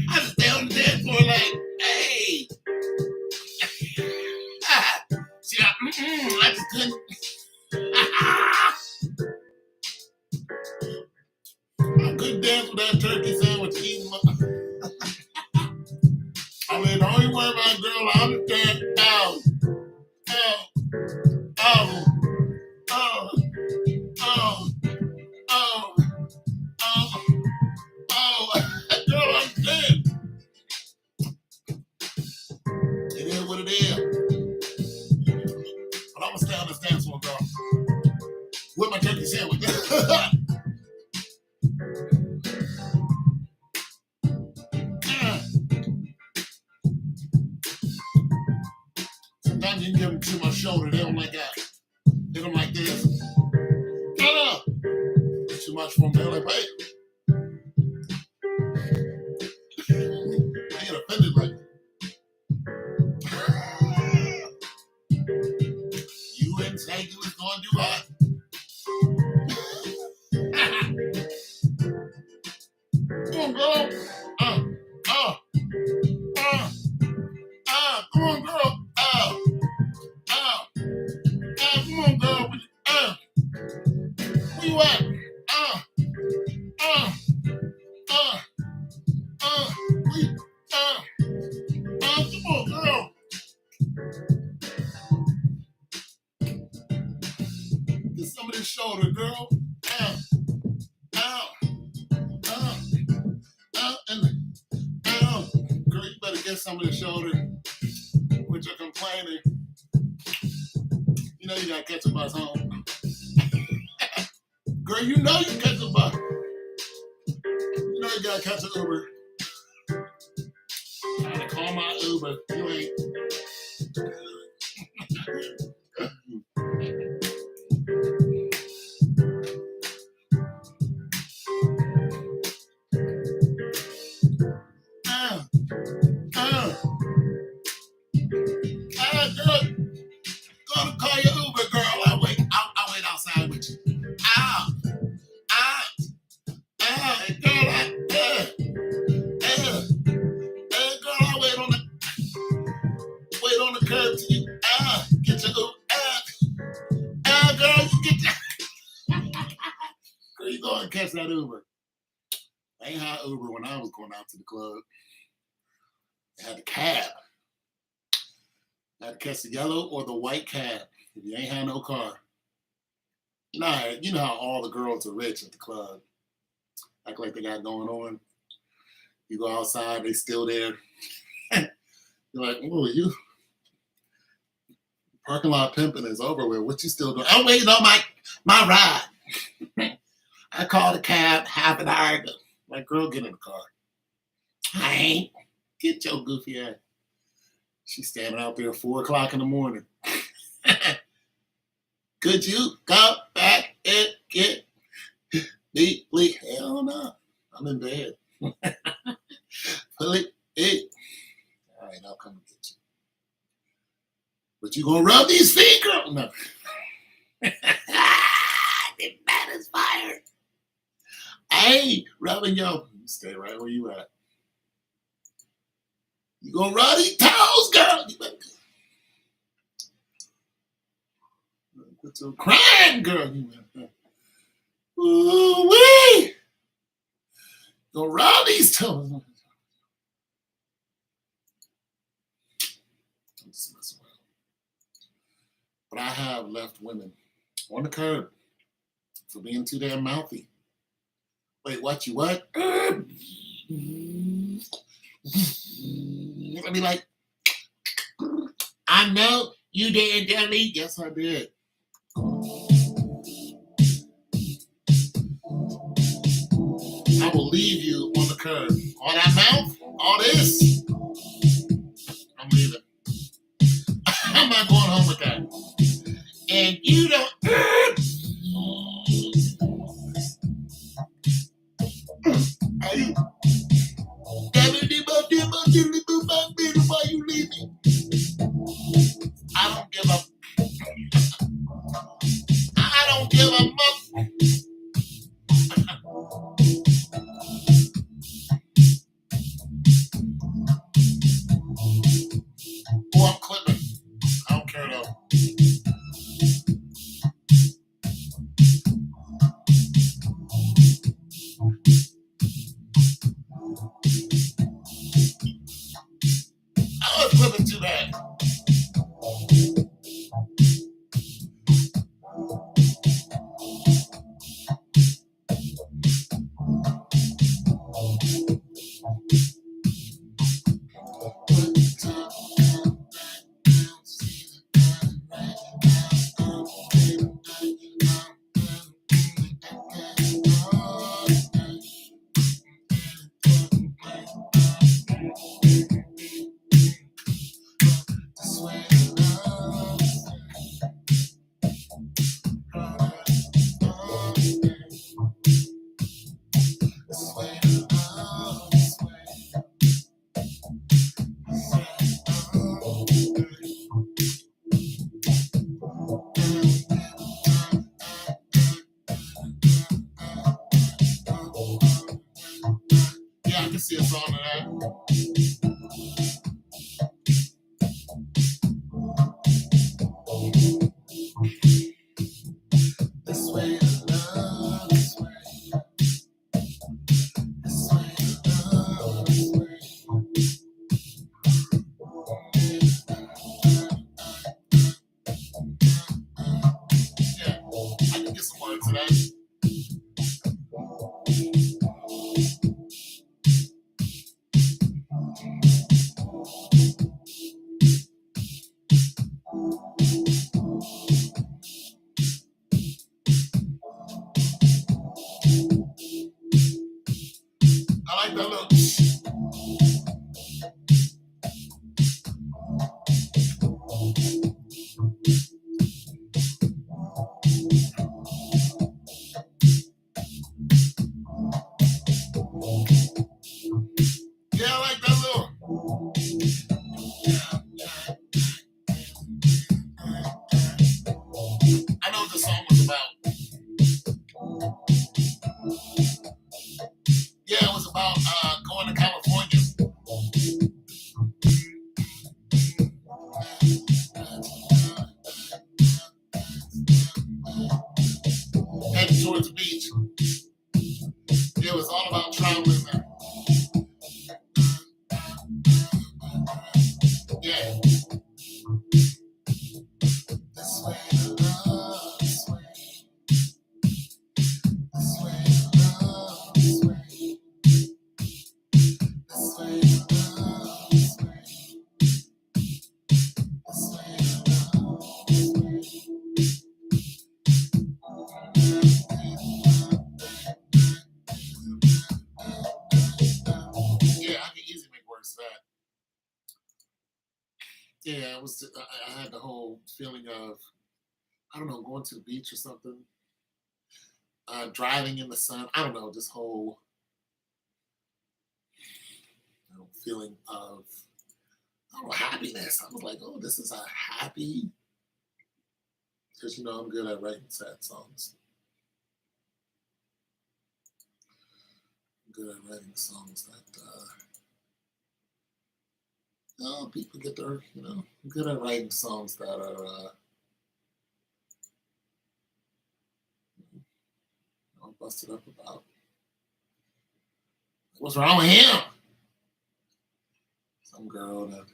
I just stay on the dance floor like, hey. See, I just couldn't. I couldn't dance with that turkey sandwich eating my. I mean, don't you worry about it, girl. I understand. Oh. Girl, I'm dead. It is what it is. But I'm gonna stay on this dance floor, girl. With my turkey sandwich. Sometimes you can give them too much shoulder. They don't like that. Hit them like this. No. Too much for them. They're like, wait. They get offended like, you didn't say you was going to do that. Come on, girl. Come on, girl. Come on, girl. Where you at? Come on, girl. Get some of this shoulder, girl. Girl, you better get some of this shoulder. Quit your complaining. You know you gotta catch a bus home. Girl, you know you catch a bus. You know you gotta catch an Uber. Trying to call my Uber. You ain't. Girl, gonna call your Uber, girl. I'll wait outside with you. Girl, girl, I'll wait on the curb till you, get your Uber. Girl, you get your, girl, you go and catch that Uber. I ain't had Uber when I was going out to the club. I had the cab. I had to catch the yellow or the white cab if you ain't had no car. You know how all the girls are rich at the club. Act like they got going on. You go outside, they still there. You're like, oh, you parking lot pimping is over with. What you still doing? I'm waiting on my ride. I called a cab half an hour ago. Like, girl, get in the car. I ain't. Get your goofy ass. She's standing out there at 4 o'clock in the morning. Could you come back and get me, please? Hell no. I'm in bed. Please. All right, I'll come and get you. But you gonna rub these feet, girl? No. The man is fired. Hey, rubbing your. Stay right where you at. You gonna rub these toes, girl? You better quit your crying, girl. You better. Ooh wee! Gonna rub these toes. I'm just messing around. But I have left women on the curb for being too damn mouthy. Wait, what? You what? I'll be like, I know you didn't tell me. Yes, I did. I will leave you on the curb. All that mouth, all this, I'm leaving. I'm not going home with that. And you don't. Hey. Why you leaving? I don't give a. I don't give a muck. Oh, I'm clipping. I don't care though. I was clipping too bad. towards the beach. It was all about traveling there. Yeah. This way to love, this way, this way to love, this way, this way to love, this way, this way to love, this way. Yeah, I can easily make words to that. Yeah, it was. I had the whole feeling of, I don't know, going to the beach or something, driving in the sun. I don't know, this whole feeling of, I don't know, happiness. I was like, oh, this is a happy, because I'm good at writing sad songs. I'm good at writing songs that people get their, I'm good at writing songs that are busted up about what's wrong with him. Some girl that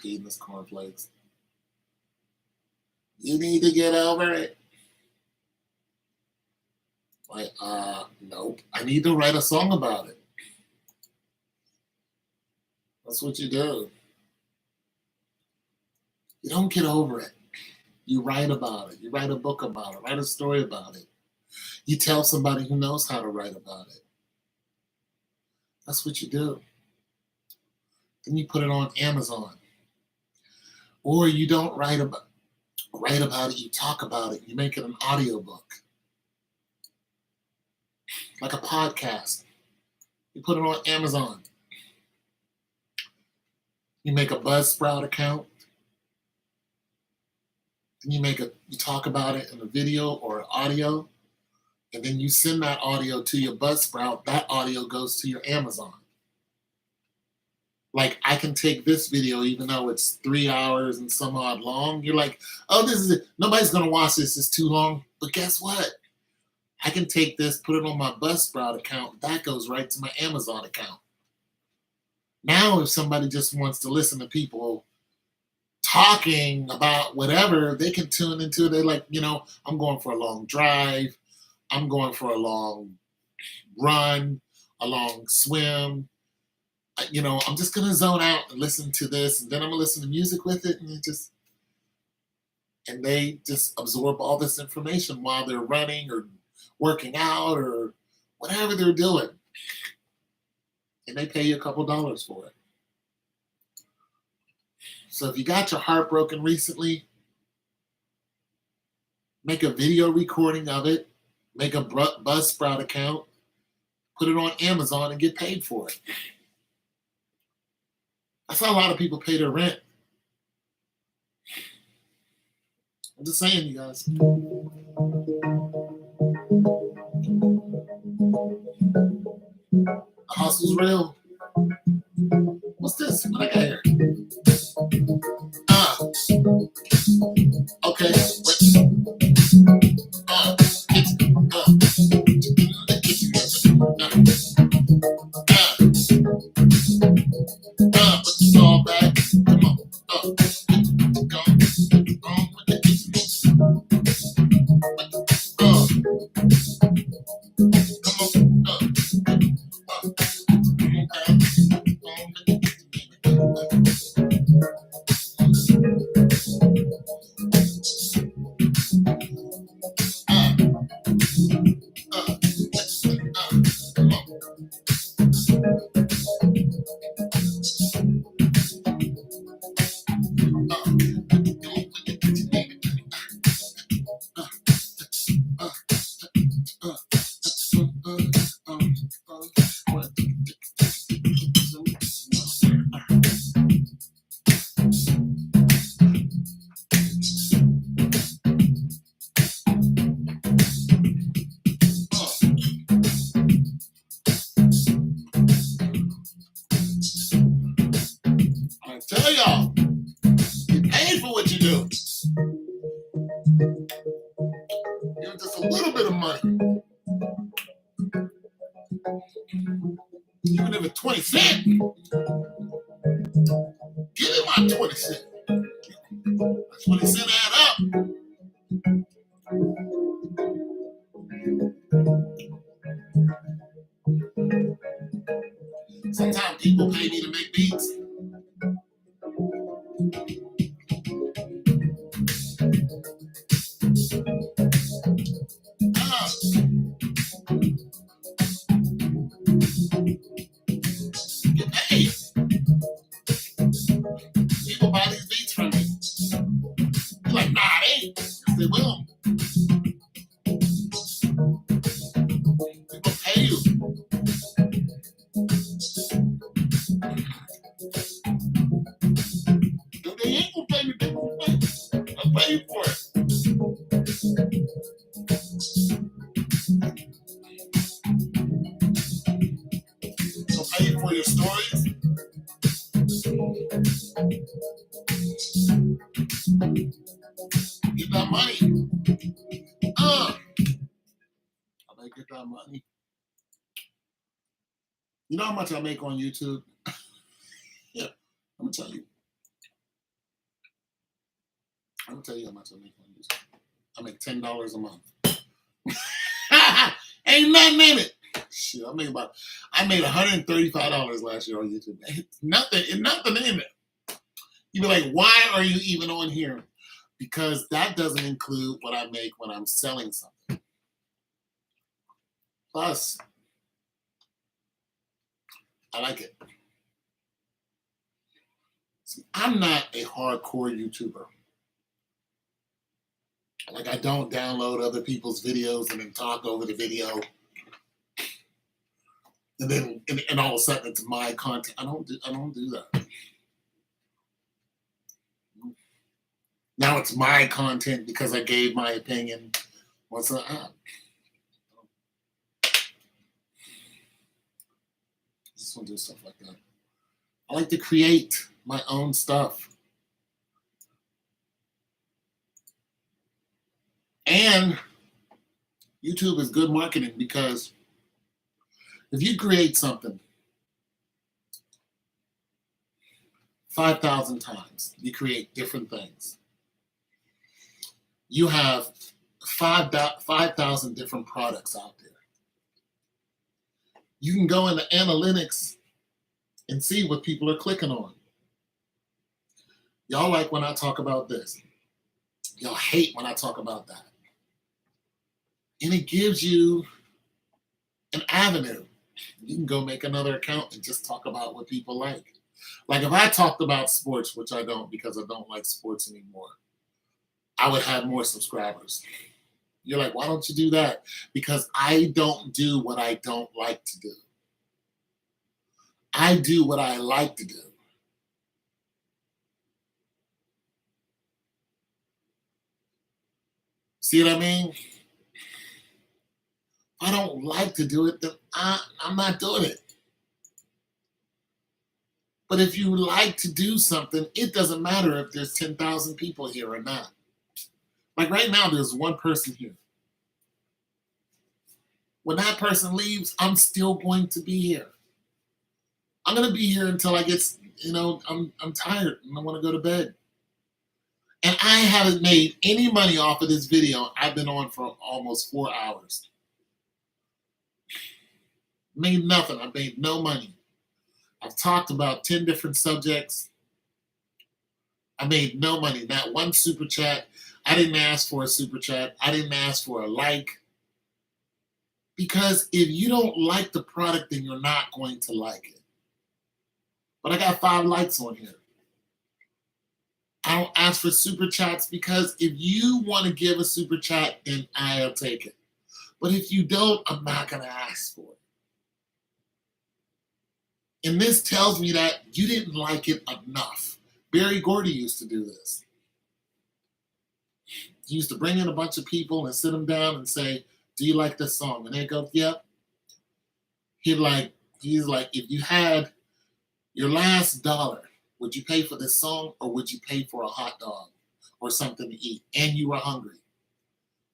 peed in his cornflakes. You need to get over it. Like, nope. I need to write a song about it. That's what you do. You don't get over it. You write about it. You write a book about it. Write a story about it. You tell somebody who knows how to write about it. That's what you do. Then you put it on Amazon. Or you don't write about it, you talk about it, you make it an audiobook. Like a podcast. You put it on Amazon. You make a Buzzsprout account. Then you talk about it in a video or audio. And then you send that audio to your Buzzsprout. That audio goes to your Amazon. Like, I can take this video, even though it's 3 hours and some odd long. You're like, oh, this is it. Nobody's going to watch this. It's too long. But guess what? I can take this, put it on my Buzzsprout account. That goes right to my Amazon account. Now, if somebody just wants to listen to people talking about whatever, they can tune into it. They're like, I'm going for a long drive. I'm going for a long run, a long swim. I'm just going to zone out and listen to this, and then I'm going to listen to music with it, and they just absorb all this information while they're running or working out or whatever they're doing. And they pay you a couple dollars for it. So if you got your heart broken recently, make a video recording of it, make a Buzzsprout account, put it on Amazon, and get paid for it. That's how a lot of people pay their rent. I'm just saying, you guys. The hustle's real. What's this? What I got here? Okay. Put the saw back. Come on. Tell y'all, get paid for what you do. Give just a little bit of money. 20 cents. Give me my 20 cents. 20 cents add up. Sometimes people pay me to make beats. Get paid. People buy these beats from me. You're like, nah, it ain't. They will. People pay you. If they ain't gonna pay me, they gonna pay me. I'll pay you for it. They'll pay you for your stories. Get that money. I may get that money. You know how much I make on YouTube? Yeah, I'm gonna tell you. I'm gonna tell you how much I make on YouTube. I make $10 a month. Ain't nothing in it. Shit, I made $135 last year on YouTube. It's nothing in it. You be like, why are you even on here? Because that doesn't include what I make when I'm selling something. Plus, I like it. See, I'm not a hardcore YouTuber. Like, I don't download other people's videos and then talk over the video. And then and all of a sudden it's my content. I don't do that. Now it's my content because I gave my opinion. What's that? Just want to do stuff like that. I like to create my own stuff. And YouTube is good marketing because if you create something 5,000 times, you create different things. You have 5,000 different products out there. You can go into analytics and see what people are clicking on. Y'all like when I talk about this. Y'all hate when I talk about that. And it gives you an avenue. You can go make another account and just talk about what people like. Like if I talked about sports, which I don't because I don't like sports anymore, I would have more subscribers. You're like, why don't you do that? Because I don't do what I don't like to do. I do what I like to do. See what I mean? If I don't like to do it, then I'm not doing it. But if you like to do something, it doesn't matter if there's 10,000 people here or not. Like right now, there's one person here. When that person leaves, I'm still going to be here. I'm going to be here until I get, I'm tired and I want to go to bed. And I haven't made any money off of this video. I've been on for almost 4 hours. Made nothing. I made no money. I've talked about 10 different subjects. I made no money. Not one super chat. I didn't ask for a super chat. I didn't ask for a like. Because if you don't like the product, then you're not going to like it. But I got 5 likes on here. I don't ask for super chats because if you want to give a super chat, then I'll take it. But if you don't, I'm not going to ask for it. And this tells me that you didn't like it enough. Barry Gordy used to do this. He used to bring in a bunch of people and sit them down and say, do you like this song? And they go, yep. He's like, if you had your last dollar, would you pay for this song or would you pay for a hot dog or something to eat? And you were hungry.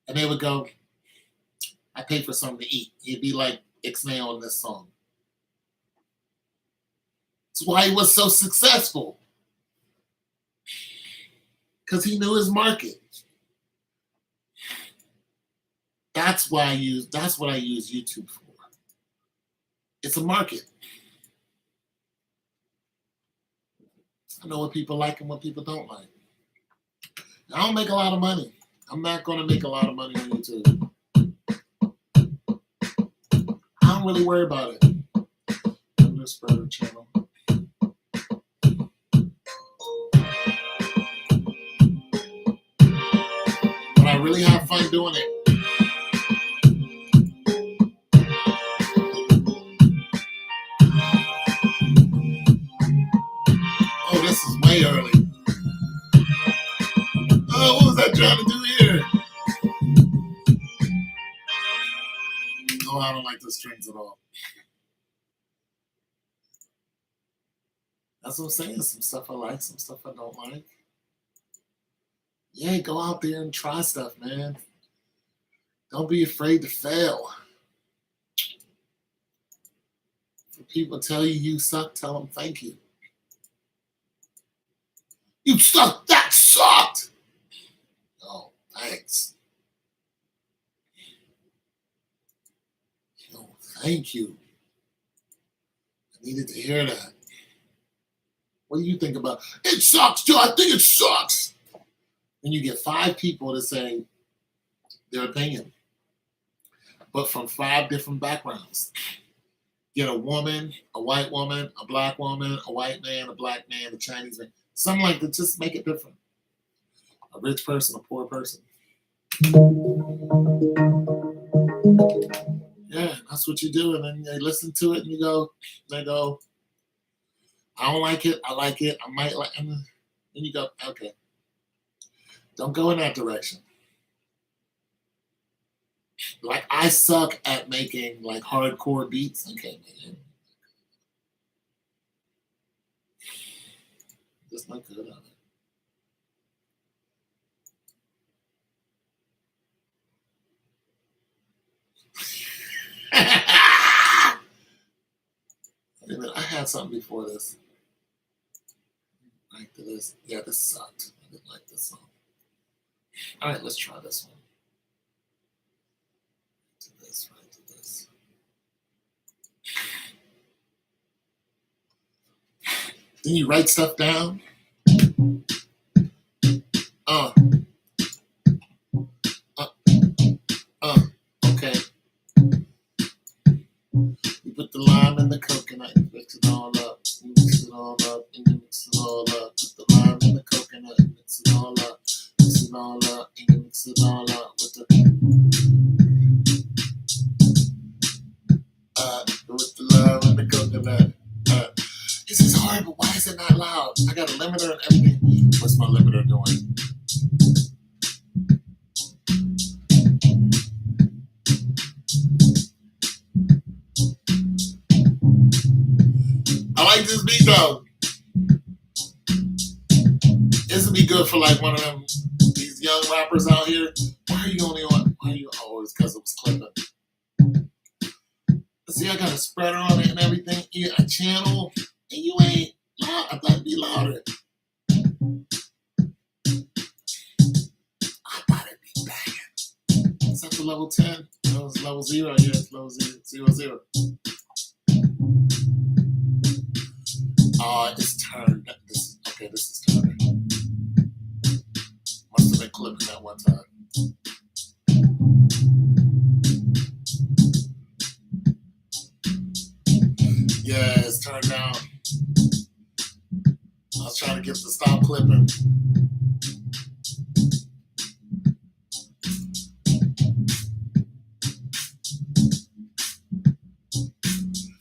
And they would go, I pay for something to eat. He'd be like, Ixnay on this song. That's why he was so successful. Because he knew his market. That's what I use YouTube for. It's a market. I know what people like and what people don't like. I don't make a lot of money. I'm not going to make a lot of money on YouTube. I don't really worry about it. I'm just spread the channel. But I really have fun doing it. Oh, this is way early. Oh, what was I trying to do here? Oh, I don't like the strings at all. That's what I'm saying. Some stuff I like, some stuff I don't like. Yeah, go out there and try stuff, man. Don't be afraid to fail. If people tell you you suck, tell them thank you. You suck. That sucked. Oh, thanks. Oh, thank you. I needed to hear that. What do you think about it? Sucks, too. I think it sucks. And you get 5 people to say their opinion, but from 5 different backgrounds. Get a woman, a white woman, a black woman, a white man, a black man, a Chinese man. Something like that. Just make it different. A rich person, a poor person. Yeah, that's what you do. And then they listen to it and they go, I don't like it. I like it. I might like it. And then you go, okay. Don't go in that direction. Like, I suck at making like hardcore beats. Okay, man. Just not good at it. Wait a minute, I had something before this. Right to this. Yeah, this sucked. I didn't like this song. All right, let's try this one. Right to this. Then you write stuff down. Okay. You put the lime in the coconut, you mix it all up. You mix it all up, and you mix it all up. Put the lime in the coconut, you mix it all up. Mix it all up, and you mix it all up with the lime and the coconut. This is hard, but why is it not loud? I got a limiter and everything. What's my limiter doing? I like this beat though. This would be good for like one of them, these young rappers out here. Why are you only on? Why are you always? Because it was clipping. See, I got a spreader on it and everything. Yeah, a channel, and you ain't loud. I thought it'd be louder. I thought it'd be banging. Is that the level 10? No, it's level 0. Yeah, it's level 0. Oh, it's turned. This is turned. Must have been clipping that one time. Yeah, it's turned down. I was trying to get it to stop clipping.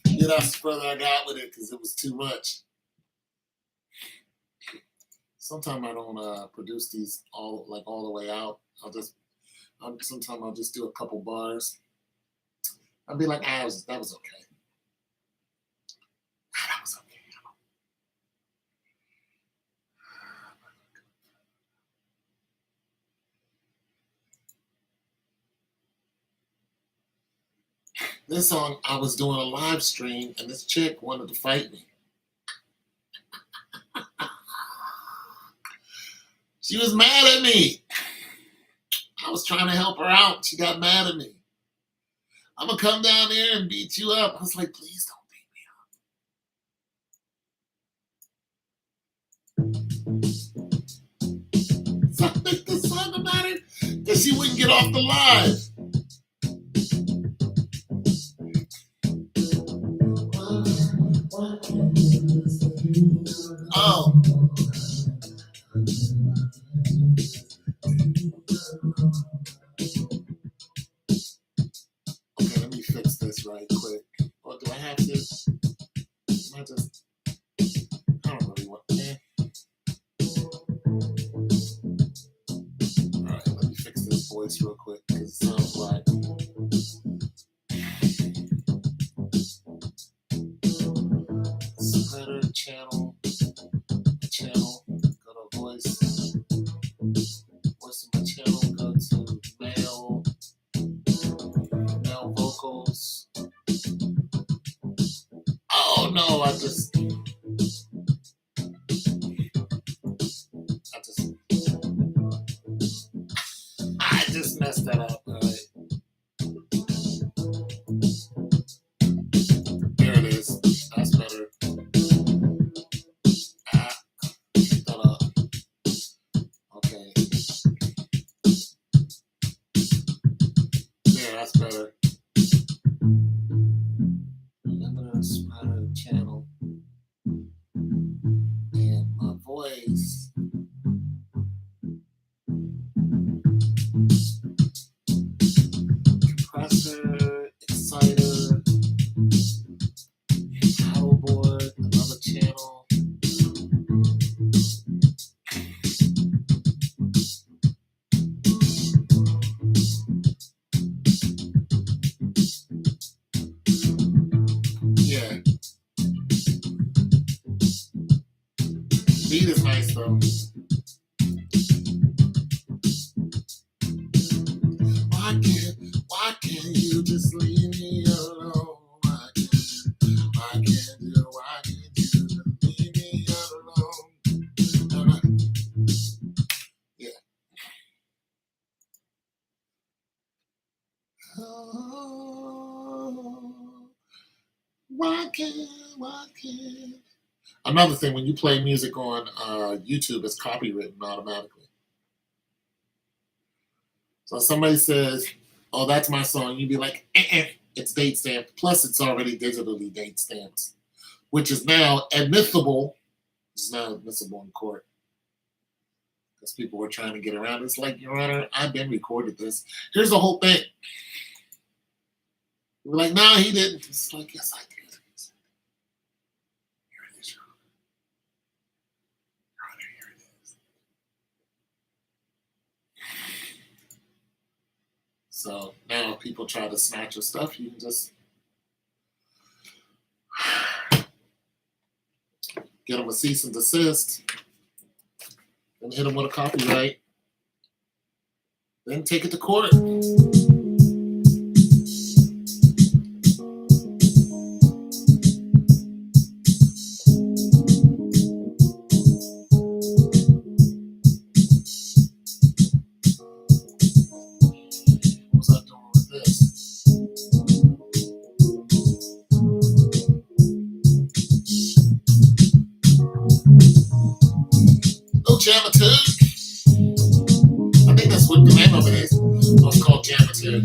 Yeah, that's the further I got with it because it was too much. Sometimes I don't produce these all the way out. Sometimes I'll just do a couple bars. I'll be like, that was okay. That was okay. This song, I was doing a live stream, and this chick wanted to fight me. She was mad at me. I was trying to help her out. She got mad at me. I'm gonna come down there and beat you up. I was like, please don't beat me up. So I make the song about it that she wouldn't get off the live. Oh. Okay, let me fix this right quick. Or do I have to? I just, I don't really want that. Alright, let me fix this voice real quick because it sounds like. Spreader channel, go to voice of my channel, go to male vocals. Oh no, I just messed that up. All right. There it is. That's better. Pick that up. Okay. There, that's better. Limiter spreader channel. And my voice. Compressor, exciter, paddleboard, another channel. Yeah. Beat is nice though. Why can't you just leave me alone? Why can't you just leave me alone? Yeah. Oh, why can't? Another thing, when you play music on YouTube, it's copywritten automatically. So if somebody says, oh, that's my song, you'd be like, it's date stamped. Plus, it's already digitally date stamped, which is now admissible. It's now admissible in court. Because people were trying to get around it. It's like, Your Honor, I've been recorded this. Here's the whole thing. We're like, no, he didn't. It's like, yes, I did. Here it is, Your Honor. Here it is. So now if people try to snatch your stuff, you can just get them a cease and desist, and hit them with a copyright, then take it to court. What's I doing with this? Oh, Jamitude. I think that's what the name of it is. So it's called Jamitude.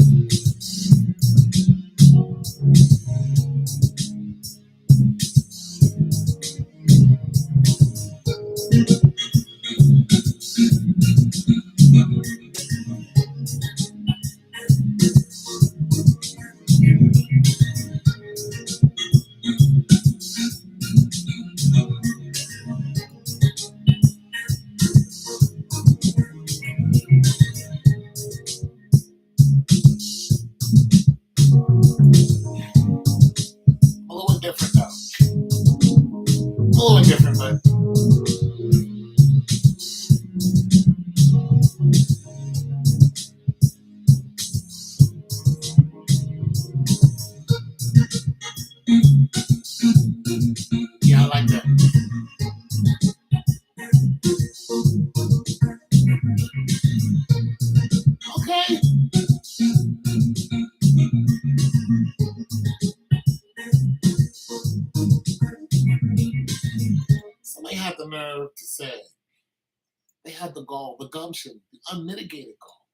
They had the gall, the gumption, the unmitigated gall,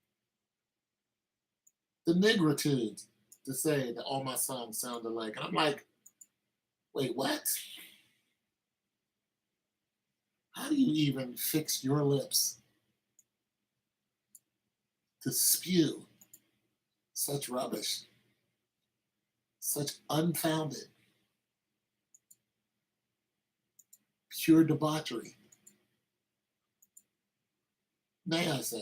the nigritude to say that all my songs sound alike. And I'm like, wait, what? How do you even fix your lips to spew such rubbish, such unfounded, pure debauchery? Nay, I say,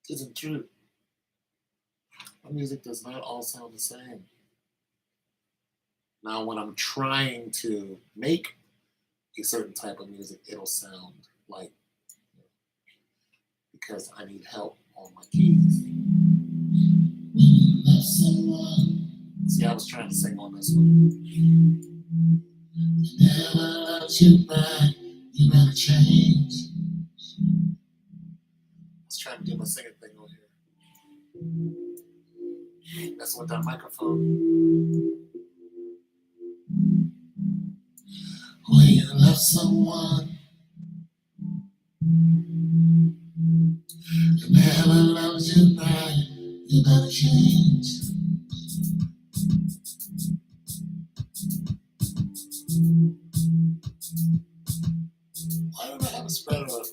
isn't true. My music does not all sound the same. Now, when I'm trying to make a certain type of music, it'll sound like, because I need help on my keys. See, I was trying to sing on this one. Never loved you back, you better change. I was trying to do my singing thing on here. That's with that microphone. When you love someone who never loved you back, you better change. Why don't I have a spreader up?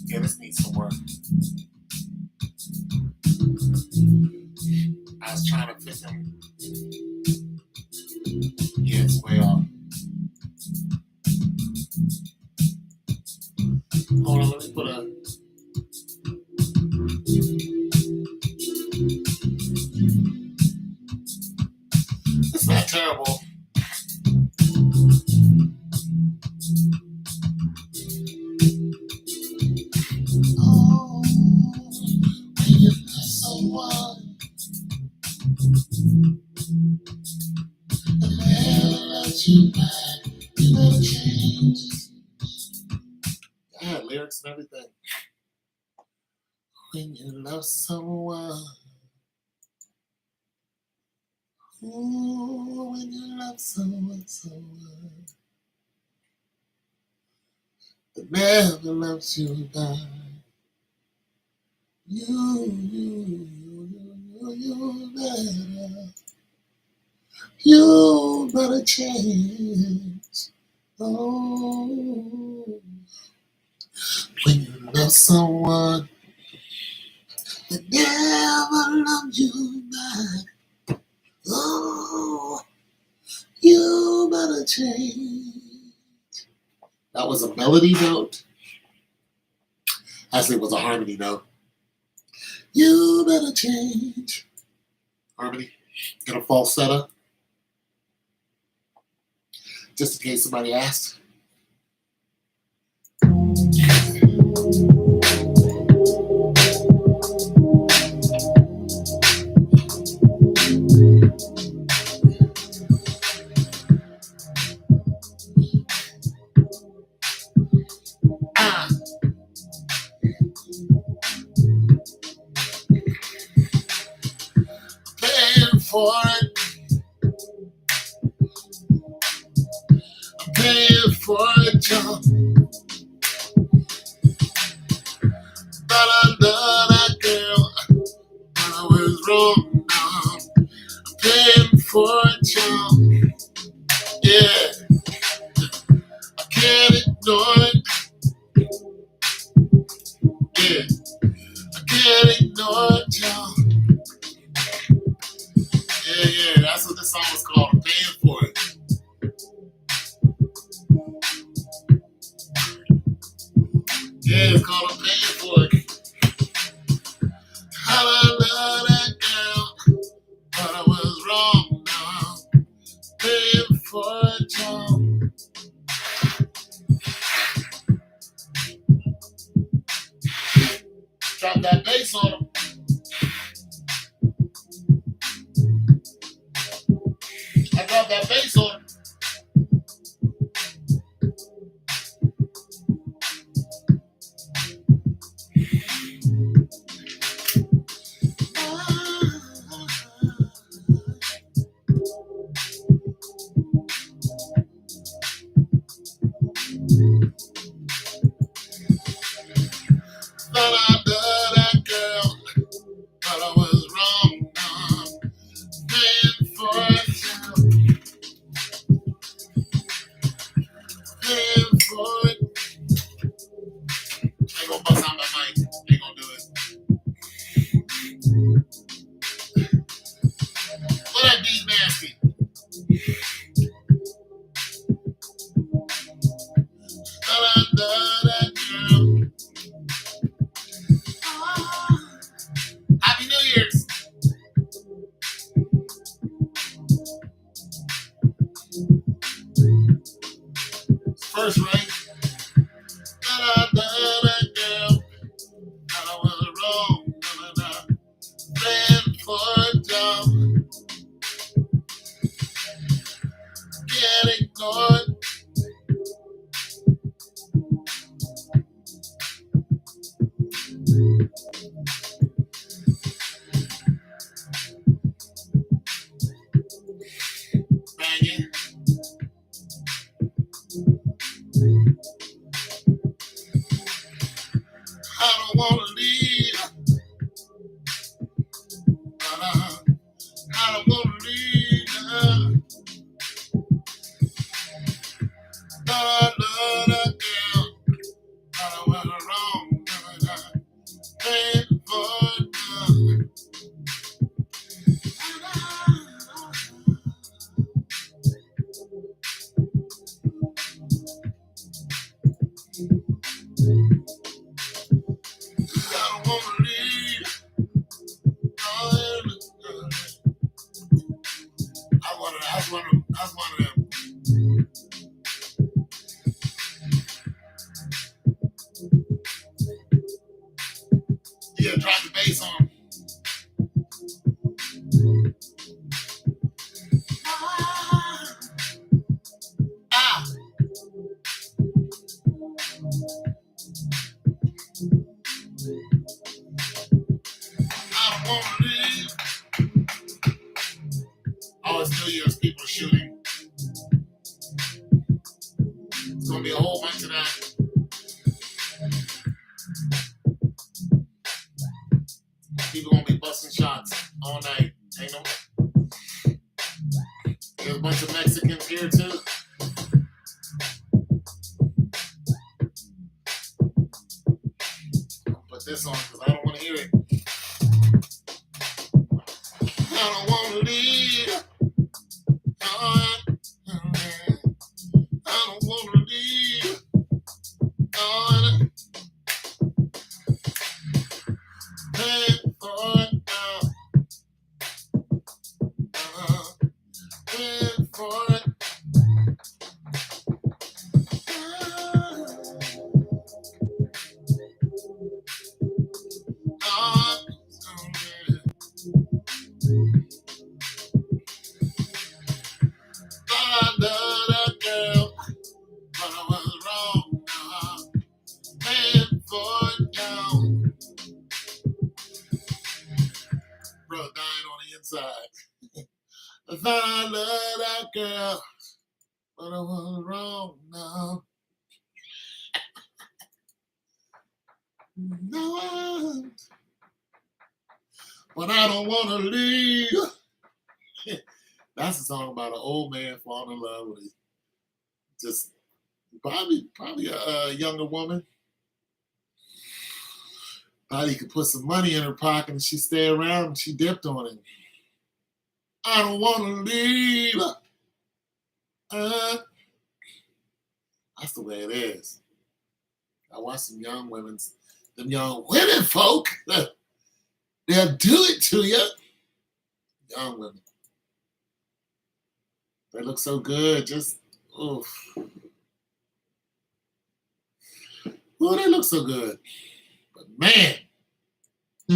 Yeah, this needs some work. I was trying to fit them. Yeah, it's way off. Hold on, let me put a. It's not terrible. Oh, when you love someone and never loves you back, you better change. I had lyrics and everything. When you love someone, ooh, when you love someone, that never loves you back, you better change. Oh, when you love someone that never loved you back, oh, you better change. That was a melody note. Actually, it was a harmony note. You better change. Harmony. Get a falsetto. Just in case somebody asked. Paying for it. I'm paying for it, y'all. But I love that girl. But I was wrong now. I'm paying for it, y'all. Yeah. I can't ignore it. Yeah. I can't ignore it, y'all. Yeah, that's what this song was called. I'm paying for it. Yeah, it's called I'm paying for it. How I love that girl, but I was wrong now. Paying for it, y'all. Drop that bass on him. I dropped that bass on him. What up, D Nasty? Girl. Happy New Year's. First, right? Girl. I was wrong. Ran for a job. Get ignored. Banging. I don't want to leave. I don't want to leave. Girl. I was wrong. Ran for a job. I don't want to leave. That's one of them. Yeah, drop the bass on. Ah, I don't want to leave. Oh, it's New Year's. People are shooting. It's gonna be a whole bunch of that. People gonna be busting shots all night. Ain't no. There's a bunch of Mexicans here too. I'll put this on because I don't want to hear it. I don't want to leave. I don't want to leave. Pay for it now. Pay for it. I love that girl, but I was wrong. Paying for it now. Bro, dying on the inside. I thought I loved that girl, but I was wrong now. No, but I don't want to leave. That's a song about an old man falling in love with just probably a younger woman. Probably could put some money in her pocket and she stay around and she dipped on it. I don't want to leave. That's the way it is. I watch some young women, them young women folk. They'll do it to you. Young women. They look so good. Just, oof. Oh, they look so good. But man. I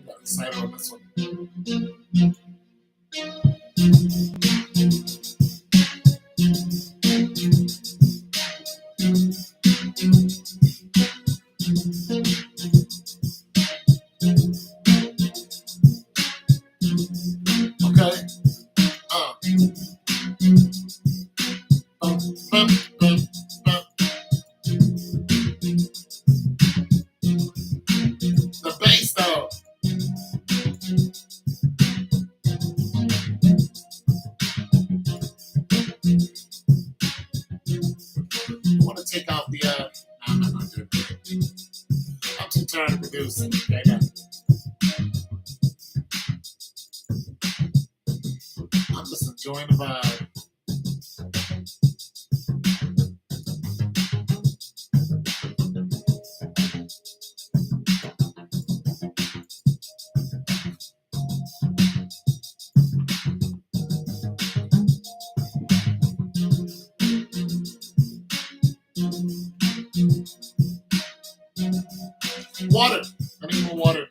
got excited on this one. Okay. producing. Okay, now, I'm just enjoying the vibe. Water. I need more water.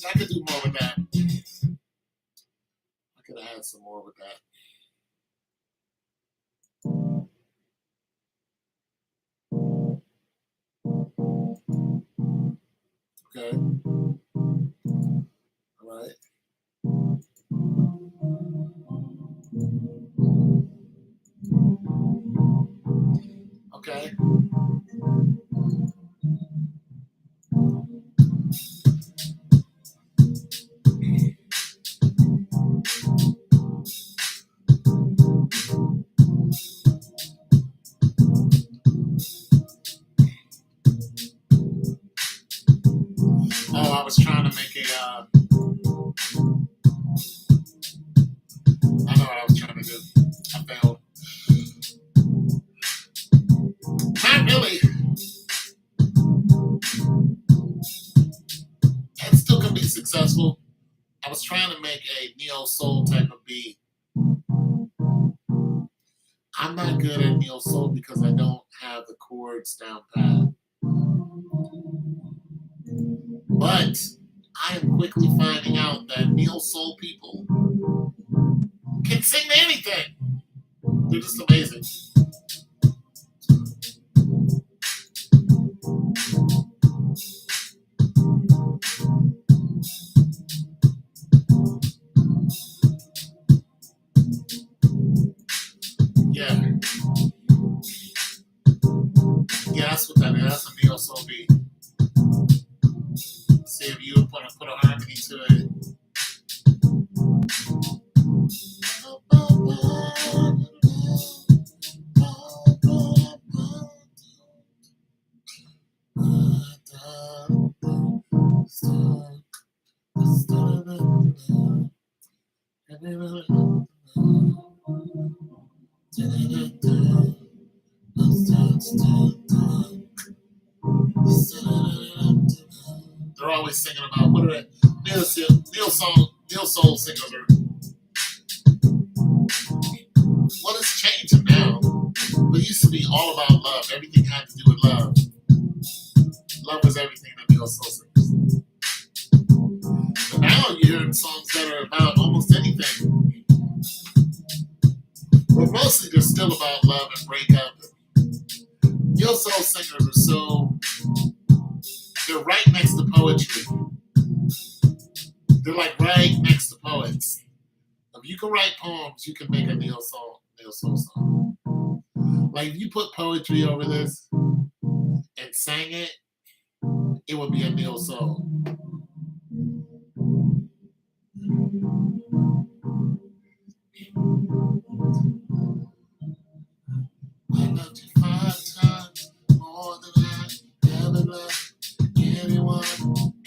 I could do more with that. I could have had some more with that. Okay. All right. Okay. Oh, I was trying to make a. I know what I was trying to do. I failed. Not really. It still can be successful. I was trying to make a neo soul type of beat. I'm not good at neo soul because I don't have the chords down pat. But I am quickly finding out that neo soul people can sing to anything. They're just amazing. Yeah. Yeah, that's what that is. That's a neo soul beat. See if you want to put a harmony to it. They're always singing about what are neo soul singers are. What is changing now? It used to be all about love. Everything had to do with love. Love was everything that neo soul singers. But now you're hearing songs that are about almost anything. But mostly they're still about love and breakup. Neo soul singers are so, they're right next to poetry. They're like right next to poets. If you can write poems, you can make a neo soul song. Like if you put poetry over this and sang it, it would be a neo soul. I loved you 5 times more than I ever loved anyone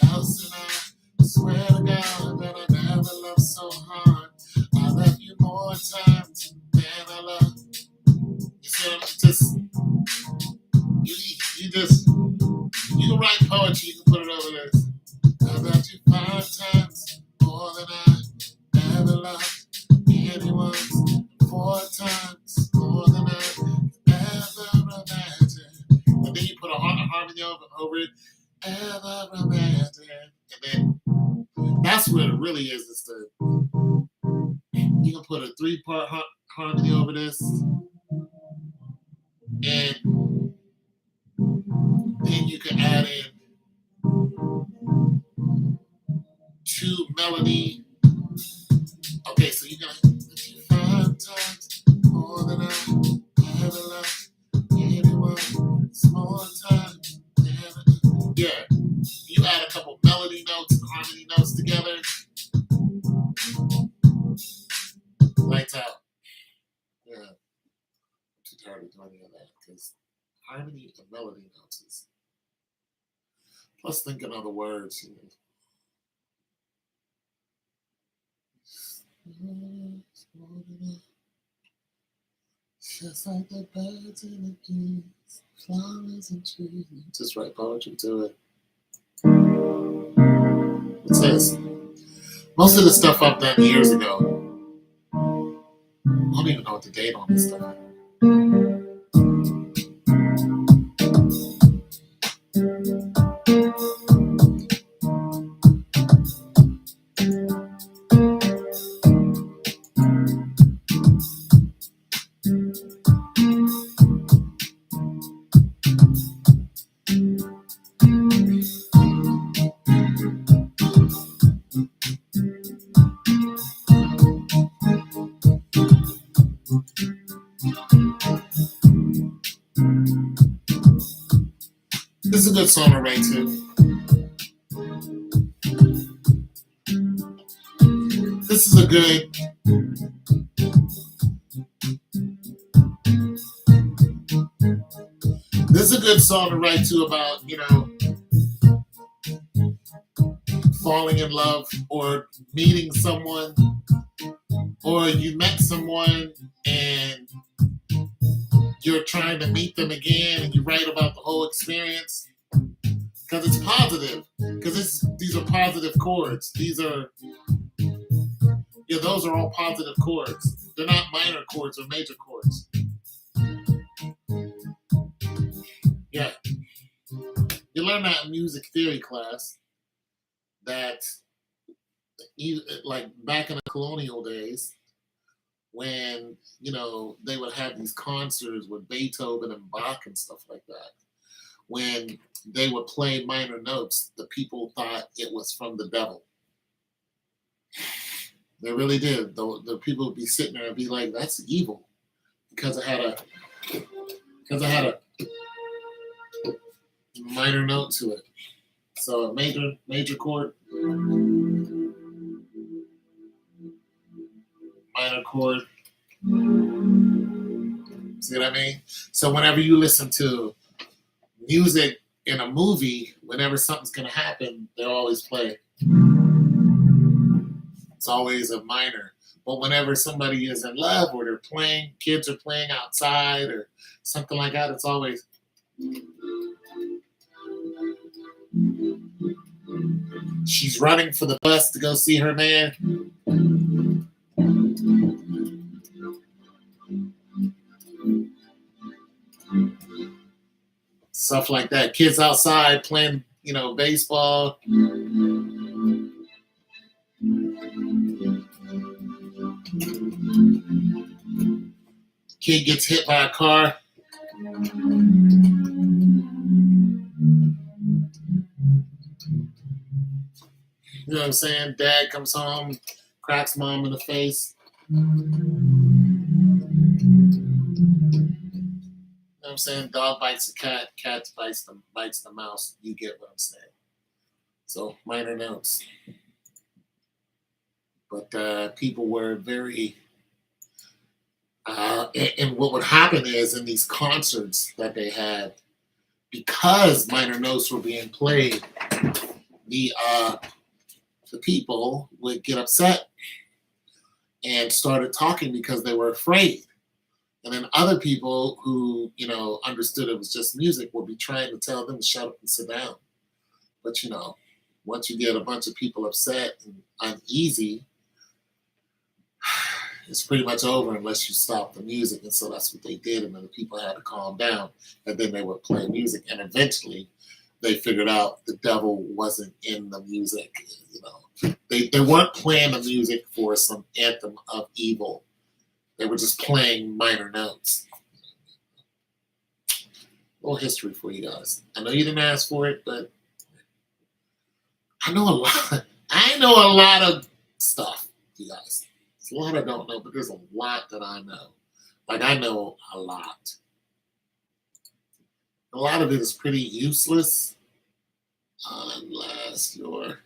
else, and I swear to God that I never loved so hard. I love you more times than I love. You see what I'm just you just you can write poetry, you can put it over this. I loved you 5 times more than I ever loved anyone. 4 times more than I ever imagined. And then you put a harmony over it. Ever imagined. And then that's what it really is. It's the, you can put a 3-part harmony over this. And then you can add in 2 melody. Okay, so you're gonna 5 times more than I ever loved anyone. Small times. Yeah. You add a couple melody notes and harmony notes together. Lights out. Yeah, I'm too tired of doing any of that because harmony and melody notes is. Plus, thinking of the words. Just like the birds and the bees, flowers and trees. Just write poetry to it. It says, most of the stuff I've done years ago, I don't even know what the date on this stuff is. This is a good song to write to. This is a good. This is a good song to write to about, falling in love or meeting someone, or you met someone and you're trying to meet them again and you write about the whole experience because it's positive, because these are positive chords. These are, those are all positive chords. They're not minor chords or major chords. Yeah, you learn that in music theory class, that like back in the colonial days, when they would have these concerts with Beethoven and Bach and stuff like that, when they would play minor notes, the people thought it was from the devil. They really did. The people would be sitting there and be like, "That's evil," because I had a minor note to it. So a major chord, minor chord. See what I mean? So whenever you listen to music in a movie, whenever something's gonna happen, they always play. It's always a minor. But whenever somebody is in love or they're playing, kids are playing outside or something like that, it's always. She's running for the bus to go see her man. Stuff like that. Kids outside playing, baseball. Kid gets hit by a car. You know what I'm saying? Dad comes home, cracks mom in the face. You know what I'm saying? Dog bites the cat, cat bites the mouse. You get what I'm saying. So minor notes. But people were very and what would happen is in these concerts that they had, because minor notes were being played, the people would get upset and started talking because they were afraid. And then other people who, understood it was just music would be trying to tell them to shut up and sit down. But, once you get a bunch of people upset and uneasy, it's pretty much over unless you stop the music. And so that's what they did. And then the people had to calm down. And then they would play music. And eventually they figured out the devil wasn't in the music. They weren't playing the music for some anthem of evil. They were just playing minor notes. A little history for you guys. I know you didn't ask for it, but I know a lot. I know a lot of stuff, you guys. There's a lot I don't know, but there's a lot that I know. Like, I know a lot. A lot of it is pretty useless unless you're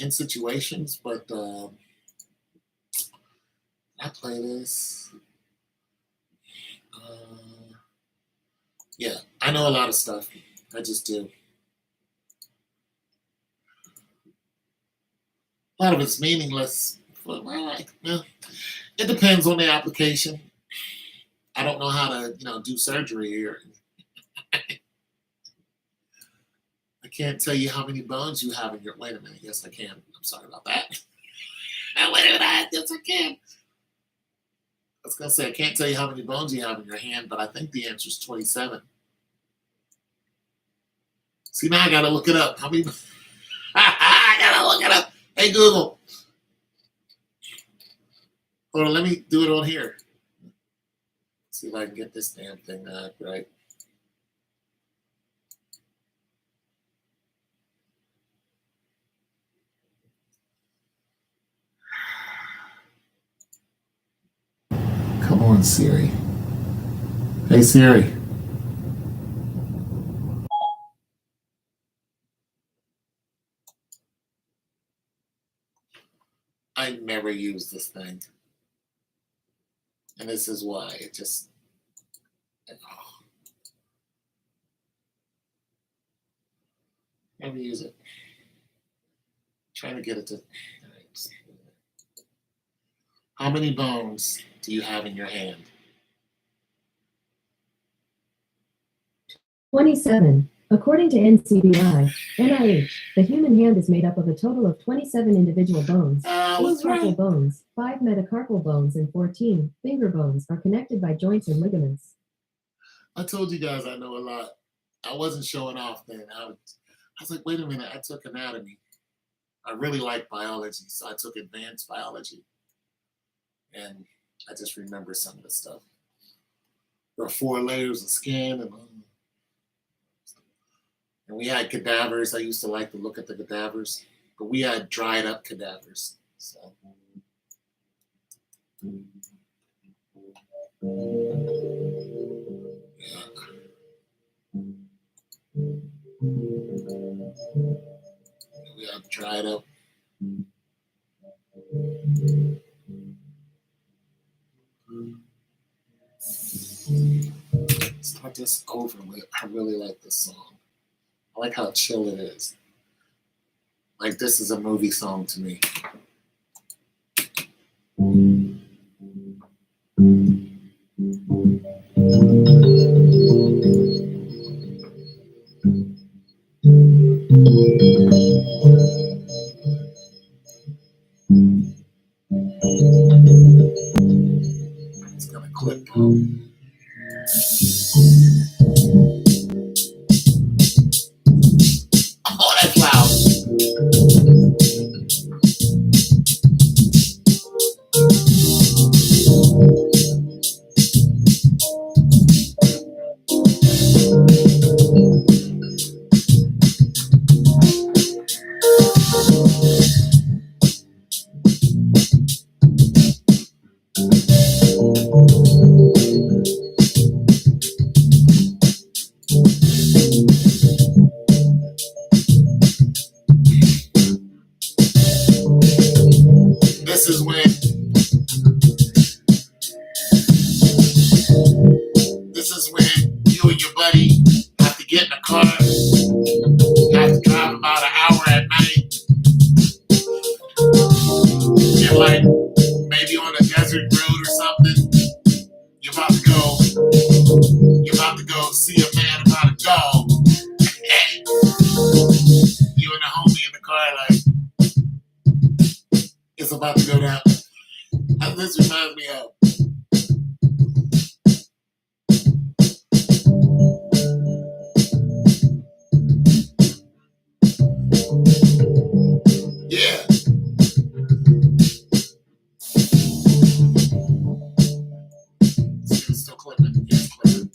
in situations, but I play this. Yeah, I know a lot of stuff. I just do. A lot of it's meaningless. But, well, it depends on the application. I don't know how to, do surgery here. I can't tell you how many bones you have in your. Wait a minute. Yes, I can. I'm sorry about that. Wait a minute. Yes, I can. I was gonna say I can't tell you how many bones you have in your hand, but I think the answer is 27. See, now I gotta look it up. How many? I gotta look it up. Hey Google, hold on. Let me do it on here. See if I can get this damn thing right. Come on, Siri. Hey Siri. I never use this thing. And this is why. It just. Never use it. Trying to get it to. How many bones do you have in your hand? 27. According to NIH, the human hand is made up of a total of 27 individual bones, 8 carpal bones, 5 metacarpal bones, and 14 finger bones are connected by joints and ligaments. I told you guys I know a lot. I wasn't showing off then. I was like, wait a minute, I took anatomy. I really like biology, so I took advanced biology. And I just remember some of the stuff. There are 4 layers of skin, and we had cadavers. I used to like to look at the cadavers, but we had dried up cadavers. So. Yeah. We had dried up. Start this over with. I really like this song. I like how chill it is. Like this is a movie song to me. It's gonna clip though. Oh, that's loud. This is when you and your buddy have to get in a car. You have to drive about an hour at night. And like maybe on a desert road or something. You're about to go see a man about a dog. You and the homie in the car like it's about to go down. This reminds me of. Yeah. See, it's still clipping. It's clipping.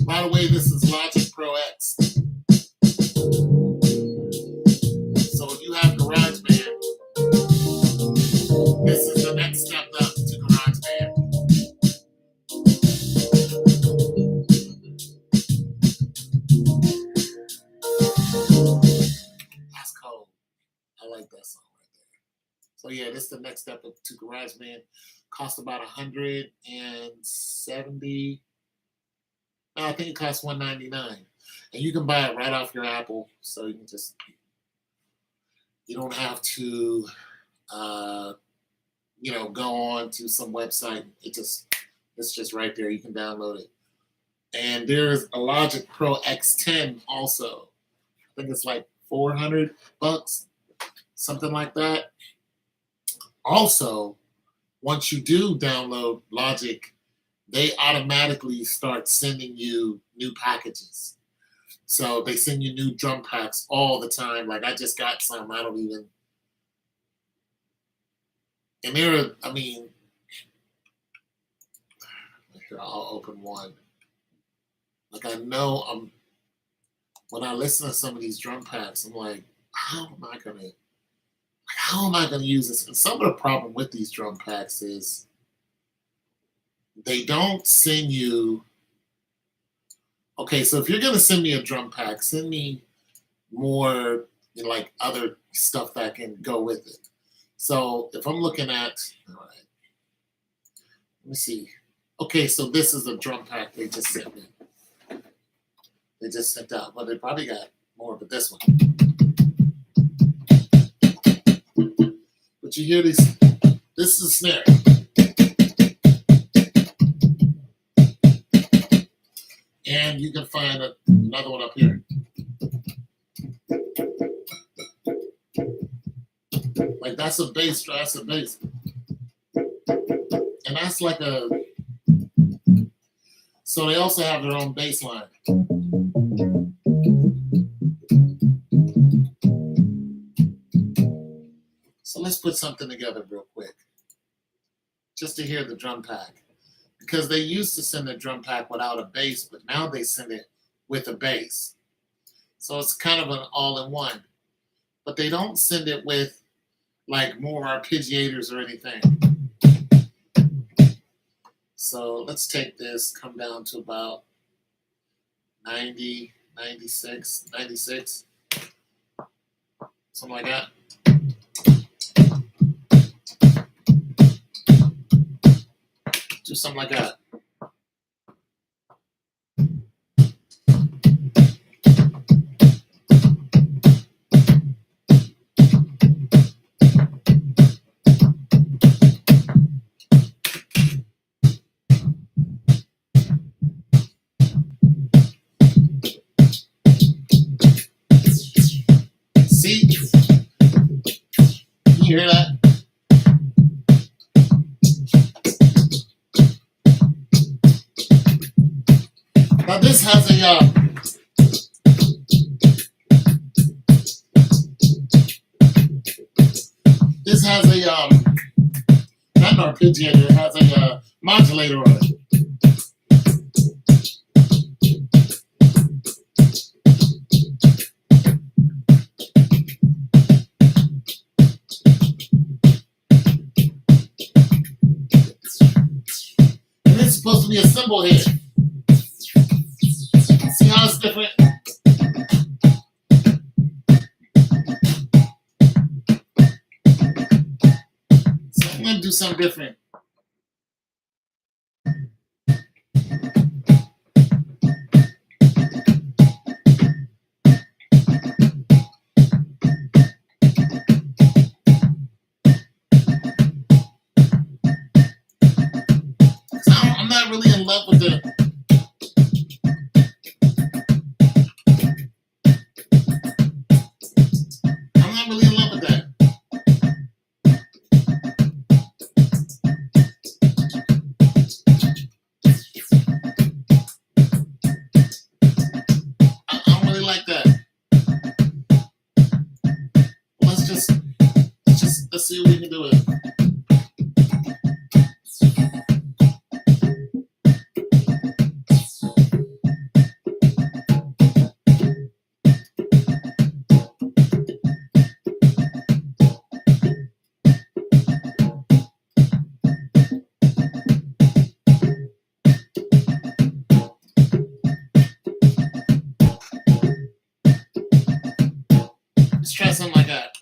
By the way, this is Logic Pro X. So yeah, this is the next step to GarageBand. Cost about 170. No, I think it costs 199, and you can buy it right off your Apple. So you can just you don't have to go on to some website. It's just right there. You can download it. And there's a Logic Pro X10 also. I think it's like $400, something like that. Also, once you do download Logic, they automatically start sending you new packages. So they send you new drum packs all the time. Like I just got some. I don't even. And here, I'll open one. Like I know when I listen to some of these drum packs, I'm like, how am I gonna use this? And some of the problem with these drum packs is they don't send you. Okay, so if you're gonna send me a drum pack, send me more like other stuff that can go with it. So if I'm looking at, all right, let me see. Okay, so this is a drum pack they just sent me. They just sent out. Well, they probably got more, but this one. But you hear these? This is a snare. And you can find another one up here. Like that's a bass, that's a bass. And that's like a, so they also have their own bass line. So let's put something together real quick. Just to hear the drum pack. Because they used to send a drum pack without a bass, but now they send it with a bass. So it's kind of an all-in-one. But they don't send it with like more arpeggiators or anything. So let's take this, come down to about 90, 96, 96. Something like that. Do something like that. See? You hear that? Now this has a not an arpeggiator, it has a modulator on it. And it's supposed to be a cymbal here. See how it's different? So I'm going to do something different. I'm not really in love with the. I'm not really in love with that. I don't really like that. Let's see what we can do with it. Let's try something like that.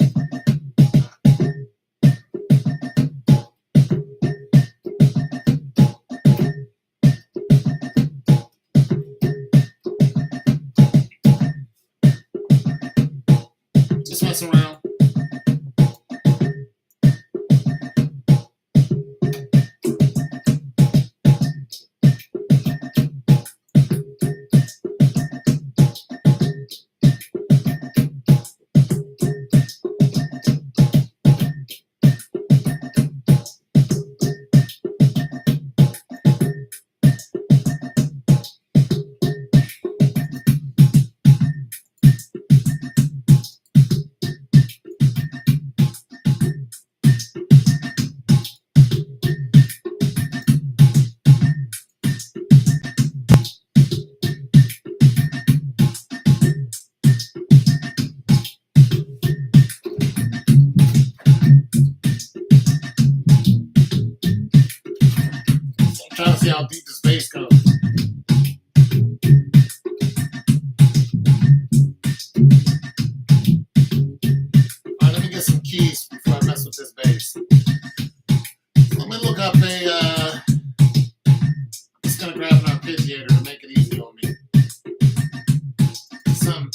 mess around. Trying to see how deep this bass goes. Alright, let me get some keys before I mess with this bass. Let me look up a, I'm just gonna grab an arpeggiator to make it easy on me. Some.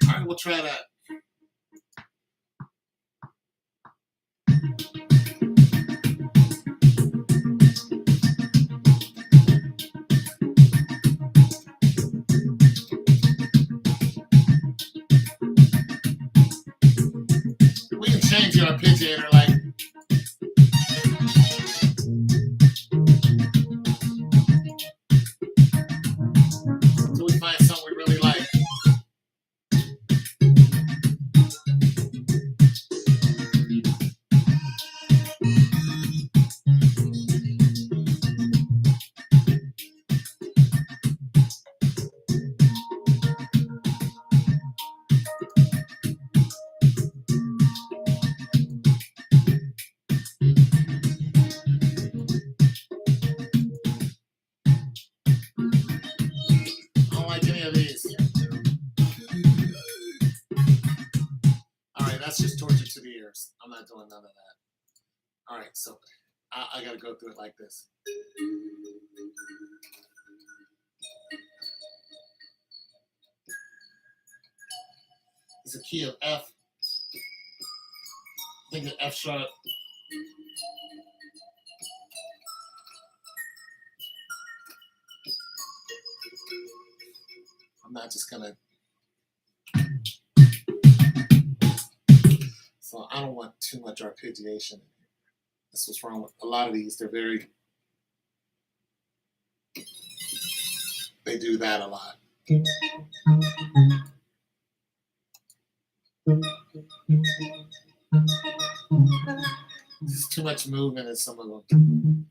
Alright, we'll try that. We can change the arpeggiator like until we find something we really like. I don't like any of these. Alright, that's just torture to the ears. I'm not doing none of that. Alright, so I gotta go through it like this. It's a key of F. I think of F sharp. I'm not just gonna. So I don't want too much arpeggiation in here. That's what's wrong with a lot of these. They're very. They do that a lot. There's too much movement in some of them.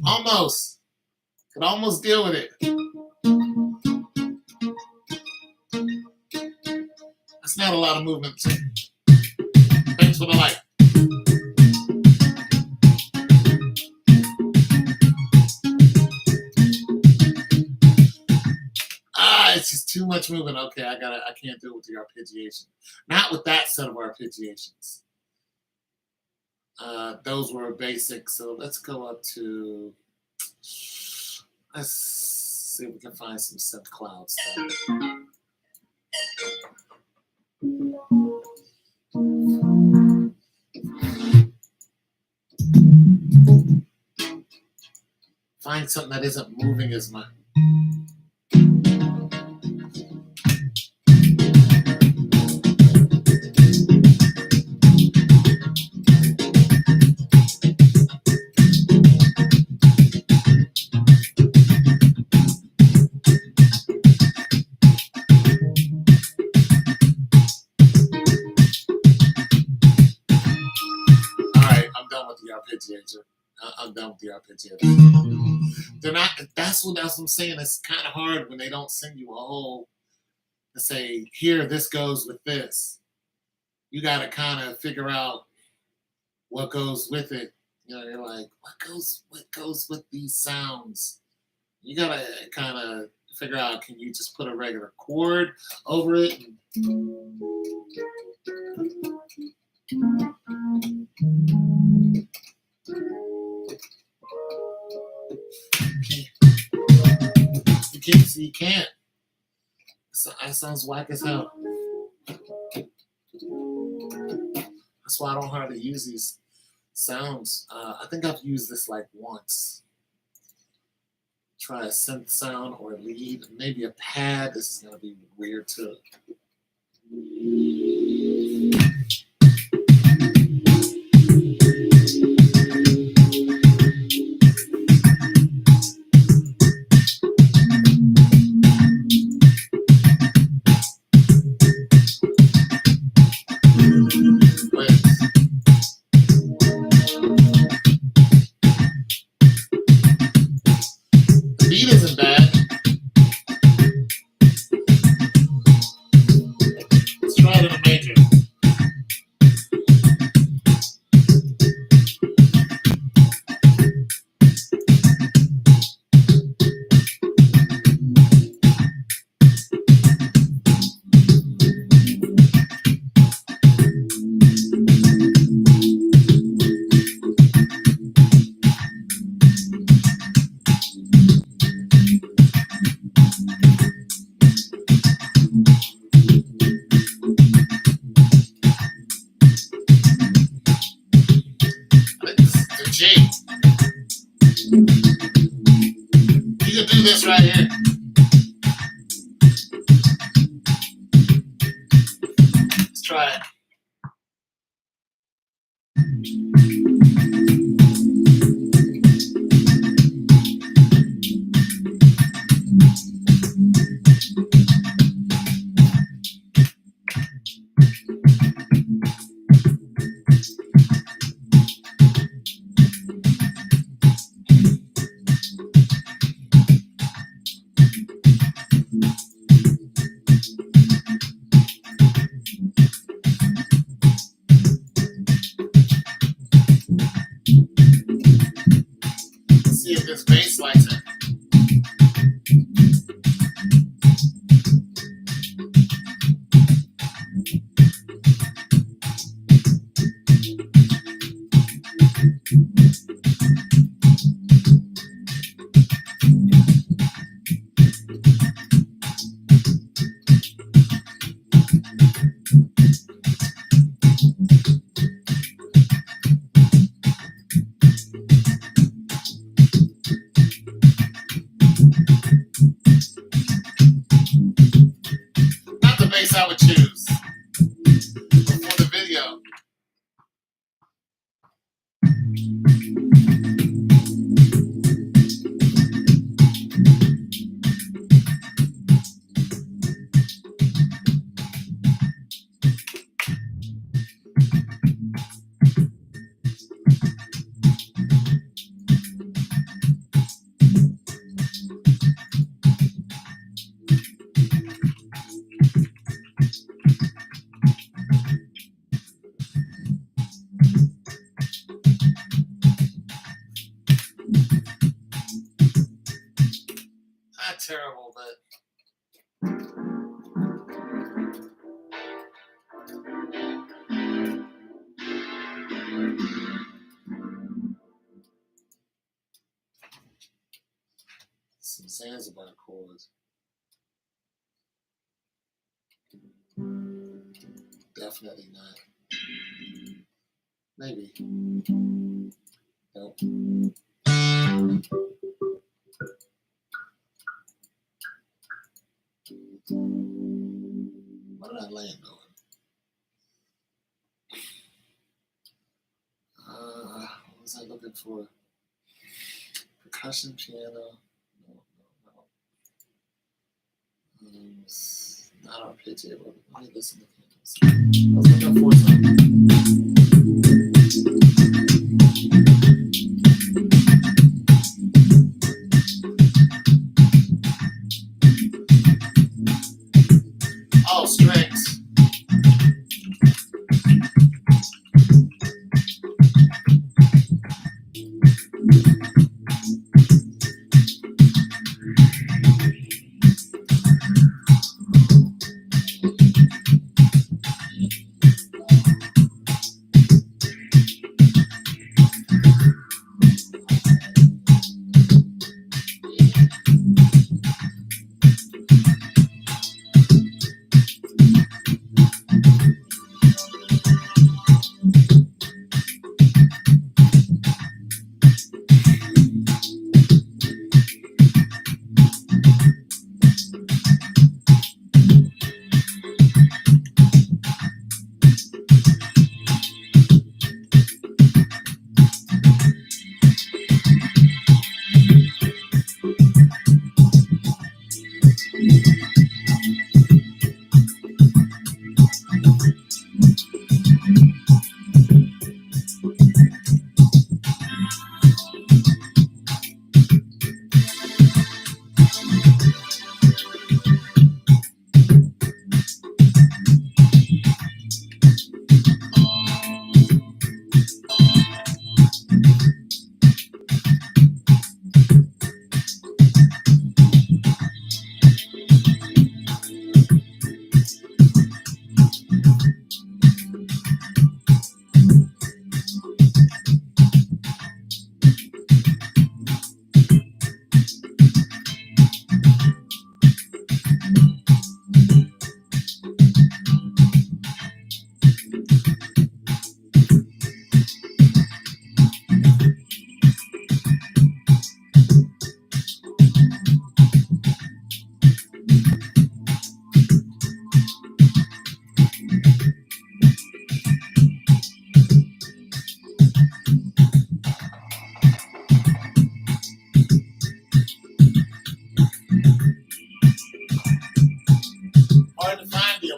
Almost. Could almost deal with it. That's not a lot of movement. Thanks for the light. It's just too much movement. Okay, I can't do it with the arpeggiation. Not with that set of arpeggiations. Those were basic. So let's go up to. Let's see if we can find some synth cloud stuff. find something that isn't moving as much. Alright, I'm done with the arpeggiator. I'm done with the arpeggiator. They're not. That's what I'm saying. It's kind of hard when they don't send you a whole. To say here, this goes with this. You got to kind of figure out what goes with it. You know, you're like, what goes with these sounds? You gotta kind of figure out. Can you just put a regular chord over it? You can't. That sounds whack as hell. That's why I don't hardly use these sounds. I think I've used this like once. Try a synth sound or a lead, maybe a pad. This is gonna be weird too. This right here. Let's try it. See if this bass likes it. Not the bass I would choose for the video. Not terrible, but some Zanzibar chords. Definitely not. Maybe. Nope. What did I land on? What was I looking for? Percussion piano. No. Not arpeggio. Let me listen to pianos. I was looking for something. Oh, strings. Hard to find them.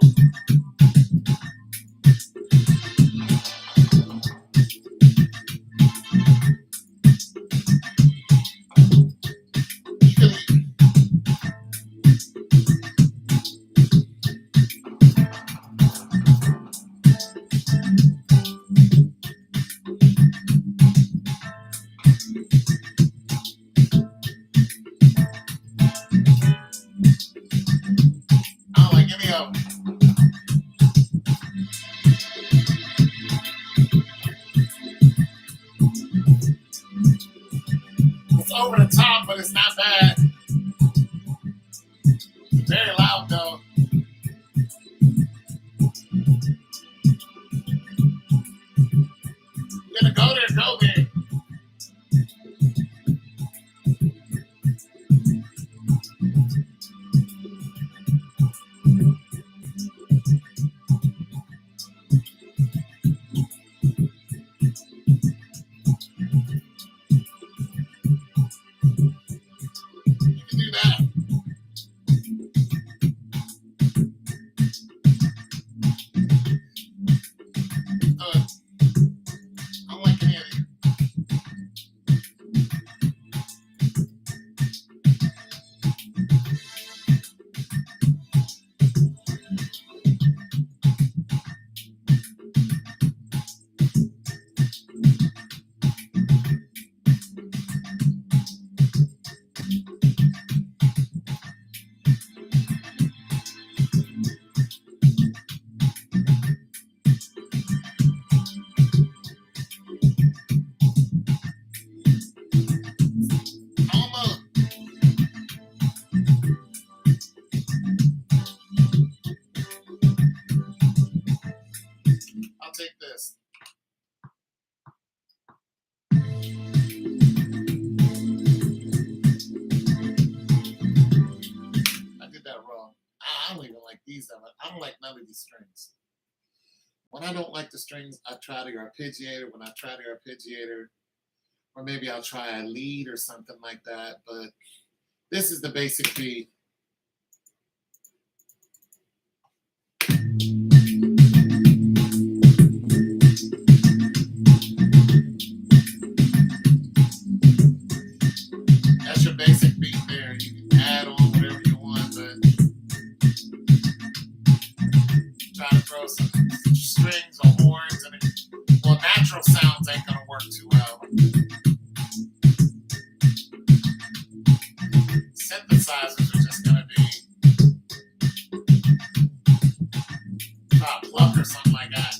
Oh, like give me a. It's over the top, but it's not bad. It's very loud though. You're gonna go there, go there. You can do that. I don't like any of it. Almost. I'll take this. I did that wrong. I don't even like these. I don't like none of these strings. When I don't like the strings, I try the arpeggiator. When I try the arpeggiator, or maybe I'll try a lead or something like that. But this is the basic beat. That's your basic beat there. You can add on whatever you want, but try to throw some strings or horns and well, natural sounds ain't gonna work too well. Synthesizers are just gonna be top pluck or something like that.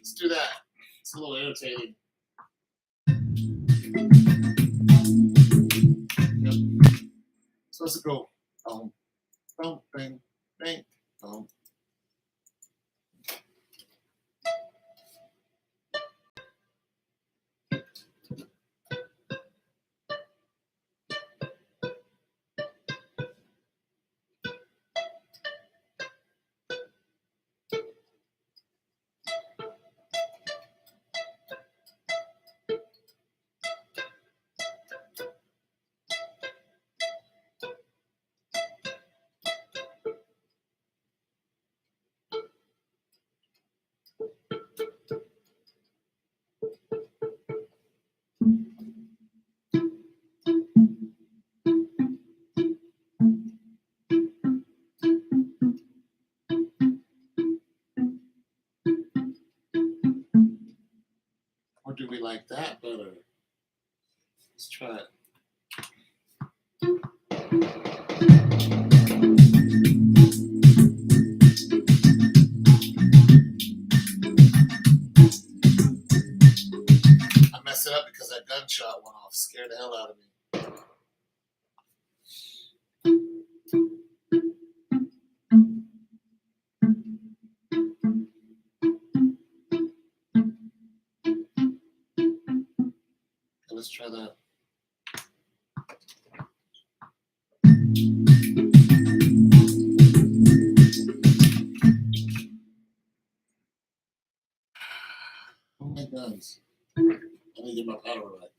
Let's do that. It's a little irritating. Yep. So let's go. Boom, boom, bang, bang, boom. Or do we like that better? Let's try it. I messed it up because that gunshot went off. Scared the hell out of me. Okay, let's try that. Oh my guns. I need to get my power right.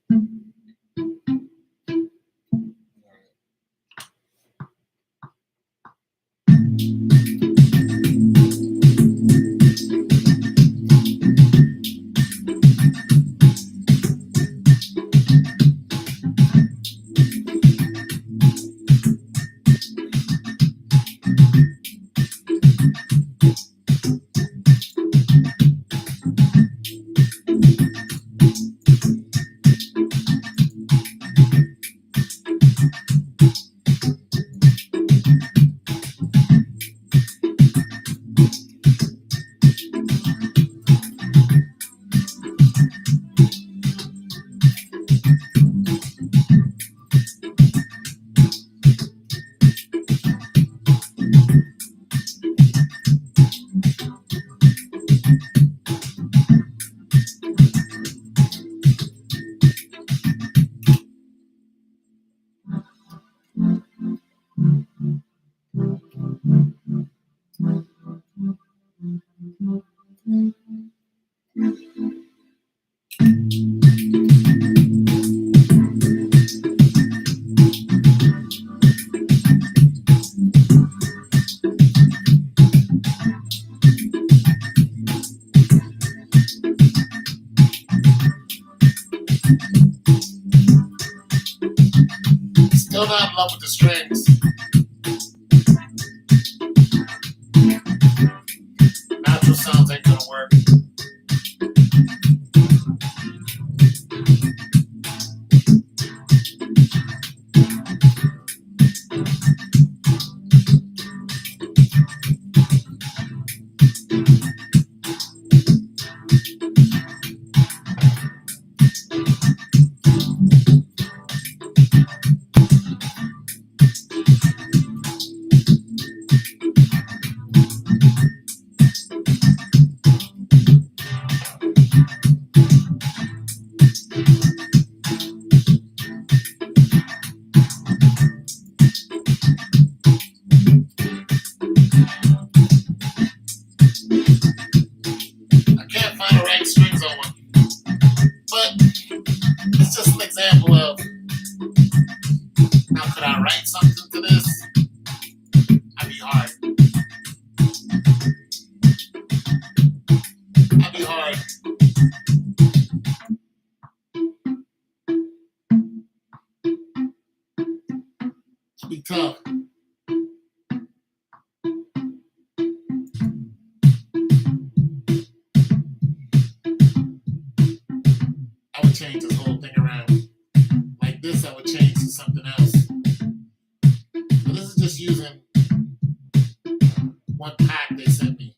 still not in love with the strings. Natural sounds ain't gonna work. I can't find the right strings on one. But it's just an example of now could I write something to this? I'd be hard. I'd be hard. It'd be tough. I would change this whole thing around. Like this, I would change to something else. But this is just using one pack they sent me.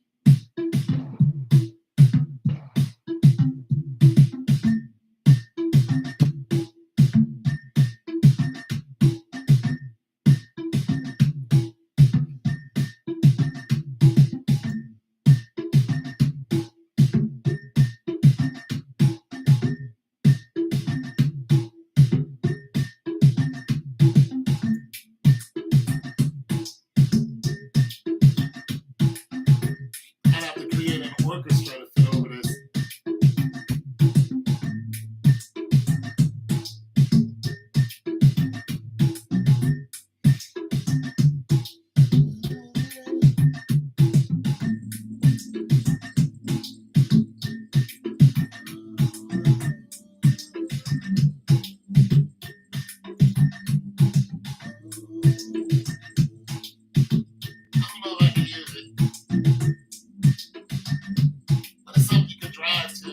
I'd have to create an orchestra to fit over this. I don't know if I can use it. But it's something you can drive to.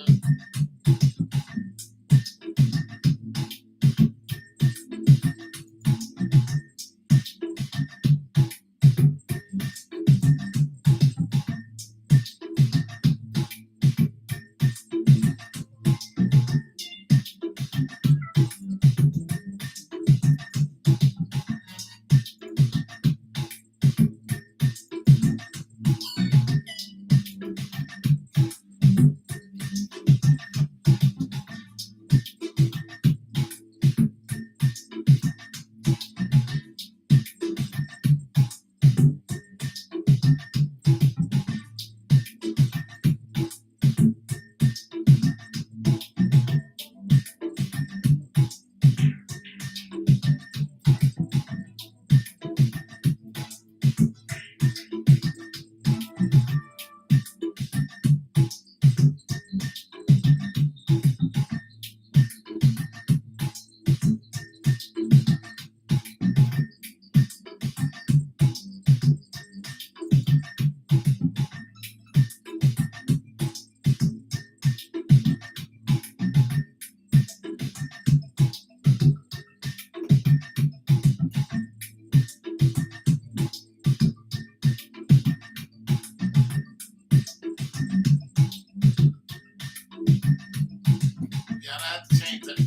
Yeah, I have to change it.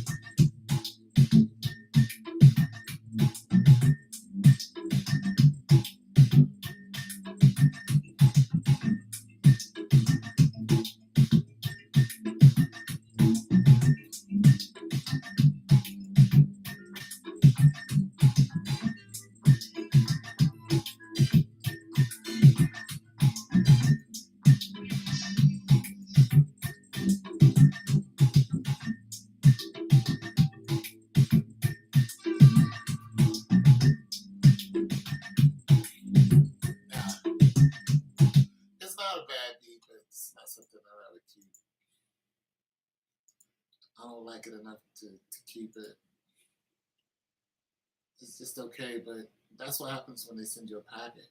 It's not a bad beat, but it's not something that I would keep. I don't like it enough to keep it. It's It's just okay, but that's what happens when they send you a packet.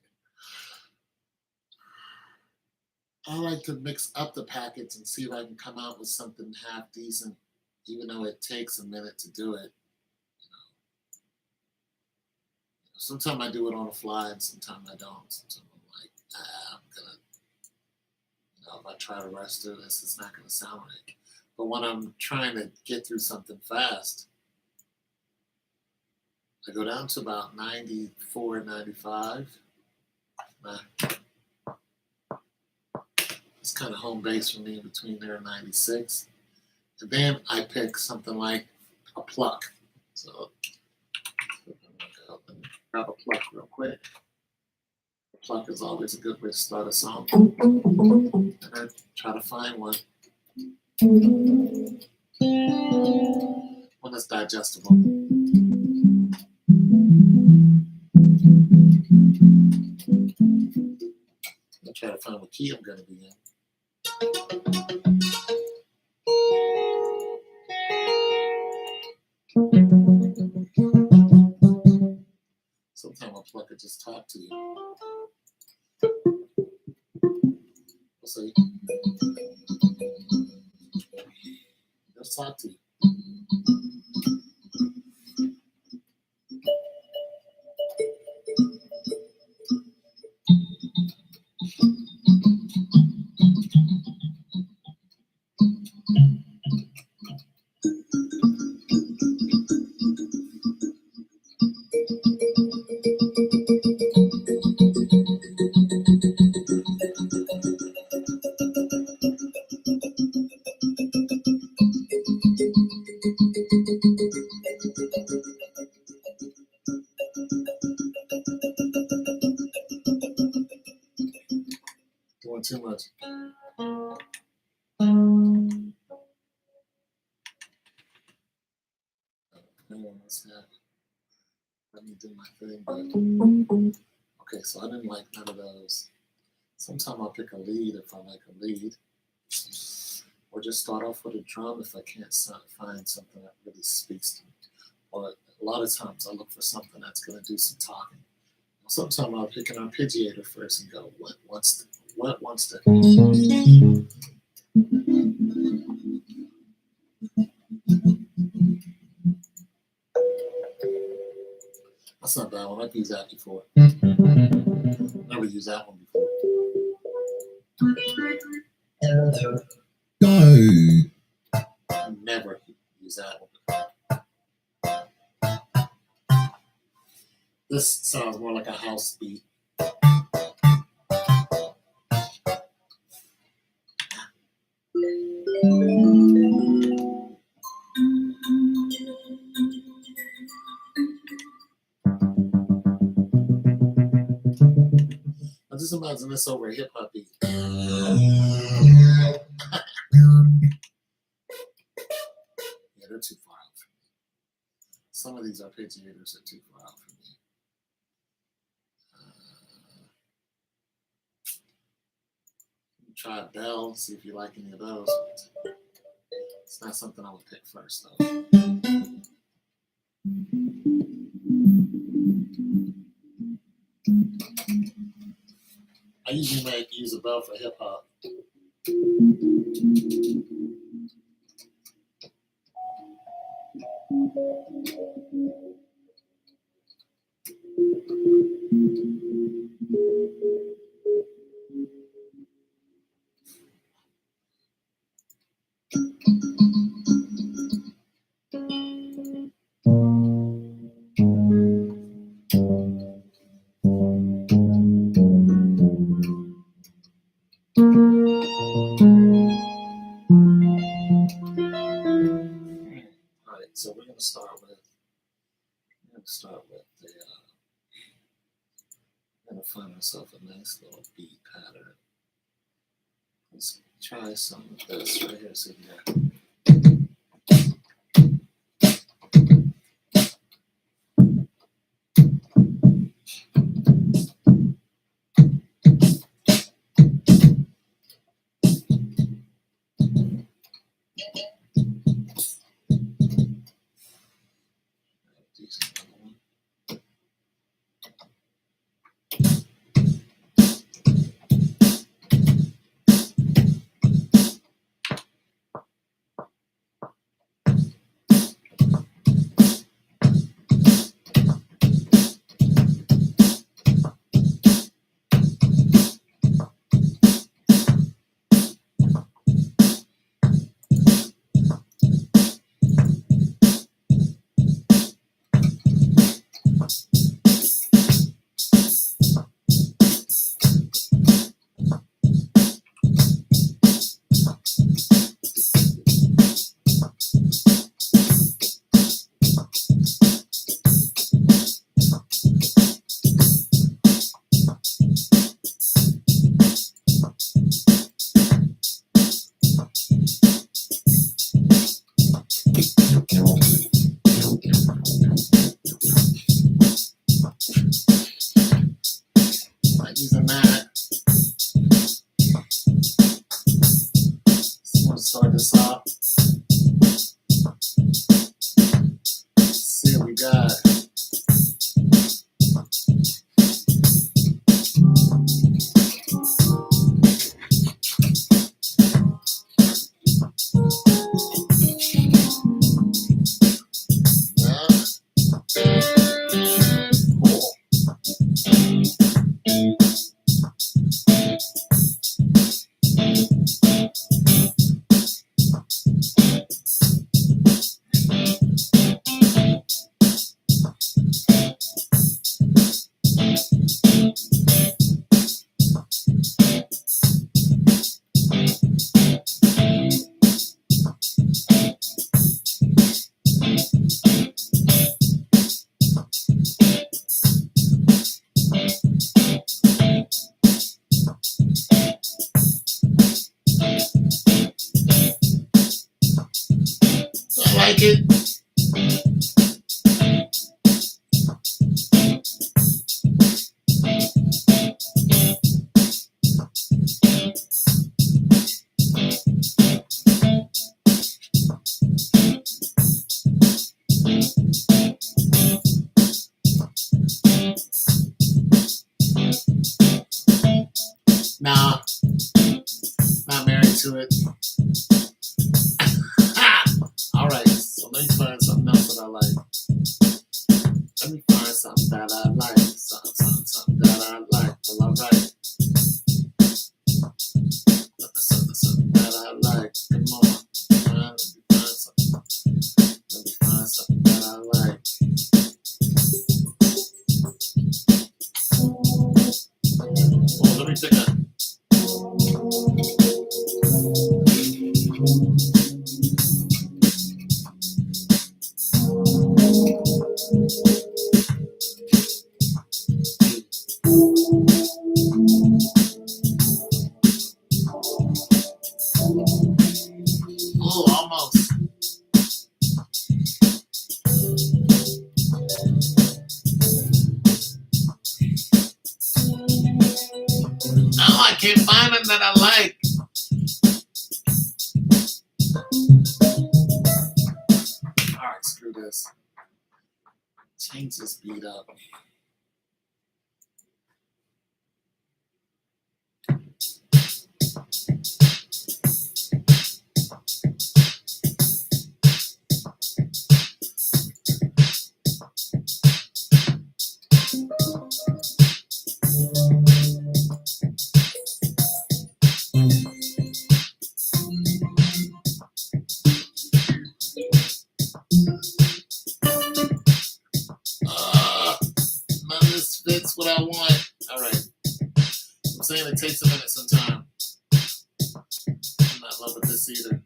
I like to mix up the packets and see if I can come out with something half decent, even though it takes a minute to do it. Sometimes I do it on the fly, and sometimes I don't. Sometimes I'm like, I'm gonna, if I try to rush through this, it's not gonna sound right. But when I'm trying to get through something fast, I go down to about 94, 95. It's kind of home base for me between there and 96. And then I pick something like a pluck. So I'm gonna go and grab a pluck real quick. A pluck is always a good way to start a song. And I try to find one that's digestible. I'll try to find what key I'm going to be in. Sometimes a pluck could just talk to you. We'll see. Just talk to you. Doing too much. Let me do my thing. Okay, so I didn't like none of those. Sometimes I'll pick a lead if I like a lead. Or just start off with a drum if I can't find something that really speaks to me. Or a lot of times I look for something that's going to do some talking. Sometimes I'll pick an arpeggiator first and go, what wants to? That's not bad one. I've used that before. Never used that one before. Go. Never used that one before. This sounds more like a house beat. I just imagine this over a hip hop beat. Yeah, they're too far out for me. Some of these arpeggiators are too far out for me. Try a bell, see if you like any of those. It's not something I would pick first, though. I usually might use a bell for hip hop. So we're going to start with the, I'm going to find myself a nice little beat pattern. Let's try some of this right here. See here. this off. Let's see what we got. I like it. Nah, not married to it. Alright, so let me find something else that I like. Let me find something that I like. Something that I like. Well, alright. Something that I like. Come on. Let me find something. Let me find something that I like. Oh, let me pick up. Oh, almost. No, I can't find them that I like. Alright, screw this. Change this beat up. None of this fits what I want. Alright. I'm saying it takes a minute sometime. I'm not in love with this either.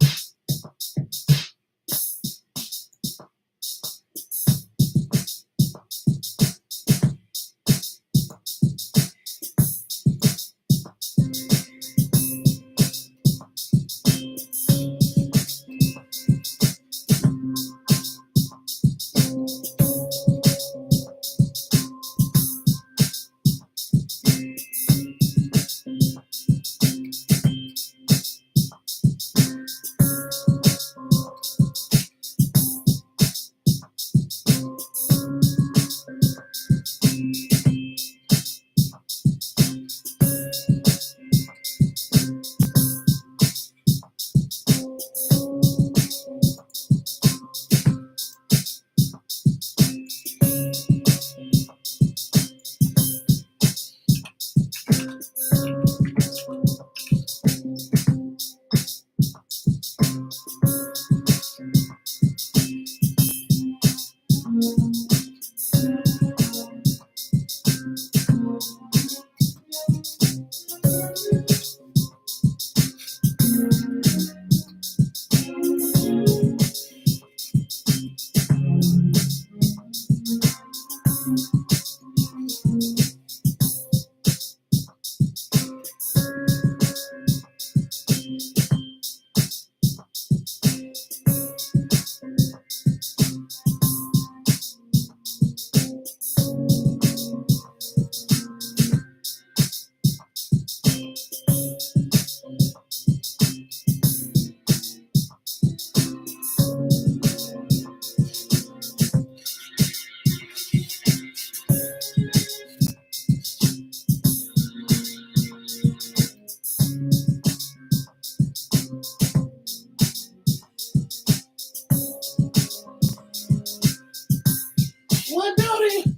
What Dodie?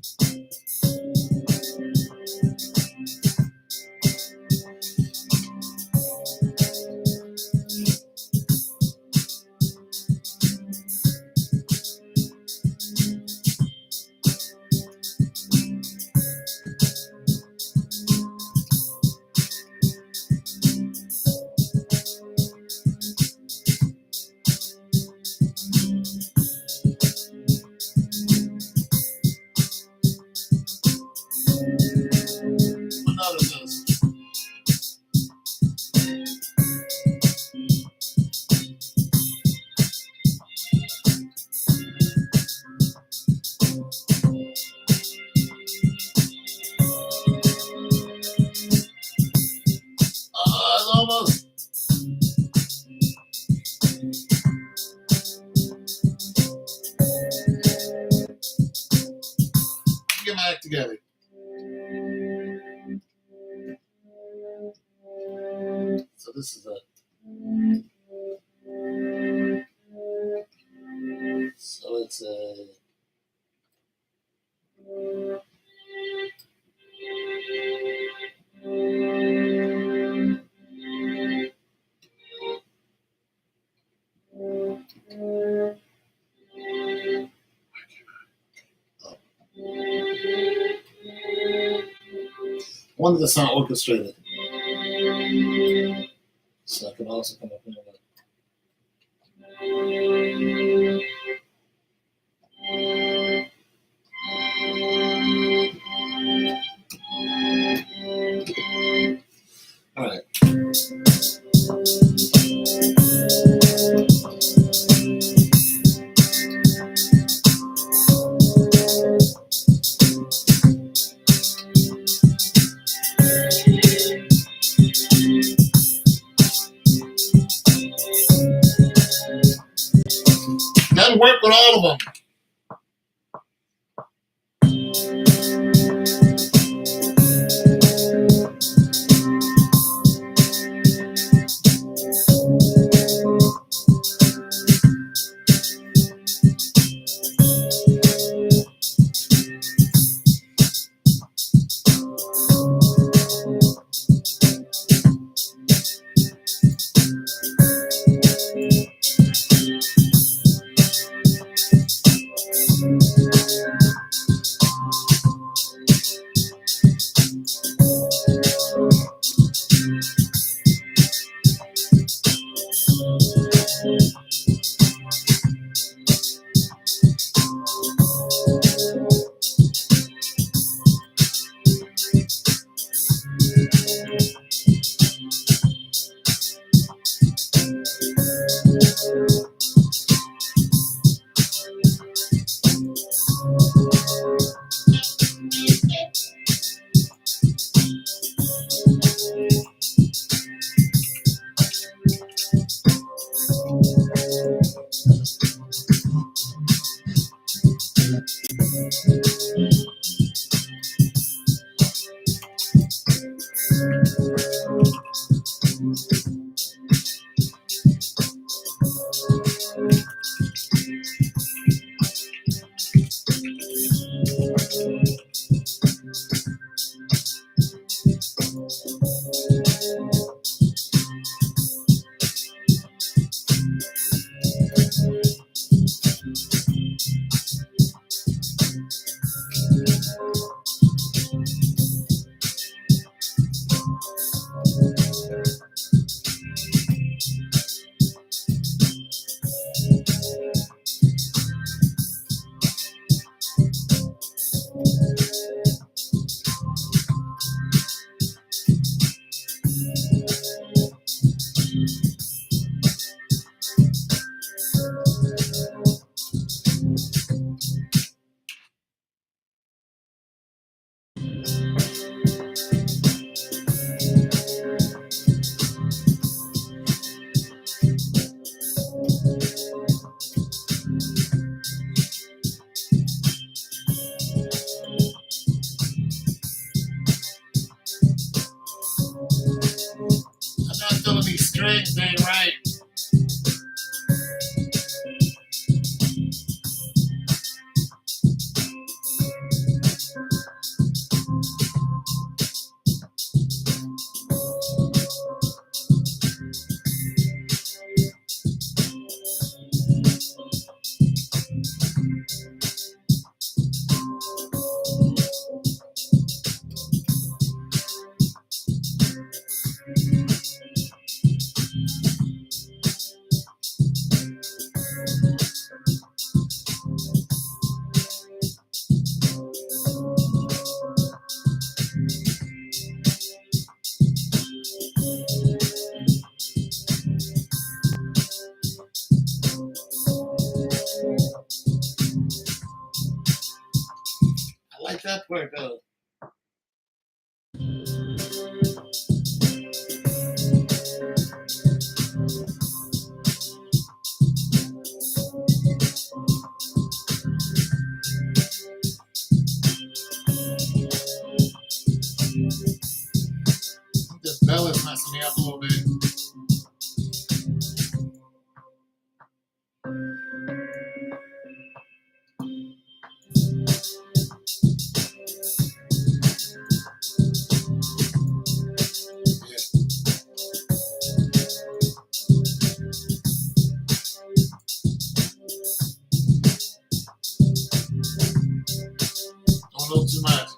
What note is this? It's almost. Get my act together. So this is it. So it's a. One of the sound orchestrated. So I can also come up here with all right. Doesn't work with all of them. like that part though. This bell is messing me up a little bit. Don't know too much.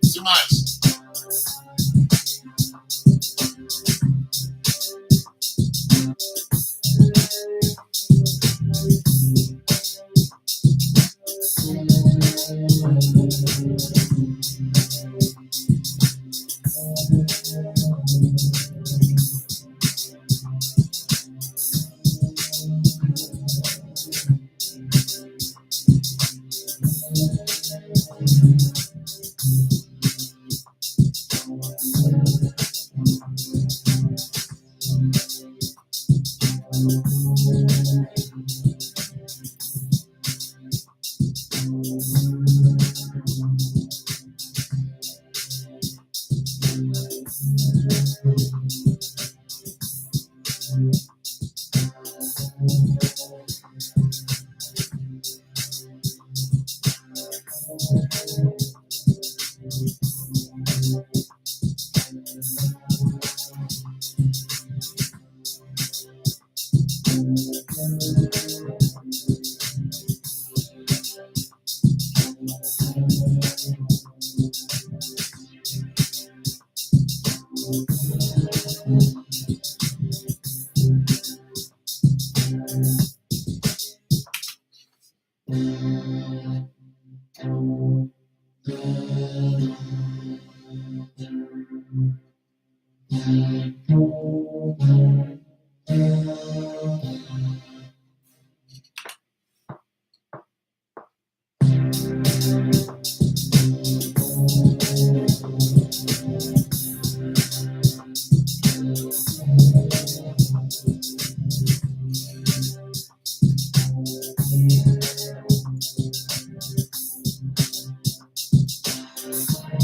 Too much.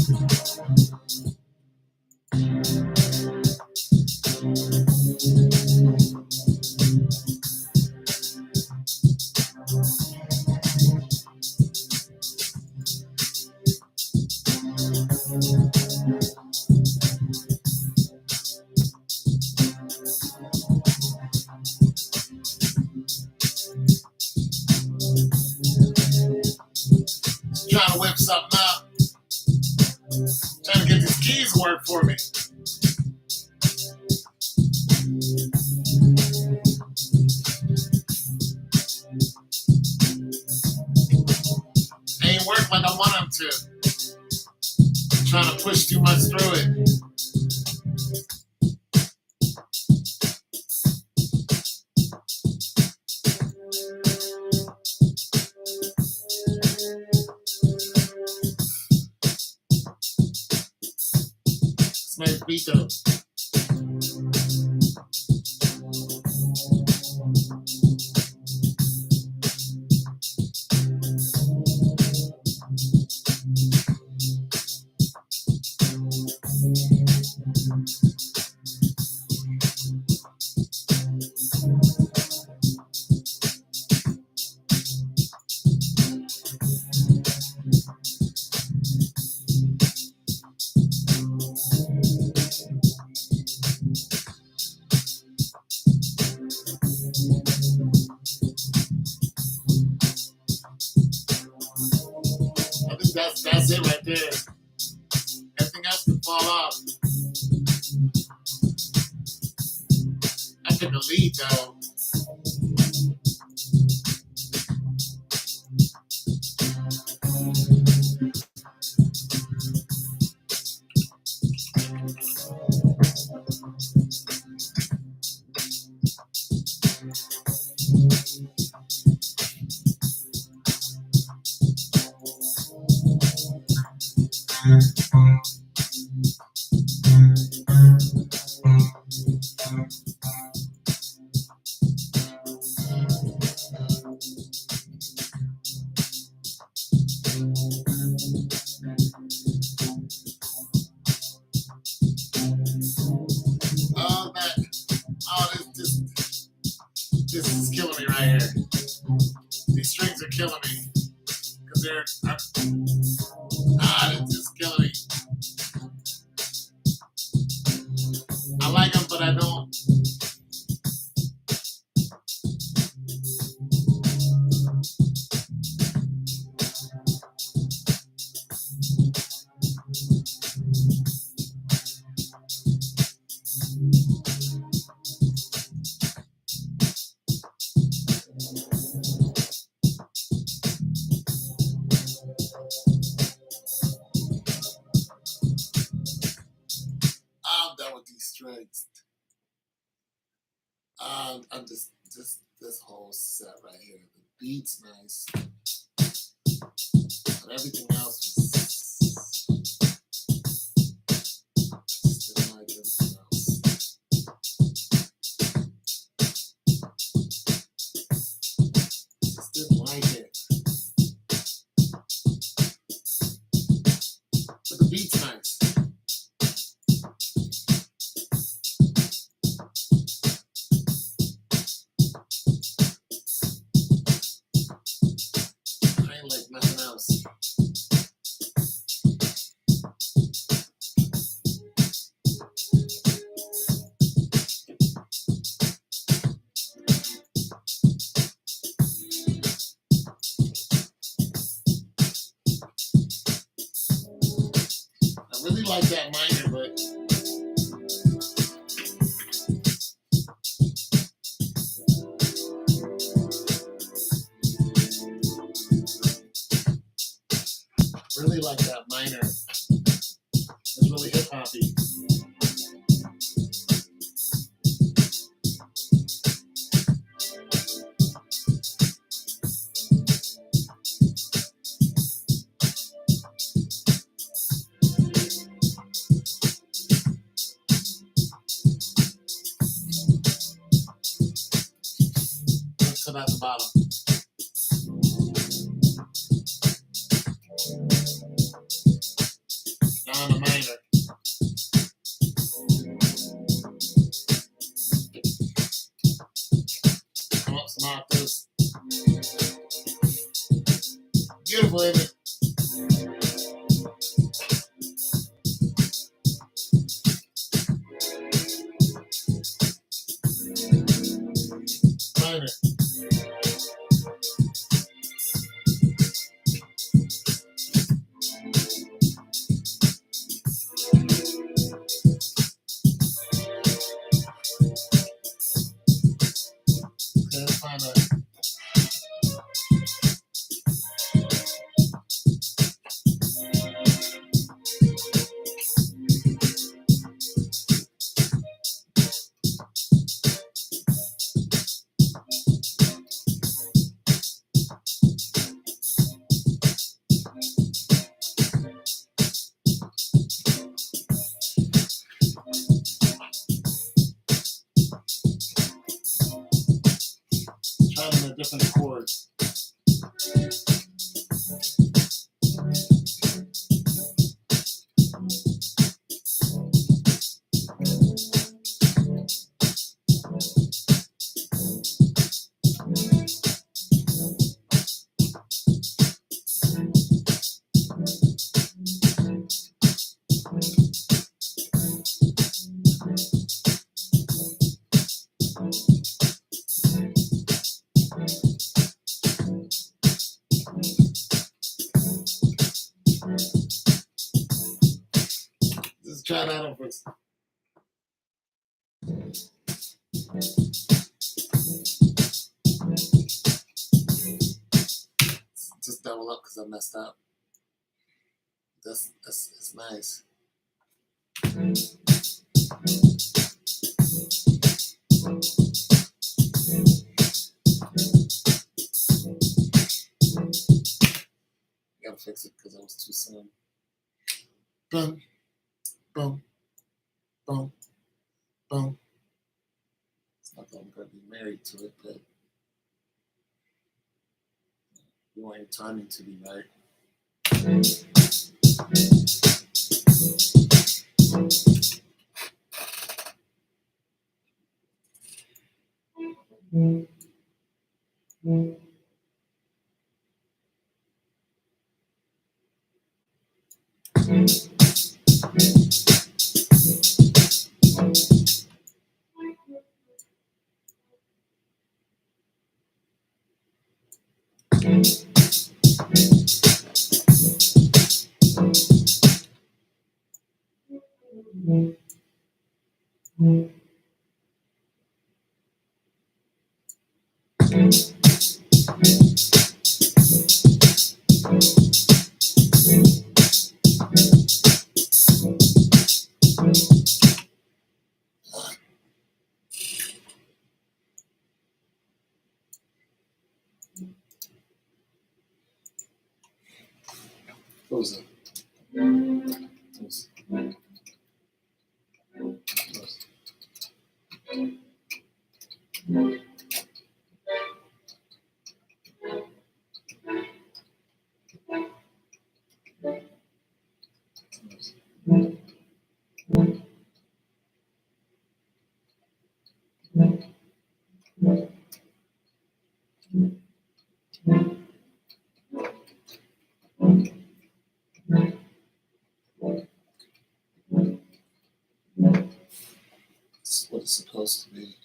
Trying to whip something up. Trying to get these keys to work for me. They ain't work like I want them to. Trying to push too much through it. It's nice beat though. I think that's it right there. Everything else can fall off. I took a lead though. This is killing me right here. These strings are killing me. Because this is killing me. I like them, but I don't. I'm done with these strings. I'm just this whole set right here. The beat's nice, but everything else was. Just didn't like everything else. Just didn't like it. But the beat's nice. Like nothing else. I really like that minor, but really like that minor. It's really hip hoppy. Let's put at the bottom. Down a minor. Come up some octaves. Beautiful, isn't it? Minor. Okay, let's find a try them in a different chord. Just try that on first. Just double up because I messed up. That's nice. Gotta fix it because I was too soon. Boom, boom, boom, boom. It's not that I'm gonna be married to it, but you want your timing to be right. Close it. Close. Close. This is what it's supposed to be.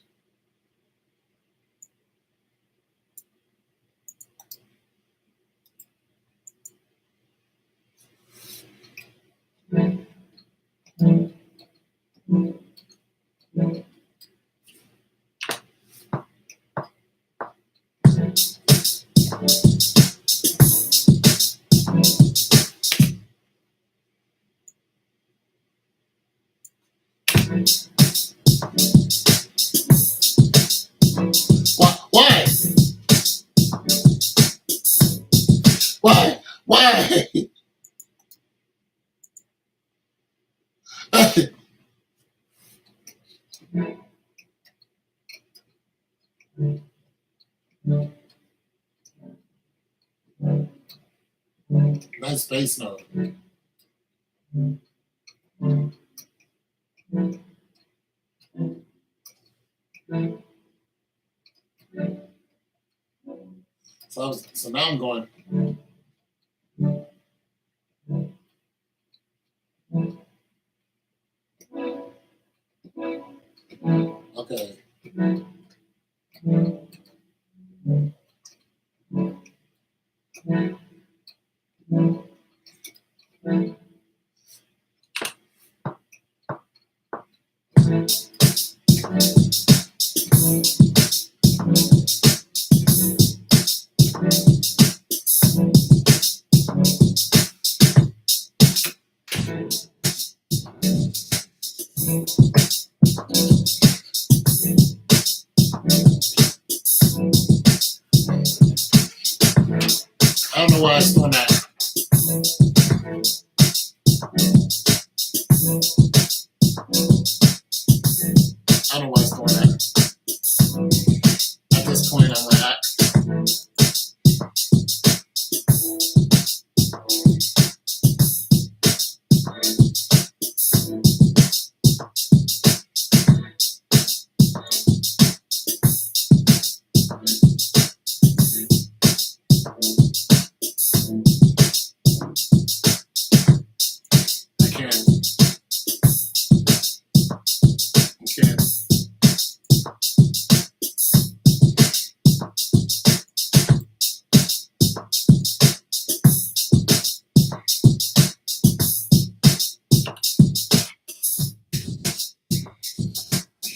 Why? Why? Why? Nice bass note. So now I'm going. Okay. I don't know why it's doing that. I don't know why it's doing that. At this point, I'm like, I can't.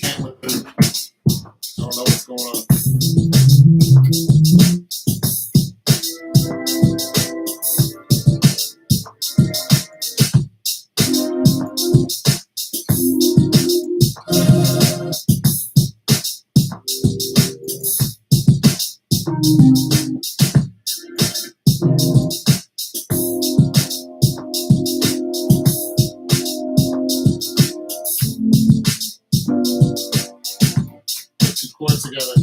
Can't look through. I don't know what's going on. Put two chords together.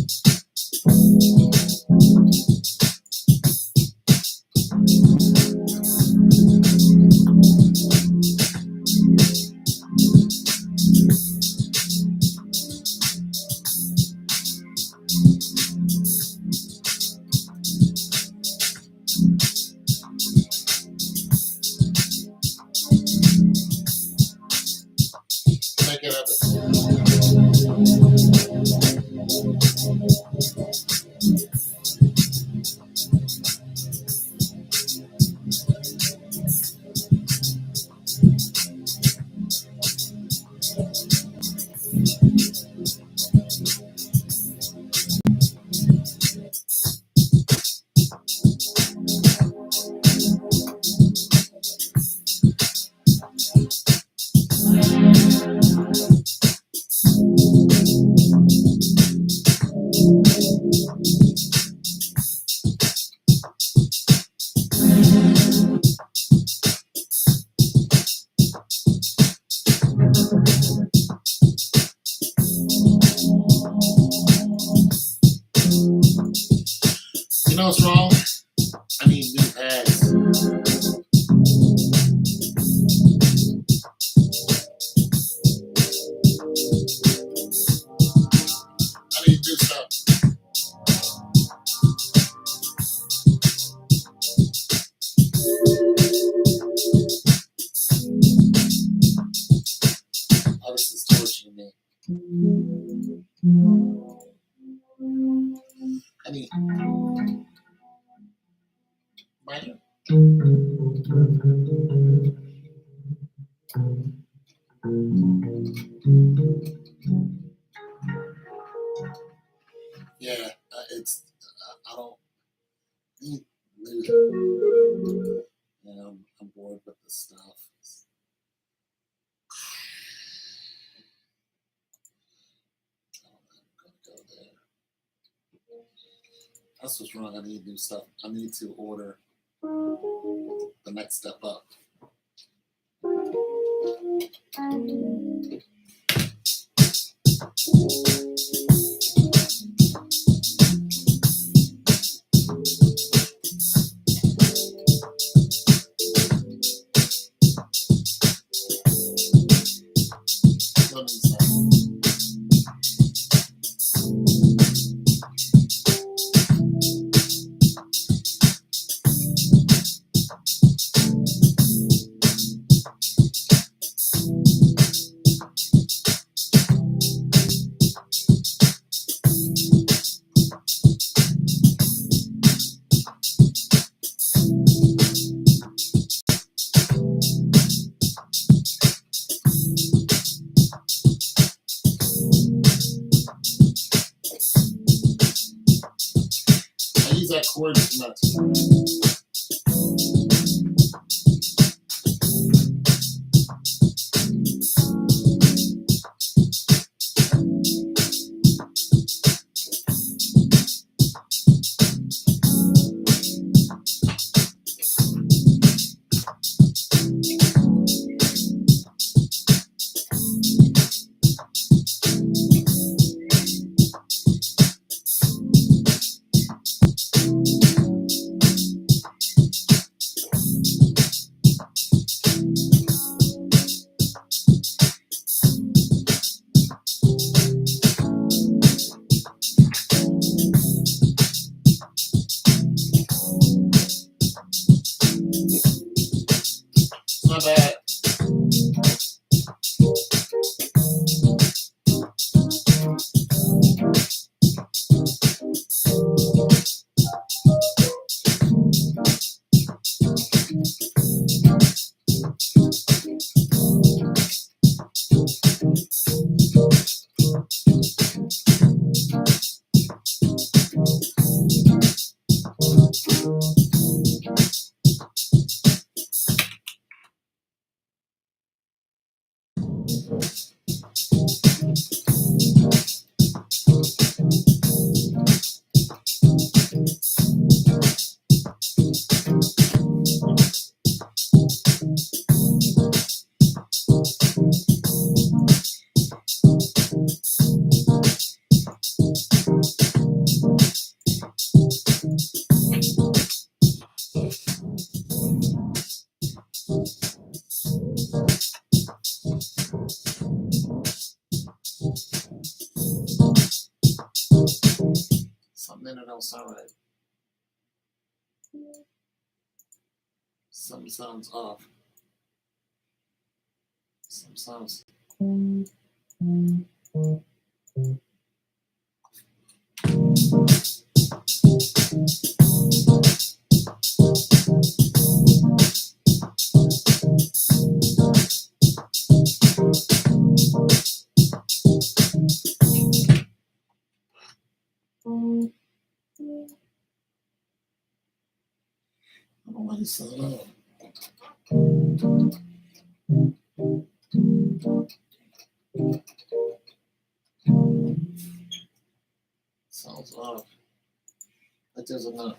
Make it happen. You know what's wrong? I need new pads. I need new stuff. Oh, this is torture to me. I need minor. Yeah, it's I don't need new. Yeah, I'm bored with this stuff. I'm gonna go there. That's what's wrong. I need new stuff. I need to order the next step up. on the inside. I use that cord too much. Not bad. Something in it don't sound right. Something sounds off. Some sounds. I don't know why this sound off. Sounds off. That does enough.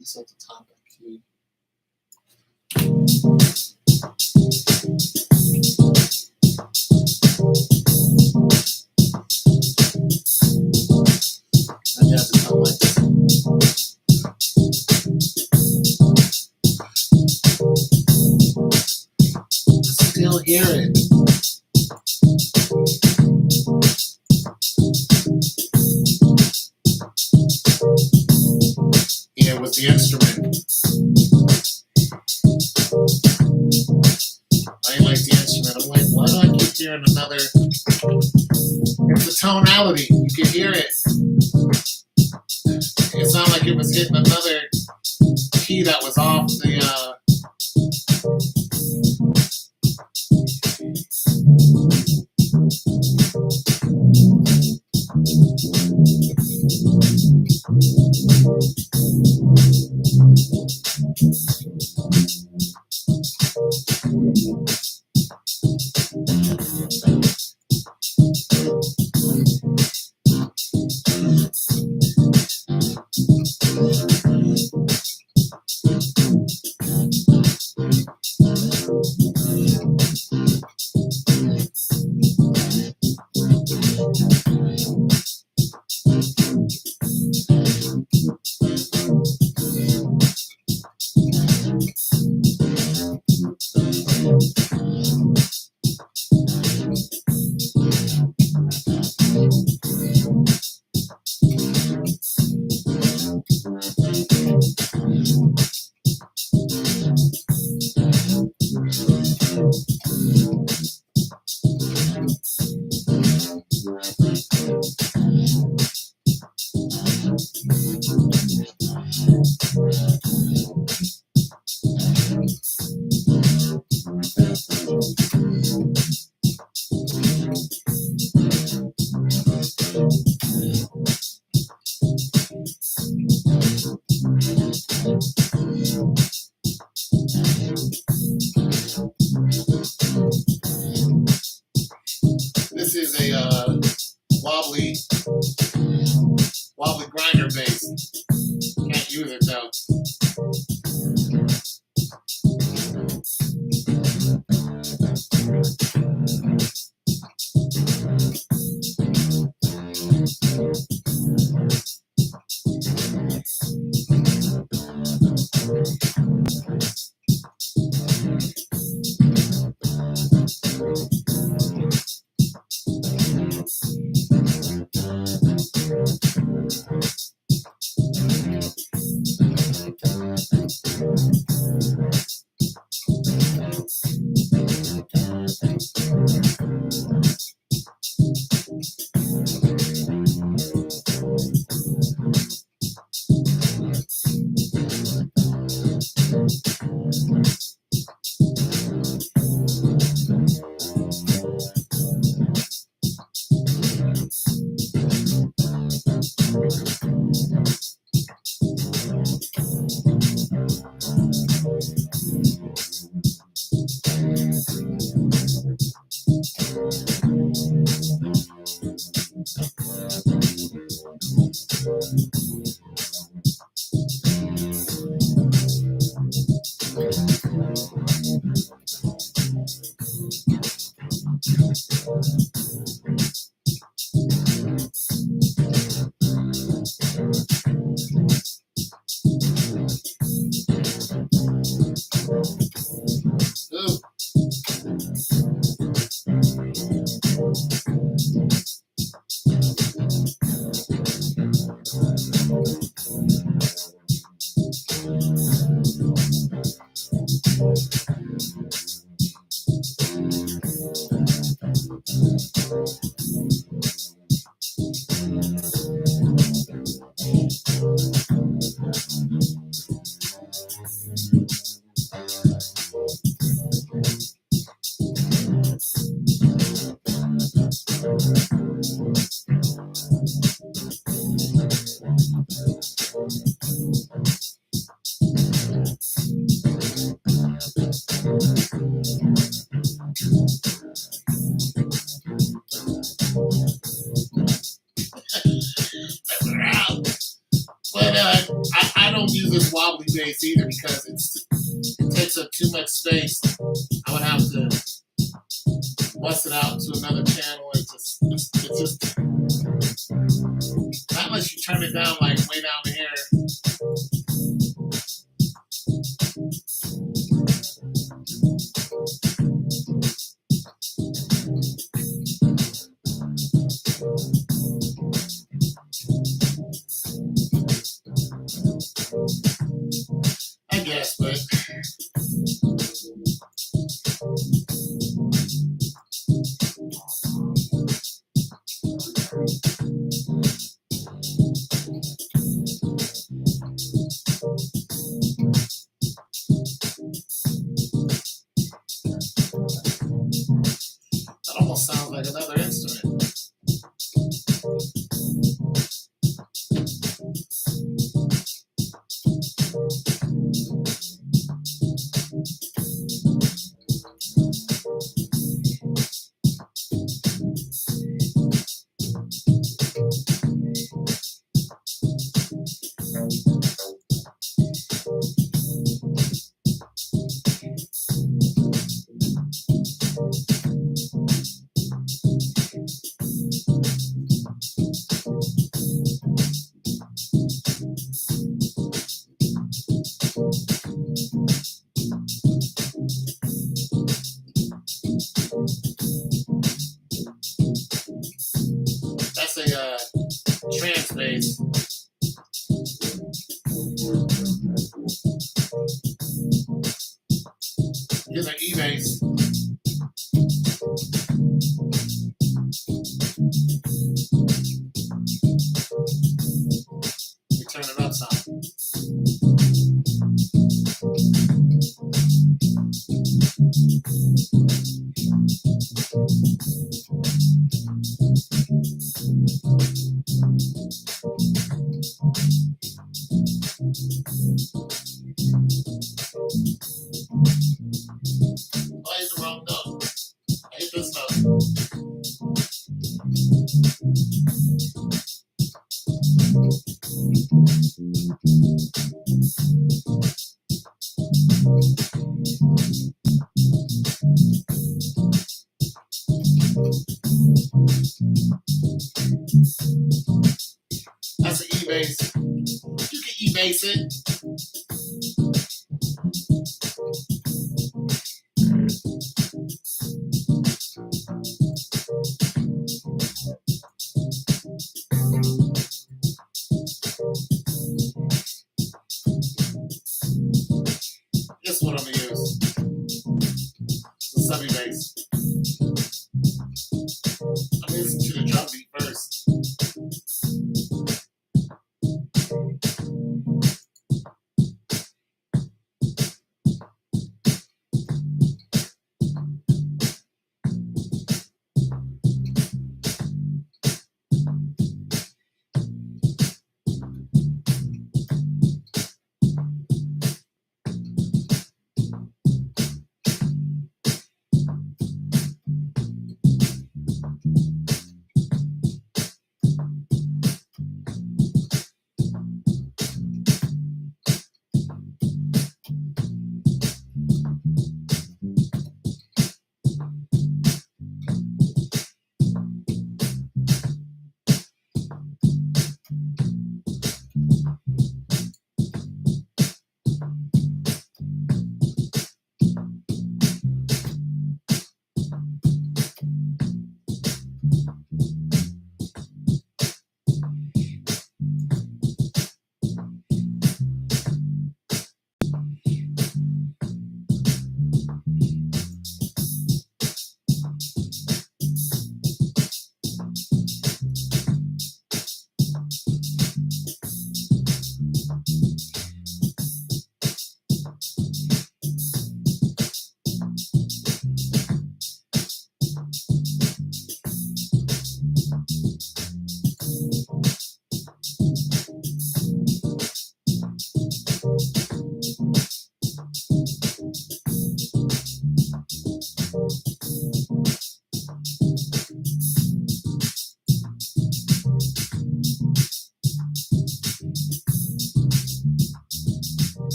It's at the top of the key. And you have to come like this. I still hear it. Yeah, with the instrument. I like the instrument. I'm like, why do I keep hearing another. It's the tonality. You can hear it. It sounded like it was hitting another key that was off the. This is a wobbly grinder bass. Can't use it though. Ooh. But I don't use this wobbly bass either because it takes up too much space. I would have to bust it out to another channel. It's just not unless you turn it down like way down here. I guess, but like another instrument. That's a trance bass. Here's an E bass. We turn it up some. Oh, I hit the wrong note. I hit this note. That's an E bass. You can E bass it. This is what I'm gonna use. The subby bass. I'm gonna listen to the drum beat first.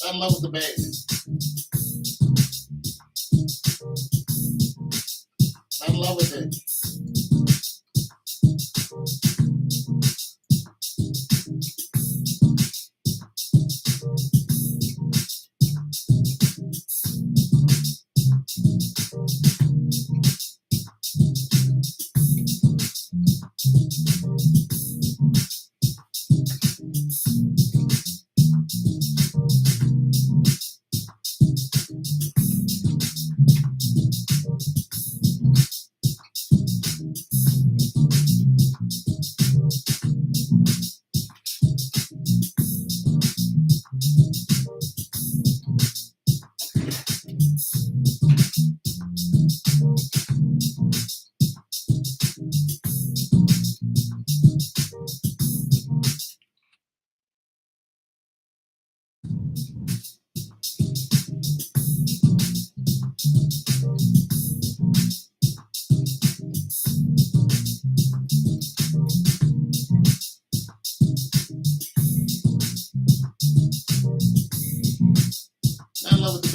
I'm in love with the bass. I'm in love with it.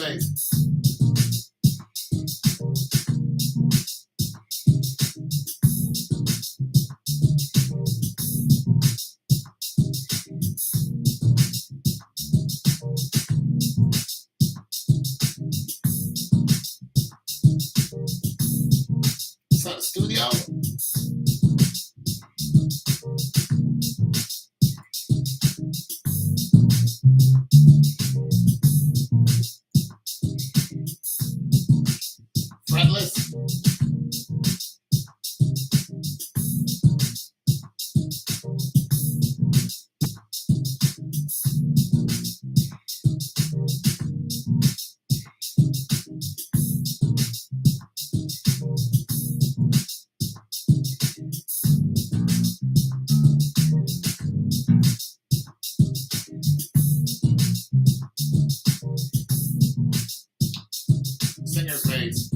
base. Is that a studio? Fretless. Singer's bass.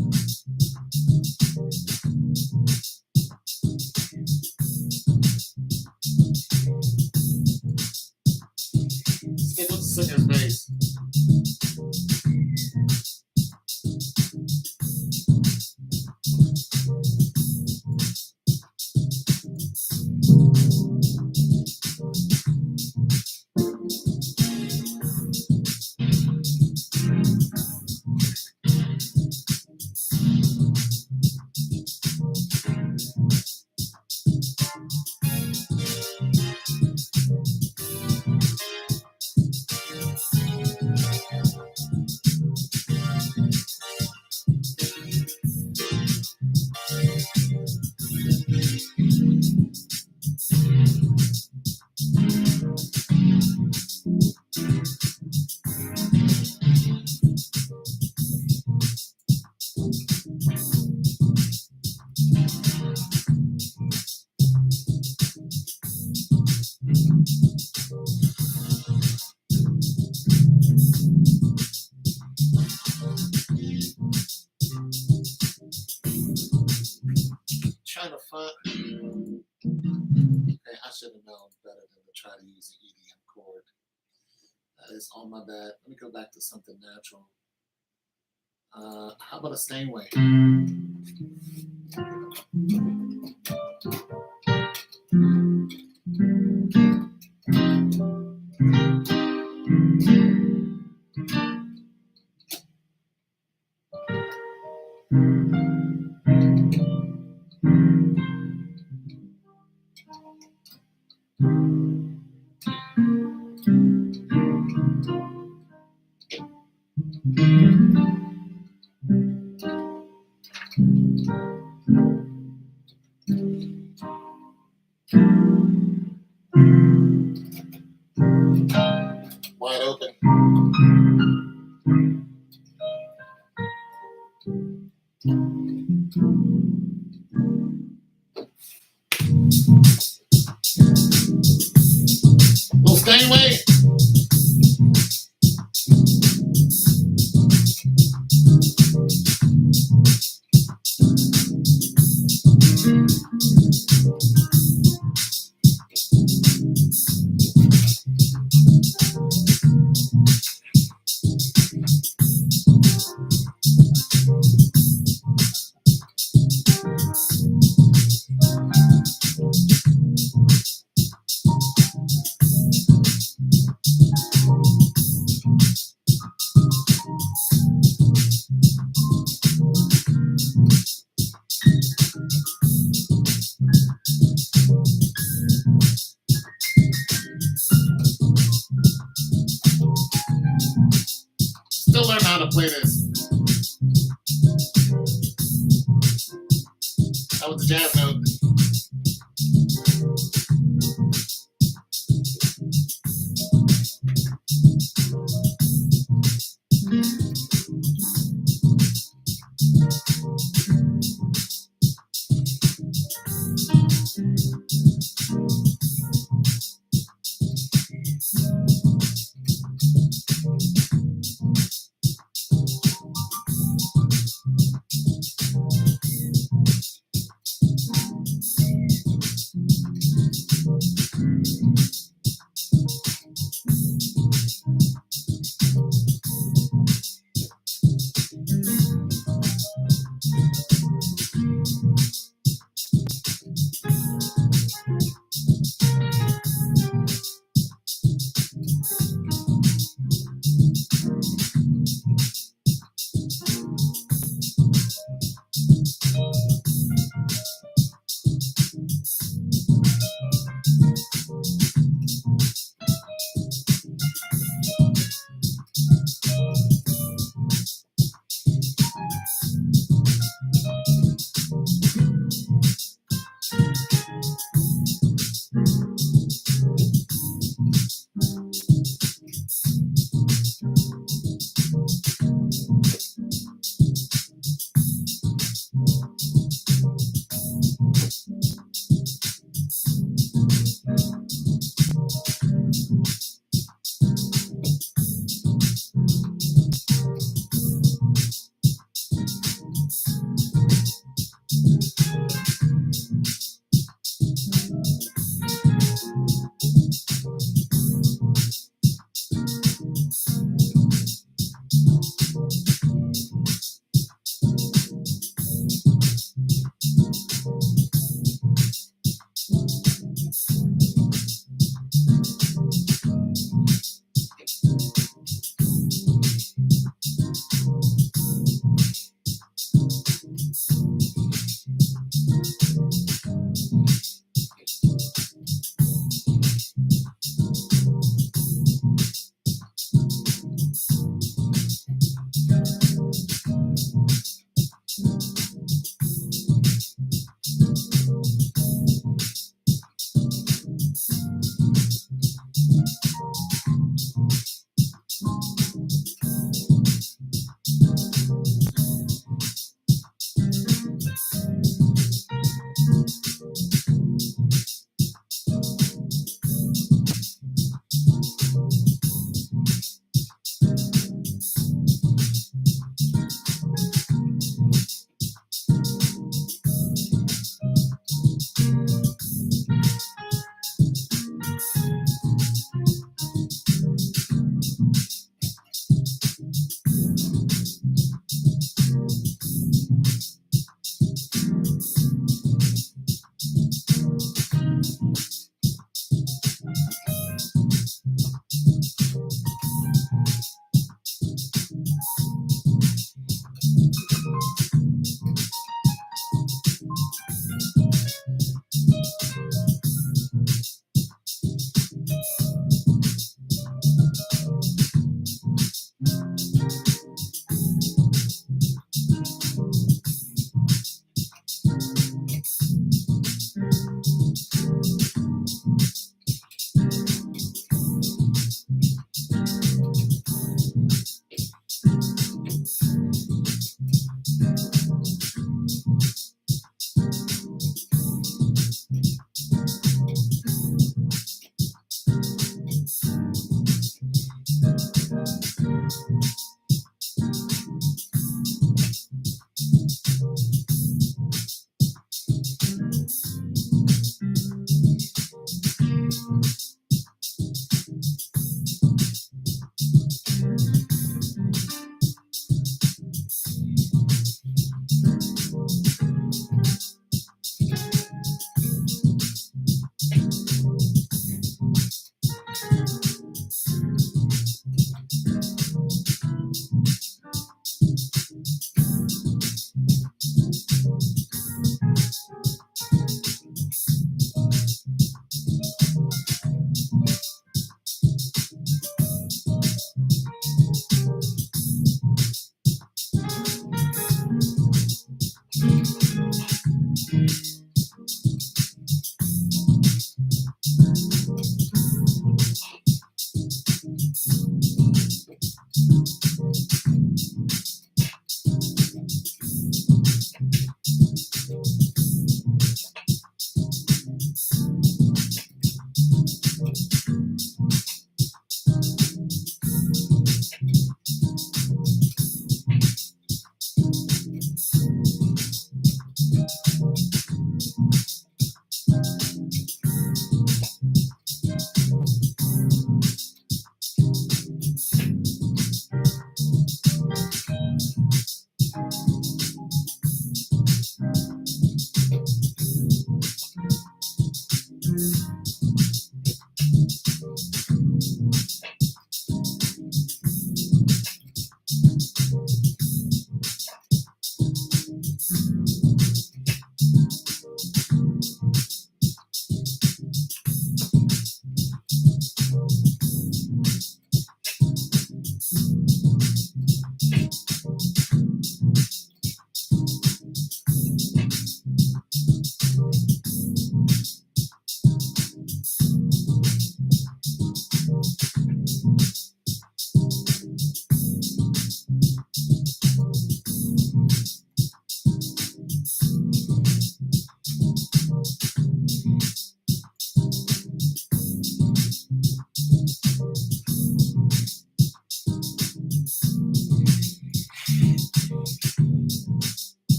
Stick with the singer's bass. Trying to find. Okay, I should have known better than to try to use the EDM chord. That is all my bad. Let me go back to something natural. How about a Steinway? Wide open. Little Steinway. Still learn how to play this. That was the jazz note.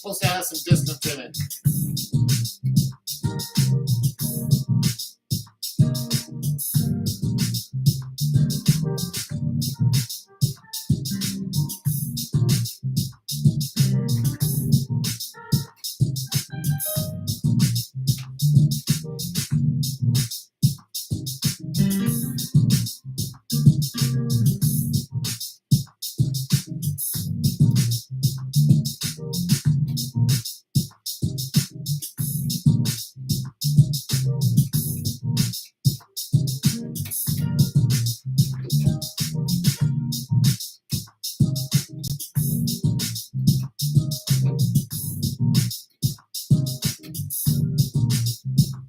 supposed to have some distance in it.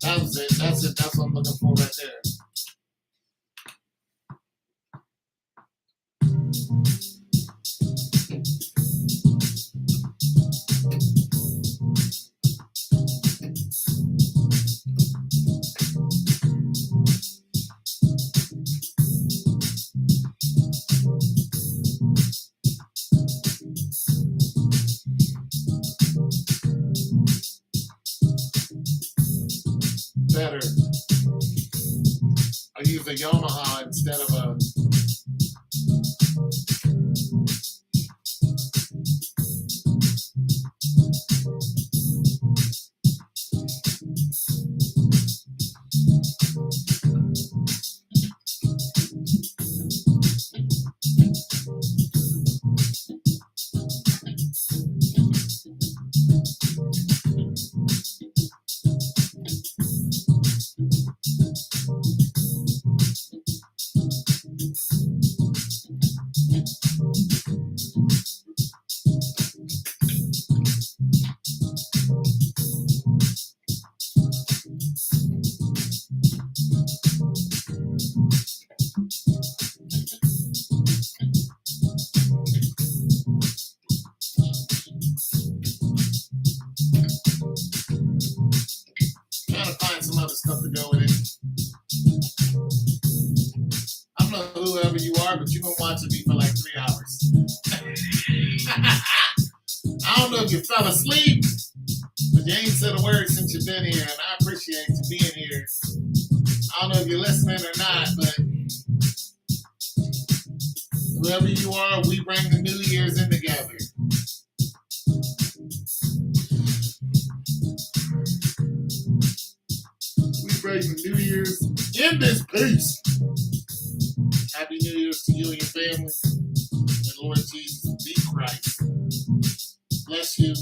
That was it. That's it. That's what I'm looking for right there. Better. I use a Yamaha instead of a. Trying to find some other stuff to go with it. I don't know whoever you are, but you've been watching me for like 3 hours. I don't know if you fell asleep, but you ain't said a word since you've been here, and I appreciate you being here. I don't know if you're listening or not, but whoever you are, we bring the New Year's in together. We bring the New Year's in this piece. Happy New Year's to you and your family. And Lord Jesus, be Christ. Bless you.